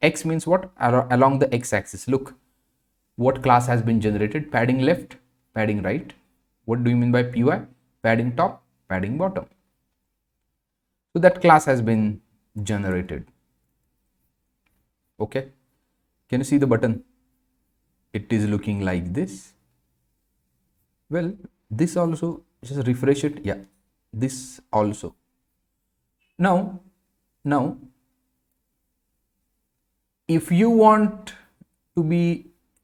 x means what? Along the x-axis. Look what class has been generated, padding left, padding right. What do you mean by py? Padding top, padding bottom. So that class has been generated. Okay, can you see the button? It is looking like this. Well, this also, just refresh it. Yeah, this also. Now if you want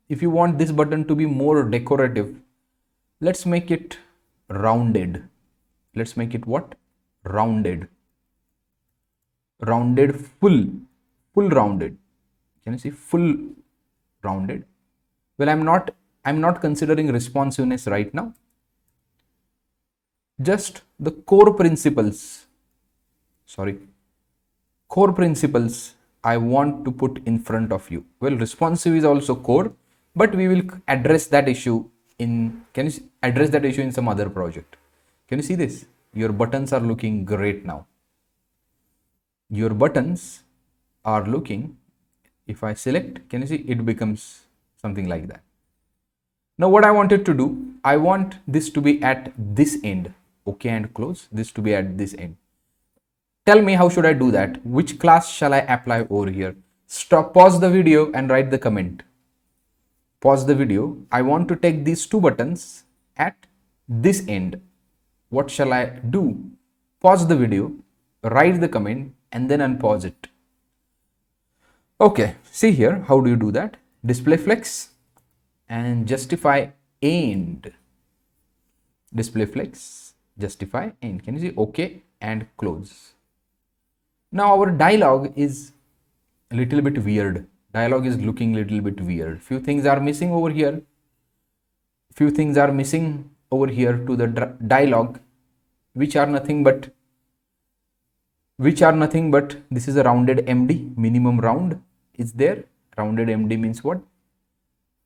this button to be more decorative, let's make it rounded. Let's make it what? Rounded, full rounded. Can you see full rounded? Well, I'm not considering responsiveness right now, just the core principles I want to put in front of you. Well, responsive is also core, but we will address that issue in, can you address that issue in some other project. Can you see this? Your buttons are looking great now. Your buttons are looking, if I select, can you see it becomes something like that. Now what I wanted to do, I want this to be at this end. Okay, and close, this to be at this end. Tell me how should I do that? Which class shall I apply over here? Stop, pause the video and write the comment. Pause the video. I want to take these two buttons at this end. What shall I do? Pause the video, write the comment and then unpause it. Okay, see here, how do you do that? Display flex and justify end. Display flex, justify end. Can you see? Okay, and close. Now our dialog is a little bit weird. Dialog is looking a little bit weird. Few things are missing over here. Few things are missing over here to the dialog, which are nothing but this is a rounded MD, minimum round is there. Rounded MD means what?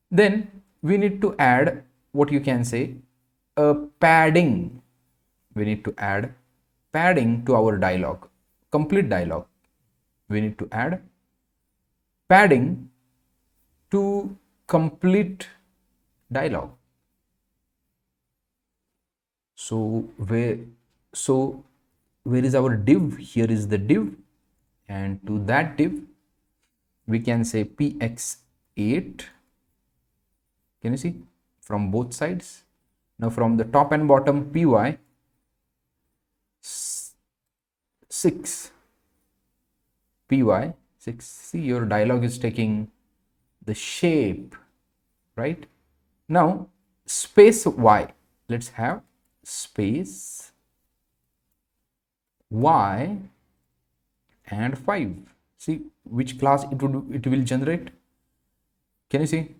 Then we need to add what you can say a padding. We need to add padding to our dialog, complete dialog. We need to add padding to complete dialog. So where is our div? Here is the div, and to that div we can say px8. Can you see from both sides? Now from the top and bottom py 6, py 6. See, your dialog is taking the shape, right? Now space y, let's have space y and 5. See which class it will generate. Can you see?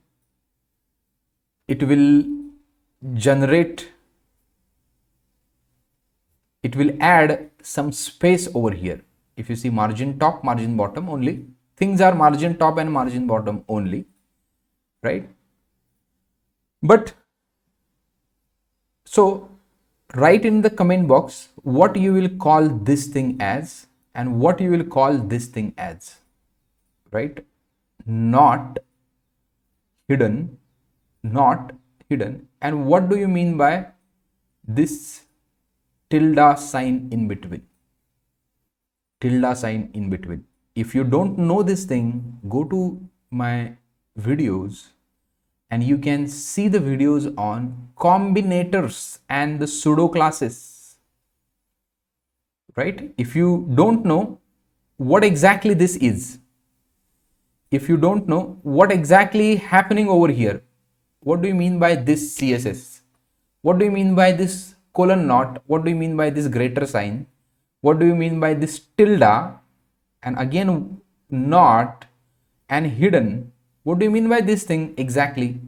It will generate, it will add some space over here. If you see margin top, margin bottom only, things are margin top and margin bottom only, right? But so write in the comment box what you will call this thing as and what you will call this thing as, right? Not hidden, not hidden. And what do you mean by this tilde sign in between? Tilde sign in between. If you don't know this thing, go to my videos and you can see the videos on combinators and the pseudo classes, right? If you don't know what exactly this is, if you don't know what exactly happening over here, what do you mean by this CSS? What do you mean by this colon not? What do you mean by this greater sign? What do you mean by this tilde? And again not and hidden. What do you mean by this thing exactly,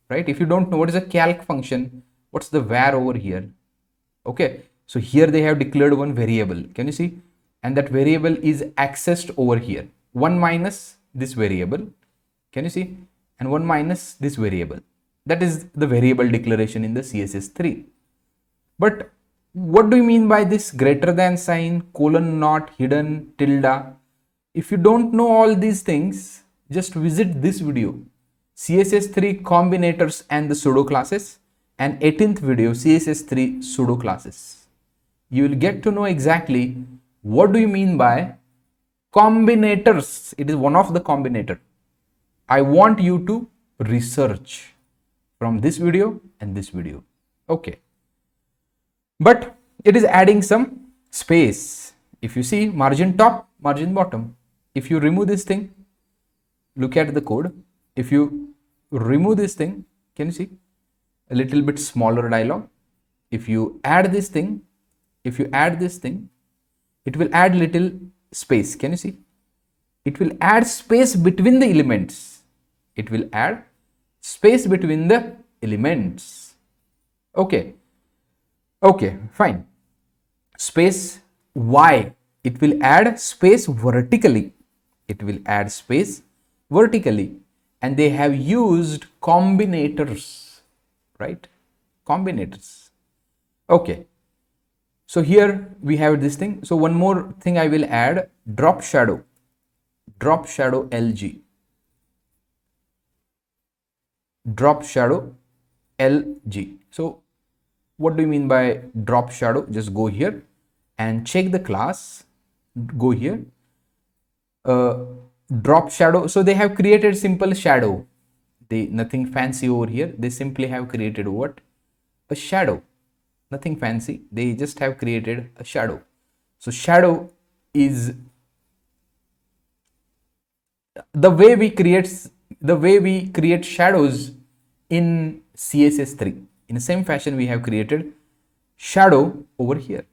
right? If you don't know what is a calc function, what's the var over here? Okay, so here they have declared one variable. Can you see? And that variable is accessed over here. 1 minus this variable. Can you see? And 1 minus this variable. That is the variable declaration in the CSS3. But what do you mean by this greater than sign, colon not, hidden, tilde? If you don't know all these things, just visit this video, CSS3 combinators and the pseudo classes, and 18th video, CSS3 pseudo classes. You will get to know exactly what do you mean by combinators. It is one of the combinator. I want you to research from this video and this video. Okay. But it is adding some space. If you see margin top, margin bottom. If you remove this thing, look at the code. If you remove this thing, can you see a little bit smaller dialog? If you add this thing, it will add little space. Can you see? It will add space between the elements. It will add space between the elements. Okay. Okay, fine. Space Y, it will add space vertically. It will add space vertically. And they have used combinators, right? Combinators. Okay. So here we have this thing. So one more thing I will add, drop shadow LG. Drop shadow LG. So what do you mean by drop shadow? Just go here and check the class. Go here. Drop shadow. So they have created simple shadow. Nothing fancy over here. They simply have created what? A shadow. Nothing fancy. They just have created a shadow. So shadow is the way we create shadows in CSS3, in the same fashion we have created shadow over here.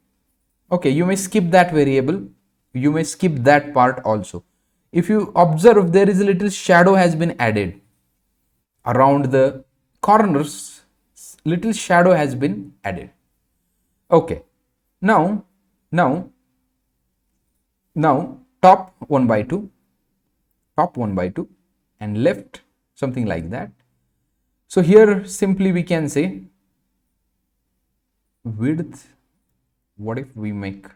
Okay, you may skip that variable, you may skip that part also. If you observe, there is a little shadow has been added around the corners, little shadow has been added. Okay, now now now top 1 by 2, top 1 by 2 and left something like that. So here simply we can say width, what if we make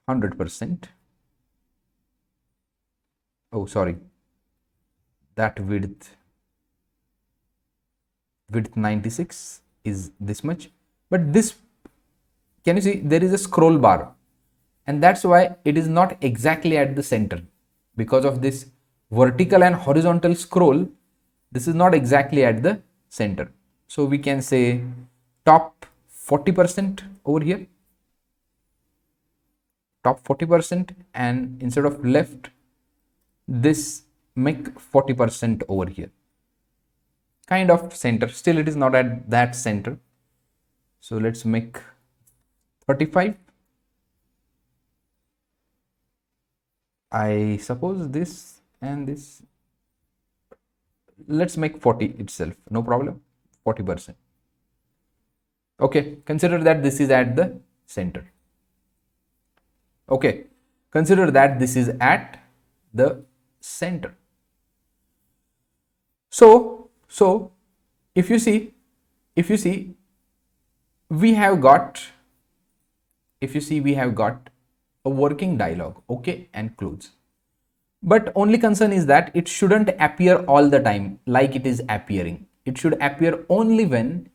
100%? Oh, sorry, that width 96 is this much, but this, can you see there is a scroll bar, and that's why it is not exactly at the center. Because of this vertical and horizontal scroll, this is not exactly at the center. So we can say top 40% over here, top 40%, and instead of left, this make 40% over here, kind of center. Still it is not at that center, so let's make 35. I suppose this and this, let's make 40 itself, no problem, 40%. Okay, consider that this is at the center. Okay, consider that this is at the center. So if you see we have got, if you see we have got a working dialog, okay, and close. But only concern is that it shouldn't appear all the time like it is appearing. It should appear only when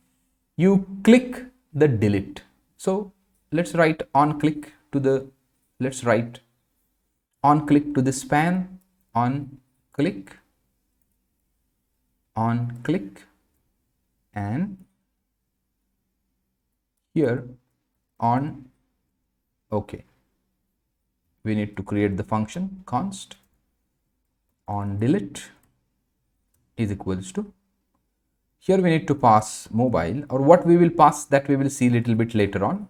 you click the delete. So let's write on click to the, let's write on click to the span, on click, and here on okay. We need to create the function const on delete is equals to, here we need to pass mobile, or what we will pass that we will see little bit later on.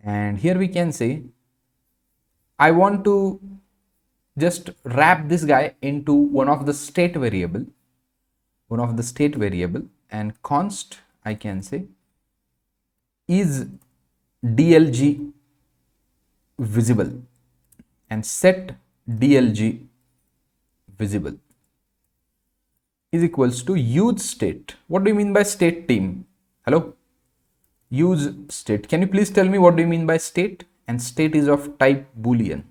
And here we can say I want to just wrap this guy into one of the state variable, and const I can say is dlg visible, and set dlg visible is equals to use state. What do you mean by state, team? Hello, use state. Can you please tell me what do you mean by state? And state is of type boolean,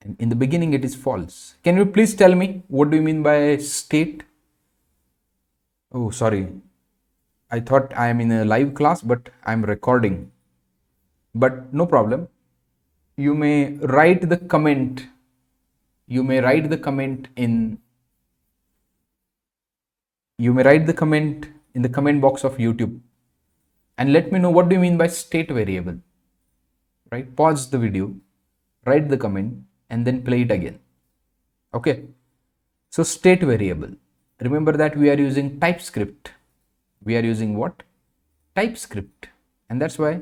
and in the beginning it is false. Can you please tell me what do you mean by state? Oh, sorry, I thought I am in a live class, but I am recording. But no problem, you may write the comment, you may write the comment in the comment box of YouTube, and let me know what do you mean by state variable. Right, pause the video, write the comment, and then play it again. Okay, so state variable, remember that we are using TypeScript. We are using what? TypeScript, and that's why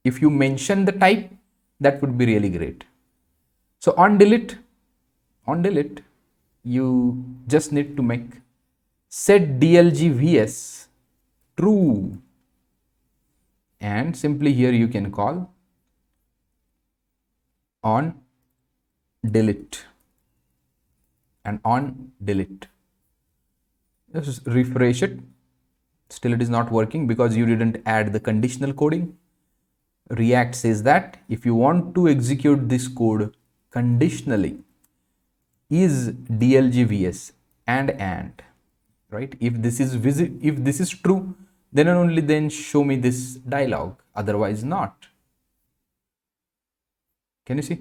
if you mention the type, that would be really great. So on delete, you just need to make set dlg vs true, and simply here you can call on delete, and on delete. Just refresh it. Still it is not working because you didn't add the conditional coding. React says that if you want to execute this code conditionally, is dlg vs and right, if this is true, then and only then show me this dialog, otherwise not. Can you see?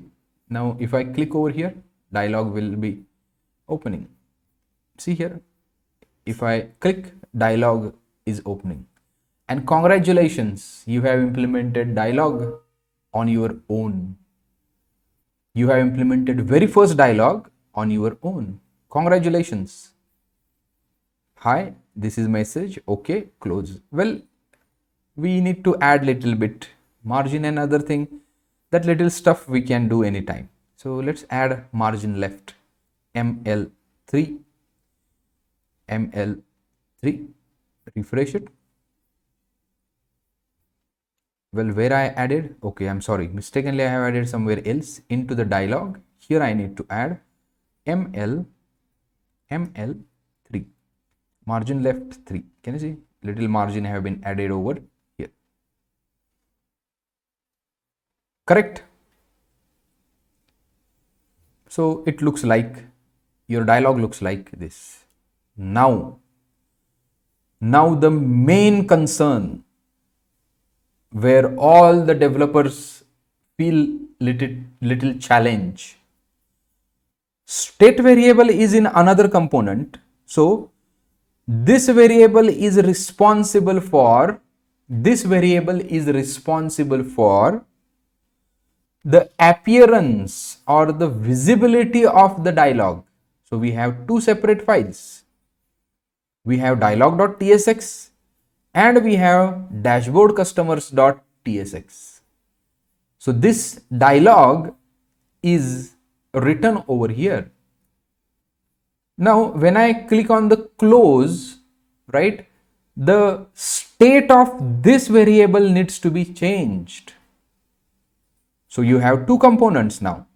Now if I click over here, dialog will be opening. See here, if I click, dialog is opening. And congratulations, you have implemented dialog on your own. You have implemented very first dialog on your own. Congratulations. Hi, this is message. Okay, close. Well, we need to add little bit margin and other thing. That little stuff we can do anytime. So let's add margin left, ML3, ML3, refresh it. Well, where I added, okay, I'm sorry, mistakenly I have added somewhere else into the dialog. Here I need to add ML3, margin left 3. Can you see? Little margin have been added over here. Correct? So it looks like, your dialog looks like this. Now the main concern where all the developers feel little challenge. State variable is in another component. So this variable is responsible for the appearance or the visibility of the dialog. So we have two separate files. We have dialog.tsx and we have dashboard_customers.tsx. So this dialog is written over here. Now when I click on the close, right, the state of this variable needs to be changed. So you have two components now.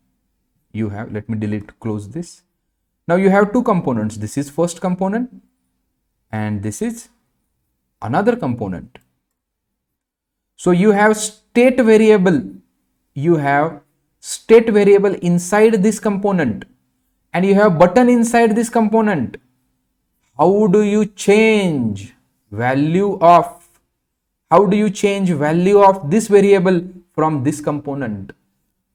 You have, let me close this. Now you have two components. This is first component and this is another component. So you have state variable. You have state variable inside this component and you have button inside this component. How do you change value of this variable from this component?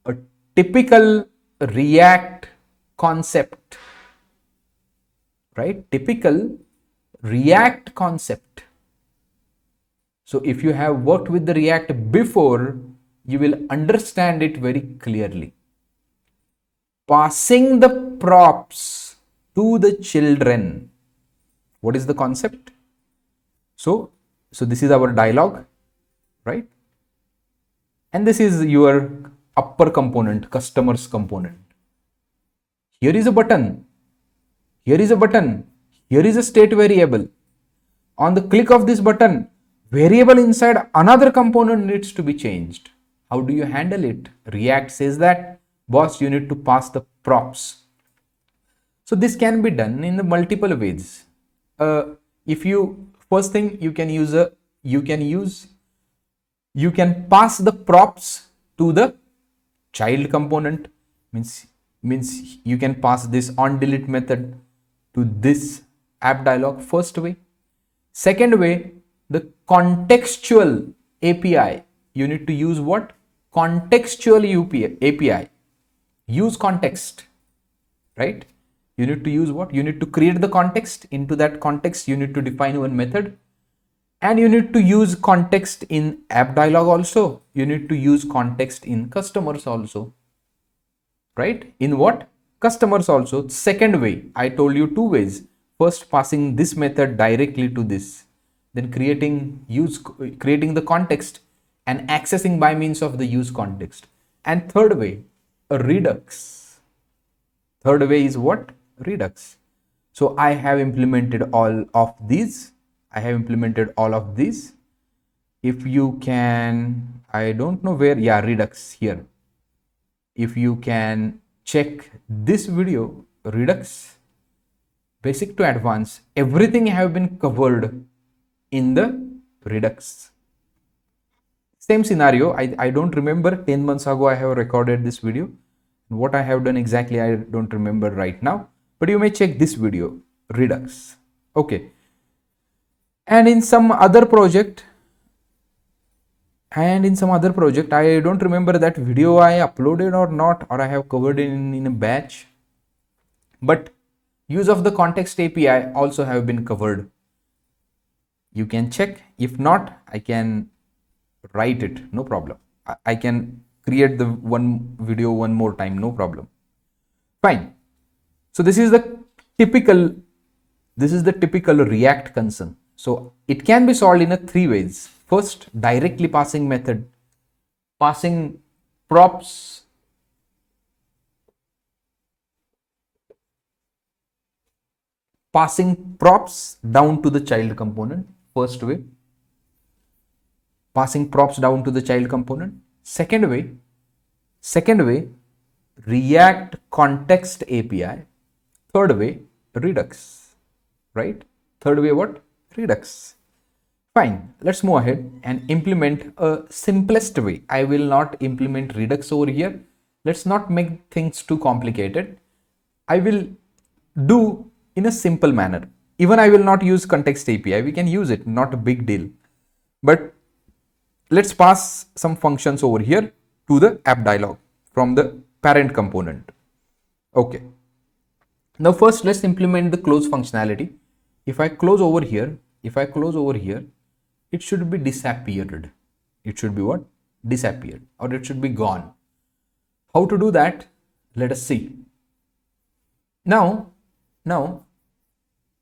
A typical React concept, right? Typical React concept. So if you have worked with the React before, you will understand it very clearly. Passing the props to the children. What is the concept? So this is our dialog, right? And this is your upper component, customers component. Here is a button. Here is a button. Here is a state variable. On the click of this button, variable inside another component needs to be changed. How do you handle it? React says that, boss, you need to pass the props. So this can be done in the multiple ways. First thing you can pass the props to the child component. Means you can pass this onDelete method to this app dialog, first way. Second way, the contextual API. You need to use what? Contextual API. Use context, right? You need to use what? You need to create the context. Into that context, you need to define one method. And you need to use context in app dialog also. You need to use context in customers also, right? In what? Customers also. Second way, I told you two ways. First, passing this method directly to this. Then creating the context and accessing by means of the use context. And third way, a Redux. Third way is what? Redux. So I have implemented all of these. If you can, I don't know where, yeah, Redux here. If you can check this video, Redux, basic to advanced, everything have been covered in the Redux. Same scenario, I don't remember, 10 months ago I have recorded this video. What I have done exactly, I don't remember right now, but you may check this video, Redux. Okay. And in some other project, I don't remember that video I uploaded or not, or I have covered in a batch, but use of the context API also have been covered. You can check. If not, I can write it, no problem. I can create the one video one more time, no problem. Fine. So this is the typical React concern. So it can be solved in a three ways. First, directly passing method, passing props down to the child component. First way, passing props down to the child component. Second way, React context API. Third way, Redux, right? Third way, what? Redux. Fine, let's move ahead and implement a simplest way. I will not implement Redux over here. Let's not make things too complicated. I will do in a simple manner. Even I will not use context API. We can use it, not a big deal. But let's pass some functions over here to the app dialog from the parent component. Okay. Now first let's implement the close functionality. If I close over here, it should be disappeared. It should be what? Disappeared, or it should be gone. How to do that? Let us see. Now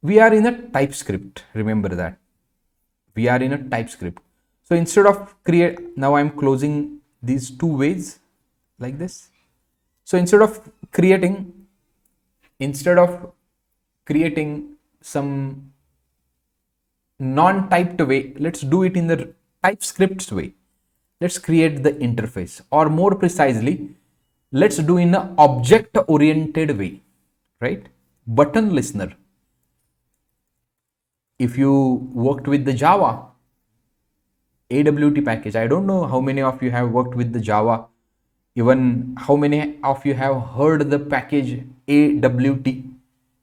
we are in a TypeScript. Remember that we are in a TypeScript. So instead of now I'm closing these two ways like this. So instead of creating some non-typed way, let's do it in the TypeScript way. Let's create the interface, or more precisely, let's do in an object-oriented way, right? Button listener. If you worked with the Java AWT package, I don't know how many of you have worked with the Java, even how many of you have heard the package AWT,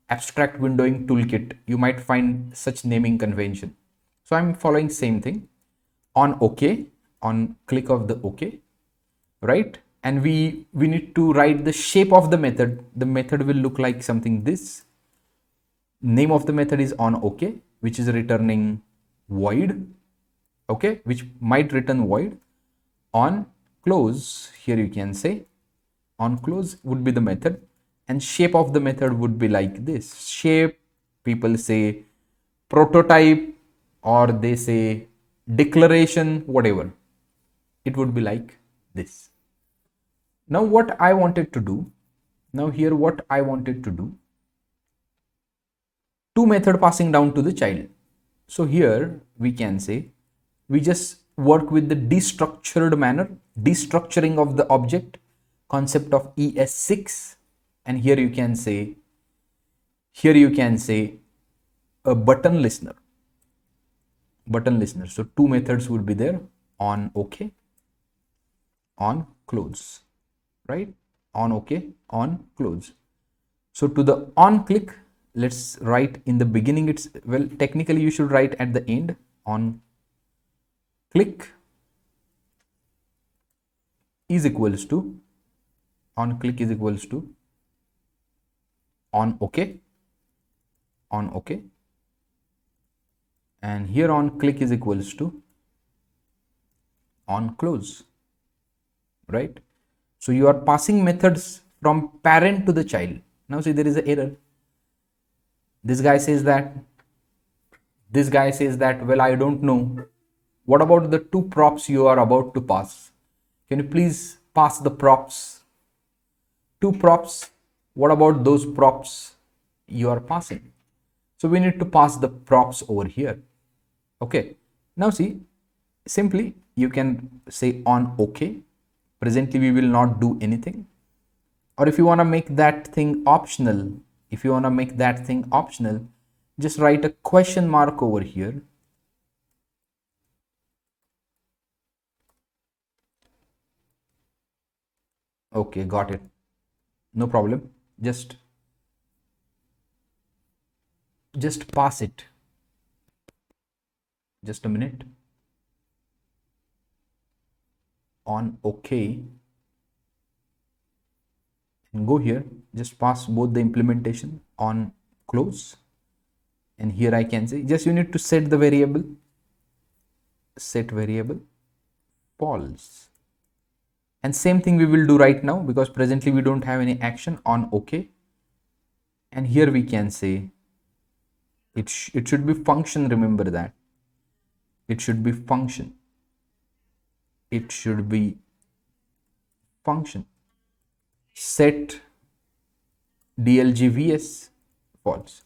abstract windowing toolkit. You might find such naming convention. So I'm following same thing. On OK, on click of the OK, right? And we need to write the shape of the method. The method will look like something this. Name of the method is on OK, which is returning void. Okay, which might return void. On close, here you can say on close would be the method, and shape of the method would be like this. Shape, people say prototype, or they say declaration, whatever. It would be like this. Now what I wanted to do, two method passing down to the child. So here we can say we just work with the destructured manner, destructuring of the object, concept of ES6, and here you can say a button listener. So two methods would be there, on OK, on close, right? On OK, on close. So to the on click, let's write in the beginning. It's, well, technically you should write at the end. On click is equals to, on click is equals to on OK, and here on click is equals to on close, right? So you are passing methods from parent to the child. Now see, there is an error. This guy says that, well, I don't know. What about the two props you are about to pass? Can you please pass the props? Two props. What about those props you are passing? So we need to pass the props over here. Okay. Now see, simply you can say on OK. Presently we will not do anything. Or if you want to make that thing optional, just write a question mark over here. Okay, got it. No problem. Just pass it. Just a minute. On OK. And go here. Just pass both the implementation on close. And here I can say, just you need to set the variable. Set variable false. And same thing we will do right now, because presently we don't have any action. On OK. And here we can say it should be function. Remember that it should be function. It should be function. Set dlgvs false.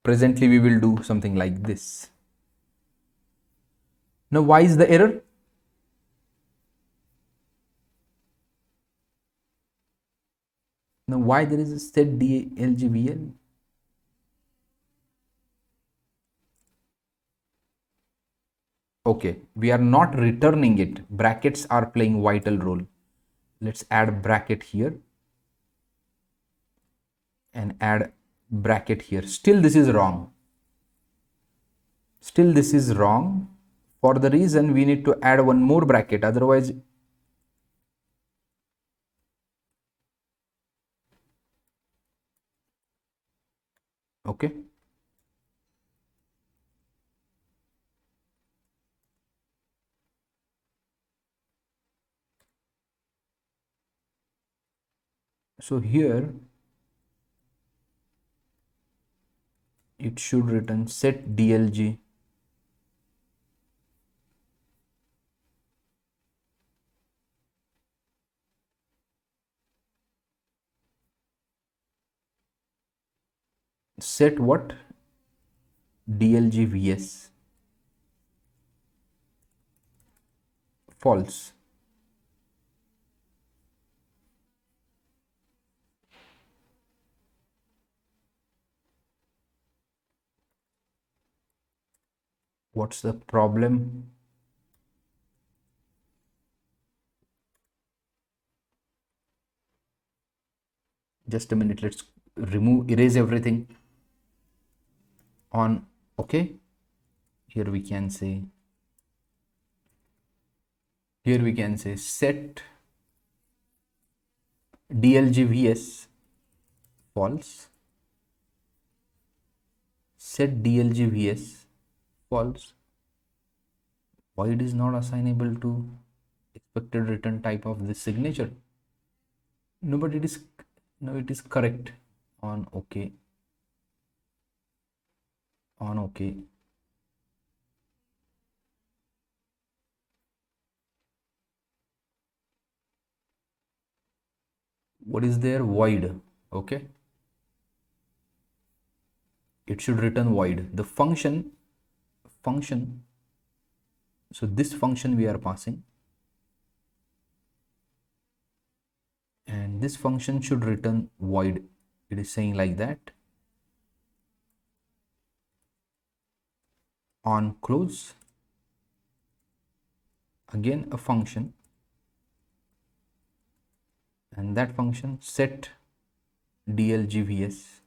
Presently we will do something like this. Now why is the error? Now why there is a set dlgvl? Okay, we are not returning it. Brackets are playing vital role. Let's add bracket here and add bracket here. Still this is wrong. Still this is wrong, for the reason we need to add one more bracket, otherwise okay. So here it should return set dlg set what? dlgvs false. What's the problem? Just a minute, let's erase everything. On okay, here we can say set dlgvs false. Set dlgvs false. Why it is not assignable to expected return type of this signature? No, but it is, no, it is correct. On OK. On OK. What is there? Void. Okay. It should return void. The function. So this function we are passing, and this function should return void. It is saying like that. On close. Again a function, and that function set dlgvs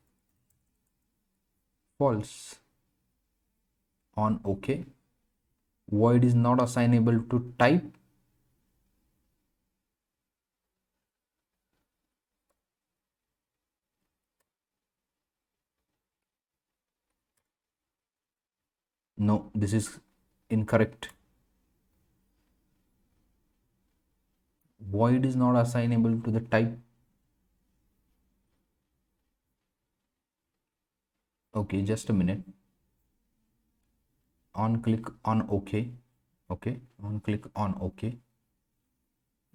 false. On OK. Void is not assignable to type. No, this is incorrect. Void is not assignable to the type. Okay, just a minute. On click on OK. Okay, on click on OK.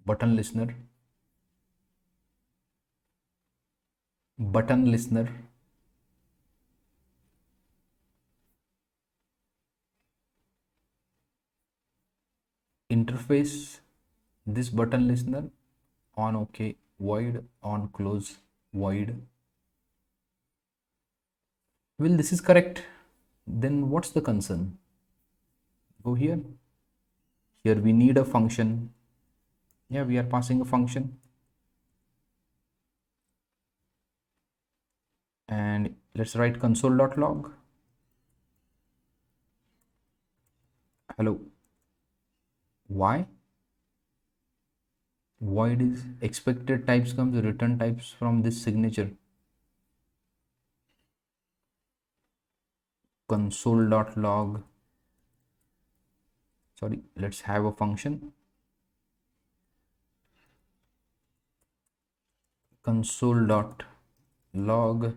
Button listener. Button listener. Interface this button listener. On OK void. On close void. Well, this is correct. Then what's the concern? Go here. Here we need a function. Yeah, we are passing a function, and let's write console.log. Hello. Why? Void is expected types comes return types from this signature. Console.log. sorry, let's have a function console.log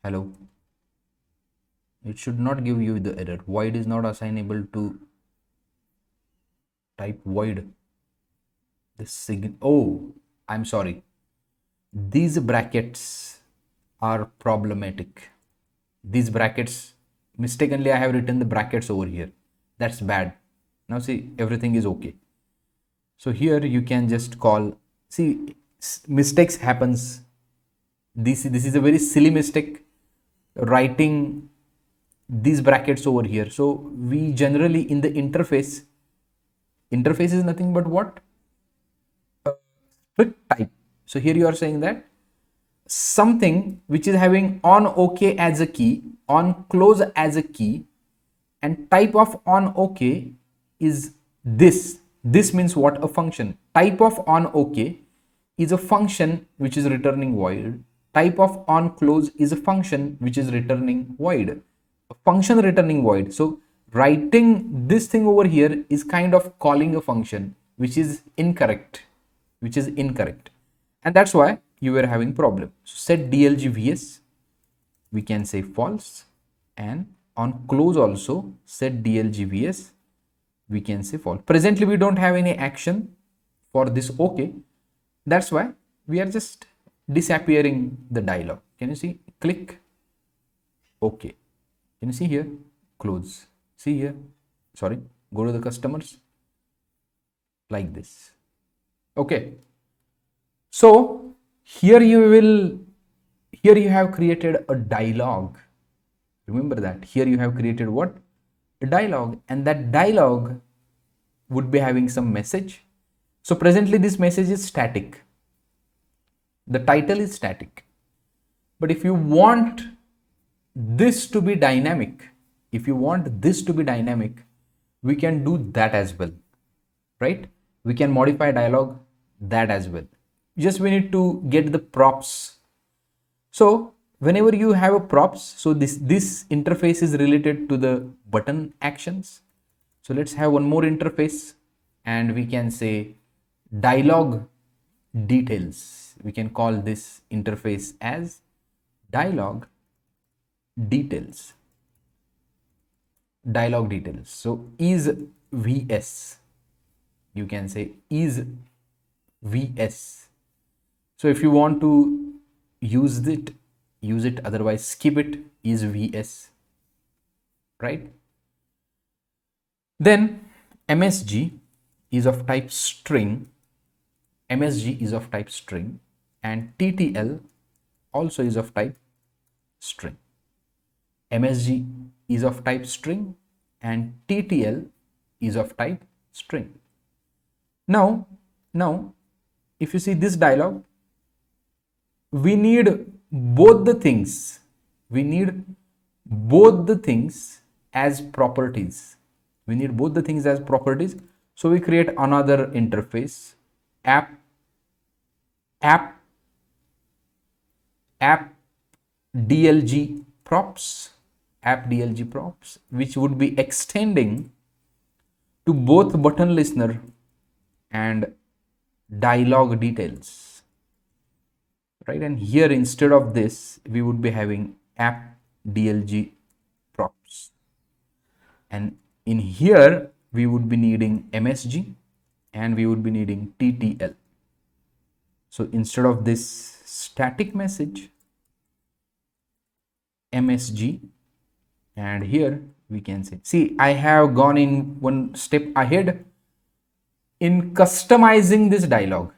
hello. It should not give you the error. Void is not assignable to type void. Oh, I'm sorry. These brackets are problematic. These brackets, mistakenly I have written the brackets over here. That's bad. Now see, everything is okay. So here you can just call, see, mistakes happens. This is a very silly mistake, writing these brackets over here. So we generally in the interface is nothing but what? Strict type. So here you are saying that something which is having on OK as a key, on close as a key, and type of on OK is this. This means what? A function. Type of on OK is a function which is returning void. Type of on close is a function which is returning void. A function returning void. So writing this thing over here is kind of calling a function which is incorrect, and that's why you were having problem. So set dlg vs, we can say false, and on close also set dlg vs, we can say false. Presently we don't have any action for this OK, that's why we are just disappearing the dialog. Can you see? Click OK. Can you see here? Close. See here, sorry, go to the customers, like this. Okay, so here you have created a dialog. Remember that here you have created what? A dialog, and that dialog would be having some message. So presently this message is static, the title is static, but if you want this to be dynamic, we can do that as well, right? We can modify dialog that as well. Just we need to get the props. So whenever you have a props, so this interface is related to the button actions. So let's have one more interface, and we can say dialog details. We can call this interface as dialog details. So is vs, you can say is vs. So if you want to use it, otherwise skip it, is vs, right? Then msg is of type string, and ttl also is of type string. msg is of type string and ttl is of type string. Now if you see this dialog, we need both the things as properties. So we create another interface, app dlg props, which would be extending to both button listener and dialog details, right? And here instead of this we would be having app dlg props, and in here we would be needing msg and we would be needing ttl. So instead of this static message, msg, and here we can say, see, I have gone in one step ahead in customizing this dialog.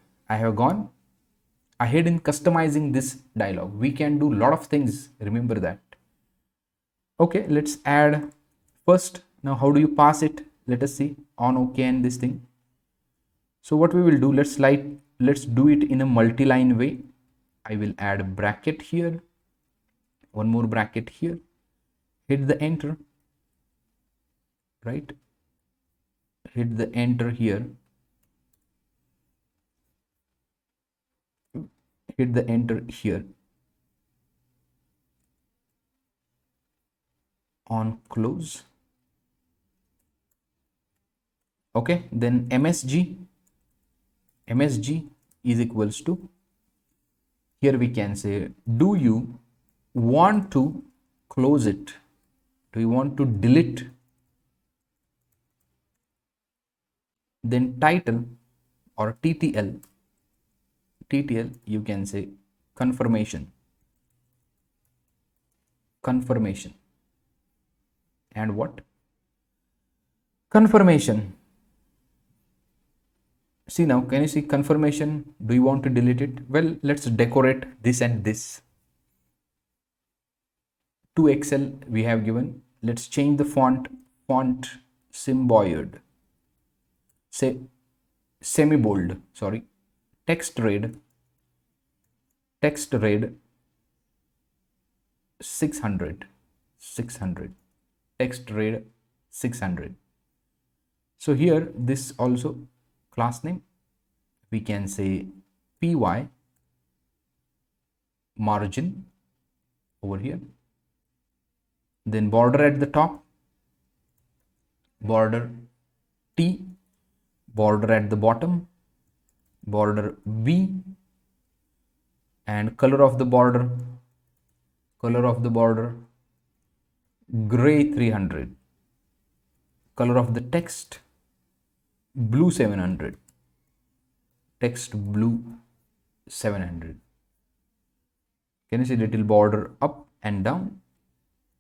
We can do a lot of things, remember that. Okay, let's add first. Now how do you pass it? Let us see on OK and this thing. So what we will do, let's do it in a multi-line way. I will add a bracket here, one more bracket here, hit the enter, right? Hit the enter here, hit the enter here, on close, Okay, then msg is equals to, here we can say, do you want to close it, do you want to delete, then title or ttl you can say confirmation, and what confirmation. See, now can you see confirmation, do you want to delete it? Well, let's decorate this and this. To excel we have given, let's change the font symbioid, say semi bold, sorry, text red 600 text red 600. So here this also class name we can say py margin over here, then border at the top, border t, border at the bottom, border b, and color of the border gray 300, color of the text blue 700, text blue 700. Can you see little border up and down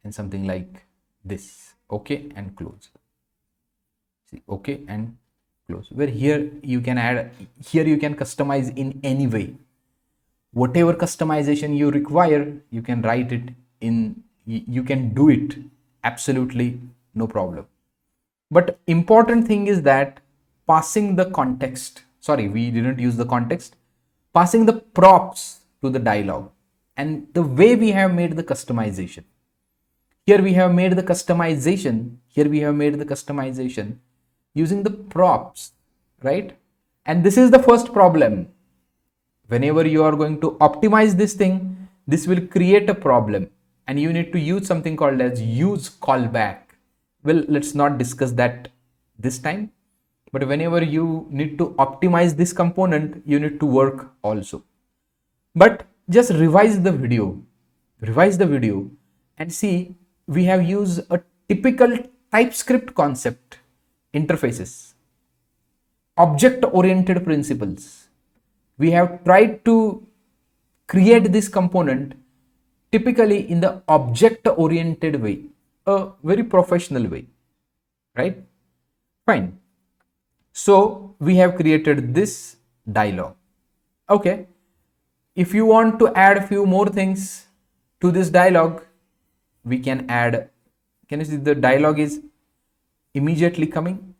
and something like this? Okay, and close. See, okay and close. Where here you can add, here you can customize in any way, whatever customization you require you can write it in, you can do it, absolutely no problem. But important thing is that passing the context, sorry, we didn't use the context, passing the props to the dialog, and the way we have made the customization, here we have made the customization using the props, right? And this is the first problem. Whenever you are going to optimize this thing, this will create a problem, and you need to use something called as use callback. Well, let's not discuss that this time, but whenever you need to optimize this component, you need to work also. But just revise the video and see, we have used a typical TypeScript concept, interfaces, object oriented principles. We have tried to create this component typically in the object oriented way, a very professional way, right? Fine. So we have created this dialog. Okay, if you want to add a few more things to this dialog, we can add, can you see the dialog is immediately coming?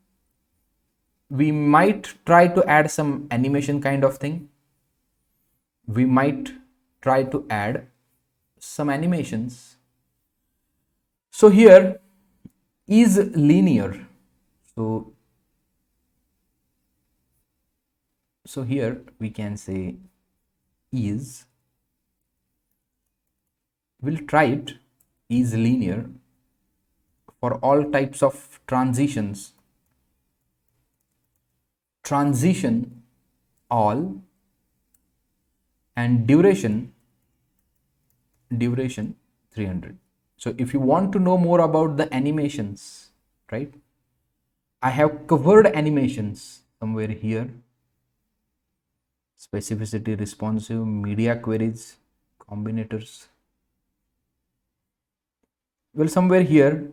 We might try to add some animation kind of thing. We might try to add some animations. So here is linear. So here we can say is, we'll try it, is linear for all types of transitions, transition all, and duration 300. So if you want to know more about the animations, right, I have covered animations somewhere here, specificity, responsive, media queries, combinators. Well, somewhere here,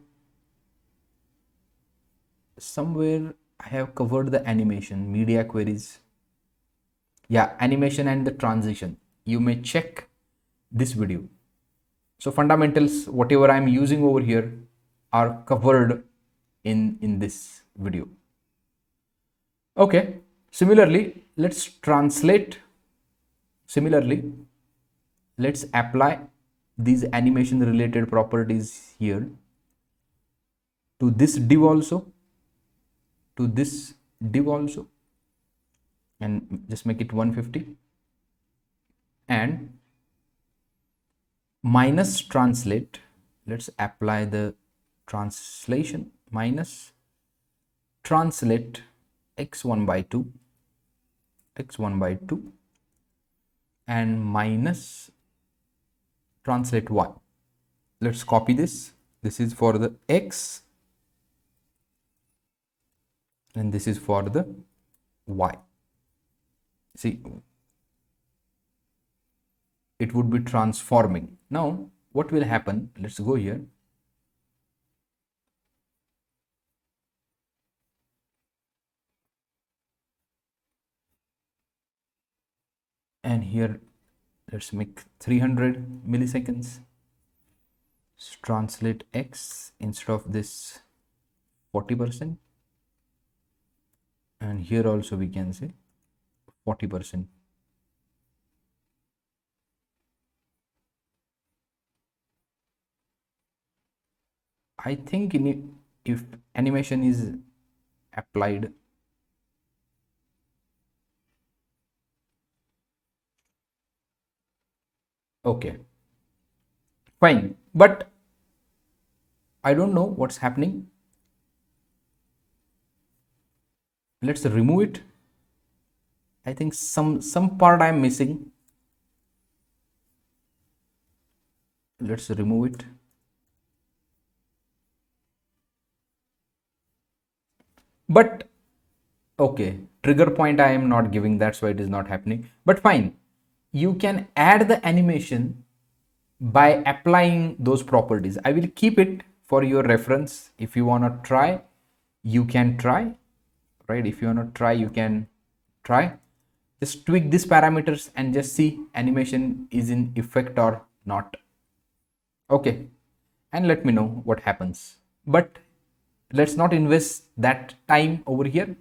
somewhere I have covered the animation, media queries, yeah, animation and the transition. You may check this video. So fundamentals, whatever I'm using over here, are covered in this video. Okay, similarly, let's translate. Similarly, let's apply these animation related properties here to this div also, to this div also, and just make it 150, and minus translate, let's apply the translation, minus translate x1 by 2, x1 by 2, and minus translate y. Let's copy this. This is for the x and this is for the y. See, it would be transforming. Now what will happen? Let's go here. And here let's make 300 milliseconds. Let's translate x instead of this 40%, and here also we can say 40%. I think if animation is applied, okay, fine, but I don't know what's happening. Let's remove it. I think some part I'm missing. Let's remove it. But okay, trigger point I am not giving, that's why it is not happening. But fine, you can add the animation by applying those properties. I will keep it for your reference. If you want to try, you can try, right? If you want to try, you can try. Just tweak these parameters and just see animation is in effect or not. Okay, and let me know what happens. But let's not invest that time over here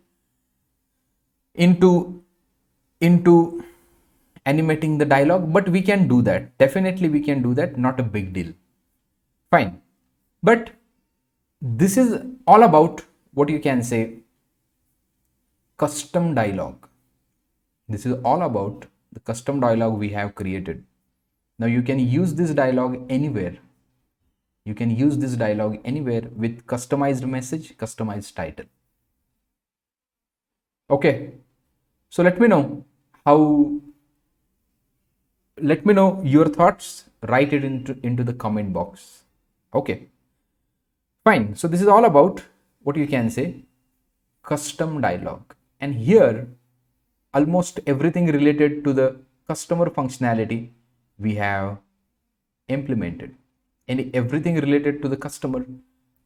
into animating the dialogue, but we can do that. Definitely we can do that, not a big deal. Fine. But this is all about what you can say custom dialogue. This is all about the custom dialogue we have created. Now you can use this dialogue anywhere. You can use this dialogue anywhere with customized message, customized title. Okay, so let me know your thoughts. Write it into the comment box. Okay, fine. So this is all about what you can say custom dialogue, and here almost everything related to the customer functionality we have implemented, and everything related to the customer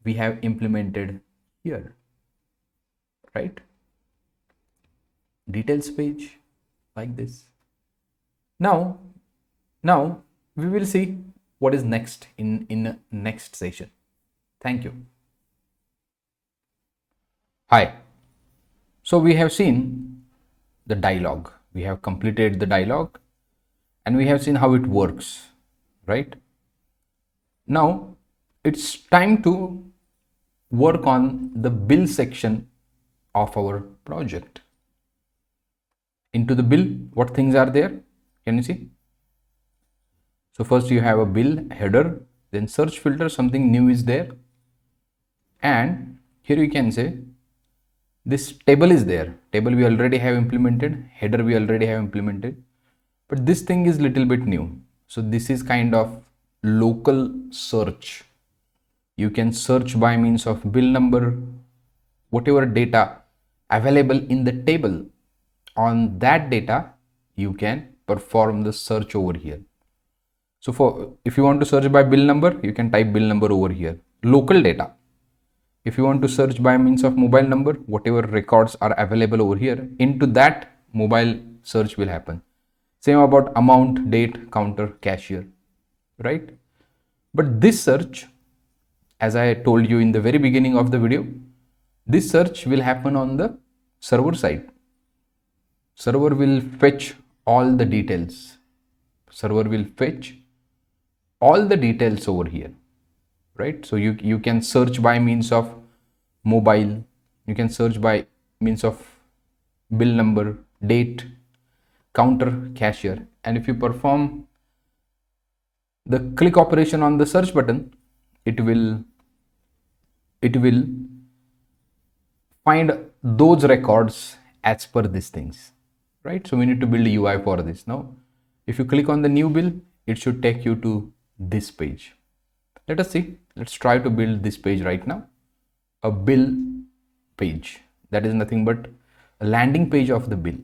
we have implemented here, right? Details page like this. Now we will see what is next in next session. Thank you. Hi. So we have seen the dialogue. We have completed the dialogue and we have seen how it works, right? Now it's time to work on the bill section of our project. Into the bill, what things are there? Can you see? So first you have a bill header, then search filter, something new is there. And here you can say this table is there. Table we already have implemented, header we already have implemented, but this thing is little bit new. So this is kind of local search. You can search by means of bill number, whatever data available in the table. On that data, you can perform the search over here. So if you want to search by bill number, you can type bill number over here. Local data. If you want to search by means of mobile number, whatever records are available over here, into that mobile search will happen. Same about amount, date, counter, cashier, right? But this search, as I told you in the very beginning of the video, this search will happen on the server side. Server will fetch all the details. Server will fetch all the details over here, right? So you can search by means of mobile, you can search by means of bill number, date, counter, cashier, and if you perform the click operation on the search button, it will find those records as per these things, right? So we need to build a UI for this. Now if you click on the new bill, it should take you to this page. Let us see. Let's try to build this page right now. A bill page, that is nothing but a landing page of the bill.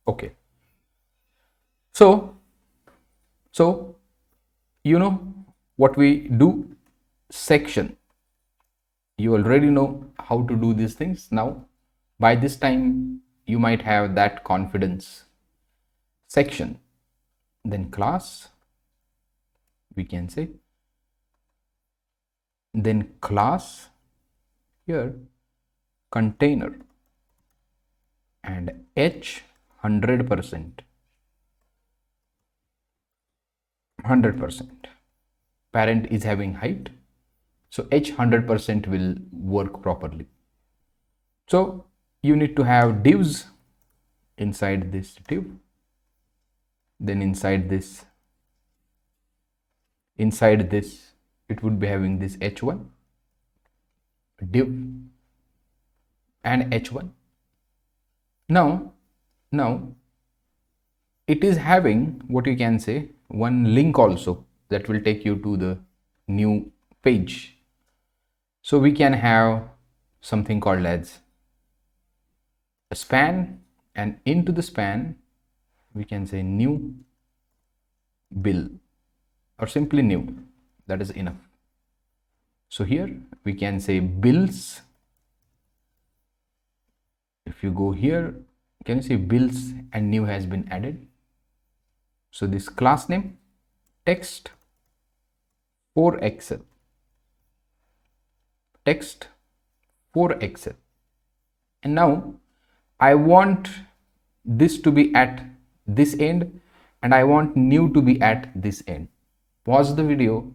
Okay, so you know what we do. Section, you already know how to do these things. Now by this time you might have that confidence. Section, then class, we can say, then class, here container, and h 100%. Parent is having height, so h 100% will work properly. So you need to have divs inside this div, then inside this it would be having this h1 div and h1. Now it is having, what you can say, one link also that will take you to the new page. So we can have something called as a span, and into the span we can say new bill, or simply new, that is enough. So here we can say bills. If you go here, can you see bills and new has been added. So this class name text for Excel, text for Excel, and now I want this to be at this end and I want new to be at this end. Pause the video,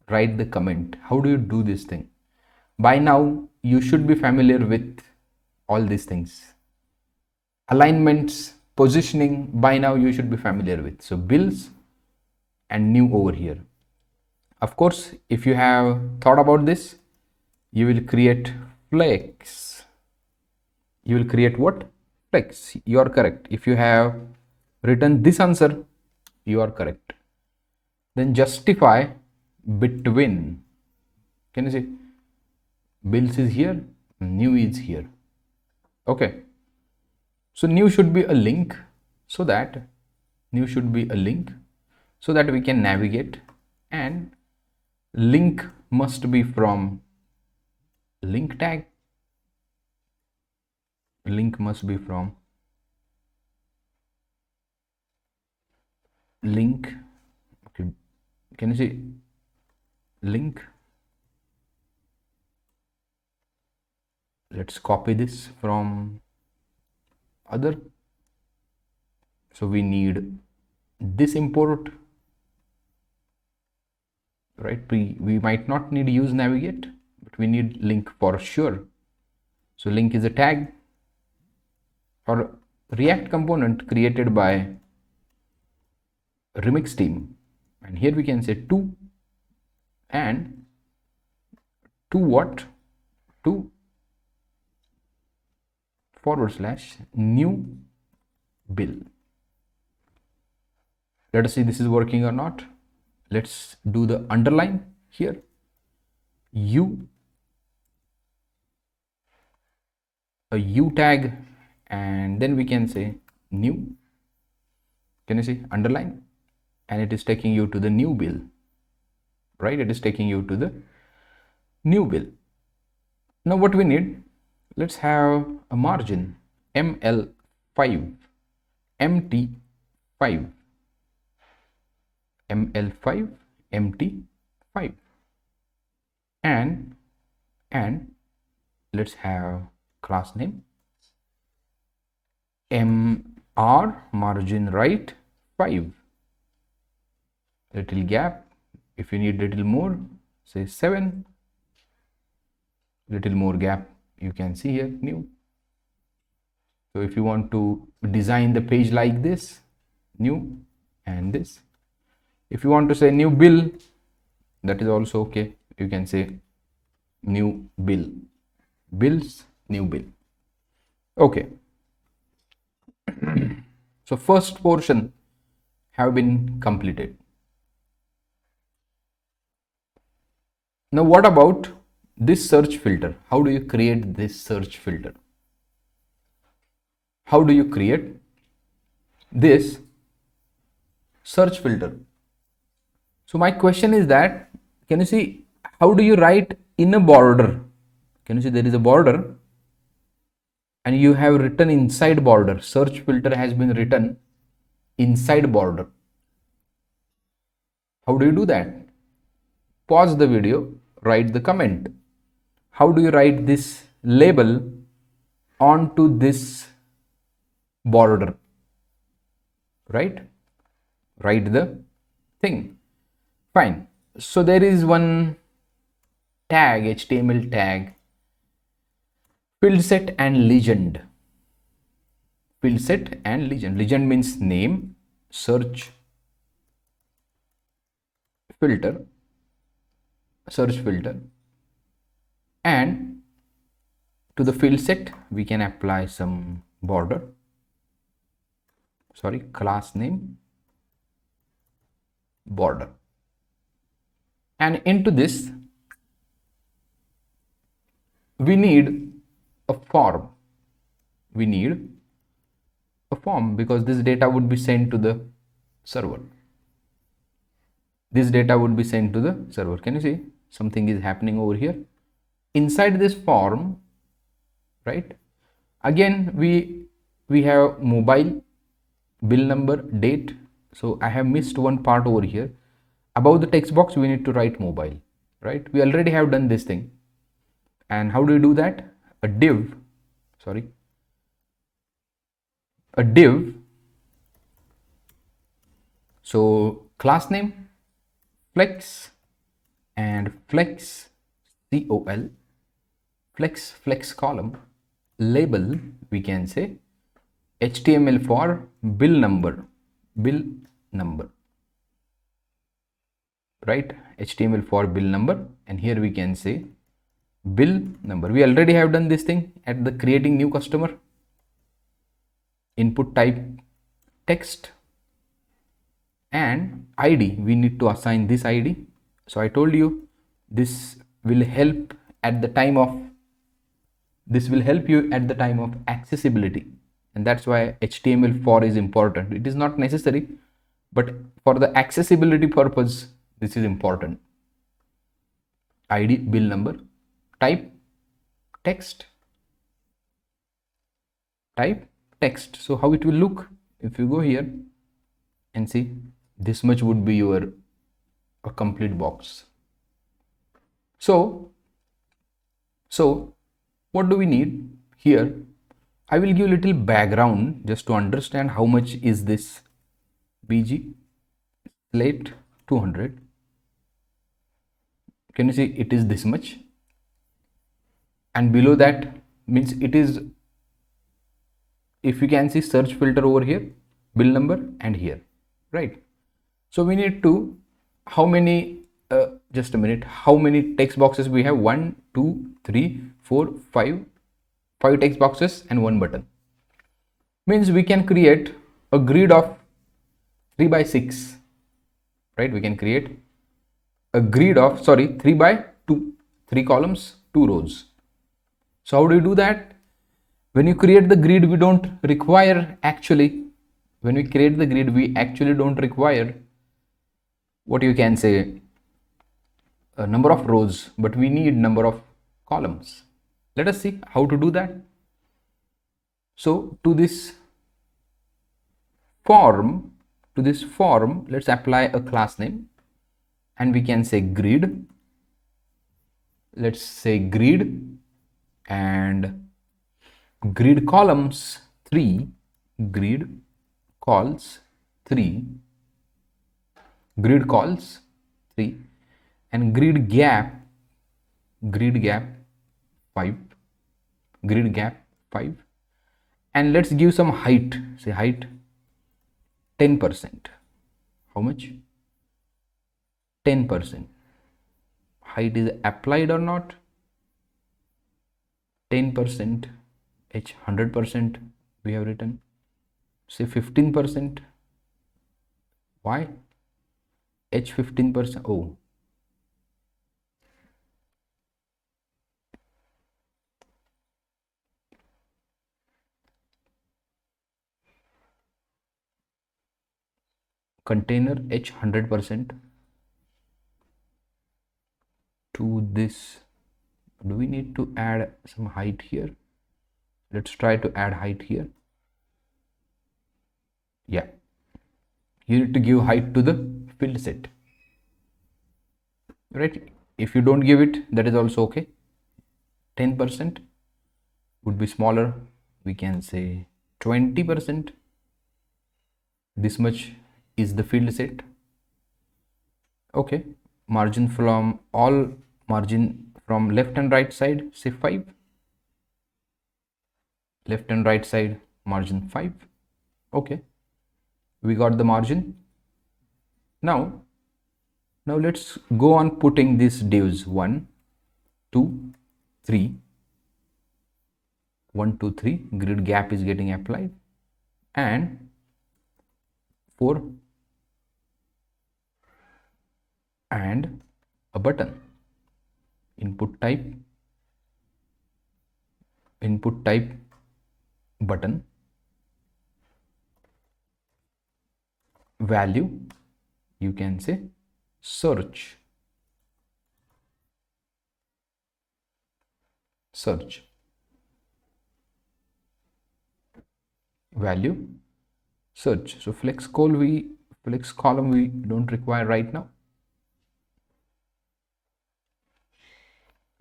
write the comment. How do you do this thing? By now you should be familiar with all these things. Alignments, positioning, by now you should be familiar with. So bills and new over here. Of course, if you have thought about this, you will create flex. You will create what? Flex. You are correct. If you have written this answer, you are correct. Then justify between. Can you see? Bills is here, new is here. Okay. So new should be a link, so that we can navigate, and link must be from link tag. Link must be from link. Okay. Can you see link? Let's copy this from other. So we need this import, right? We might not need use navigate, but we need link for sure. So link is a tag or React component created by Remix team, and here we can say to, and to what? To / new bill. Let us see this is working or not. Let's do the underline here. A U tag, and then we can say new. Can you see underline? And it is taking you to the new bill, right? It is taking you to the new bill. Now what we need, let's have a margin ML5, MT5, ML5, MT5, and let's have class name MR margin right 5, little gap. If you need little more, say 7, little more gap, you can see here new. So if you want to design the page like this, new, and this. If you want to say new bill, that is also okay. You can say new bill, bills, new bill. Okay, so first portion have been completed. Now what about this search filter? How do you create this search filter? How do you create this search filter? So my question is that, can you see how do you write in a border? Can you see there is a border and you have written inside border. Search filter has been written inside border. How do you do that? Pause the video, write the comment. How do you write this label onto this border? Right? Write the thing. Fine. So there is one tag, HTML tag, field set and legend. Field set and legend. Legend means name, search filter, and to the field set we can apply some border, class name border, and into this we need a form. We need a form because this data would be sent to the server. This data would be sent to the server. Can you see something is happening over here inside this form, right? Again we have mobile, bill number, date. So I have missed one part over here. Above the text box we need to write mobile, right? We already have done this thing. And how do you do that? A div so class name flex and flex col, flex column, label we can say HTML for bill number, right? HTML for bill number, and here we can say bill number. We already have done this thing at the creating new customer. Input type text, and ID we need to assign this ID. So I told you this will help at the time of accessibility, and that's why HTML4 is important. It is not necessary, but for the accessibility purpose this is important. ID, bill number, type text. So how it will look, if you go here and see, this much would be your a complete box. So what do we need here? I will give little background just to understand how much is this BG slate 200. Can you see it is this much, and below that means it is, if you can see, search filter over here, bill number, and here, right? So we need to, how many just a minute, how many text boxes we have? 1 2 3 4 5 text boxes and one button. Means we can create a grid of 3 by 6, right? We can create a grid of 3 by 2, 3 columns, 2 rows. So how do you do that? When you create the grid, we don't require actually, when we create the grid, we actually don't require what you can say a number of rows, but we need number of columns. Let us see how to do that. So to this form, let's apply a class name, and we can say grid. Let's say grid, and grid columns 3, grid calls 3, and grid gap 5, and let's give some height. Say height 10%. How much? 10%. Height is applied or not? 10%. H 100% we have written, say 15%. Why H 15%? Oh, container H 100% to this. Do we need to add some height here? Let's try to add height here. Yeah, you need to give height to the field set, right? If you don't give it, that is also okay. 10% would be smaller. We can say 20%. This much is the field set. Okay, margin from all, margin from left and right side, say 5. Left and right side margin 5. Okay, we got the margin. Now let's go on putting these divs 1 2 3. 1 2 3 grid gap is getting applied, and 4 and a button. Input type button, value you can say search, value search. So flex column we don't require right now.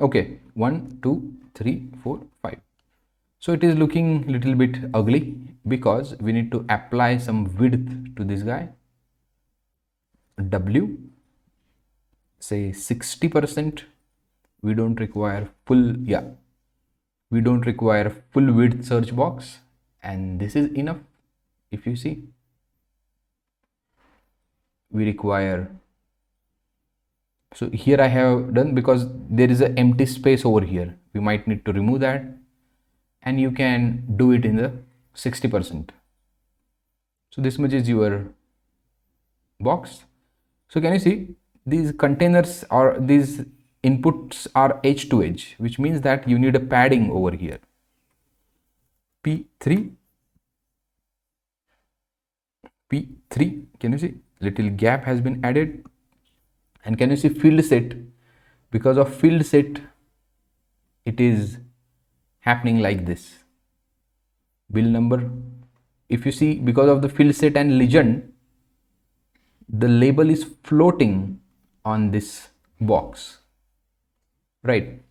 Okay, 1 2 3 4 5. So it is looking little bit ugly because we need to apply some width to this guy. W, say 60%. We don't require full, we don't require full width search box, and this is enough. If you see, we require, so here I have done, because there is an empty space over here, we might need to remove that, and you can do it in the 60%. So this much is your box. So can you see these containers, or these inputs are edge to edge, which means that you need a padding over here. P3, can you see little gap has been added? And can you see field set? Because of field set, it is happening like this. Bill number, if you see, because of the field set and legend, the label is floating on this box, right?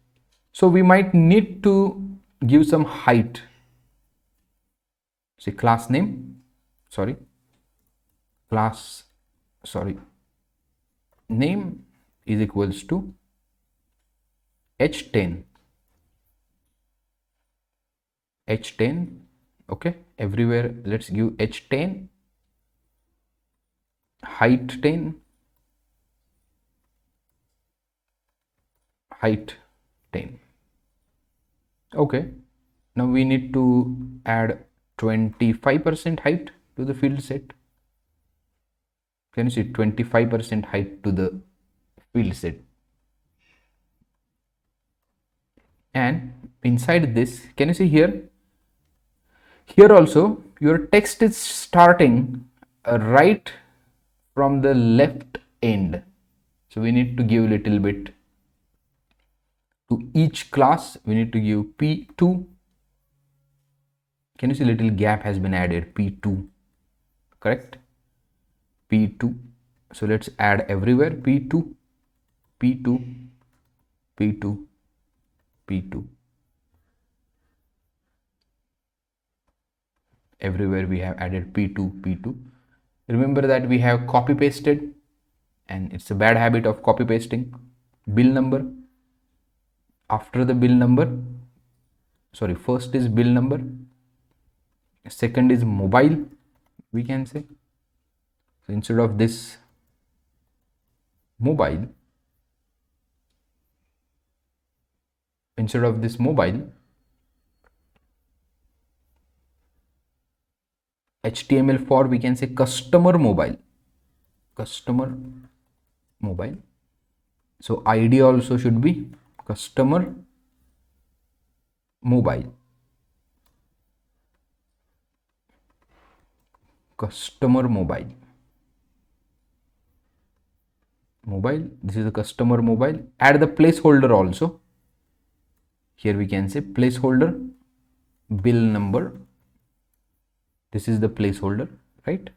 So we might need to give some height. Say class name, name is equals to h10. Okay, everywhere let's give h10, height 10, height 10. Okay, now we need to add 25% height to the field set. Can you see 25% height to the field set? And inside this, can you see here also your text is starting right from the left end, so we need to give a little bit to each class. We need to give p2. Can you see little gap has been added? P2, correct? P2. So let's add everywhere p2, everywhere we have added p2. Remember that we have copy pasted, and it's a bad habit of copy pasting. Bill number, after the bill number, first is bill number, second is mobile, we can say. So instead of this mobile, HTML4 we can say customer mobile. So ID also should be customer mobile. This is the customer mobile. Add the placeholder also. Here we can say placeholder bill number. This is the placeholder, right?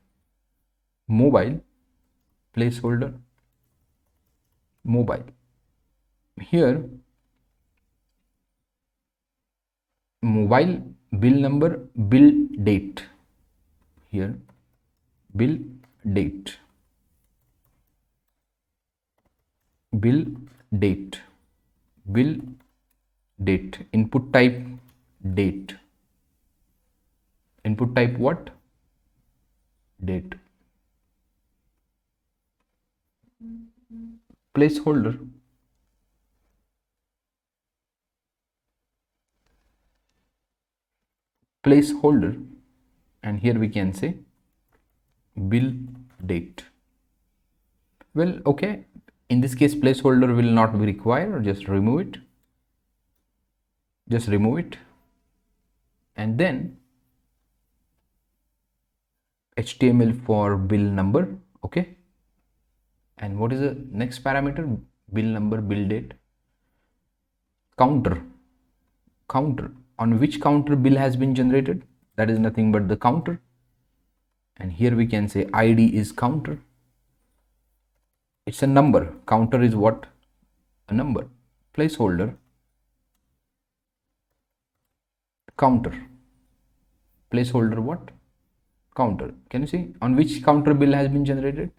Mobile placeholder mobile. Here mobile bill number, bill date. Here bill date, bill date, bill date. Input type date. Input type what? Date. Placeholder. Placeholder, and here we can say bill date. Well, okay, in this case placeholder will not be required. Just remove it. And then HTML for bill number. Okay, and what is the next parameter? Bill number, bill date. Counter. On which counter bill has been generated? That is nothing but the counter, and here we can say ID is counter. It's a number. Counter is what? A number. Placeholder counter. Placeholder what? Counter. Can you see on which counter bill has been generated?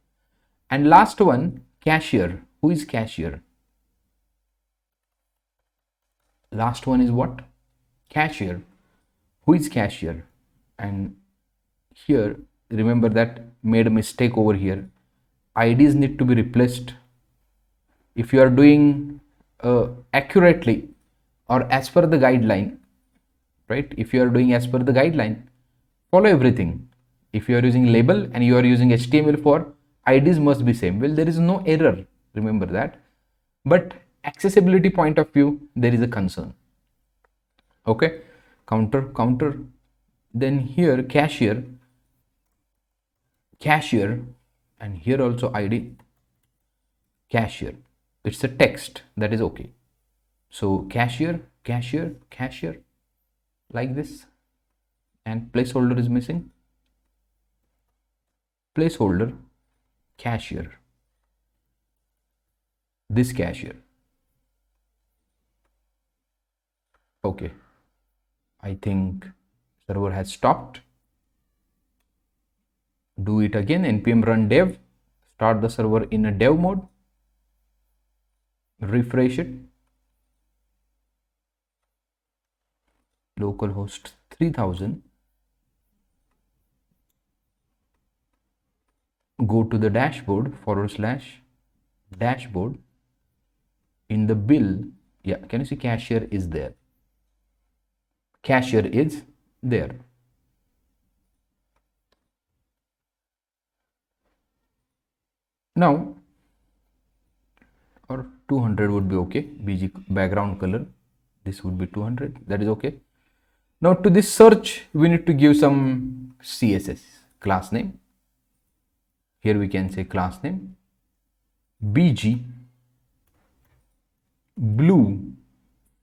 And last one, cashier. Who is cashier? Last one is what? Cashier. Who is cashier? And here remember that made a mistake over here. IDs need to be replaced. If you are doing accurately or as per the guideline, right? If you are doing as per the guideline, follow everything. If you are using label and you are using HTML4, IDs must be same. Well, there is no error, remember that. But accessibility point of view, there is a concern. Okay, counter. Then here cashier, and here also ID, cashier. It's a text, that is okay. So cashier, like this, and placeholder is missing. Placeholder cashier, this cashier. Okay, I think server has stopped. Do it again. Npm run dev, start the server in a dev mode, refresh it. Localhost 3000. Go to the dashboard, / dashboard. In the bill, yeah, can you see cashier is there? Cashier is there. Now, or 200 would be okay. BG background color, this would be 200. That is okay. Now to this search, we need to give some CSS class name. Here we can say class name BG blue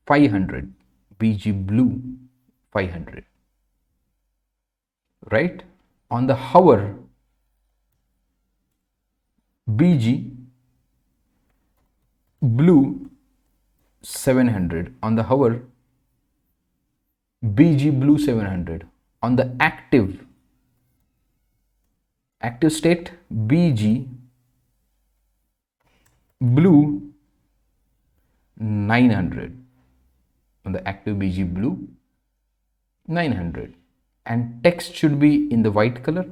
500, BG blue 500, right? On the hover, BG blue 700. On the hover, BG blue 700. On the active state, BG blue 900. On the active BG blue 900. And text should be in the white color.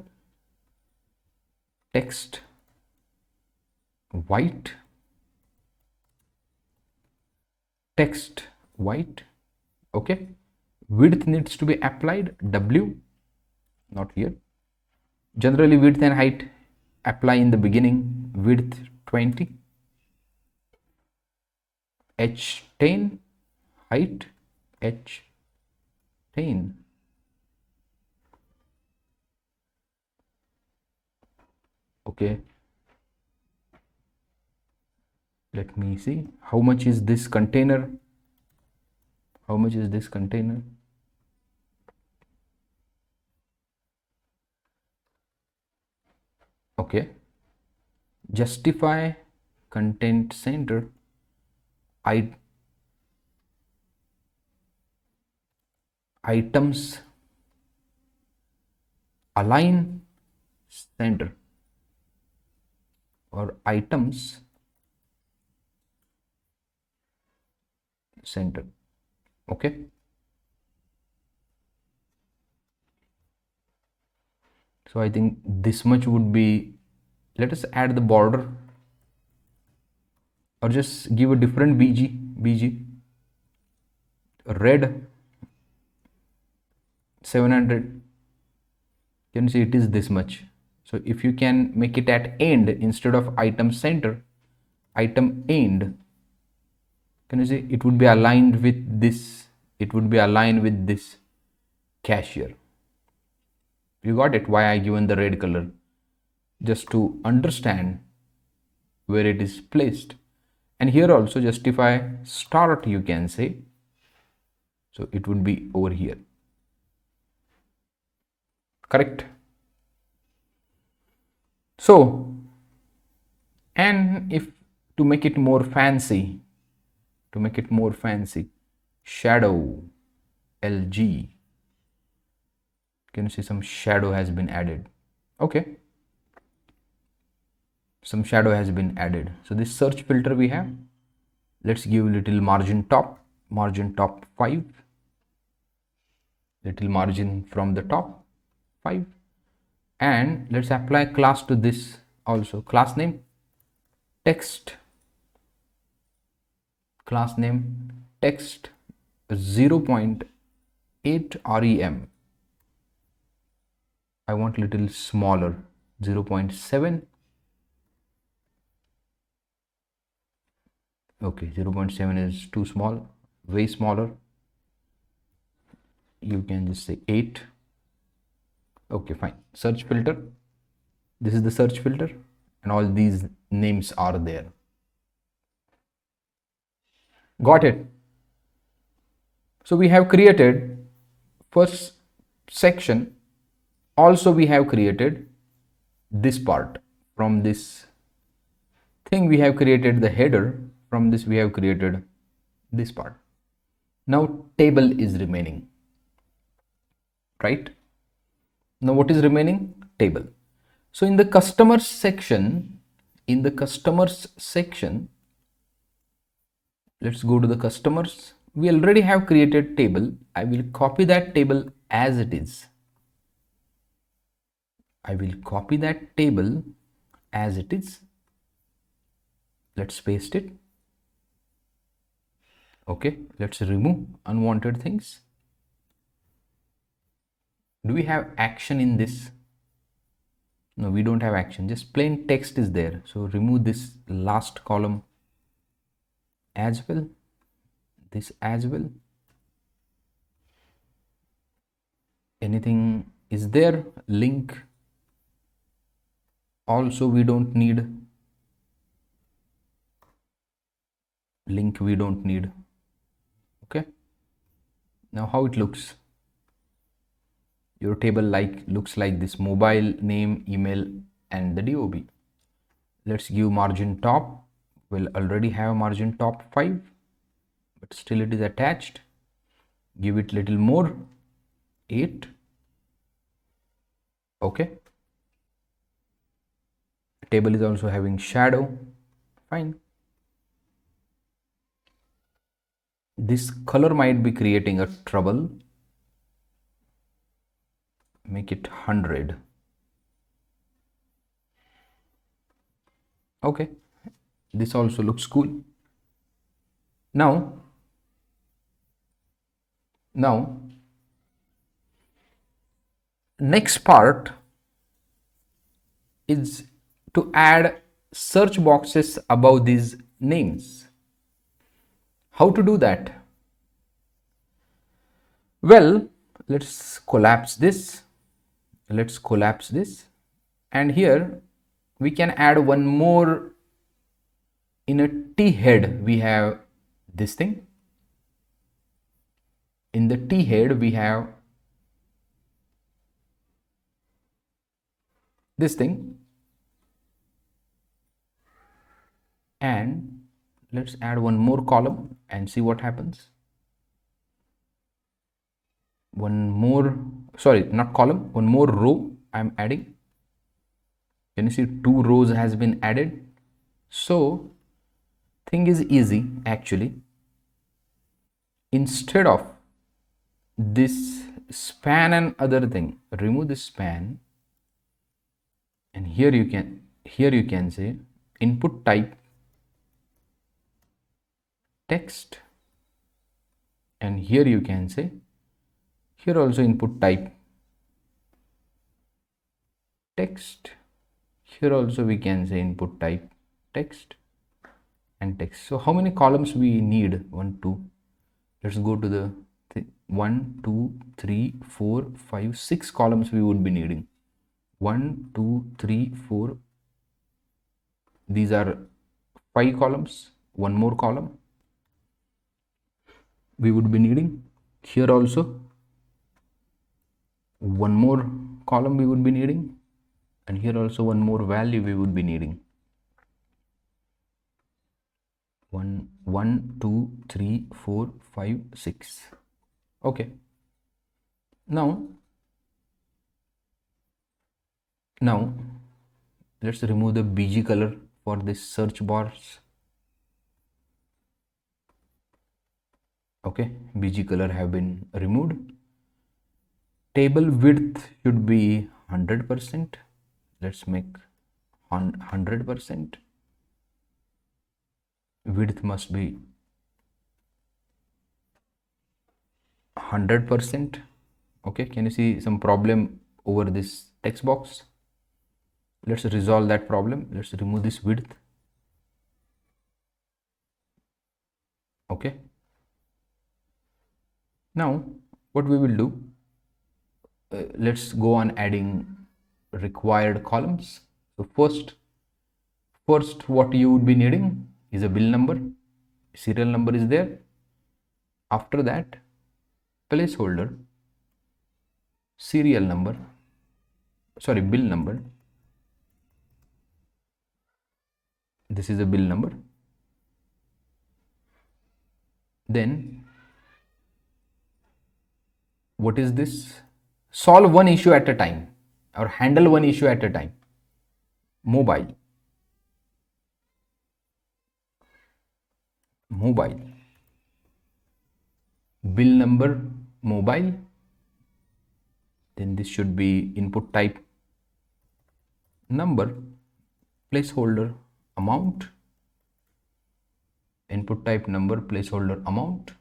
Text white. Text white. Okay. Width needs to be applied W, not here. Generally width and height apply in the beginning. Width 20, h10, height h10. Okay, let me see how much is this container. How much is this container? Okay, justify content center. Items align center or items center. Okay, so I think this much would be. Let us add the border or just give a different bg red 700. You can see it is this much. So if you can make it at end instead of item center, item end, can you see it would be aligned with this, it would be aligned with this cashier. You got it, why I given the red color, just to understand where it is placed. And here also justify start, you can say, so it would be over here. Correct. So, and if to make it more fancy, shadow LG, can you see some shadow has been added? Okay, some shadow has been added. So this search filter we have, let's give little margin top 5, little margin from the top 5, and let's apply class to this also. Class name text, class name text 0.8 rem. I want little smaller, 0.7. Okay, 0.7 is too small, way smaller. You can just say 8. Okay, fine. Search filter, this is the search filter and all these names are there. Got it? So we have created first section. Also we have created this part. From this thing we have created the header. From this we have created this part. Now table is remaining, right? Now what is remaining? Table. So in the customers section, let's go to the customers. We already have created table. I will copy that table as it is. Let's paste it. Okay, let's remove unwanted things. Do we have action in this? No, we don't have action, just plain text is there. So remove this last column as well, this as well. Anything is there? Link also we don't need. Link we don't need. Okay, now how it looks? Your table looks like this: mobile, name, email, and the DOB. Let's give margin top. We'll already have margin top 5, but still it is attached. Give it little more, 8. Okay, table is also having shadow. Fine. This color might be creating a trouble. Make it 100. Okay, this also looks cool. Now next part is to add search boxes above these names. How to do that? Well, let's collapse this. Let's collapse this. And here we can add one more. In a T head, we have this thing. In the T head, we have this thing. And let's add one more column and see what happens. One more, sorry, not column, one more row I'm adding. Can you see 2 rows has been added? So thing is easy actually. Instead of this span and other thing, remove the span, and here you can say input type text, and here you can say, here also input type text, here also we can say input type text and text. So how many columns we need? 1 2, let's go to the 1 2 3 4 5 6 columns we would be needing. 1 2 3 4, these are 5 columns. One more column we would be needing. Here also one more column we would be needing, and here also one more value we would be needing. 1 1 2 3 4 5 6. Okay, now let's remove the bg color for this search bars. Okay, bg color have been removed. Table width should be 100%. Let's make 100%. Width must be 100%. Okay, can you see some problem over this text box? Let's resolve that problem. Let's remove this width. Okay, now what we will do, let's go on adding required columns. So first what you would be needing is a bill number. Serial number is there. After that, placeholder, serial number, sorry, bill number. This is a bill number. Then what is this? Solve one issue at a time, or handle one issue at a time. Mobile, bill number, mobile. Then this should be input type number, placeholder amount, input type number, placeholder amount.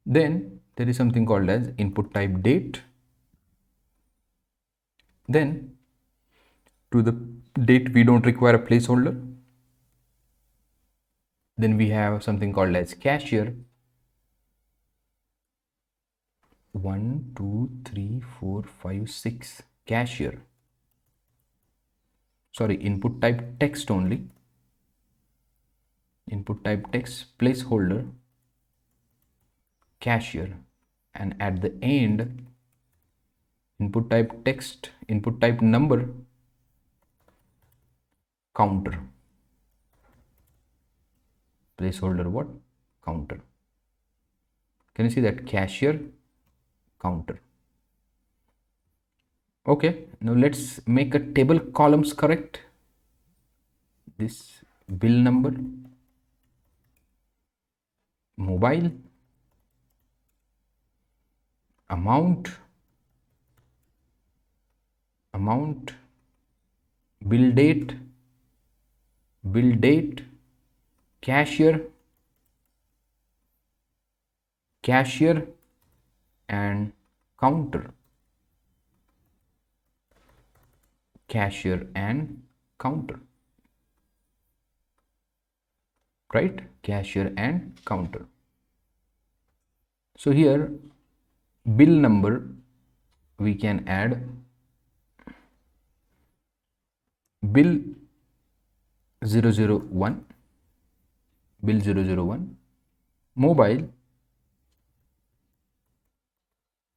Then there is something called as input type date. Then to the date we don't require a placeholder. Then we have something called as cashier. 1 2 3 4 5 6, cashier. Sorry, input type text only. Input type text, placeholder, cashier, and at the end input type text, input type number, counter. Placeholder what? Counter. Can you see that? Cashier, counter. Okay, now let's make a table columns correct. This bill number, mobile, amount, bill date, cashier, and counter. cashier and counter, right? Cashier and counter. So here bill number we can add bill 001, bill 001, mobile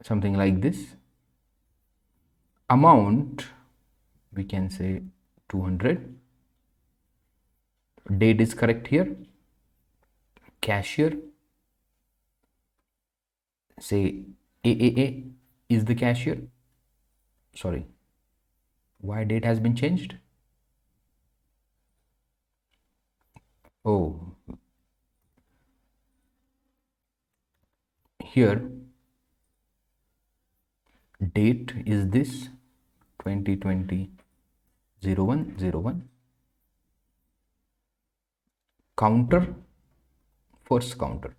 something like this, amount we can say 200, date is correct here, cashier say AAA is the cashier. Sorry, why date has been changed? Oh, here date is this 2020 0101, counter first counter.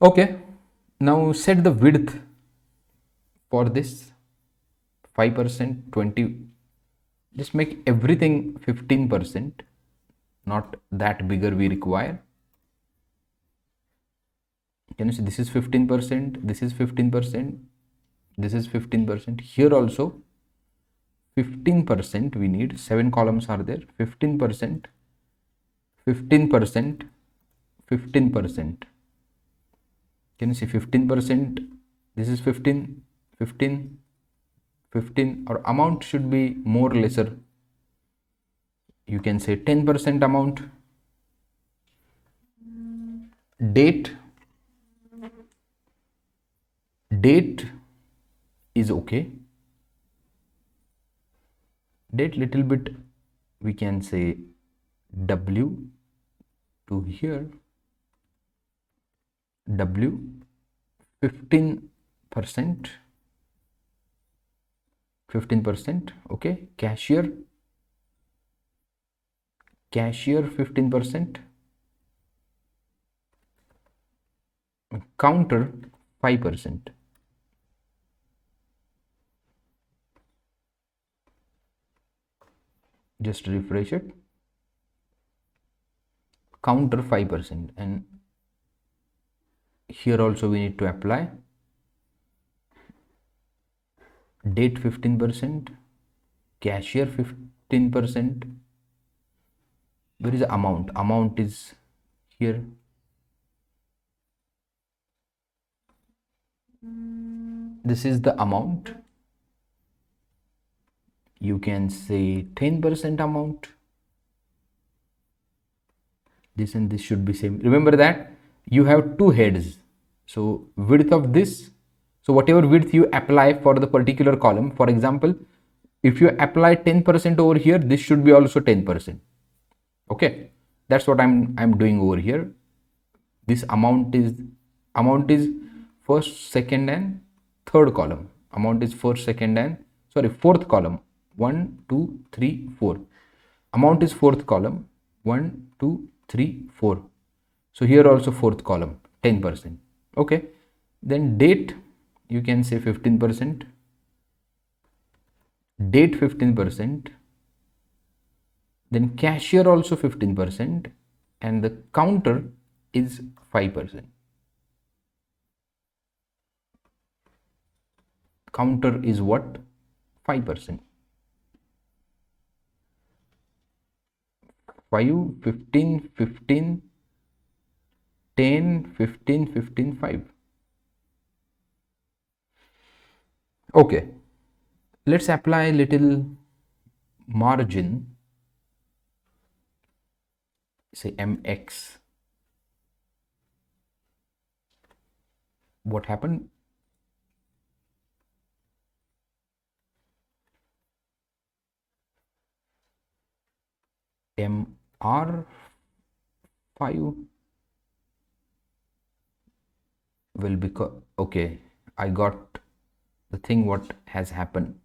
Okay, now set the width for this 5%, 20, just make everything 15%, not that bigger we require. Can you see this is 15%, this is 15%, this is 15%, here also 15% we need, 7 columns are there, 15%, 15%, 15%. Can you see 15%, this is 15, 15, 15, or amount should be more lesser. You can say 10% amount. Date is okay. Date little bit we can say W to here, W 15%, 15%, okay. Cashier 15%, counter 5%. Just refresh it, counter 5%, and here also we need to apply date 15%, cashier 15%. Where is the amount? Amount is here. This is the amount. You can say 10% amount. This and this should be same. Remember that you have two heads. So width of this. So whatever width you apply for the particular column, for example, if you apply 10% over here, this should be also 10%. Okay, that's what I'm doing over here. This amount is first, second, and third column. Amount is first, second, and fourth column. 1, 2, 3, 4. Amount is fourth column. 1, 2, 3, 4. So here also fourth column, 10%. Okay, then date you can say 15%. Date 15%. Then cashier also 15%, and the counter is 5%. Counter is what? 5%. 5, 15, 15, 10, 15, 15, 5. Okay, let's apply a little margin. Say mx. What happened? mr5 will become okay. I got the thing what has happened.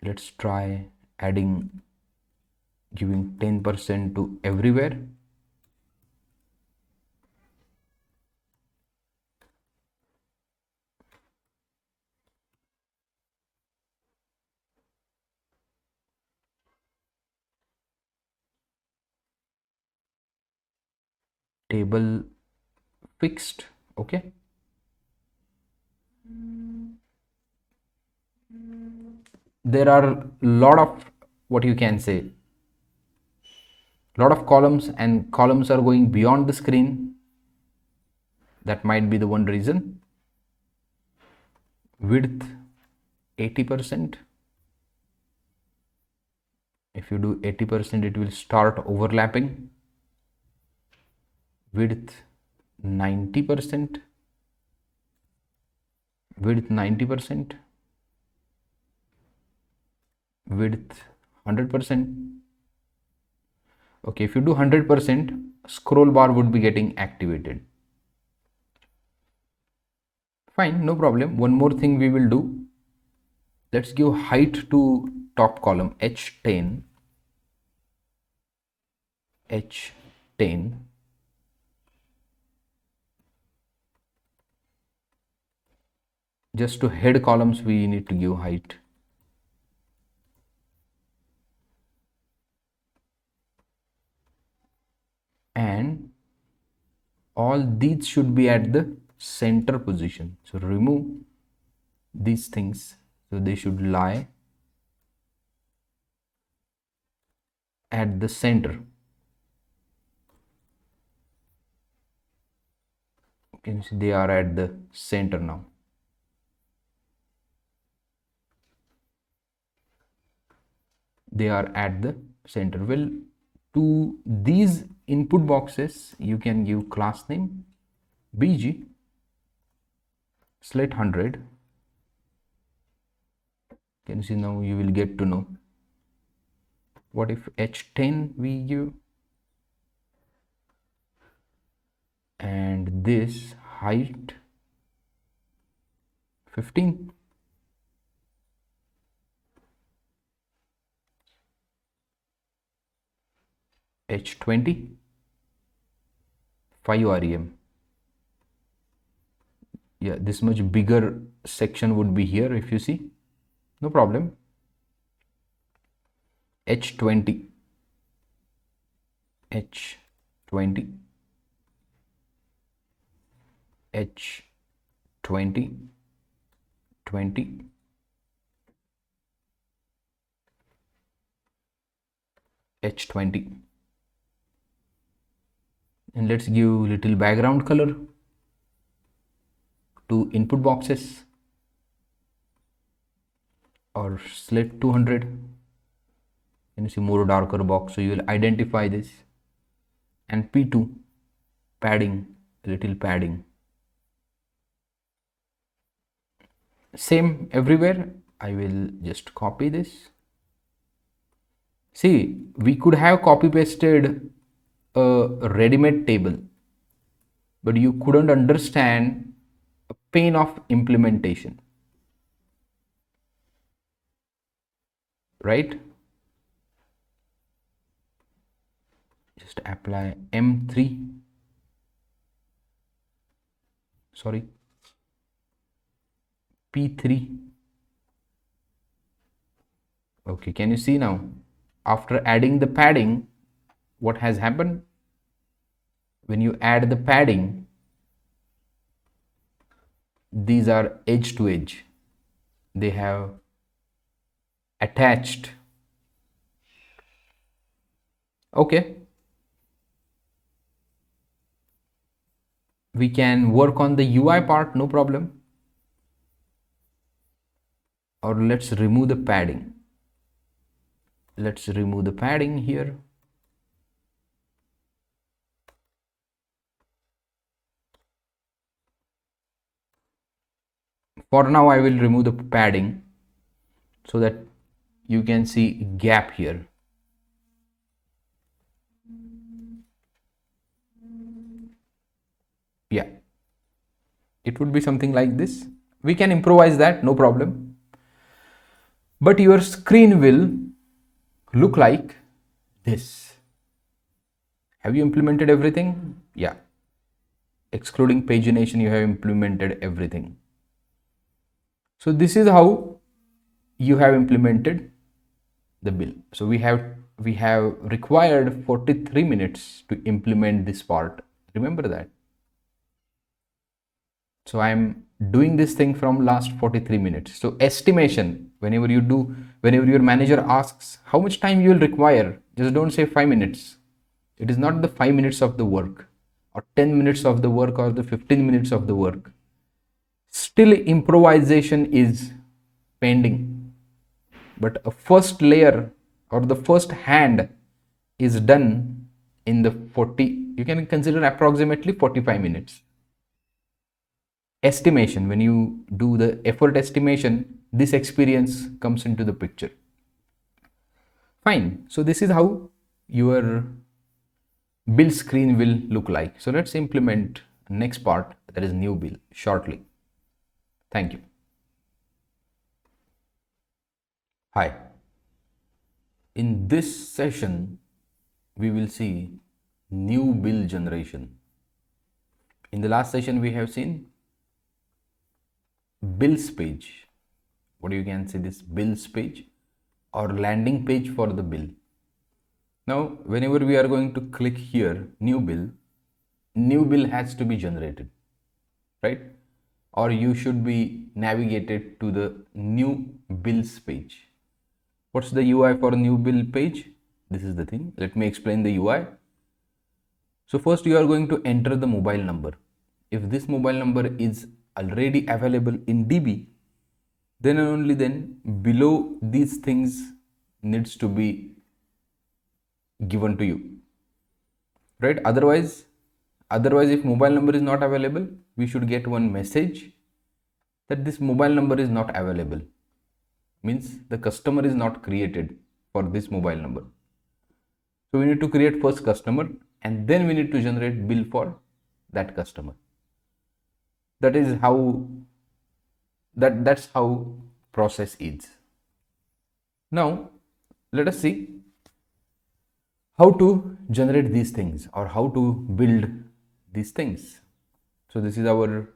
Let's try adding, giving 10% to everywhere. table fixed. Okay, there are a lot of, what you can say, lot of columns, and columns are going beyond the screen. That might be the one reason. Width 80%. If you do 80%, it will start overlapping. Width 90%. Width 90%. Width 100%. Okay, if you do 100%, scroll bar would be getting activated. Fine, no problem. One more thing we will do. Let's give height to top column H10. H10. Just to head columns, we need to give height. And all these should be at the center position. So remove these things. So they should lie at the center. You can see they are at the center now. They are at the center. Well, to these input boxes, you can give class name bg select 100. Can you see now? You will get to know. What if H10 we give, and this height 15. H20 5 rem. Yeah, this much bigger section would be here. If you see, no problem. H20 H20 H20 20 H20. And let's give little background color to input boxes, or select 200. And you see more darker box, so you will identify this. And P2 padding, little padding, same everywhere. I will just copy this. See, we could have copy pasted a ready-made table, but you couldn't understand a pain of implementation, right? Just apply M3, sorry, P3. Okay, can you see now? After adding the padding, what has happened? When you add the padding, these are edge to edge. They have attached. Okay. We can work on the UI part, no problem. Or let's remove the padding. Let's remove the padding here. For now, I will remove the padding so that you can see gap here. Yeah, it would be something like this. We can improvise that, no problem. But your screen will look like this. Have you implemented everything? Yeah. Excluding pagination, you have implemented everything. So this is how you have implemented the bill. So we have required 43 minutes to implement this part. Remember that. So I'm doing this thing from last 43 minutes. So estimation, whenever your manager asks how much time you will require, just don't say 5 minutes. It is not the 5 minutes of the work or 10 minutes of the work or the 15 minutes of the work. Still improvisation is pending. But a first layer or the first hand is done in the 40, you can consider approximately 45 minutes. Estimation, when you do the effort estimation, this experience comes into the picture. Fine. So this is how your bill screen will look like. So let's implement next part, that is new bill, shortly. Thank you. Hi. In this session, we will see new bill generation. In the last session, we have seen bills page. What you can say, this bills page or landing page for the bill. Now, whenever we are going to click here, new bill has to be generated, right? Or you should be navigated to the new bills page. What's the UI for new bill page? This is the thing. Let me explain the UI. So first you are going to enter the mobile number. If this mobile number is already available in DB, then and only then below these things needs to be given to you, right? Otherwise if mobile number is not available, we should get one message that this mobile number is not available, means the customer is not created for this mobile number. So we need to create first customer and then we need to generate bill for that customer. That is how that's how process is. Now let us see how to generate these things or how to build these things. So this is our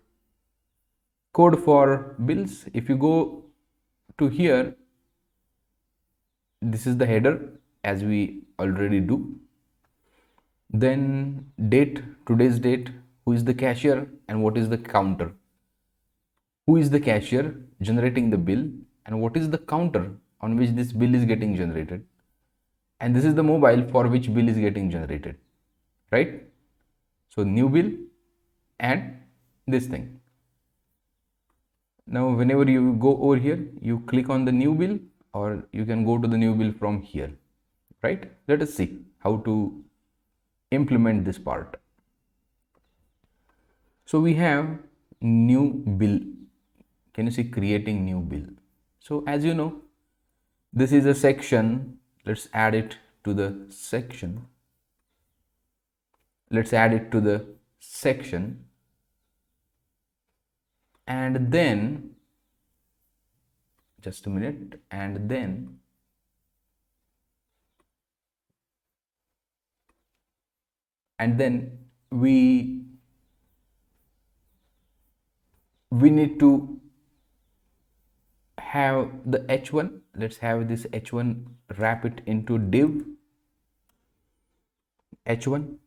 code for bills. If you go to here, this is the header as we already do. Then date, today's date, who is the cashier and what is the counter. Who is the cashier generating the bill and what is the counter on which this bill is getting generated. And this is the mobile for which bill is getting generated, right? So new bill and this thing. Now whenever you go over here, you click on the new bill or you can go to the new bill from here, right? Let us see how to implement this part. So we have new bill. Can you see creating new bill? So as you know, this is a section. Let's add it to the section. Let's add it to the section. And then, just a minute, and then we need to have the h1. Let's have this h1, wrap it into div h1.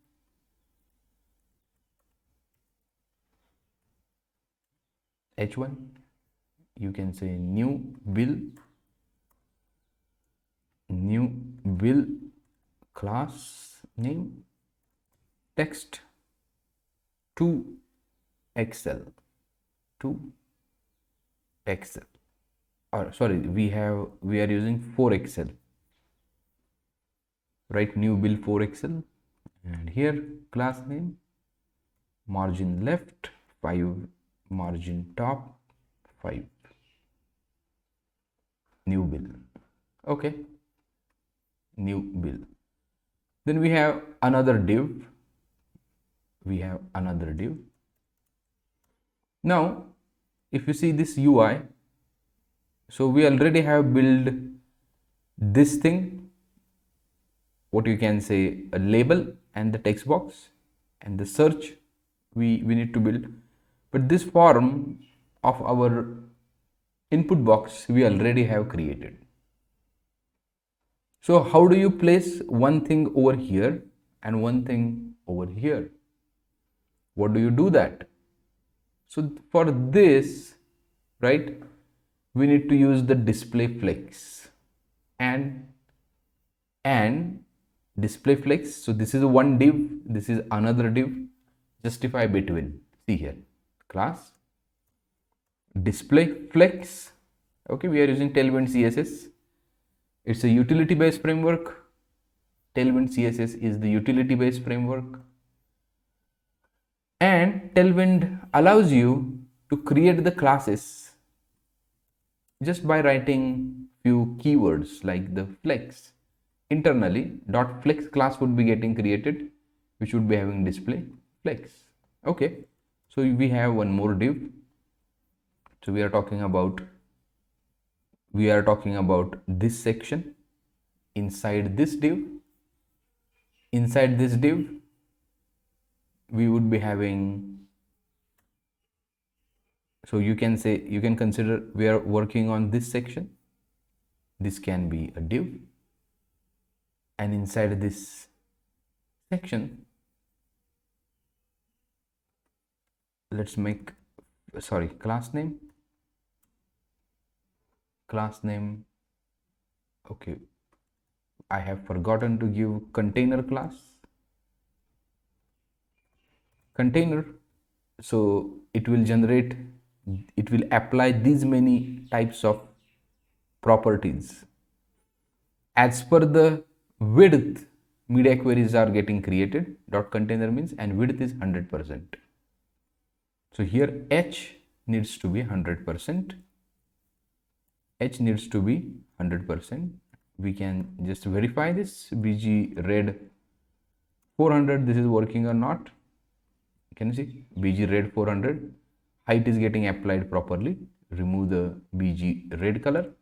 h1, you can say new bill class name, text to Excel, or sorry, we are using for Excel, right? New bill for Excel, and here class name, margin left 5, margin top 5, new bill. Okay, new bill. Then we have another div. Now if you see this UI, so we already have built this thing, what you can say, a label and the text box and the search we need to build. But this form of our input box we already have created. So how do you place one thing over here and one thing over here? What do you do that? So for this, right, we need to use the display flex and display flex. So this is one div, this is another div. Justify between. See here, class display flex. Okay, we are using tailwind css. It's a utility based framework. Tailwind css is the utility based framework, and tailwind allows you to create the classes just by writing few keywords like the flex. Internally, dot flex class would be getting created, which would be having display flex. Okay, so we have one more div. So we are talking about this section. Inside this div we would be having, so you can consider we are working on this section. This can be a div, and inside this section, let's make class name. Okay, I have forgotten to give container class. Container, so it will apply these many types of properties as per the width. Media queries are getting created. Dot container means, and width is 100%. So here h needs to be 100%. H needs to be 100%. We can just verify this. bg read 400. This is working or not? Can you see? bg read 400. Height is getting applied properly. Remove the bg red color.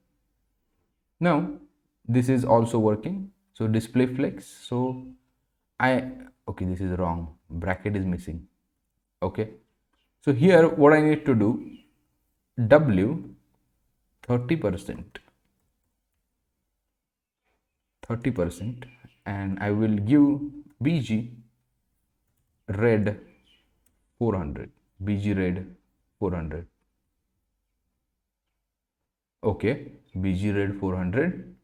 Now this is also working. So display flex. So okay, this is wrong. Bracket is missing. Okay. So here what I need to do, w 30%, and I will give bg read 400. bg read 400. Okay, bg read 400.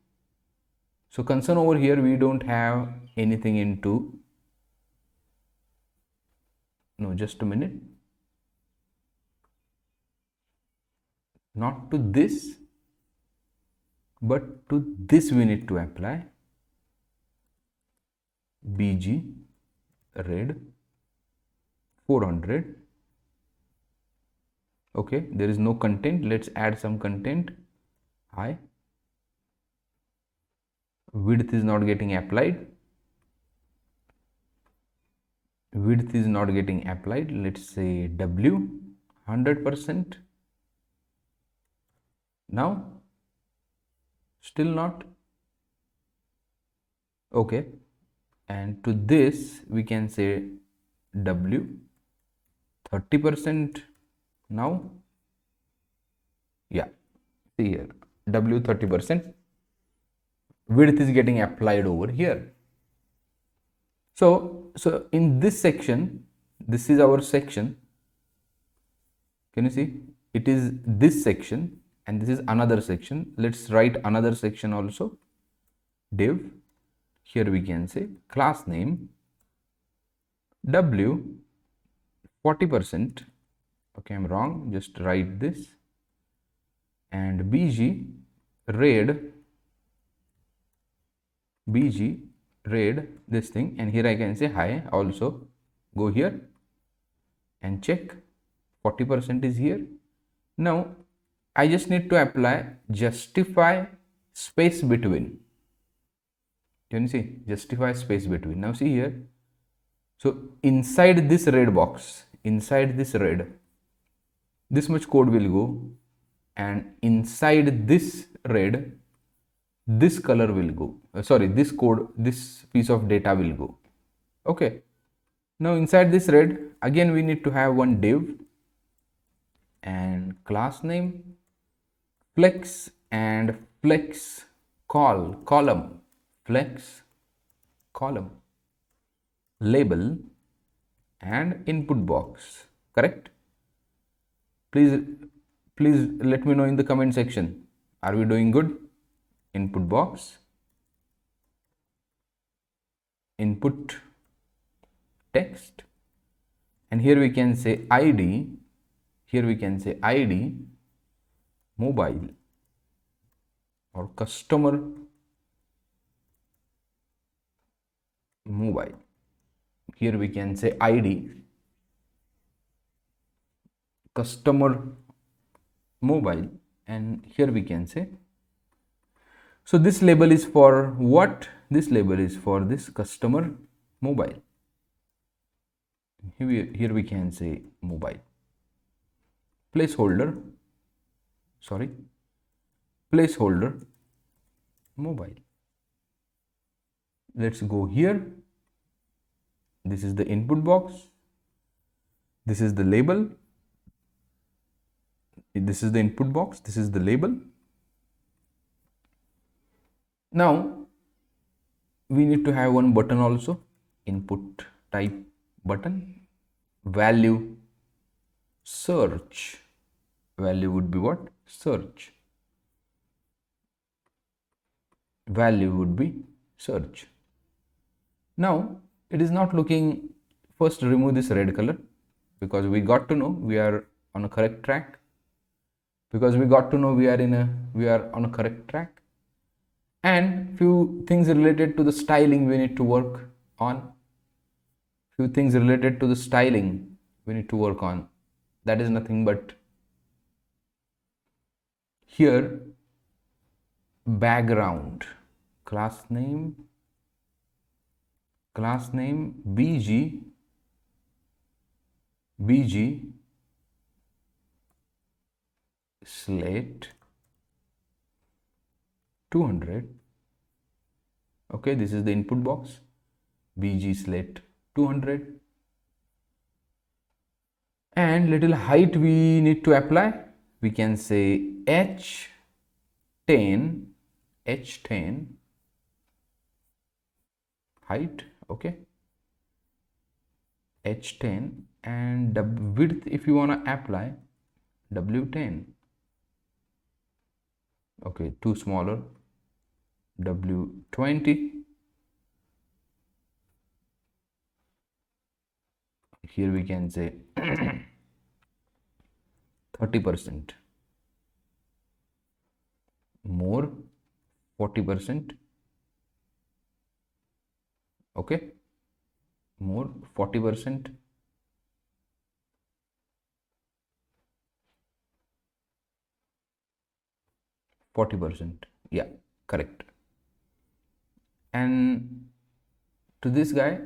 So concern over here, we don't have anything into, no, just a minute, not to this, but to this we need to apply bg read 400. Okay, there is no content. Let's add some content. Hi, width is not getting applied. Let's say w 100%. Now still not. Okay, and to this we can say w 30%. Now, yeah, see here, w 30%. Width is getting applied over here. So in this section, this is our section. Can you see? It is this section and this is another section. Let's write another section also. Div. Here we can say class name w 40%. Okay, I'm wrong. Just write this. And bg read this thing, and here I can say hi also. Go here and check 40% is here. Now I just need to apply justify space between. Can you see? Justify space between. Now see here. So inside this red box, this much code will go, and inside this red, this color will go. This code, this piece of data will go. Okay. Now inside this red, again we need to have one div and class name flex and flex column, flex column label and input box, correct? Please let me know in the comment section, are we doing good? Input box, input text, and here we can say id, mobile or customer mobile. Here we can say id customer mobile, and here we can say, so this label is for what? This label is for this customer mobile. Here we can say mobile placeholder mobile. Let's go here. This is the input box, this is the label, this is the input box, this is the label. Now we need to have one button also, input type button, value search, value would be what? Search, value would be search. Now it is not looking, first remove this red color, because we got to know we are on a correct track, we are on a correct track. And few things related to the styling we need to work on, that is nothing but here background, class name bg slate 200. Okay, this is the input box, bg slate 200, and little height we need to apply. We can say h10 height, okay, h10, and width if you want to apply w10, okay, too smaller, w20. Here we can say 30% more, 40%, okay, more 40%, yeah, correct. And to this guy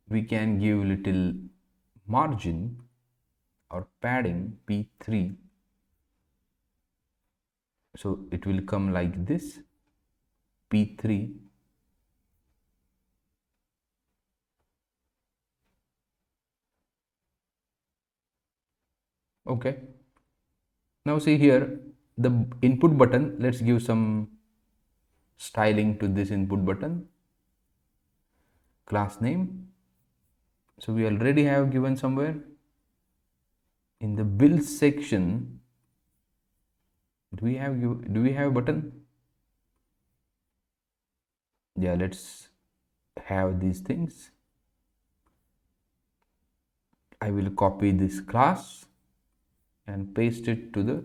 we can give little margin or padding p3, so it will come like this, p3, okay. Now see here the input button, let's give some styling to this input button, class name, so we already have given somewhere in the build section. Do we have a button? Yeah, let's have these things. I will copy this class and paste it to the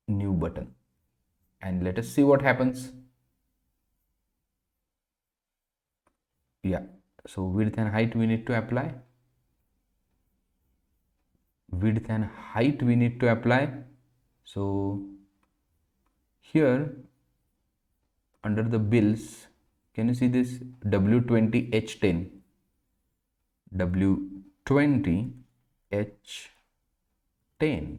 new button, and let us see what happens. Yeah, so width and height we need to apply, so here under the bills, can you see this w20 h10, w20 h10,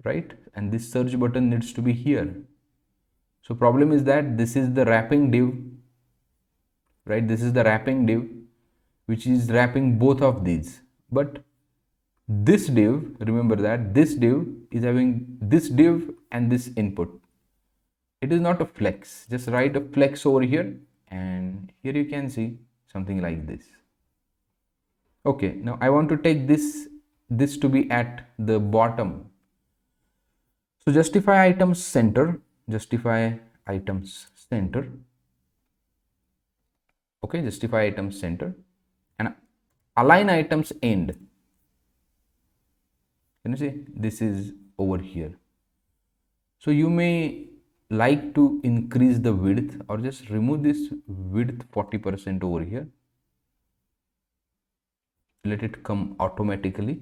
right? And this search button needs to be here. So problem is that this is the wrapping div, right? This is the wrapping div which is wrapping both of these, but this div, remember that this div is having this div and this input. It is not a flex, just write a flex over here and here you can see something like this. Okay, now I want to take this to be at the bottom. So justify items center, justify items center. Okay, justify items center and align items end. Can you see this is over here? So you may like to increase the width or just remove this width 40% over here. Let it come automatically.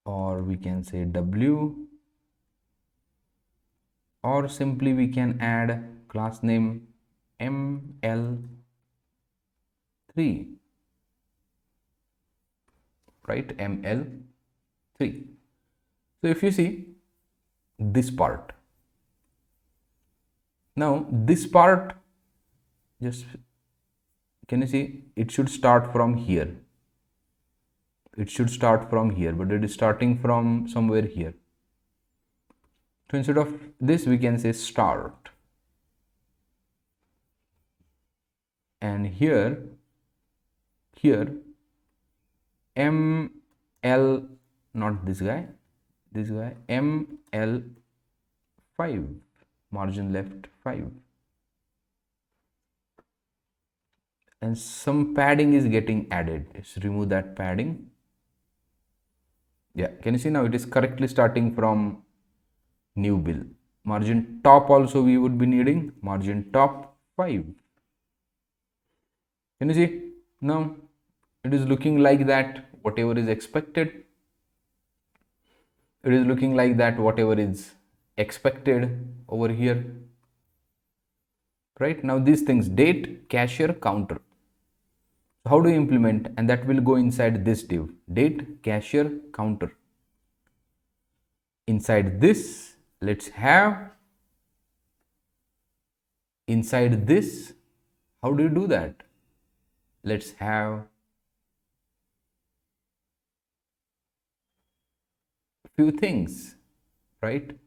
Or we can say W, or simply we can add class name ML3, right? ML3. So if you see this part, now this part, just can you see it should start from here. It should start from here, but it is starting from somewhere here. So instead of this, we can say start. And here ML, not this guy, ML5, margin left 5. And some padding is getting added. Let's remove that padding. Yeah, can you see now it is correctly starting from new bill. Margin top also we would be needing, margin top 5. Can you see now it is looking like that whatever is expected. It is looking like that whatever is expected over here. Right now these things, date, cashier, counter. So how do you implement? And that will go inside this div, date, cashier, counter. Inside this, let's have inside this, how do you do that? Let's have few things, right?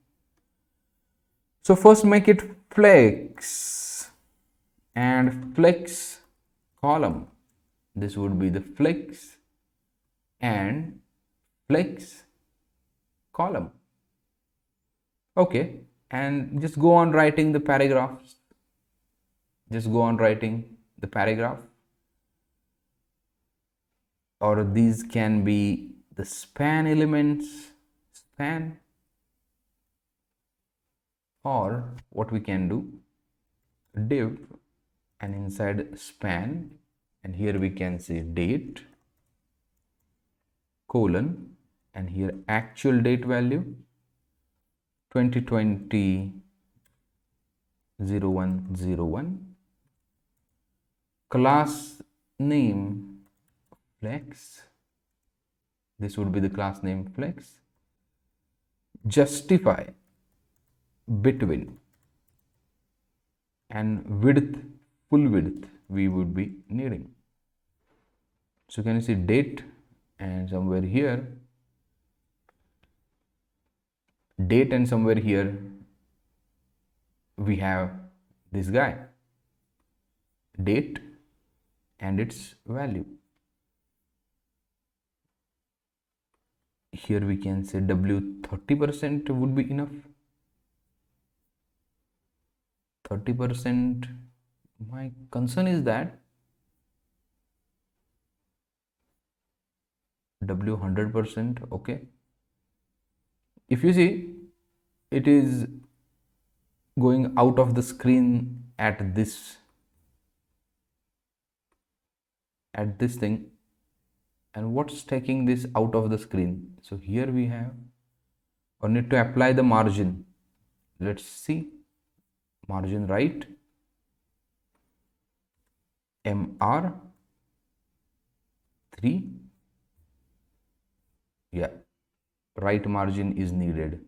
So first make it flex and flex column. This would be the flex and flex column. Okay, and just go on writing the paragraphs. Just go on writing the paragraph. Or these can be the span elements, span. Or what we can do, div, and inside span, and here we can say date, colon, and here actual date value 2020 0101, class name flex, this would be the class name flex, justify between, and width, full width we would be needing. So can you see date, and somewhere here date, and somewhere here we have this guy, date and its value. Here we can say W 30% would be enough. 30%. My concern is that W 100%. Okay. If you see, it is going out of the screen at this thing, and what's taking this out of the screen? So here we have, or need to apply the margin. Let's see, margin right, MR3, yeah, right margin is needed.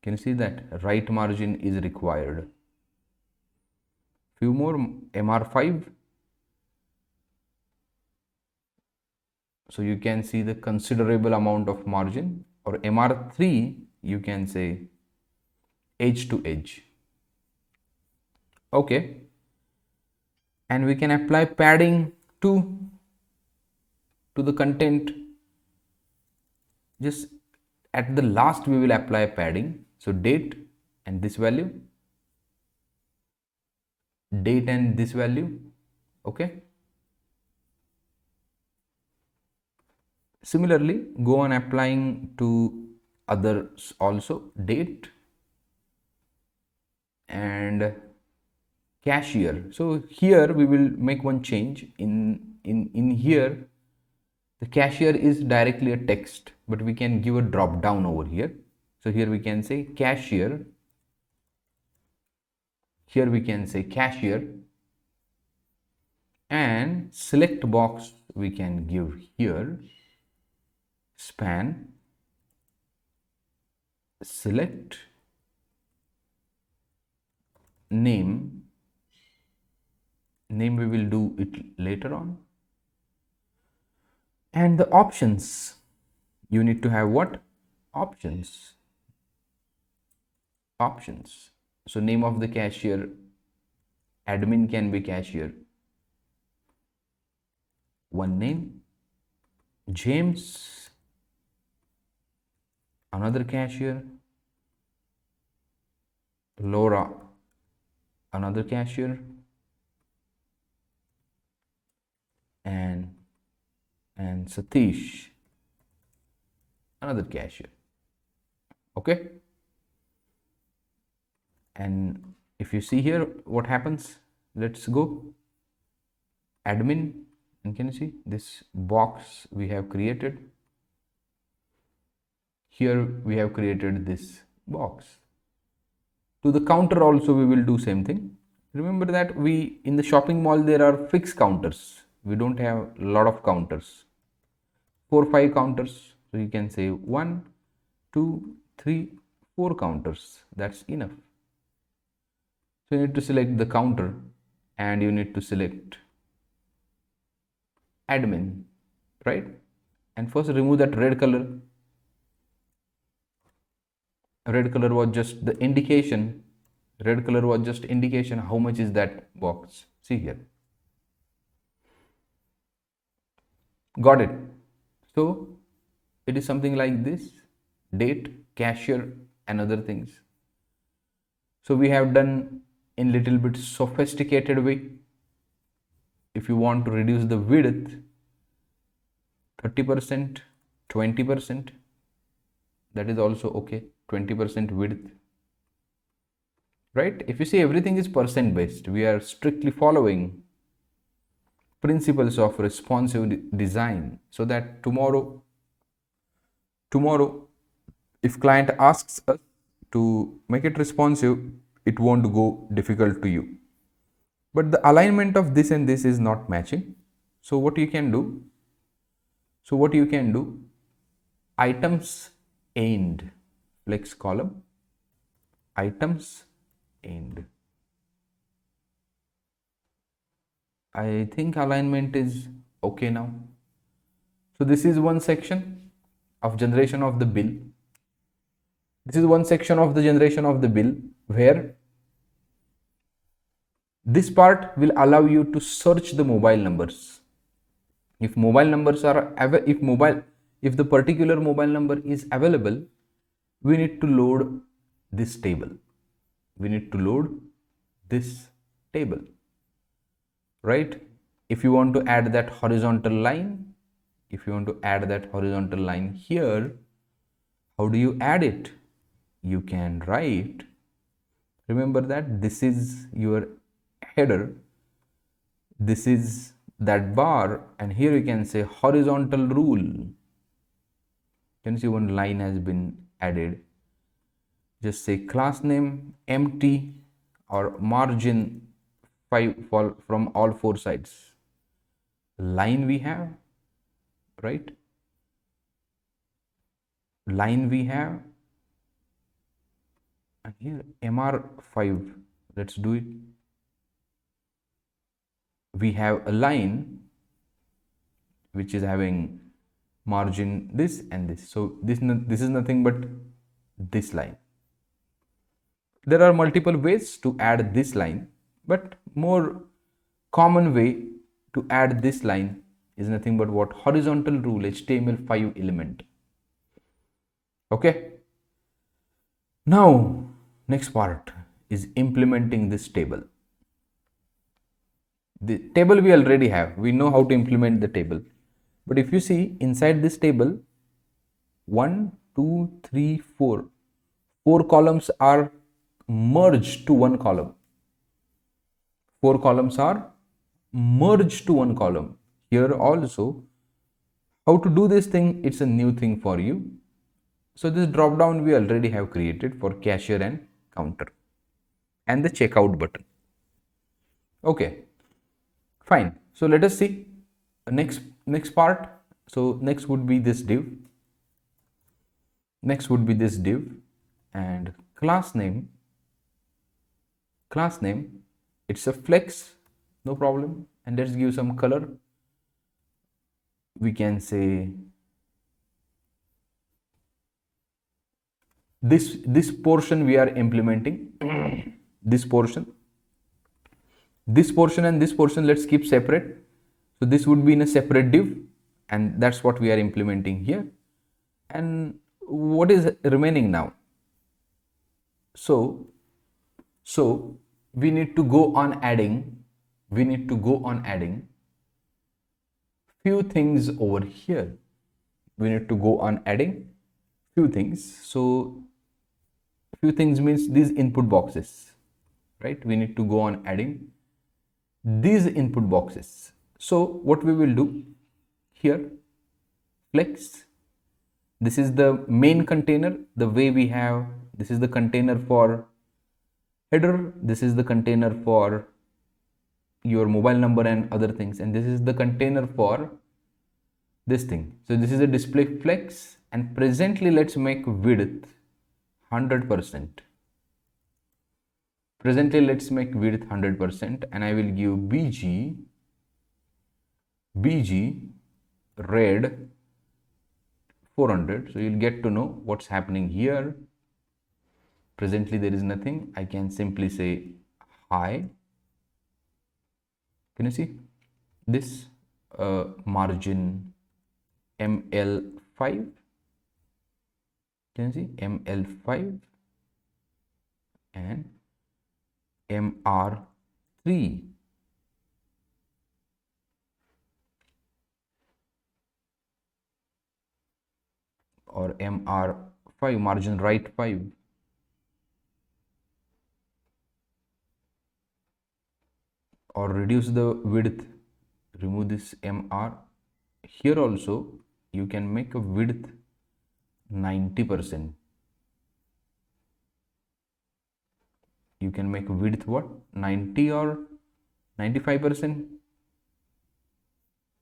Can you see that right margin is required? Few more, MR5. So you can see the considerable amount of margin, or MR3 you can say edge to edge. Okay, and we can apply padding to the content. Just at the last we will apply padding, so date and this value, date and this value. Okay, similarly go on applying to others also, date and cashier. So here we will make one change in here. The cashier is directly a text, but we can give a drop down over here. So here we can say cashier, here we can say cashier, and select box we can give here span select name we will do it later on. And the options, you need to have what? Options. So name of the cashier, admin can be cashier, one name, James, another cashier, Laura, another cashier, and Satish, another cashier. Okay, and if you see here what happens, let's go admin, and can you see this box we have created? Here we have created this box. To the counter also we will do same thing. Remember that we in the shopping mall there are fixed counters, we don't have a lot of counters, 4-5 counters. So you can say 1 2 3 4 counters, that's enough. So you need to select the counter and you need to select admin, right? And first remove that red color. Red color was just the indication, how much is that box. See here, got it. So it is something like this, date, cashier and other things. So we have done in little bit sophisticated way. If you want to reduce the width 30%, 20%, that is also okay. 20% width, right? If you see, everything is percent based, we are strictly following principles of responsive design, so that tomorrow if client asks us to make it responsive, it won't go difficult to you. But the alignment of this and this is not matching. So what you can do, items end, flex column, items end. I think alignment is okay now. So this is one section of generation of the bill. Where this part will allow you to search the mobile numbers. If the particular mobile number is available, we need to load this table. Right? If you want to add that horizontal line, here, how do you add it? You can write, remember that this is your header, this is that bar, and here you can say horizontal rule. Can you see one line has been added? Just say class name empty or margin 5 from all 4 sides. Line we have, right? And here MR5, let's do it. We have a line which is having margin this and this. So this is nothing but this line. There are multiple ways to add this line, but more common way to add this line is nothing but what horizontal rule HTML5 element. Okay. Now, next part is implementing this table. The table we already have. We know how to implement the table. But if you see inside this table, 1, 2, 3, 4. 4 columns are merged to one column. 4 columns are merged to one column. Here also, how to do this thing, it's a new thing for you. So this drop down we already have created for cashier and counter and the checkout button. Okay, fine. So let us see next part. So next would be this div. Next would be this div and class name. Class name, it's a flex, no problem. And let's give some color. We can say this portion we are implementing. This portion and this portion let's keep separate. So this would be in a separate div, and that's what we are implementing here. And what is remaining now? So we need to go on adding few things over here. We need to go on adding few things. So few things means these input boxes, right? We need to go on adding these input boxes. So what we will do here, flex, this is the main container, the way we have, this is the container for header, this is the container for your mobile number and other things, and this is the container for this thing. So this is a display flex, and presently let's make width 100%. Presently let's make width 100%, and I will give bg red 400. So you'll get to know what's happening here. Presently there is nothing. I can simply say hi. Can you see this margin ML5? Can you see ML5 and MR3? Or MR5, margin right 5. Or reduce the width, remove this MR. Here also you can make a width 90%. You can make width what? 90 or 95%,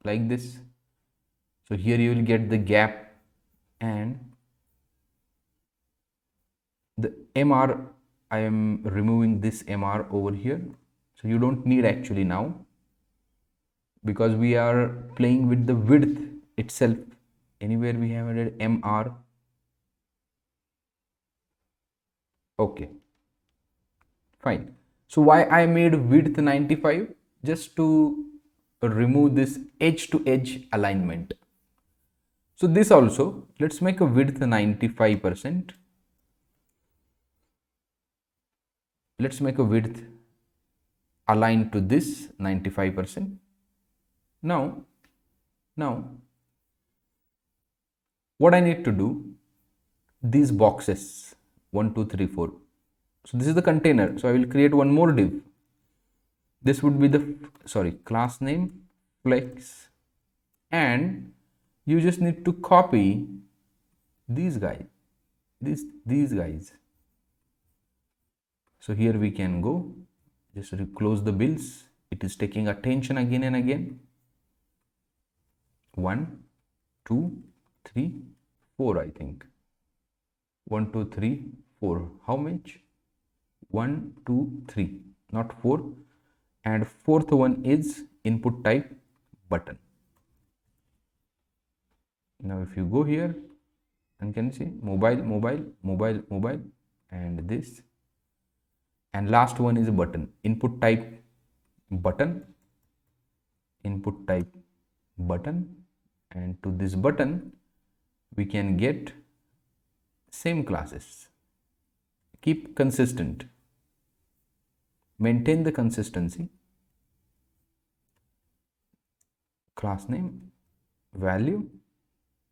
like this. So here you will get the gap, and the MR, I am removing this MR over here. So you don't need actually now, because we are playing with the width itself. Anywhere we have added MR. Okay, fine. So why I made width 95? Just to remove this edge to edge alignment. So this also, let's make a width 95%. Let's make a width aligned to this 95%. Now what I need to do, these boxes 1 2 3 4. So this is the container, so I will create one more div. This would be the class name flex, and you just need to copy these guys, these guys. So here we can go, just close the bills. It is taking attention again and again. 1 2 3 4, I think 1 2 3 4. How much? 1 2 3, not 4. And fourth one is input type button. Now if you go here, and can you see mobile, and this, and last one is a button, input type button, and to this button we can get same classes. Keep consistent, maintain the consistency. Class name, value,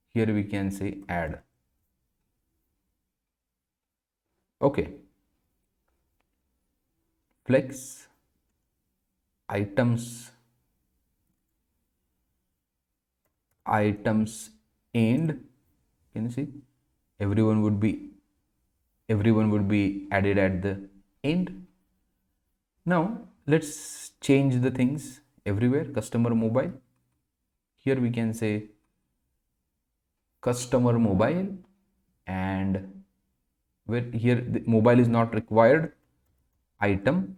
here we can say add. Okay, flex, items end, can you see everyone would be added at the end. Now let's change the things everywhere. Customer mobile, here we can say customer mobile, and where here the mobile is not required, item,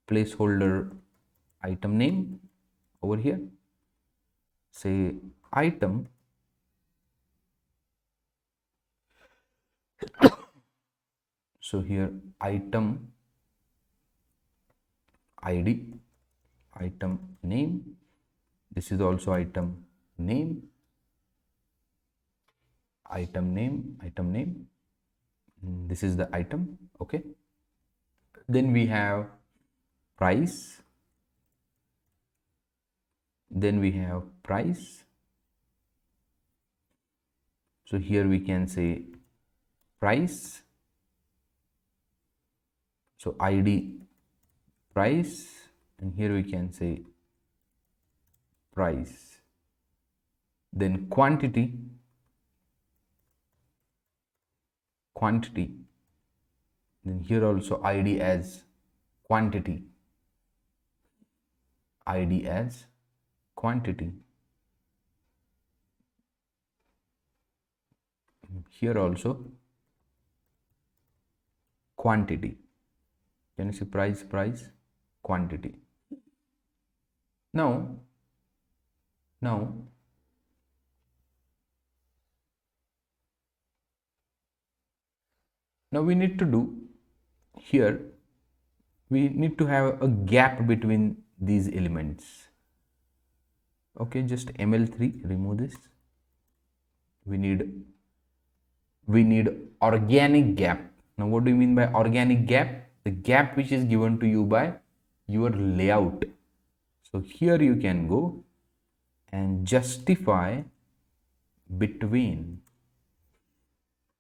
placeholder item name over here, say item so here item id, item name, this is also item name, this is the item. Okay, then we have price, so here we can say price, so id price, and here we can say price. Then quantity, then here also id as quantity, here also quantity, can you see price, quantity. Now we need to do here, we need to have a gap between these elements. Okay, just ml3, remove this. We need organic gap. Now what do you mean by organic gap? The gap which is given to you by your layout. So here you can go and justify between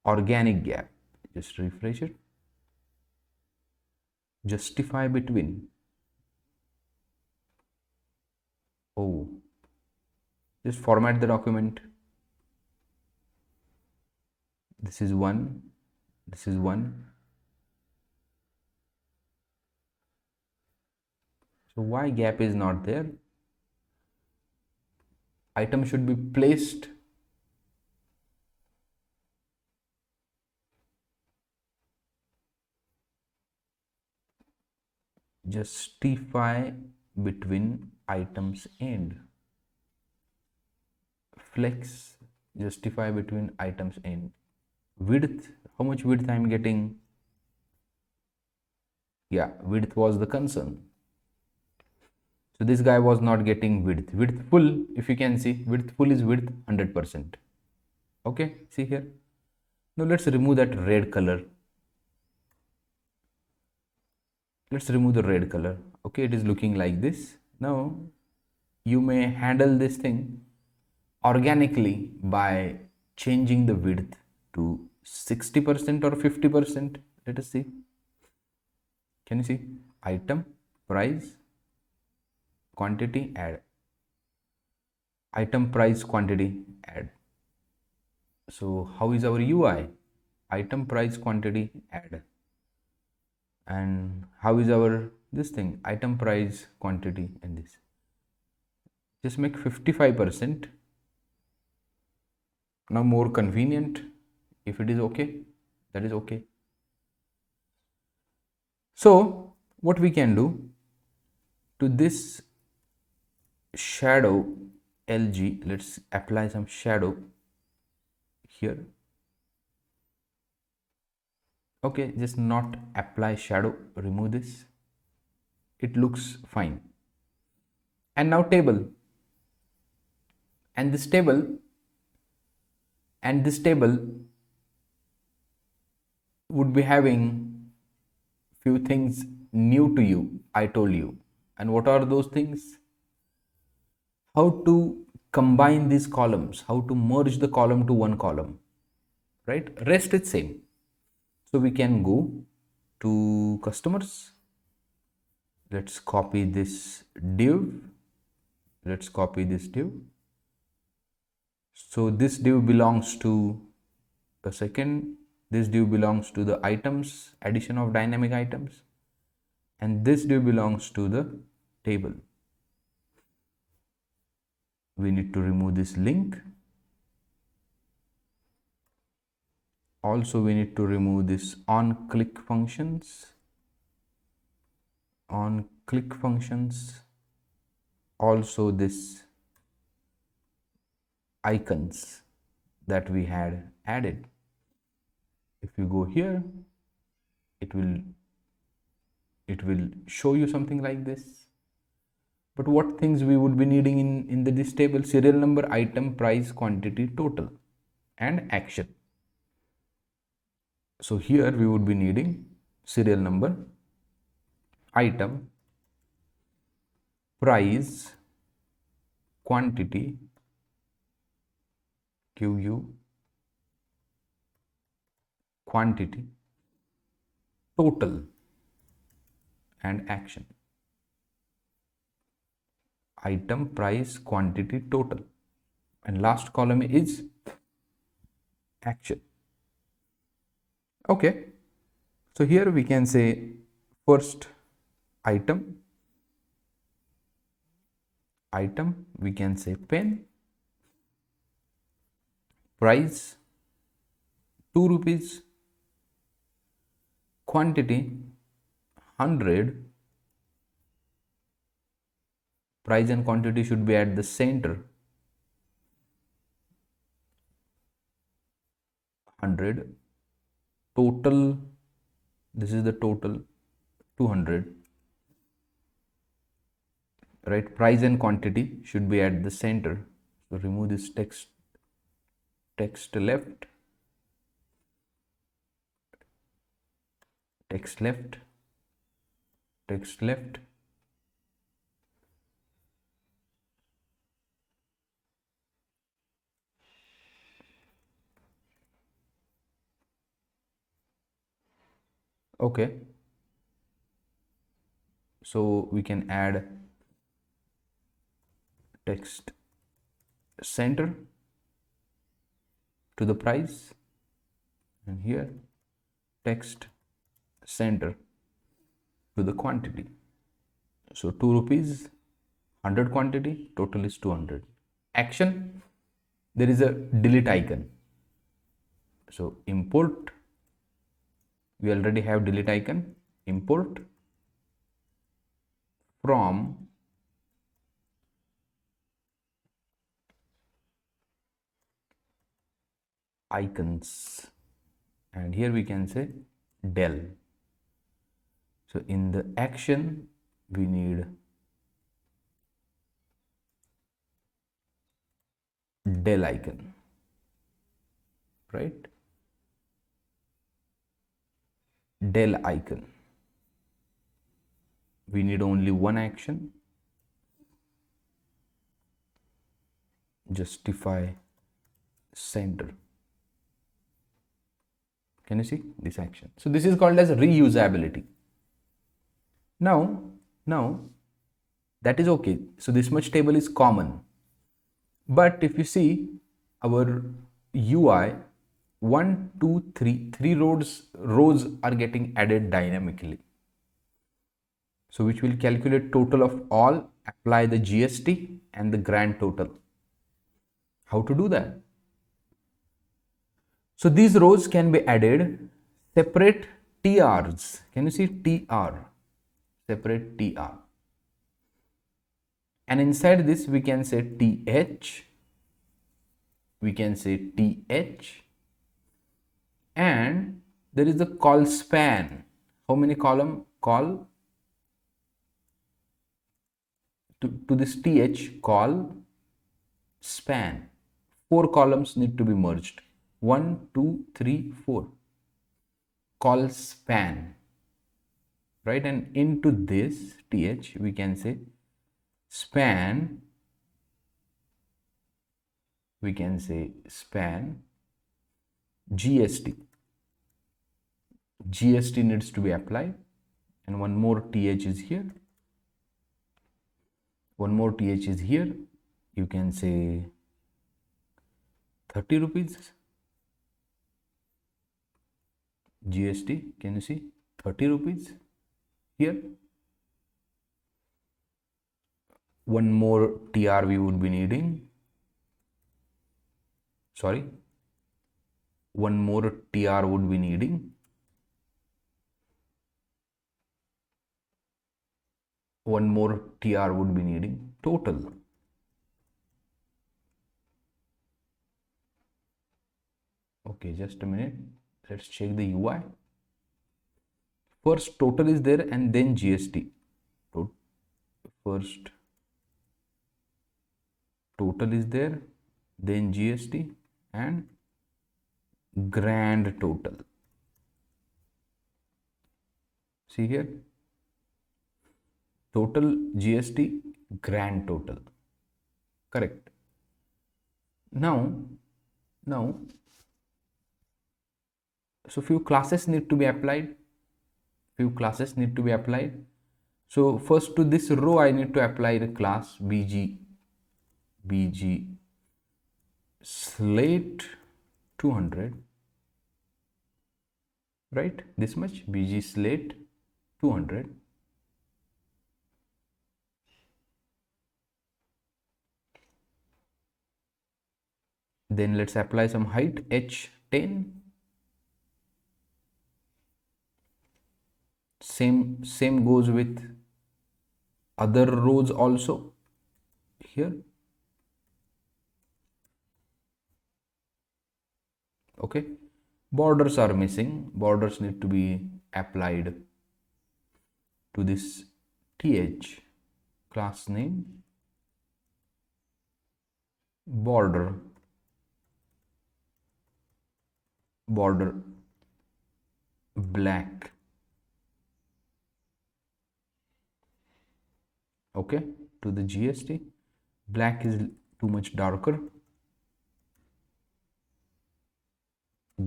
organic gap, just refresh it, justify between, just format the document, this is one, so why gap is not there? Item should be placed justify between items end, flex, justify between items end. Width, how much width I am getting? Yeah, width was the concern. So this guy was not getting width full, if you can see, width full is width 100%. Okay, see here. Now let's remove that red color. Let's remove the red color. Okay, it is looking like this. Now you may handle this thing organically by changing the width to 60% or 50%. Let us see. Can you see? Item, price, quantity, add. Item, price, quantity, add. So how is our UI? Item, price, quantity, add. And how is our this thing? Item, price, quantity, and this. Just make 55%. Now more convenient. If it is okay, that is okay. So what we can do to this shadow LG, let's apply some shadow here. Okay, just not apply shadow, remove this. It looks fine. And now table, and this table would be having few things new to you, I told you. And what are those things? How to combine these columns, how to merge the column to one column, right? Rest is same. So we can go to customers. Let's copy this div. Let's copy this div. So this div belongs to a second. This div belongs to the items, addition of dynamic items. And this div belongs to the table. We need to remove this link. Also, we need to remove this on-click functions. On-click functions. Also, this icons that we had added. If you go here, it will show you something like this. But what things we would be needing in this table? Serial number, item, price, quantity, total, and action. So here we would be needing serial number, item, price, quantity, QU, quantity, total, and action. Item, price, quantity, total, and last column is action. Okay, so here we can say first item, we can say pen, price 2 rupees, quantity 100, price and quantity should be at the center, 100, total, this is the total, 200, right? Price and quantity should be at the center. So remove this text left, text left, text left. Okay, so we can add text center to the price, and here text center to the quantity. So 2 rupees, 100 quantity, total is 200. Action, there is a delete icon. So import, we already have delete icon, import from icons, and here we can say del. So in the action we need del icon, right? Del icon, we need only one action, justify center. Can you see this action? So this is called as reusability. Now that is okay. So this much table is common, but if you see our UI, 1, 2, 3, 3 rows are getting added dynamically. So which will calculate total of all, apply the GST and the grand total. How to do that? So these rows can be added separate TRs. Can you see TR? Separate TR. And inside this we can say TH. We can say TH. and there is the call span. How many column call to this th call span? 4 columns need to be merged. 1 2 3 4 call span, right? And into this th we can say span, we can say span gst needs to be applied, and one more th is here, one more th is here. You can say 30 rupees gst. Can you see 30 rupees here? One more tr we would be needing, sorry, one more tr would be needing. One more tr would be needing total. Okay, just a minute, let's check the UI. First total is there and then gst. First total is there, then gst and grand total. See here, total gst grand total, correct. Now so few classes need to be applied, so first to this row I need to apply the class bg slate 200, right? This much bg slate 200. Then let's apply some height h10. Same goes with other rows also here. Okay, borders are missing, borders need to be applied to this th class name border black. Okay, to the gst black is too much darker,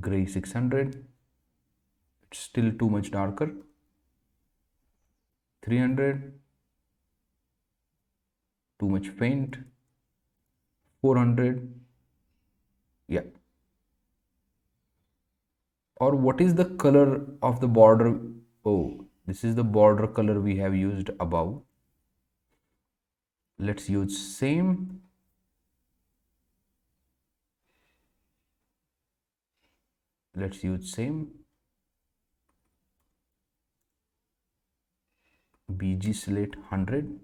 gray 600, it's still too much darker, 300 too much faint, 400. Yeah, or what is the color of the border? Oh, this is the border color we have used above. Let's use same. Let's use same bg slate 100.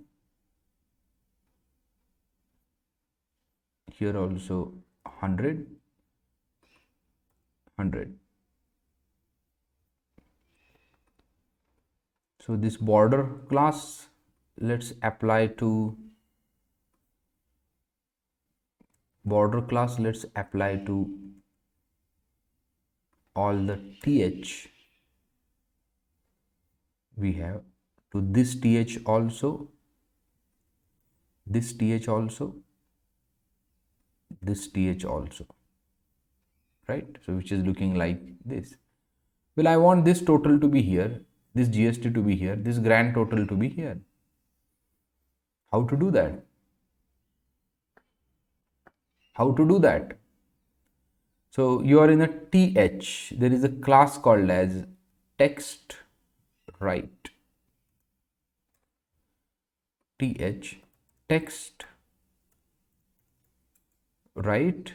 Here also 100. So this border class, let's apply to border class, let's apply to all the th we have, to this th also, this th also, this th also, right? So which is looking like this. Well, I want this total to be here, this gst to be here, this grand total to be here. How to do that? So you are in a th, there is a class called as text write, text write,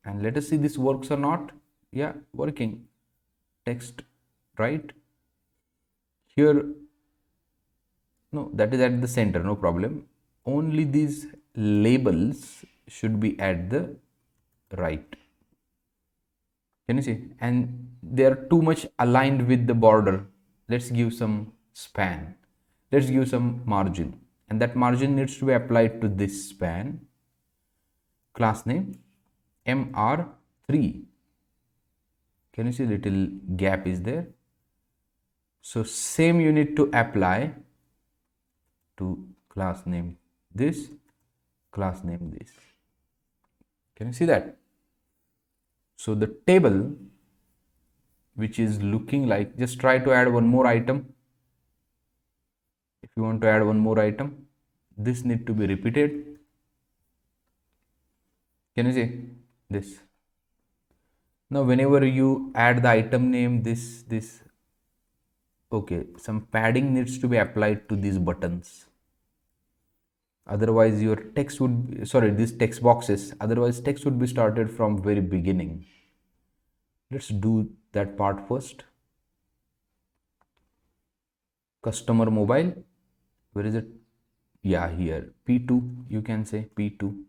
and let us see this works or not. Yeah, working. Text write here, no, that is at the center, no problem. Only these labels should be at the right. Can you see? And they are too much aligned with the border. Let's give some span. Let's give some margin. And that margin needs to be applied to this span. Class name MR3. Can you see little gap is there? So same you need to apply to class name this, class name this. Can you see that? So the table which is looking like, just try to add one more item. If you want to add one more item, this need to be repeated. Can you see this? Now whenever you add the item name, this, okay, some padding needs to be applied to these buttons. Otherwise your text would be, sorry, these text boxes, otherwise text would be started from very beginning. Let's do that part first. Customer mobile, where is it? Yeah, here, P2, you can say P2.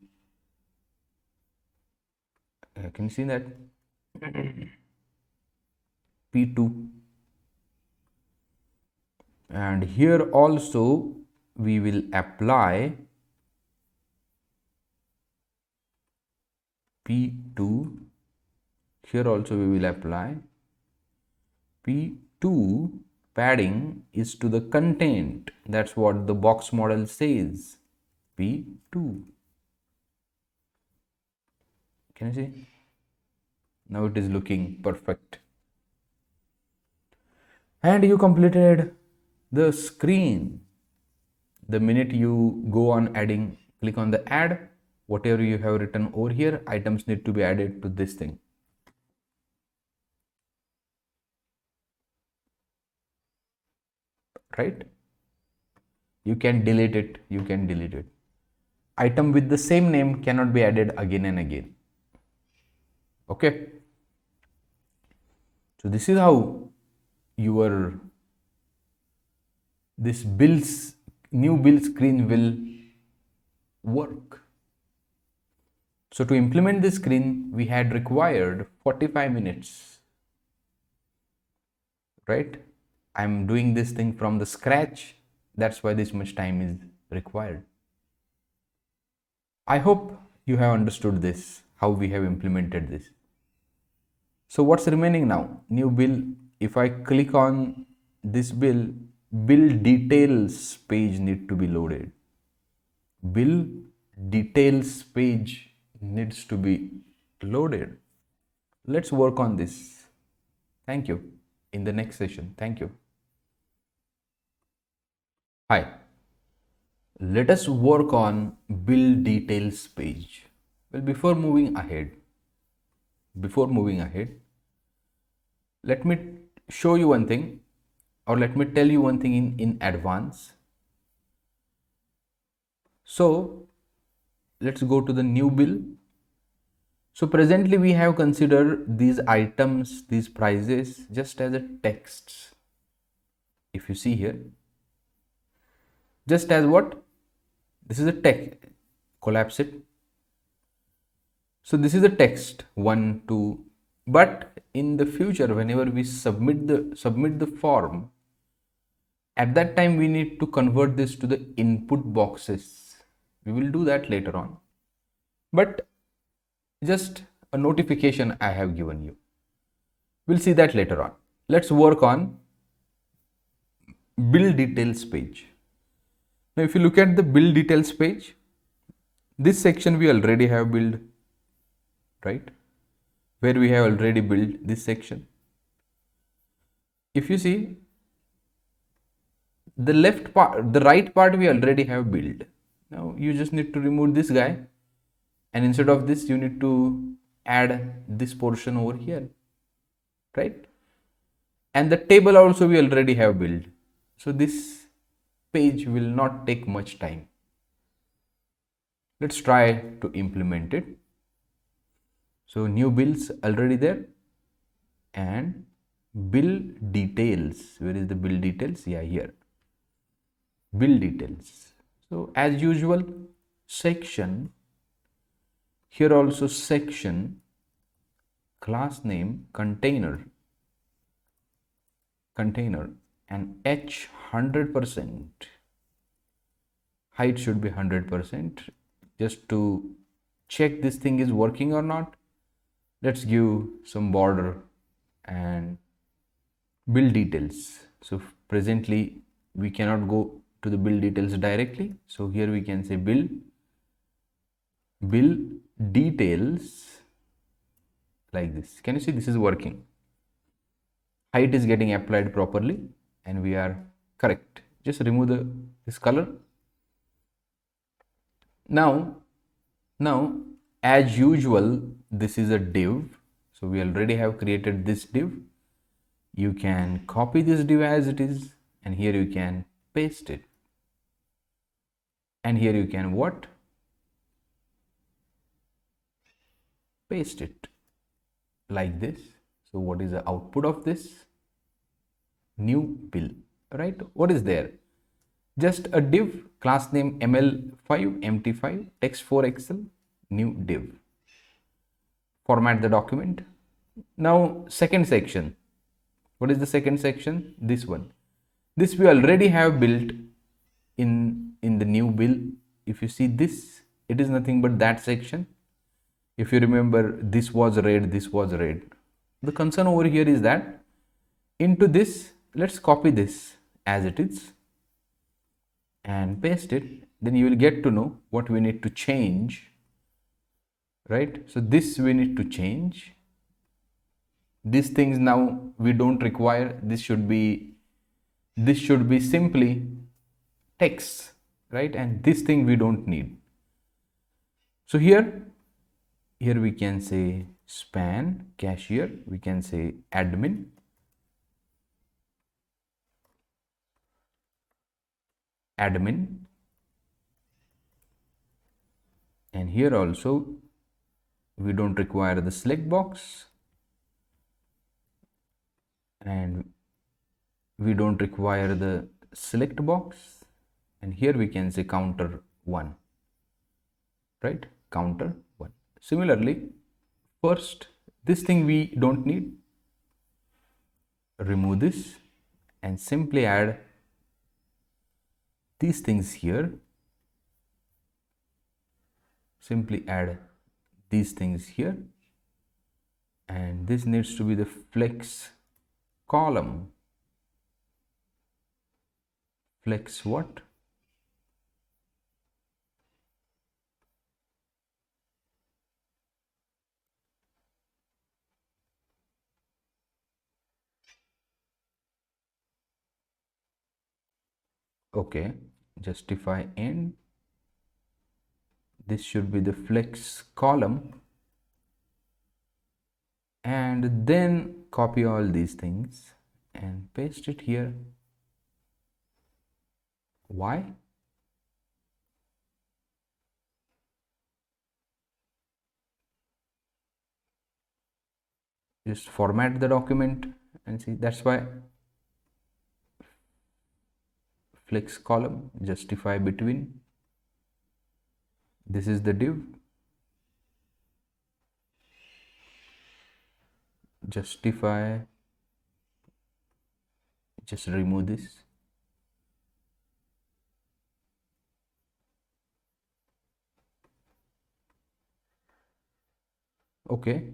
Can you see that? P2. And here also we will apply P2. Here also we will apply P2. Padding is to the content. That's what the box model says. P2. Can you see? Now it is looking perfect. And you completed the screen. The minute you go on adding, click on the add, whatever you have written over here, items need to be added to this thing. Right? You can delete it. You can delete it. Item with the same name cannot be added again and again. Okay. So this is how your this new build screen will work. So to implement this screen, we had required 45 minutes. Right? I'm doing this thing from the scratch. That's why this much time is required. I hope you have understood this, how we have implemented this. So what's remaining now? New bill. If I click on this bill details page need to be loaded. Bill details page needs to be loaded. Let's work on this. Thank you. In the next session. Thank you. Hi. Let us work on build details page. Well, before moving ahead, let me show you one thing, or let me tell you one thing in advance. So let's go to the new bill. So presently we have considered these items, these prices just as a text. If you see here, just as what? This is a text. Collapse it. So this is the text 1, 2. But in the future, whenever we submit the form, at that time we need to convert this to the input boxes. We will do that later on. But just a notification I have given you. We'll see that later on. Let's work on build details page. Now if you look at the build details page, this section we already have built, right? Where we have already built this section. If you see, the left part, the right part we already have built. Now you just need to remove this guy, and instead of this you need to add this portion over here, right? And the table also we already have built. So this page will not take much time. Let's try to implement it. So new bills already there, and bill details. Where is the bill details? Yeah, here. Bill details. So as usual, section. Here also section. class name container and h 100%, height should be 100%. Just to check this thing is working or not, let's give some border and build details. So presently we cannot go to the build details directly, so here we can say build details like this. Can you see this is working? Height is getting applied properly and we are correct. Just remove this color. Now as usual, this is a div, so we already have created this div. You can copy this div as it is and here you can paste it, and here you can what? Paste it like this. So what is the output of this? New bill, right? What is there? Just a div, class name ml5 mt5 text4excel, new div. Format the document. Now second section. What is the second section? This one. This we already have built in the new bill. If you see this, it is nothing but that section. If you remember, this was red, this was red. The concern over here is that into this, let's copy this as it is and paste it. Then you will get to know what we need to change, right? So this we need to change. These things now we don't require. This should be simply text, right? And this thing we don't need. So here we can say span cashier, we can say admin, and here also we don't require the select box and we don't require the select box, and here we can say counter 1, right? Counter 1. Similarly, first this thing we don't need, remove this and simply add these things here. Simply add these things here, and this needs to be the flex column. Flex what? Okay, justify end. This should be the flex column, and then copy all these things and paste it here. Why? Just format the document and see, that's why flex column, justify between, this is the div, justify, just remove this. Okay,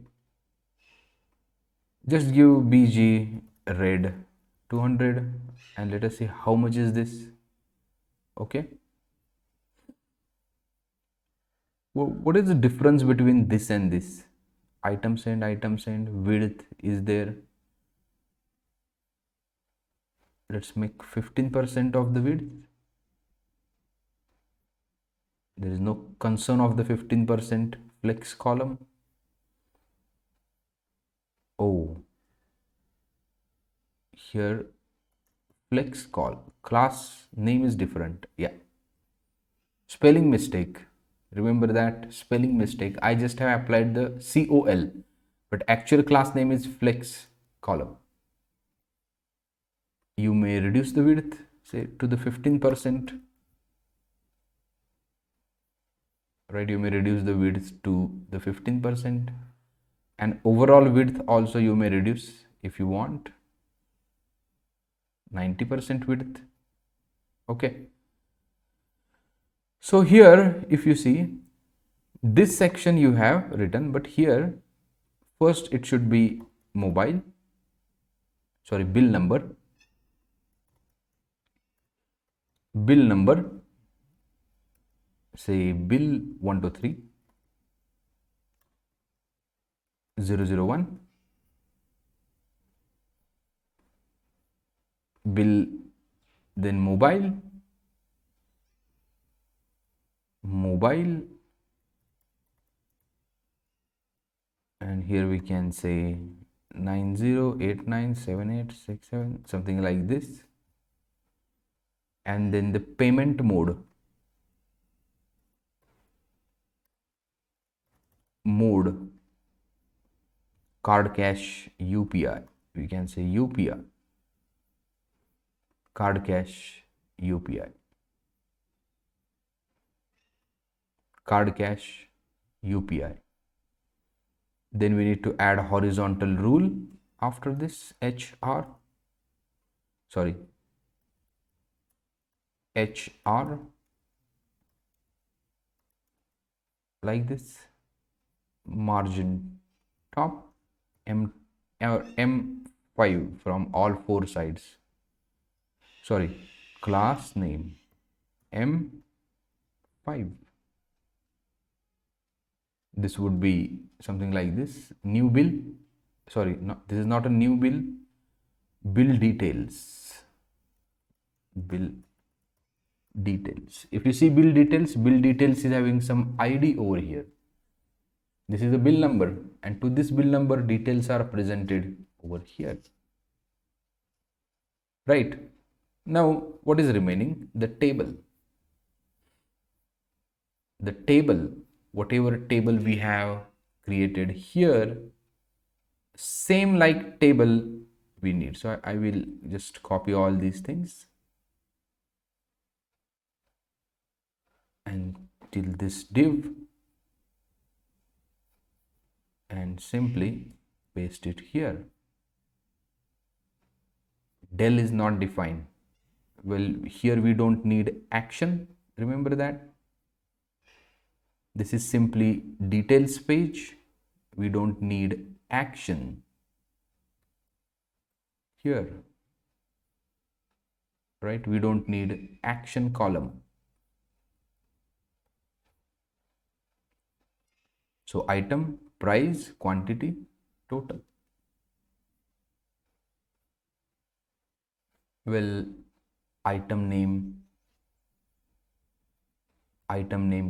just give bg red 200 and let us see how much is this. Okay, what is the difference between this and this? Items and width is there. Let's make 15% of the width. There is no concern of the 15% flex column. Oh, here flex call, class name is different. Yeah, spelling mistake. Remember that spelling mistake. I just have applied the COL, but actual class name is flex column. You may reduce the width, say to the 15%, right? You may reduce the width to the 15%. and overall width also you may reduce if you want, 90% width. Okay, so here if you see this section you have written, but here first it should be mobile, sorry, bill number, say bill 123.001, bill, then mobile, and here we can say 90897867, something like this, and then the payment mode, card cash UPI, we can say UPI, card cash UPI, card cash UPI. Then we need to add horizontal rule after this, HR like this, margin top, M5 from all four sides, sorry, class name M5. This would be something like this, new bill, sorry, no, this is not a new bill, bill details. If you see bill details is having some ID over here. This is the bill number, and to this bill number details are presented over here. Right, now what is remaining? The table, whatever table we have created here, same like table we need. So I will just copy all these things and till this div and simply paste it here. Del is not defined. Well, here we don't need action, remember that. This is simply details page, we don't need action here, right? We don't need action column. So item, price, quantity, total. Well, item name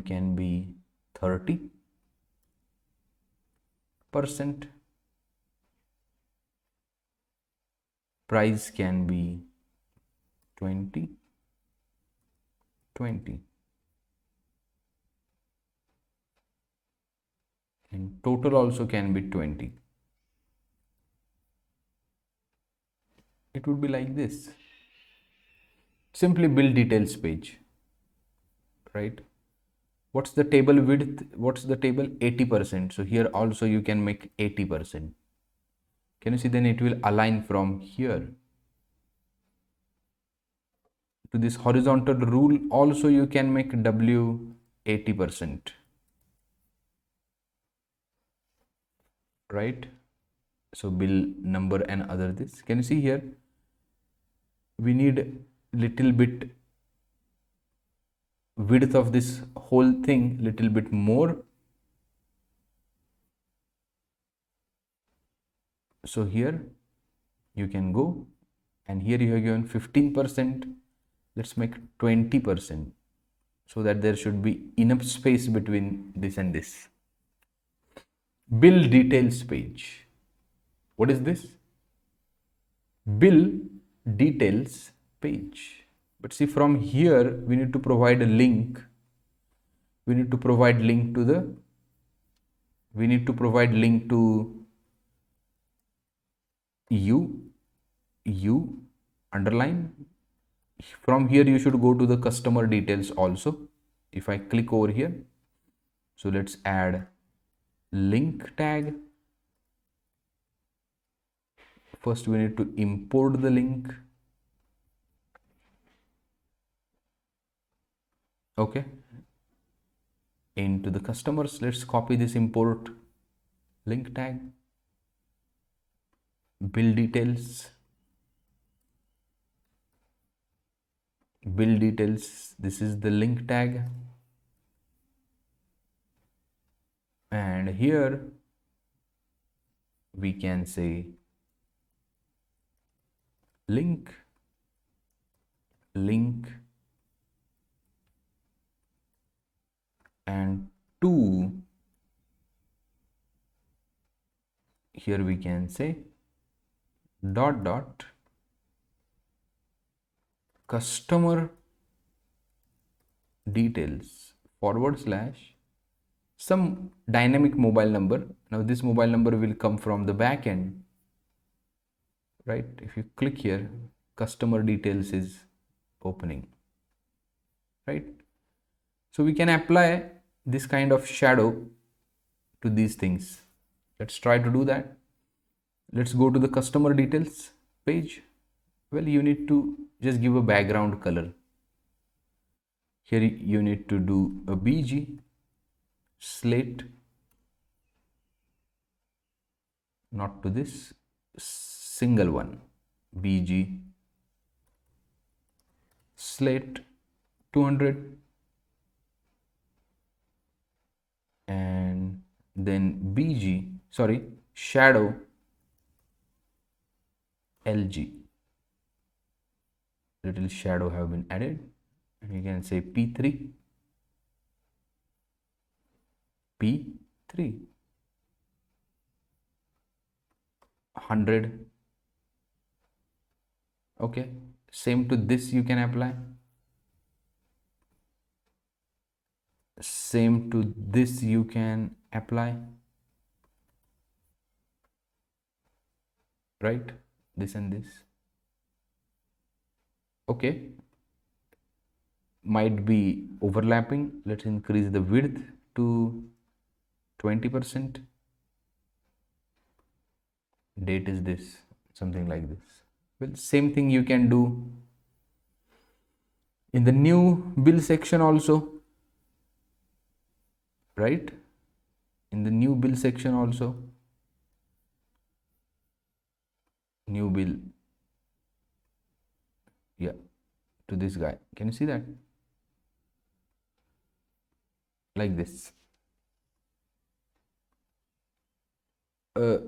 can be 30%, price can be 20, and total also can be 20. It would be like this, simply build details page, right? What's the table width? What's the table? 80%. So here also you can make 80%. Can you see? Then it will align from here to this horizontal rule. Also you can make W 80%, right? So bill number and other this. Can you see here? We need little bit width of this whole thing, little bit more. So here you can go, and here you have given 15%. Let's make 20%, so that there should be enough space between this and this. Bill details page. What is this? Bill details page. But see, from here we need to provide a link. We need to provide link to U underline. From here you should go to the customer details also. If I click over here, so let's add link tag, first we need to import the link. Okay, into the customers, let's copy this import link tag, bill details, this is the link tag, and here we can say link and to, here we can say dot customer details / some dynamic mobile number. Now this mobile number will come from the backend, right? If you click here, customer details is opening, right? So we can apply this kind of shadow to these things. Let's try to do that. Let's go to the customer details page. Well, you need to just give a background color. Here you need to do a BG slate, not to this, single one, BG slate 200, and then shadow LG, little shadow have been added, and you can say P3 100. Okay, same to this you can apply, same to this you can apply, right? This and this. Okay, might be overlapping. Let's increase the width to 20%. Date is this, something like this. Well, same thing you can do in the new bill section also, right? In the new bill section also, new bill, yeah, to this guy. Can you see that? Like this.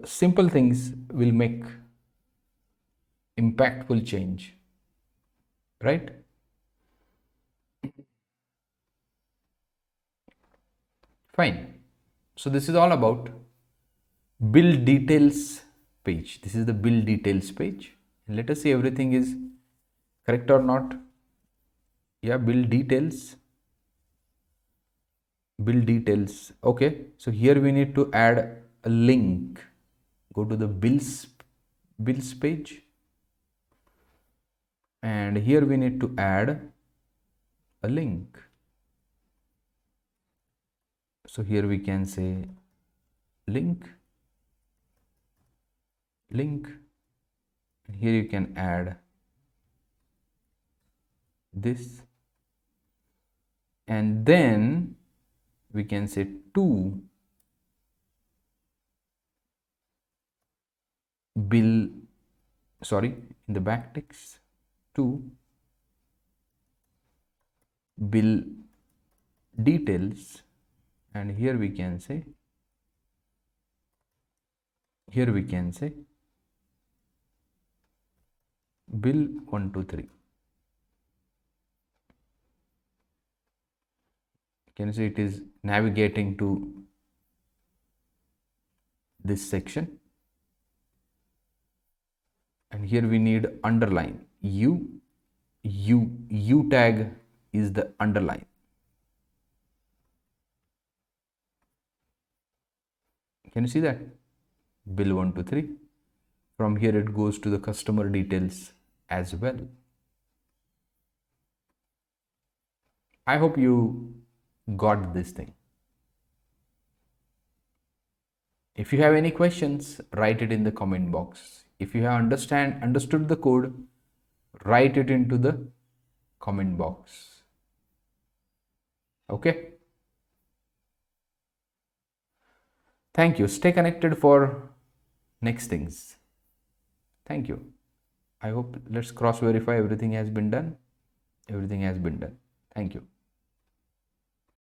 Simple things will make impactful change, right? Fine. So this is all about bill details page. This is the bill details page. And let us see everything is correct or not. Yeah, bill details. Okay, so here we need to add a link. Go to the bills page, and here we need to add a link. So here we can say link, and here you can add this, and then we can say to bill, in the backticks, to bill details, and here we can say bill 123. Can you see it is navigating to this section? And here we need underline. U tag is the underline. Can you see that? Bill 123. From here it goes to the customer details as well. I hope you got this thing. If you have any questions, write it in the comment box. If you have understood the code, write it into the comment box. Okay. Thank you. Stay connected for next things. Thank you. I hope, let's cross verify everything has been done. Everything has been done. Thank you.